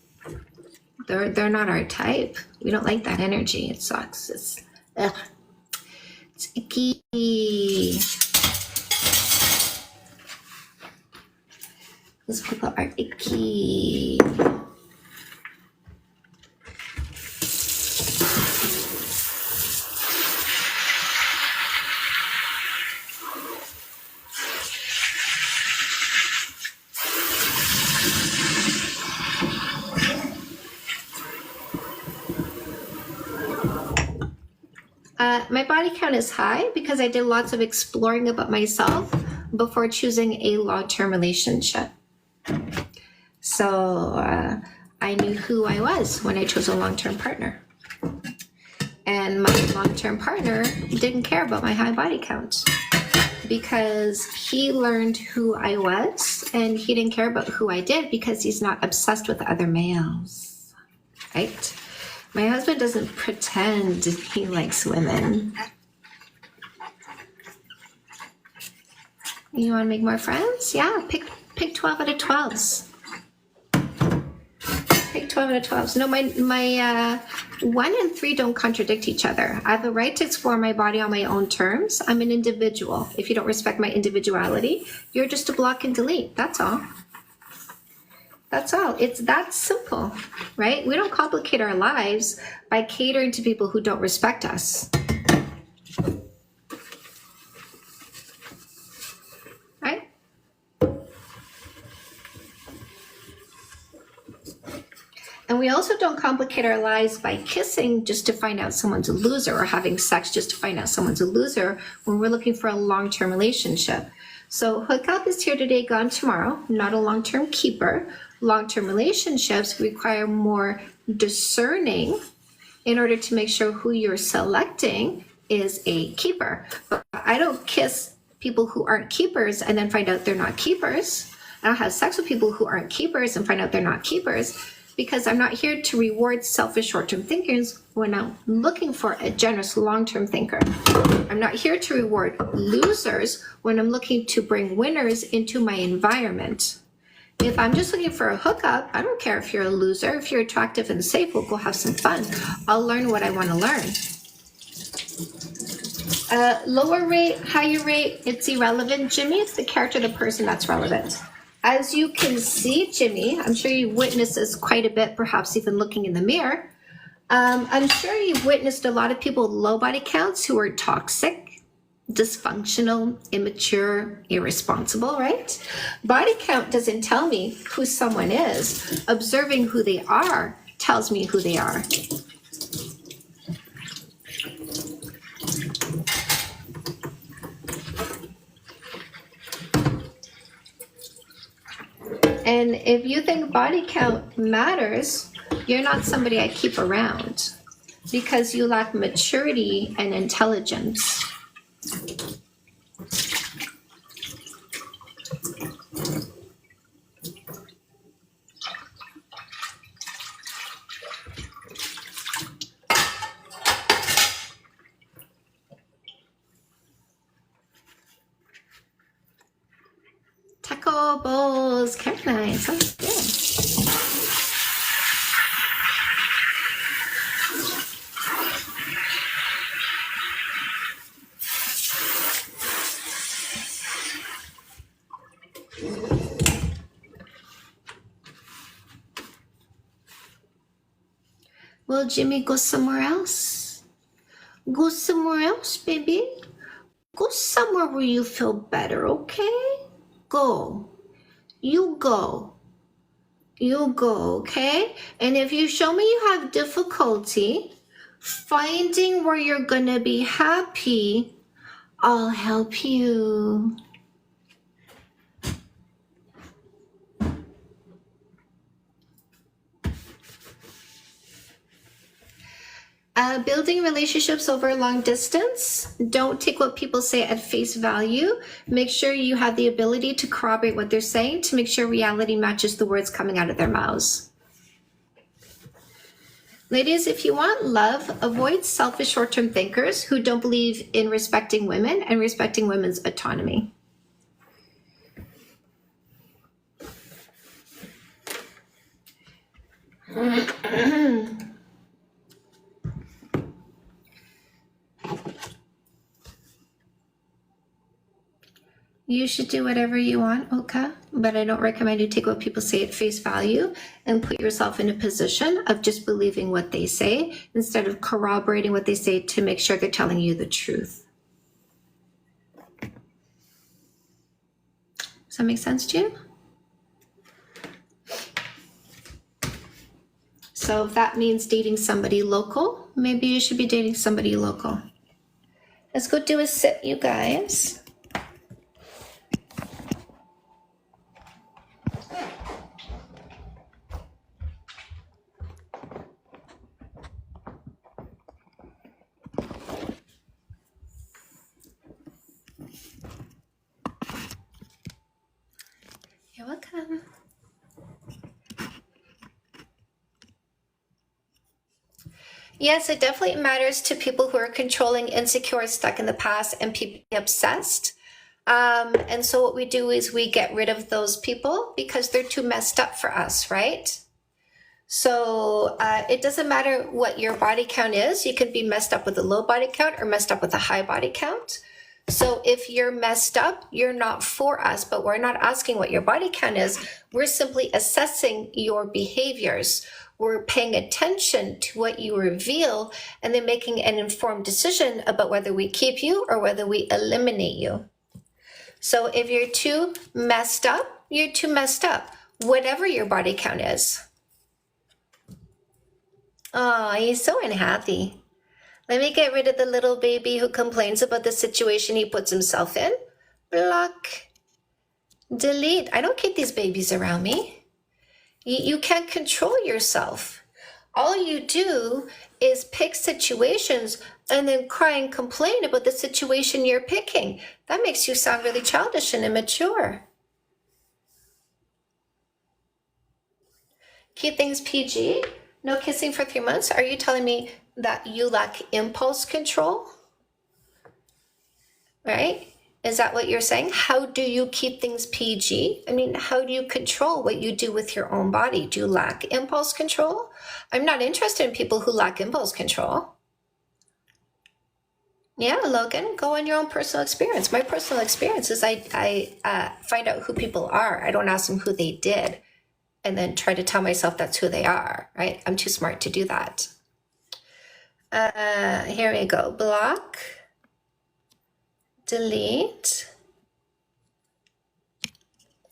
They're not our type. We don't like that energy. It sucks. It's icky. Those people are icky. My body count is high because I did lots of exploring about myself before choosing a long-term relationship. So I knew who I was when I chose a long-term partner. And my long-term partner didn't care about my high body count because he learned who I was and he didn't care about who I did because he's not obsessed with other males, right? My husband doesn't pretend he likes women. You want to make more friends? Yeah, pick 12 out of 12s. Pick 12 out of 12s. No, my 1 and 3 don't contradict each other. I have the right to explore my body on my own terms. I'm an individual. If you don't respect my individuality, you're just a block and delete. That's all. That's all. It's that simple, right? We don't complicate our lives by catering to people who don't respect us. Right? And we also don't complicate our lives by kissing just to find out someone's a loser or having sex just to find out someone's a loser when we're looking for a long-term relationship. So hookup is here today, gone tomorrow, not a long-term keeper. long-term relationships require more discerning in order to make sure who you're selecting is a keeper. But I don't kiss people who aren't keepers and then find out they're not keepers. I don't have sex with people who aren't keepers and find out they're not keepers, because I'm not here to reward selfish short-term thinkers when I'm looking for a generous long-term thinker. I'm not here to reward losers when I'm looking to bring winners into my environment. If I'm just looking for a hookup, I don't care if you're a loser. If you're attractive and safe, we'll go have some fun. I'll learn what I want to learn. Lower rate, higher rate, it's irrelevant, Jimmy. It's the character of the person that's relevant. As you can see, Jimmy, I'm sure you witnessed this quite a bit, perhaps even looking in the mirror. I'm sure you've witnessed a lot of people with low body counts who are toxic, dysfunctional, immature, irresponsible, right? Body count doesn't tell me who someone is. Observing who they are tells me who they are. And if you think body count matters, you're not somebody I keep around because you lack maturity and intelligence. Taco bowls, Caroline, sounds good. Well, Jimmy, go somewhere else. Go somewhere else, baby. Go somewhere where you feel better, okay? Go. You go. You go, okay? And if you show me you have difficulty finding where you're gonna be happy, I'll help you. Building relationships over long distance. Don't take what people say at face value. Make sure you have the ability to corroborate what they're saying to make sure reality matches the words coming out of their mouths. Ladies, if you want love, avoid selfish short-term thinkers who don't believe in respecting women and respecting women's autonomy. You should do whatever you want, Oka, but I don't recommend you take what people say at face value and put yourself in a position of just believing what they say instead of corroborating what they say to make sure they're telling you the truth. Does that make sense to you? So if that means dating somebody local, maybe you should be dating somebody local. Let's go do a sit, you guys. You're welcome. Yes, it definitely matters to people who are controlling, insecure, stuck in the past, and people obsessed. And so what we do is we get rid of those people because they're too messed up for us, right? So it doesn't matter what your body count is. You can be messed up with a low body count or messed up with a high body count. So if you're messed up, you're not for us, but we're not asking what your body count is. We're simply assessing your behaviors. We're paying attention to what you reveal and then making an informed decision about whether we keep you or whether we eliminate you. So if you're too messed up, you're too messed up, whatever your body count is. Oh, he's so unhappy. Let me get rid of the little baby who complains about the situation he puts himself in. Block. Delete. I don't keep these babies around me. You can't control yourself. All you do is pick situations and then cry and complain about the situation you're picking. That makes you sound really childish and immature. Keep things PG. No kissing for 3 months. Are you telling me that you lack impulse control? Right? Is that what you're saying? How do you keep things PG? I mean, how do you control what you do with your own body? Do you lack impulse control? I'm not interested in people who lack impulse control. Yeah, Logan, go on your own personal experience. My personal experience is I find out who people are. I don't ask them who they did and then try to tell myself that's who they are, right? I'm too smart to do that. Here we go. Block. Delete.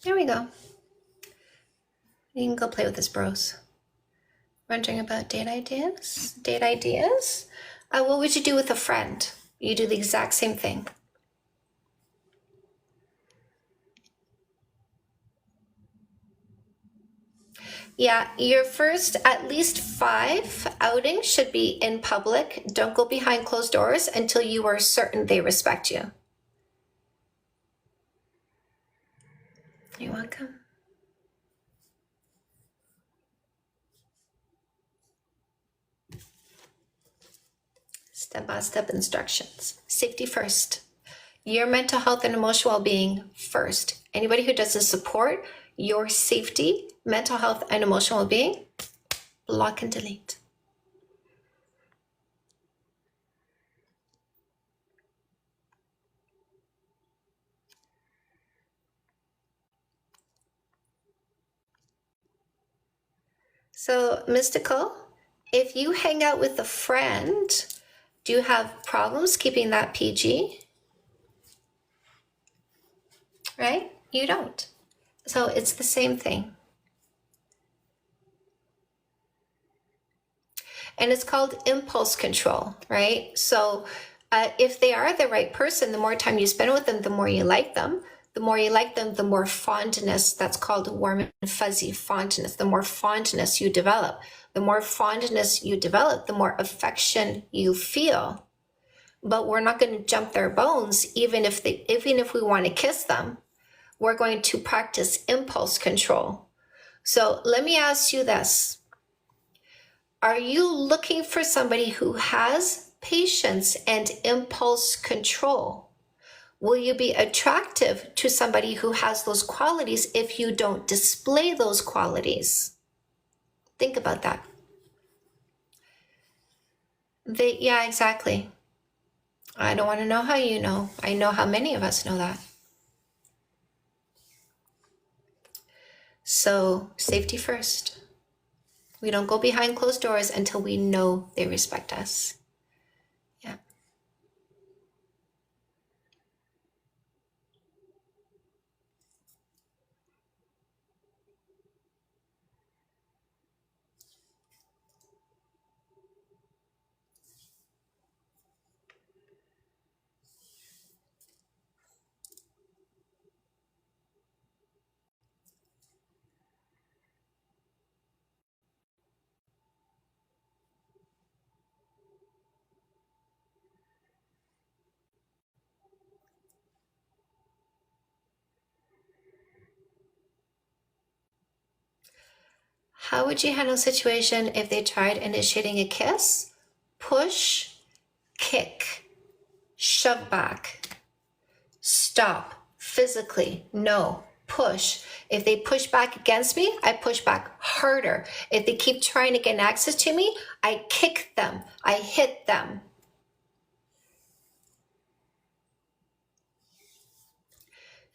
There we go. You can go play with this, bros. Wondering about date ideas? Date ideas? What would you do with a friend? You do the exact same thing. Yeah, your first at least 5 outings should be in public. Don't go behind closed doors until you are certain they respect you. You're welcome. Step-by-step instructions. Safety first. Your mental health and emotional well-being first. Anybody who doesn't support your safety, mental health, and emotional well-being, block and delete. So, Mystical, if you hang out with a friend, do you have problems keeping that PG? Right? You don't. So it's the same thing. And it's called impulse control, right? So if they are the right person, the more time you spend with them, the more you like them. The more you like them, the more fondness, that's called warm and fuzzy fondness, the more fondness you develop. The more fondness you develop, the more affection you feel. But we're not going to jump their bones, even if we want to kiss them. We're going to practice impulse control. So let me ask you this. Are you looking for somebody who has patience and impulse control? Will you be attractive to somebody who has those qualities if you don't display those qualities? Think about that. Yeah, exactly. I don't want to know how you know. I know how many of us know that. So, safety first. We don't go behind closed doors until we know they respect us. Yeah. How would you handle a situation if they tried initiating a kiss? Push, kick, shove back, stop, physically, no, push. If they push back against me, I push back harder. If they keep trying to gain access to me, I kick them, I hit them.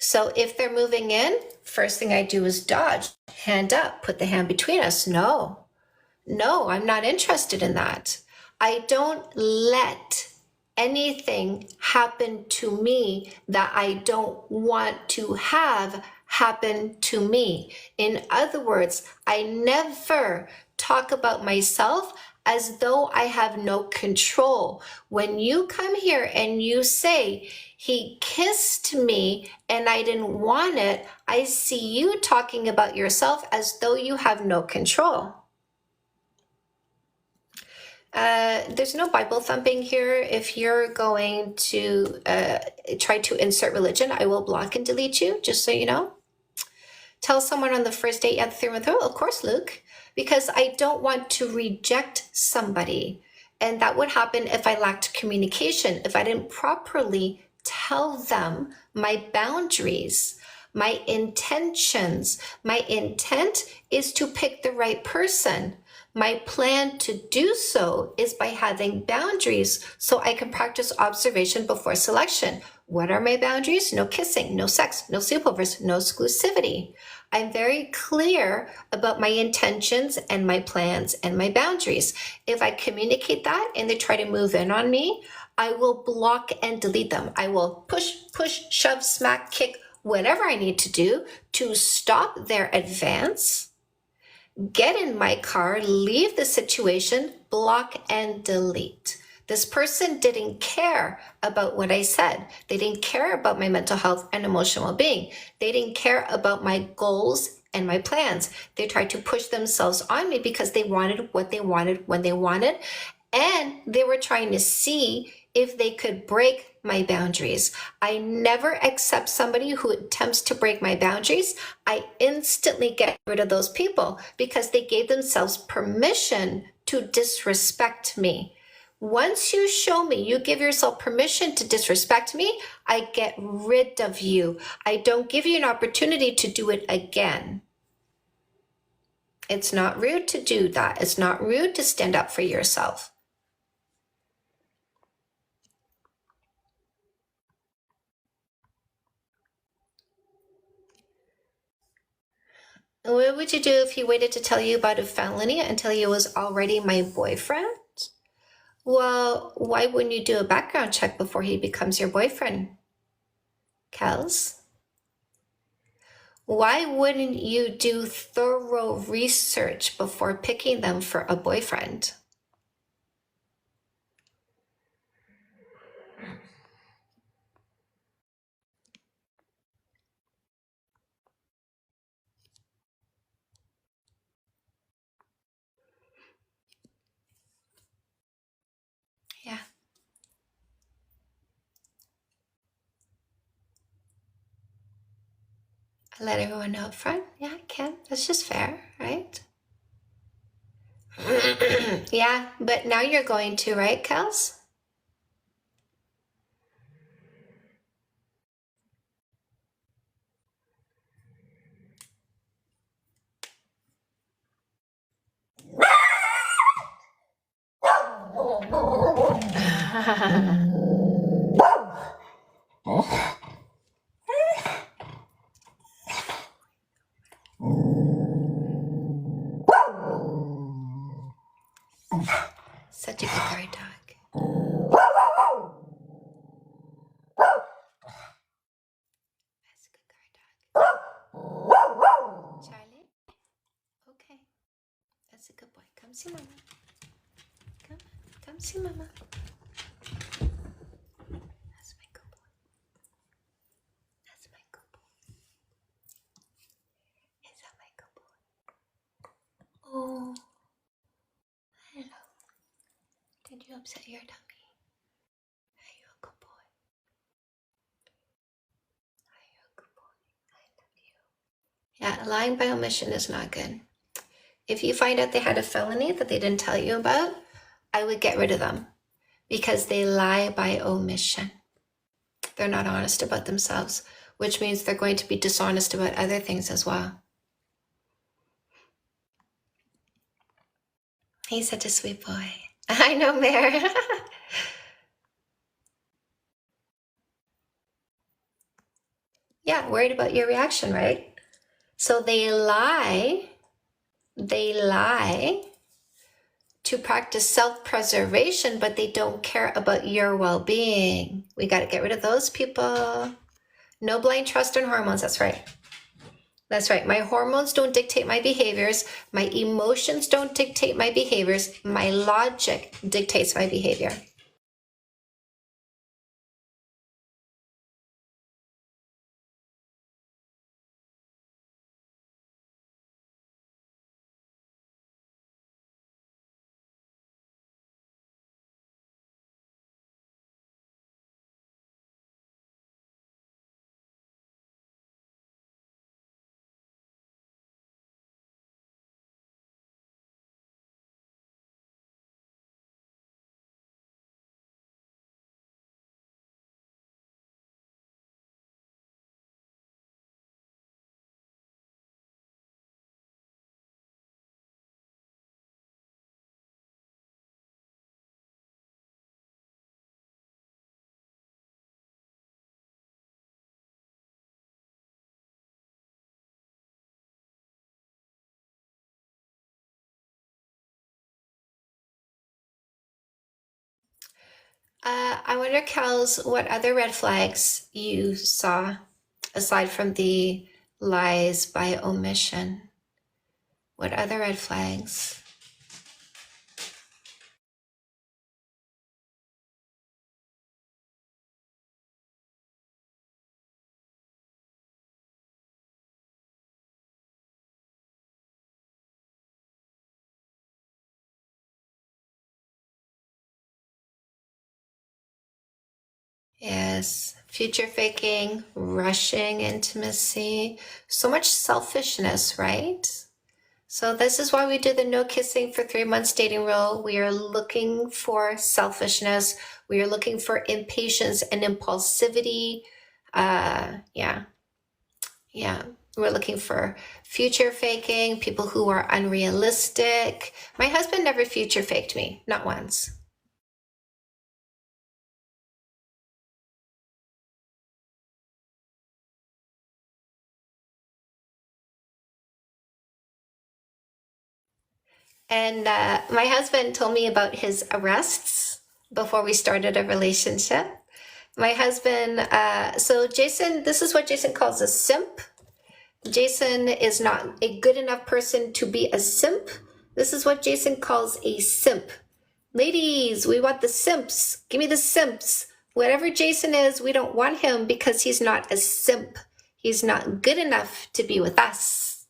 So if they're moving in, first thing I do is dodge, hand up, put the hand between us. No, I'm not interested in that. I don't let anything happen to me that I don't want to have happen to me. In other words, I never talk about myself as though I have no control. When you come here and you say, he kissed me and I didn't want it, I see you talking about yourself as though you have no control. There's no Bible thumping here. If you're going to try to insert religion, I will block and delete you, just so you know. Tell someone on the first date you had the through and through. Of course, Luke, because I don't want to reject somebody. And that would happen if I lacked communication, if I didn't properly tell them my boundaries, my intentions. My intent is to pick the right person. My plan to do so is by having boundaries so I can practice observation before selection. What are my boundaries? No kissing, no sex, no sleepovers, no exclusivity. I'm very clear about my intentions and my plans and my boundaries. If I communicate that and they try to move in on me, I will block and delete them. I will push, shove, smack, kick, whatever I need to do to stop their advance. Get in my car, leave the situation, block and delete. This person didn't care about what I said. They didn't care about my mental health and emotional well-being. They didn't care about my goals and my plans. They tried to push themselves on me because they wanted what they wanted when they wanted. And they were trying to see if they could break my boundaries. I never accept somebody who attempts to break my boundaries. I instantly get rid of those people because they gave themselves permission to disrespect me. Once you show me, you give yourself permission to disrespect me, I get rid of you. I don't give you an opportunity to do it again. It's not rude to do that. It's not rude to stand up for yourself. What would you do if he waited to tell you about a felony until he was already my boyfriend? Well, why wouldn't you do a background check before he becomes your boyfriend, Kels? Why wouldn't you do thorough research before picking them for a boyfriend? Yeah. I let everyone know up front. Yeah, I can. That's just fair, right? Yeah, but now you're going to, right, Kels? Such a good guard dog. That's a good guard dog. Charlie? Okay. That's a good boy. Come see mama. Come see mama. That's my good boy. That's my good boy. Is that my good boy? Oh. Hello. Did you upset your tummy? Are you a good boy? Are you a good boy? I love you. Yeah, lying by omission is not good. If you find out they had a felony that they didn't tell you about, I would get rid of them because they lie by omission. They're not honest about themselves, which means they're going to be dishonest about other things as well. He's such a sweet boy. I know, Mare. Yeah, worried about your reaction, right? So they lie to practice self-preservation, but they don't care about your well-being. We got to get rid of those people. No blind trust in hormones, that's right. That's right. My hormones don't dictate my behaviors. My emotions don't dictate my behaviors. My logic dictates my behavior. I wonder, Kels, what other red flags you saw aside from the lies by omission? What other red flags? Yes, future faking, rushing intimacy, so much selfishness, right? So this is why we do the no kissing for 3 months dating rule. We are looking for selfishness. We are looking for impatience and impulsivity. Yeah. We're looking for future faking, people who are unrealistic. My husband never future faked me, not once. And my husband told me about his arrests before we started a relationship. My husband, so Jason, this is what Jason calls a simp. Jason is not a good enough person to be a simp. This is what Jason calls a simp. Ladies, we want the simps. Give me the simps. Whatever Jason is, we don't want him because he's not a simp. He's not good enough to be with us.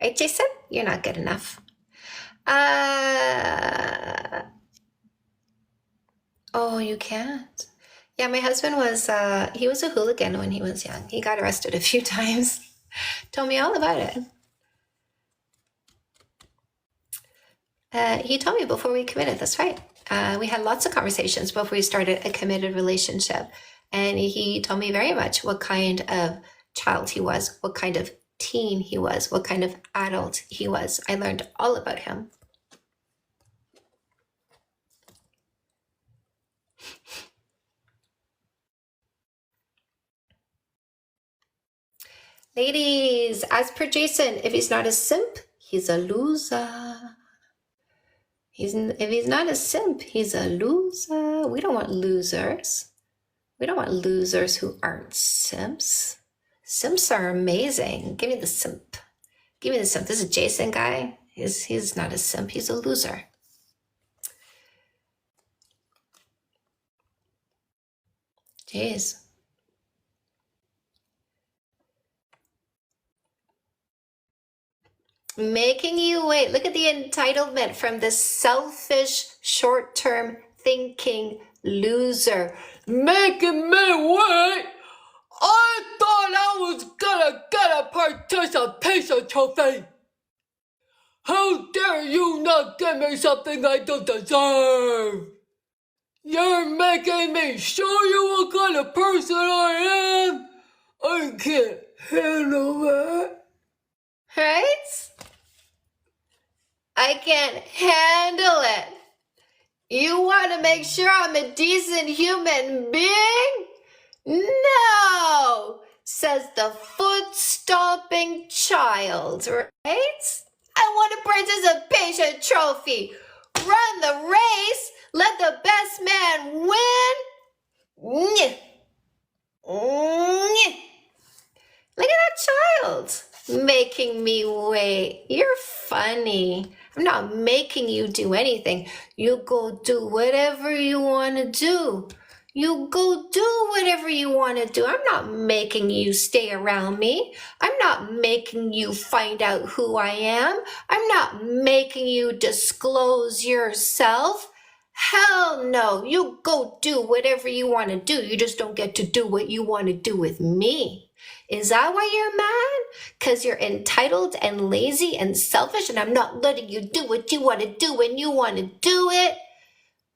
Right, Jason? You're not good enough. Oh, you can't. Yeah, my husband was, he was a hooligan when he was young. He got arrested a few times. Told me all about it. He told me before we committed, that's right. We had lots of conversations before we started a committed relationship. And he told me very much what kind of child he was, what kind of teen he was, what kind of adult he was. I learned all about him. Ladies, as per Jason, if he's not a simp, he's a loser. If he's not a simp, he's a loser. We don't want losers. We don't want losers who aren't simps. Simps are amazing. Give me the simp. Give me the simp. This is Jason guy. He's not a simp. He's a loser. Jeez. Making you wait. Look at the entitlement from this selfish, short-term thinking loser. Making me wait? I thought I was gonna get a participation trophy. How dare you not give me something I don't deserve? You're making me show you what kind of person I am. I can't handle that. Right? I can't handle it. You want to make sure I'm a decent human being? No, says the foot-stomping child, right? I want a participation trophy. Run the race. Let the best man win. Look at that child. making me wait. You're funny. I'm not making you do anything. You go do whatever you want to do. You go do whatever you want to do. I'm not making you stay around me. I'm not making you find out who I am. I'm not making you disclose yourself. Hell no. You go do whatever you want to do. You just don't get to do what you want to do with me. Is that why you're mad? Because you're entitled and lazy and selfish, and I'm not letting you do what you want to do when you want to do it?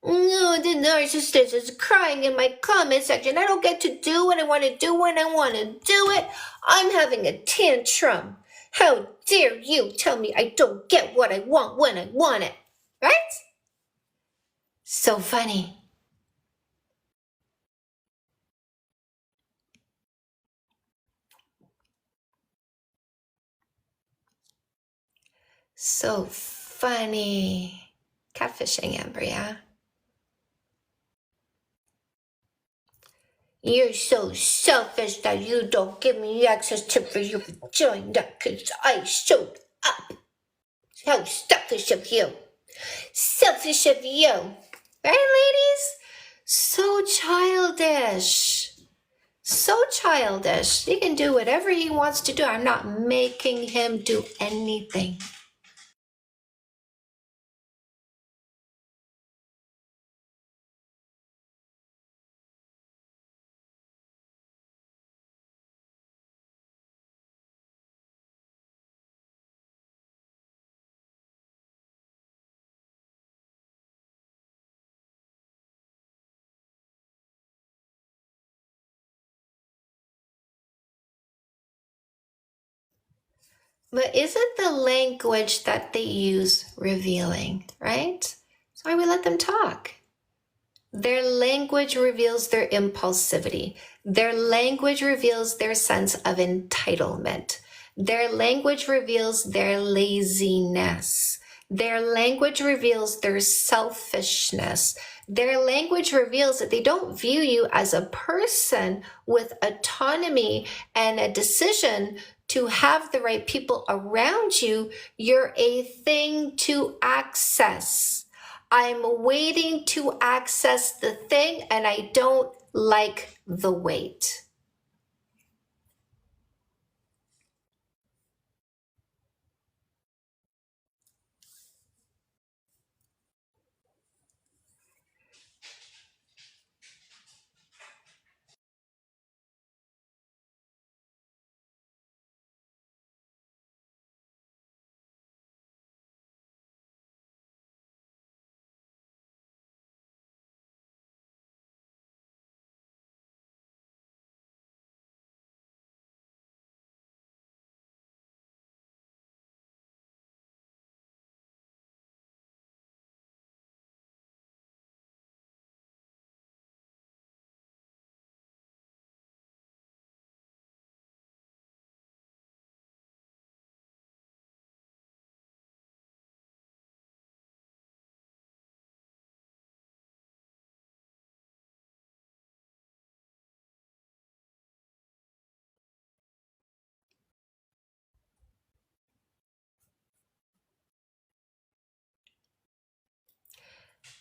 No, the narcissist is crying in my comment section. I don't get to do what I want to do when I want to do it. I'm having a tantrum. How dare you tell me I don't get what I want when I want it? Right? So funny. So funny. Catfishing, Amber, yeah? You're so selfish that you don't give me access to for your vagina because I showed up. How selfish of you. Selfish of you. Right, ladies? So childish. So childish. He can do whatever he wants to do. I'm not making him do anything. But isn't the language that they use revealing, right? That's why we let them talk. Their language reveals their impulsivity. Their language reveals their sense of entitlement. Their language reveals their laziness. Their language reveals their selfishness. Their language reveals that they don't view you as a person with autonomy and a decision to have the right people around you. You're a thing to access. I'm waiting to access the thing, and I don't like the wait.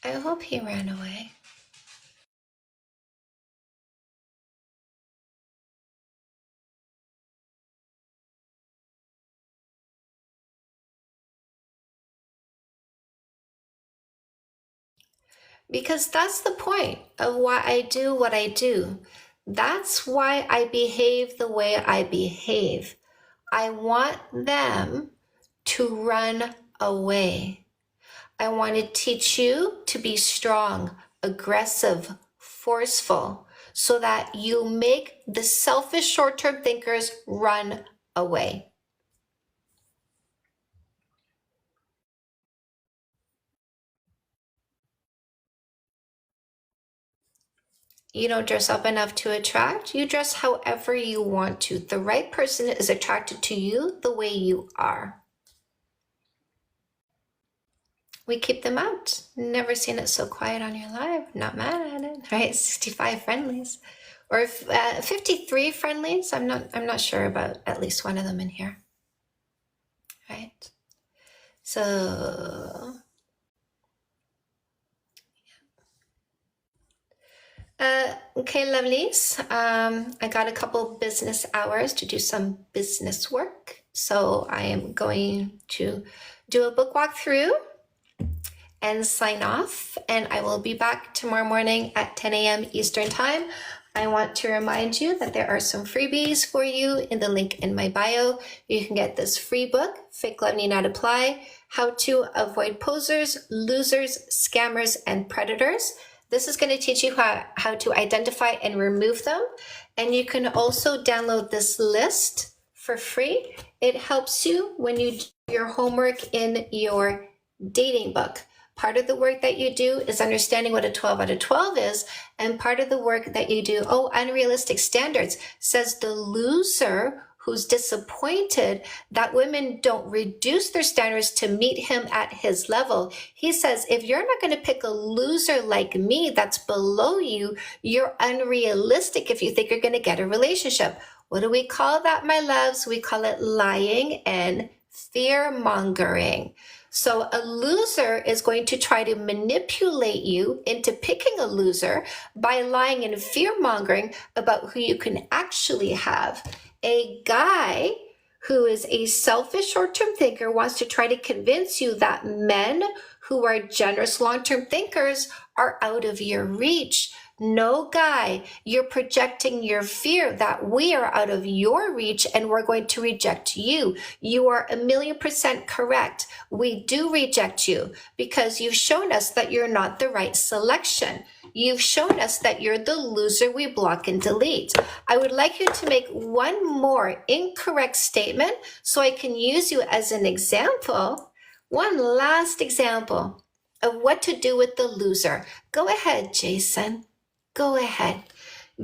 I hope he ran away. Because that's the point of why I do what I do. That's why I behave the way I behave. I want them to run away. I want to teach you to be strong, aggressive, forceful, so that you make the selfish short-term thinkers run away. You don't dress up enough to attract. You dress however you want to. The right person is attracted to you the way you are. We keep them out. Never seen it so quiet on your live. Not mad at it, right? 65 friendlies, or 53 friendlies. I'm not sure about at least one of them in here. right? So, okay, lovelies. I got a couple business hours to do some business work. So I am going to do a book walkthrough and sign off. And I will be back tomorrow morning at 10 a.m. Eastern Time. I want to remind you that there are some freebies for you in the link in my bio. You can get this free book, Fake Love Need Not Apply, How to Avoid Posers, Losers, Scammers, and Predators. This is going to teach you how to identify and remove them. And you can also download this list for free. It helps you when you do your homework in your dating book. Part of the work that you do is understanding what a 12 out of 12 is. And part of the work that you do, unrealistic standards, says the loser who's disappointed that women don't reduce their standards to meet him at his level. He says, if you're not going to pick a loser like me that's below you, you're unrealistic if you think you're going to get a relationship. What do we call that, my loves? We call it lying and fear-mongering. So a loser is going to try to manipulate you into picking a loser by lying and fear-mongering about who you can actually have. A guy who is a selfish short-term thinker wants to try to convince you that men who are generous long-term thinkers are out of your reach. No, guy, you're projecting your fear that we are out of your reach and we're going to reject you. You are 1,000,000% correct. We do reject you because you've shown us that you're not the right selection. You've shown us that you're the loser we block and delete. I would like you to make one more incorrect statement so I can use you as an example. One last example of what to do with the loser. Go ahead, Jason. Go ahead.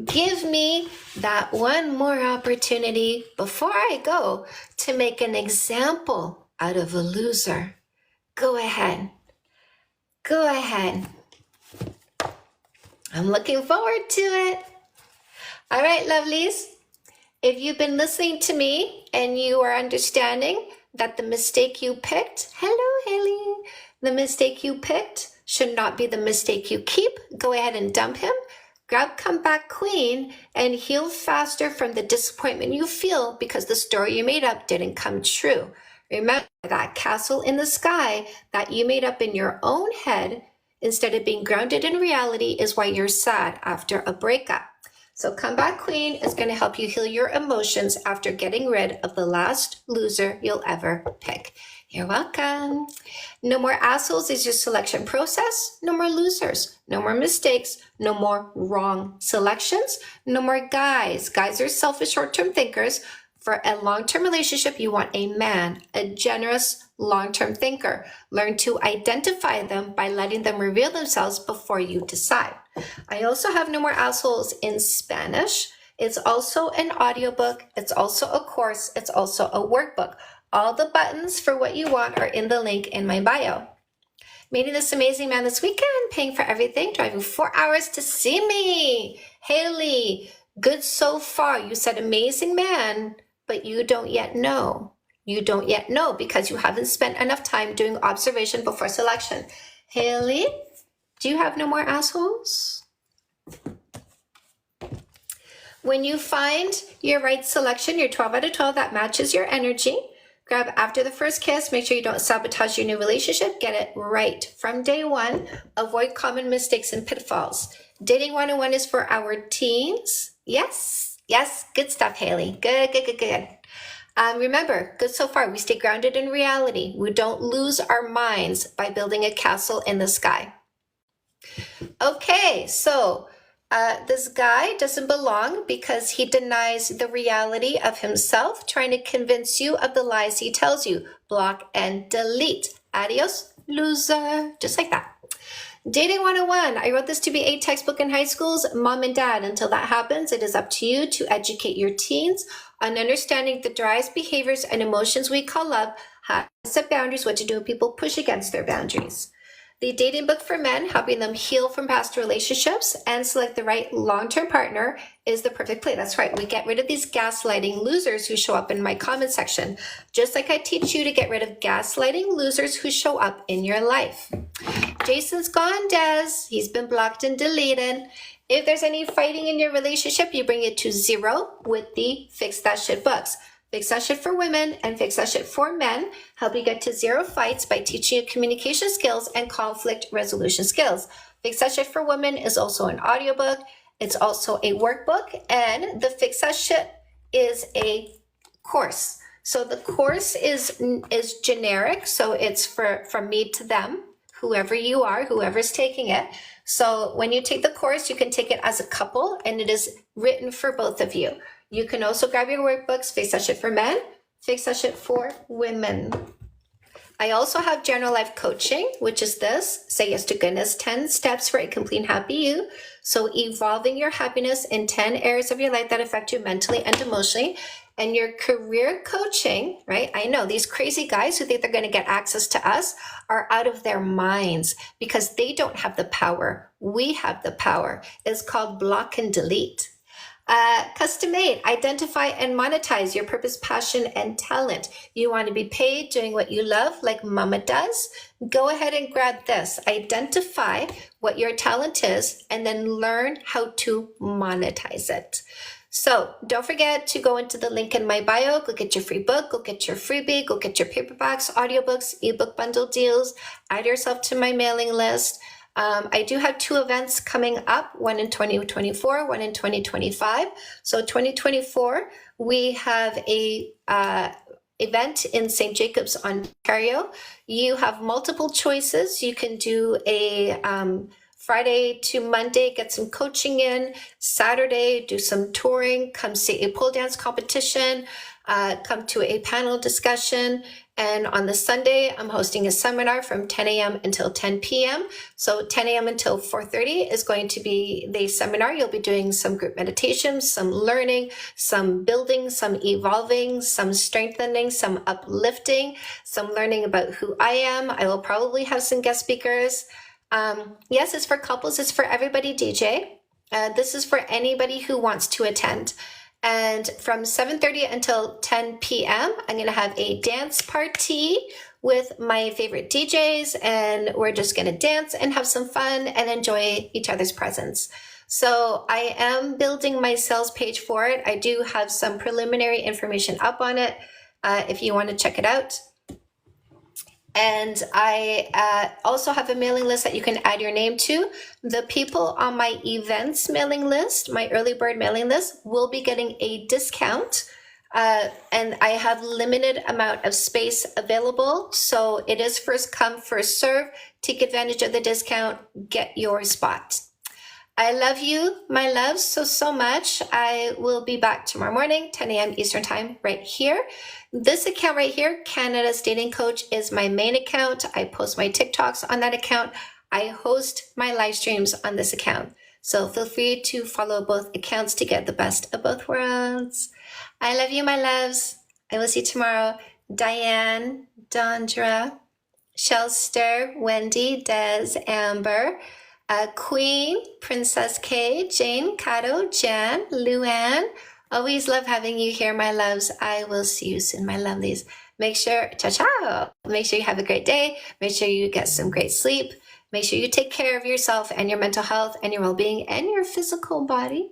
Give me that one more opportunity before I go to make an example out of a loser. Go ahead. Go ahead. I'm looking forward to it. All right, lovelies. If you've been listening to me and you are understanding that the mistake you picked, hello, Haley, the mistake you picked should not be the mistake you keep, go ahead and dump him. Grab Comeback Queen and heal faster from the disappointment you feel because the story you made up didn't come true. Remember that castle in the sky that you made up in your own head instead of being grounded in reality is why you're sad after a breakup. So Comeback Queen is going to help you heal your emotions after getting rid of the last loser you'll ever pick. You're welcome. No more assholes is your selection process. No more losers. No more mistakes. No more wrong selections. No more guys. Guys are selfish short-term thinkers. For a long-term relationship, you want a man, a generous long-term thinker. Learn to identify them by letting them reveal themselves before you decide. I also have No More Assholes in Spanish. It's also an audiobook. It's also a course. It's also a workbook. All the buttons for what you want are in the link in my bio. Meeting this amazing man this weekend, paying for everything, driving 4 hours to see me. Haley, good so far. You said amazing man, but you don't yet know. You don't yet know because you haven't spent enough time doing observation before selection. Haley, do you have no more assholes? When you find your right selection, your 12 out of 12 that matches your energy, grab after the first kiss. Make sure you don't sabotage your new relationship. Get it right from day one. Avoid common mistakes and pitfalls. Dating 101 is for our teens. Yes, good stuff, Haley. Good. Remember, good so far. We stay grounded in reality. We don't lose our minds by building a castle in the sky. Okay, so this guy doesn't belong because he denies the reality of himself, trying to convince you of the lies he tells you. Block and delete. Adios, loser. Just like that. Dating 101. I wrote this to be a textbook in high schools. Mom and dad, until that happens, it is up to you to educate your teens on understanding the drives, behaviors, and emotions we call love, how to set boundaries, what to do when people push against their boundaries. The Dating Book for Men, helping them heal from past relationships and select the right long-term partner, is the perfect play. That's right. We get rid of these gaslighting losers who show up in my comment section, just like I teach you to get rid of gaslighting losers who show up in your life. Jason's gone, Des. He's been blocked and deleted. If there's any fighting in your relationship, you bring it to 0 with the Fix That Shit books. Fix That Shit for Women and Fix That Shit for Men help you get to 0 fights by teaching you communication skills and conflict resolution skills. Fix That Shit for Women is also an audiobook. It's also a workbook, and the Fix That Shit is a course. So the course is generic, so it's from me to them, whoever you are, whoever's taking it. So when you take the course, you can take it as a couple, and it is written for both of you. You can also grab your workbooks, Fix That Shit for Men, Fix That Shit for Women. I also have General Life Coaching, which is this, Say Yes to Goodness, 10 Steps for a Complete and Happy You. So evolving your happiness in 10 areas of your life that affect you mentally and emotionally. And your career coaching, right? I know these crazy guys who think they're going to get access to us are out of their minds because they don't have the power. We have the power. It's called Block and Delete. Custom made, identify and monetize your purpose, passion, and talent. You want to be paid doing what you love like Mama does? Go ahead and grab this. Identify what your talent is and then learn how to monetize it. So don't forget to go into the link in my bio, go get your free book, go get your freebie, go get your paperbacks, audiobooks, ebook bundle deals, add yourself to my mailing list. I do have 2 events coming up, one in 2024, one in 2025. So 2024, we have a event in St. Jacobs, Ontario. You have multiple choices. You can do a Friday to Monday, get some coaching in. Saturday, do some touring, come see a pole dance competition, come to a panel discussion. And on the Sunday, I'm hosting a seminar from 10 a.m. until 10 p.m. So 10 a.m. until 4:30 is going to be the seminar. You'll be doing some group meditations, some learning, some building, some evolving, some strengthening, some uplifting, some learning about who I am. I will probably have some guest speakers. Yes, it's for couples. It's for everybody, DJ. This is for anybody who wants to attend. And from 7:30 until 10 p.m., I'm going to have a dance party with my favorite DJs, and we're just going to dance and have some fun and enjoy each other's presence. So I am building my sales page for it. I do have some preliminary information up on it if you want to check it out. And I also have a mailing list that you can add your name to. The people on my events mailing list, my early bird mailing list, will be getting a discount. And I have limited amount of space available. So it is first come, first serve. Take advantage of the discount. Get your spot. I love you, my loves, so much. I will be back tomorrow morning, 10 a.m. Eastern time, right here. This account right here, Canada's Dating Coach, is my main account. I post my TikToks on that account. I host my live streams on this account. So feel free to follow both accounts to get the best of both worlds. I love you, my loves. I will see you tomorrow. Diane, Dondra, Shelster, Wendy, Des, Amber, Queen, Princess K, Jane, Kato, Jan, Luann. Always love having you here, my loves. I will see you soon, my lovelies. Make sure, ciao. Make sure you have a great day. Make sure you get some great sleep. Make sure you take care of yourself and your mental health and your well-being and your physical body.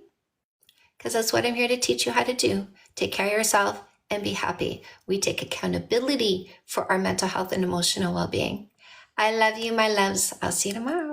Because that's what I'm here to teach you how to do. Take care of yourself and be happy. We take accountability for our mental health and emotional well-being. I love you, my loves. I'll see you tomorrow.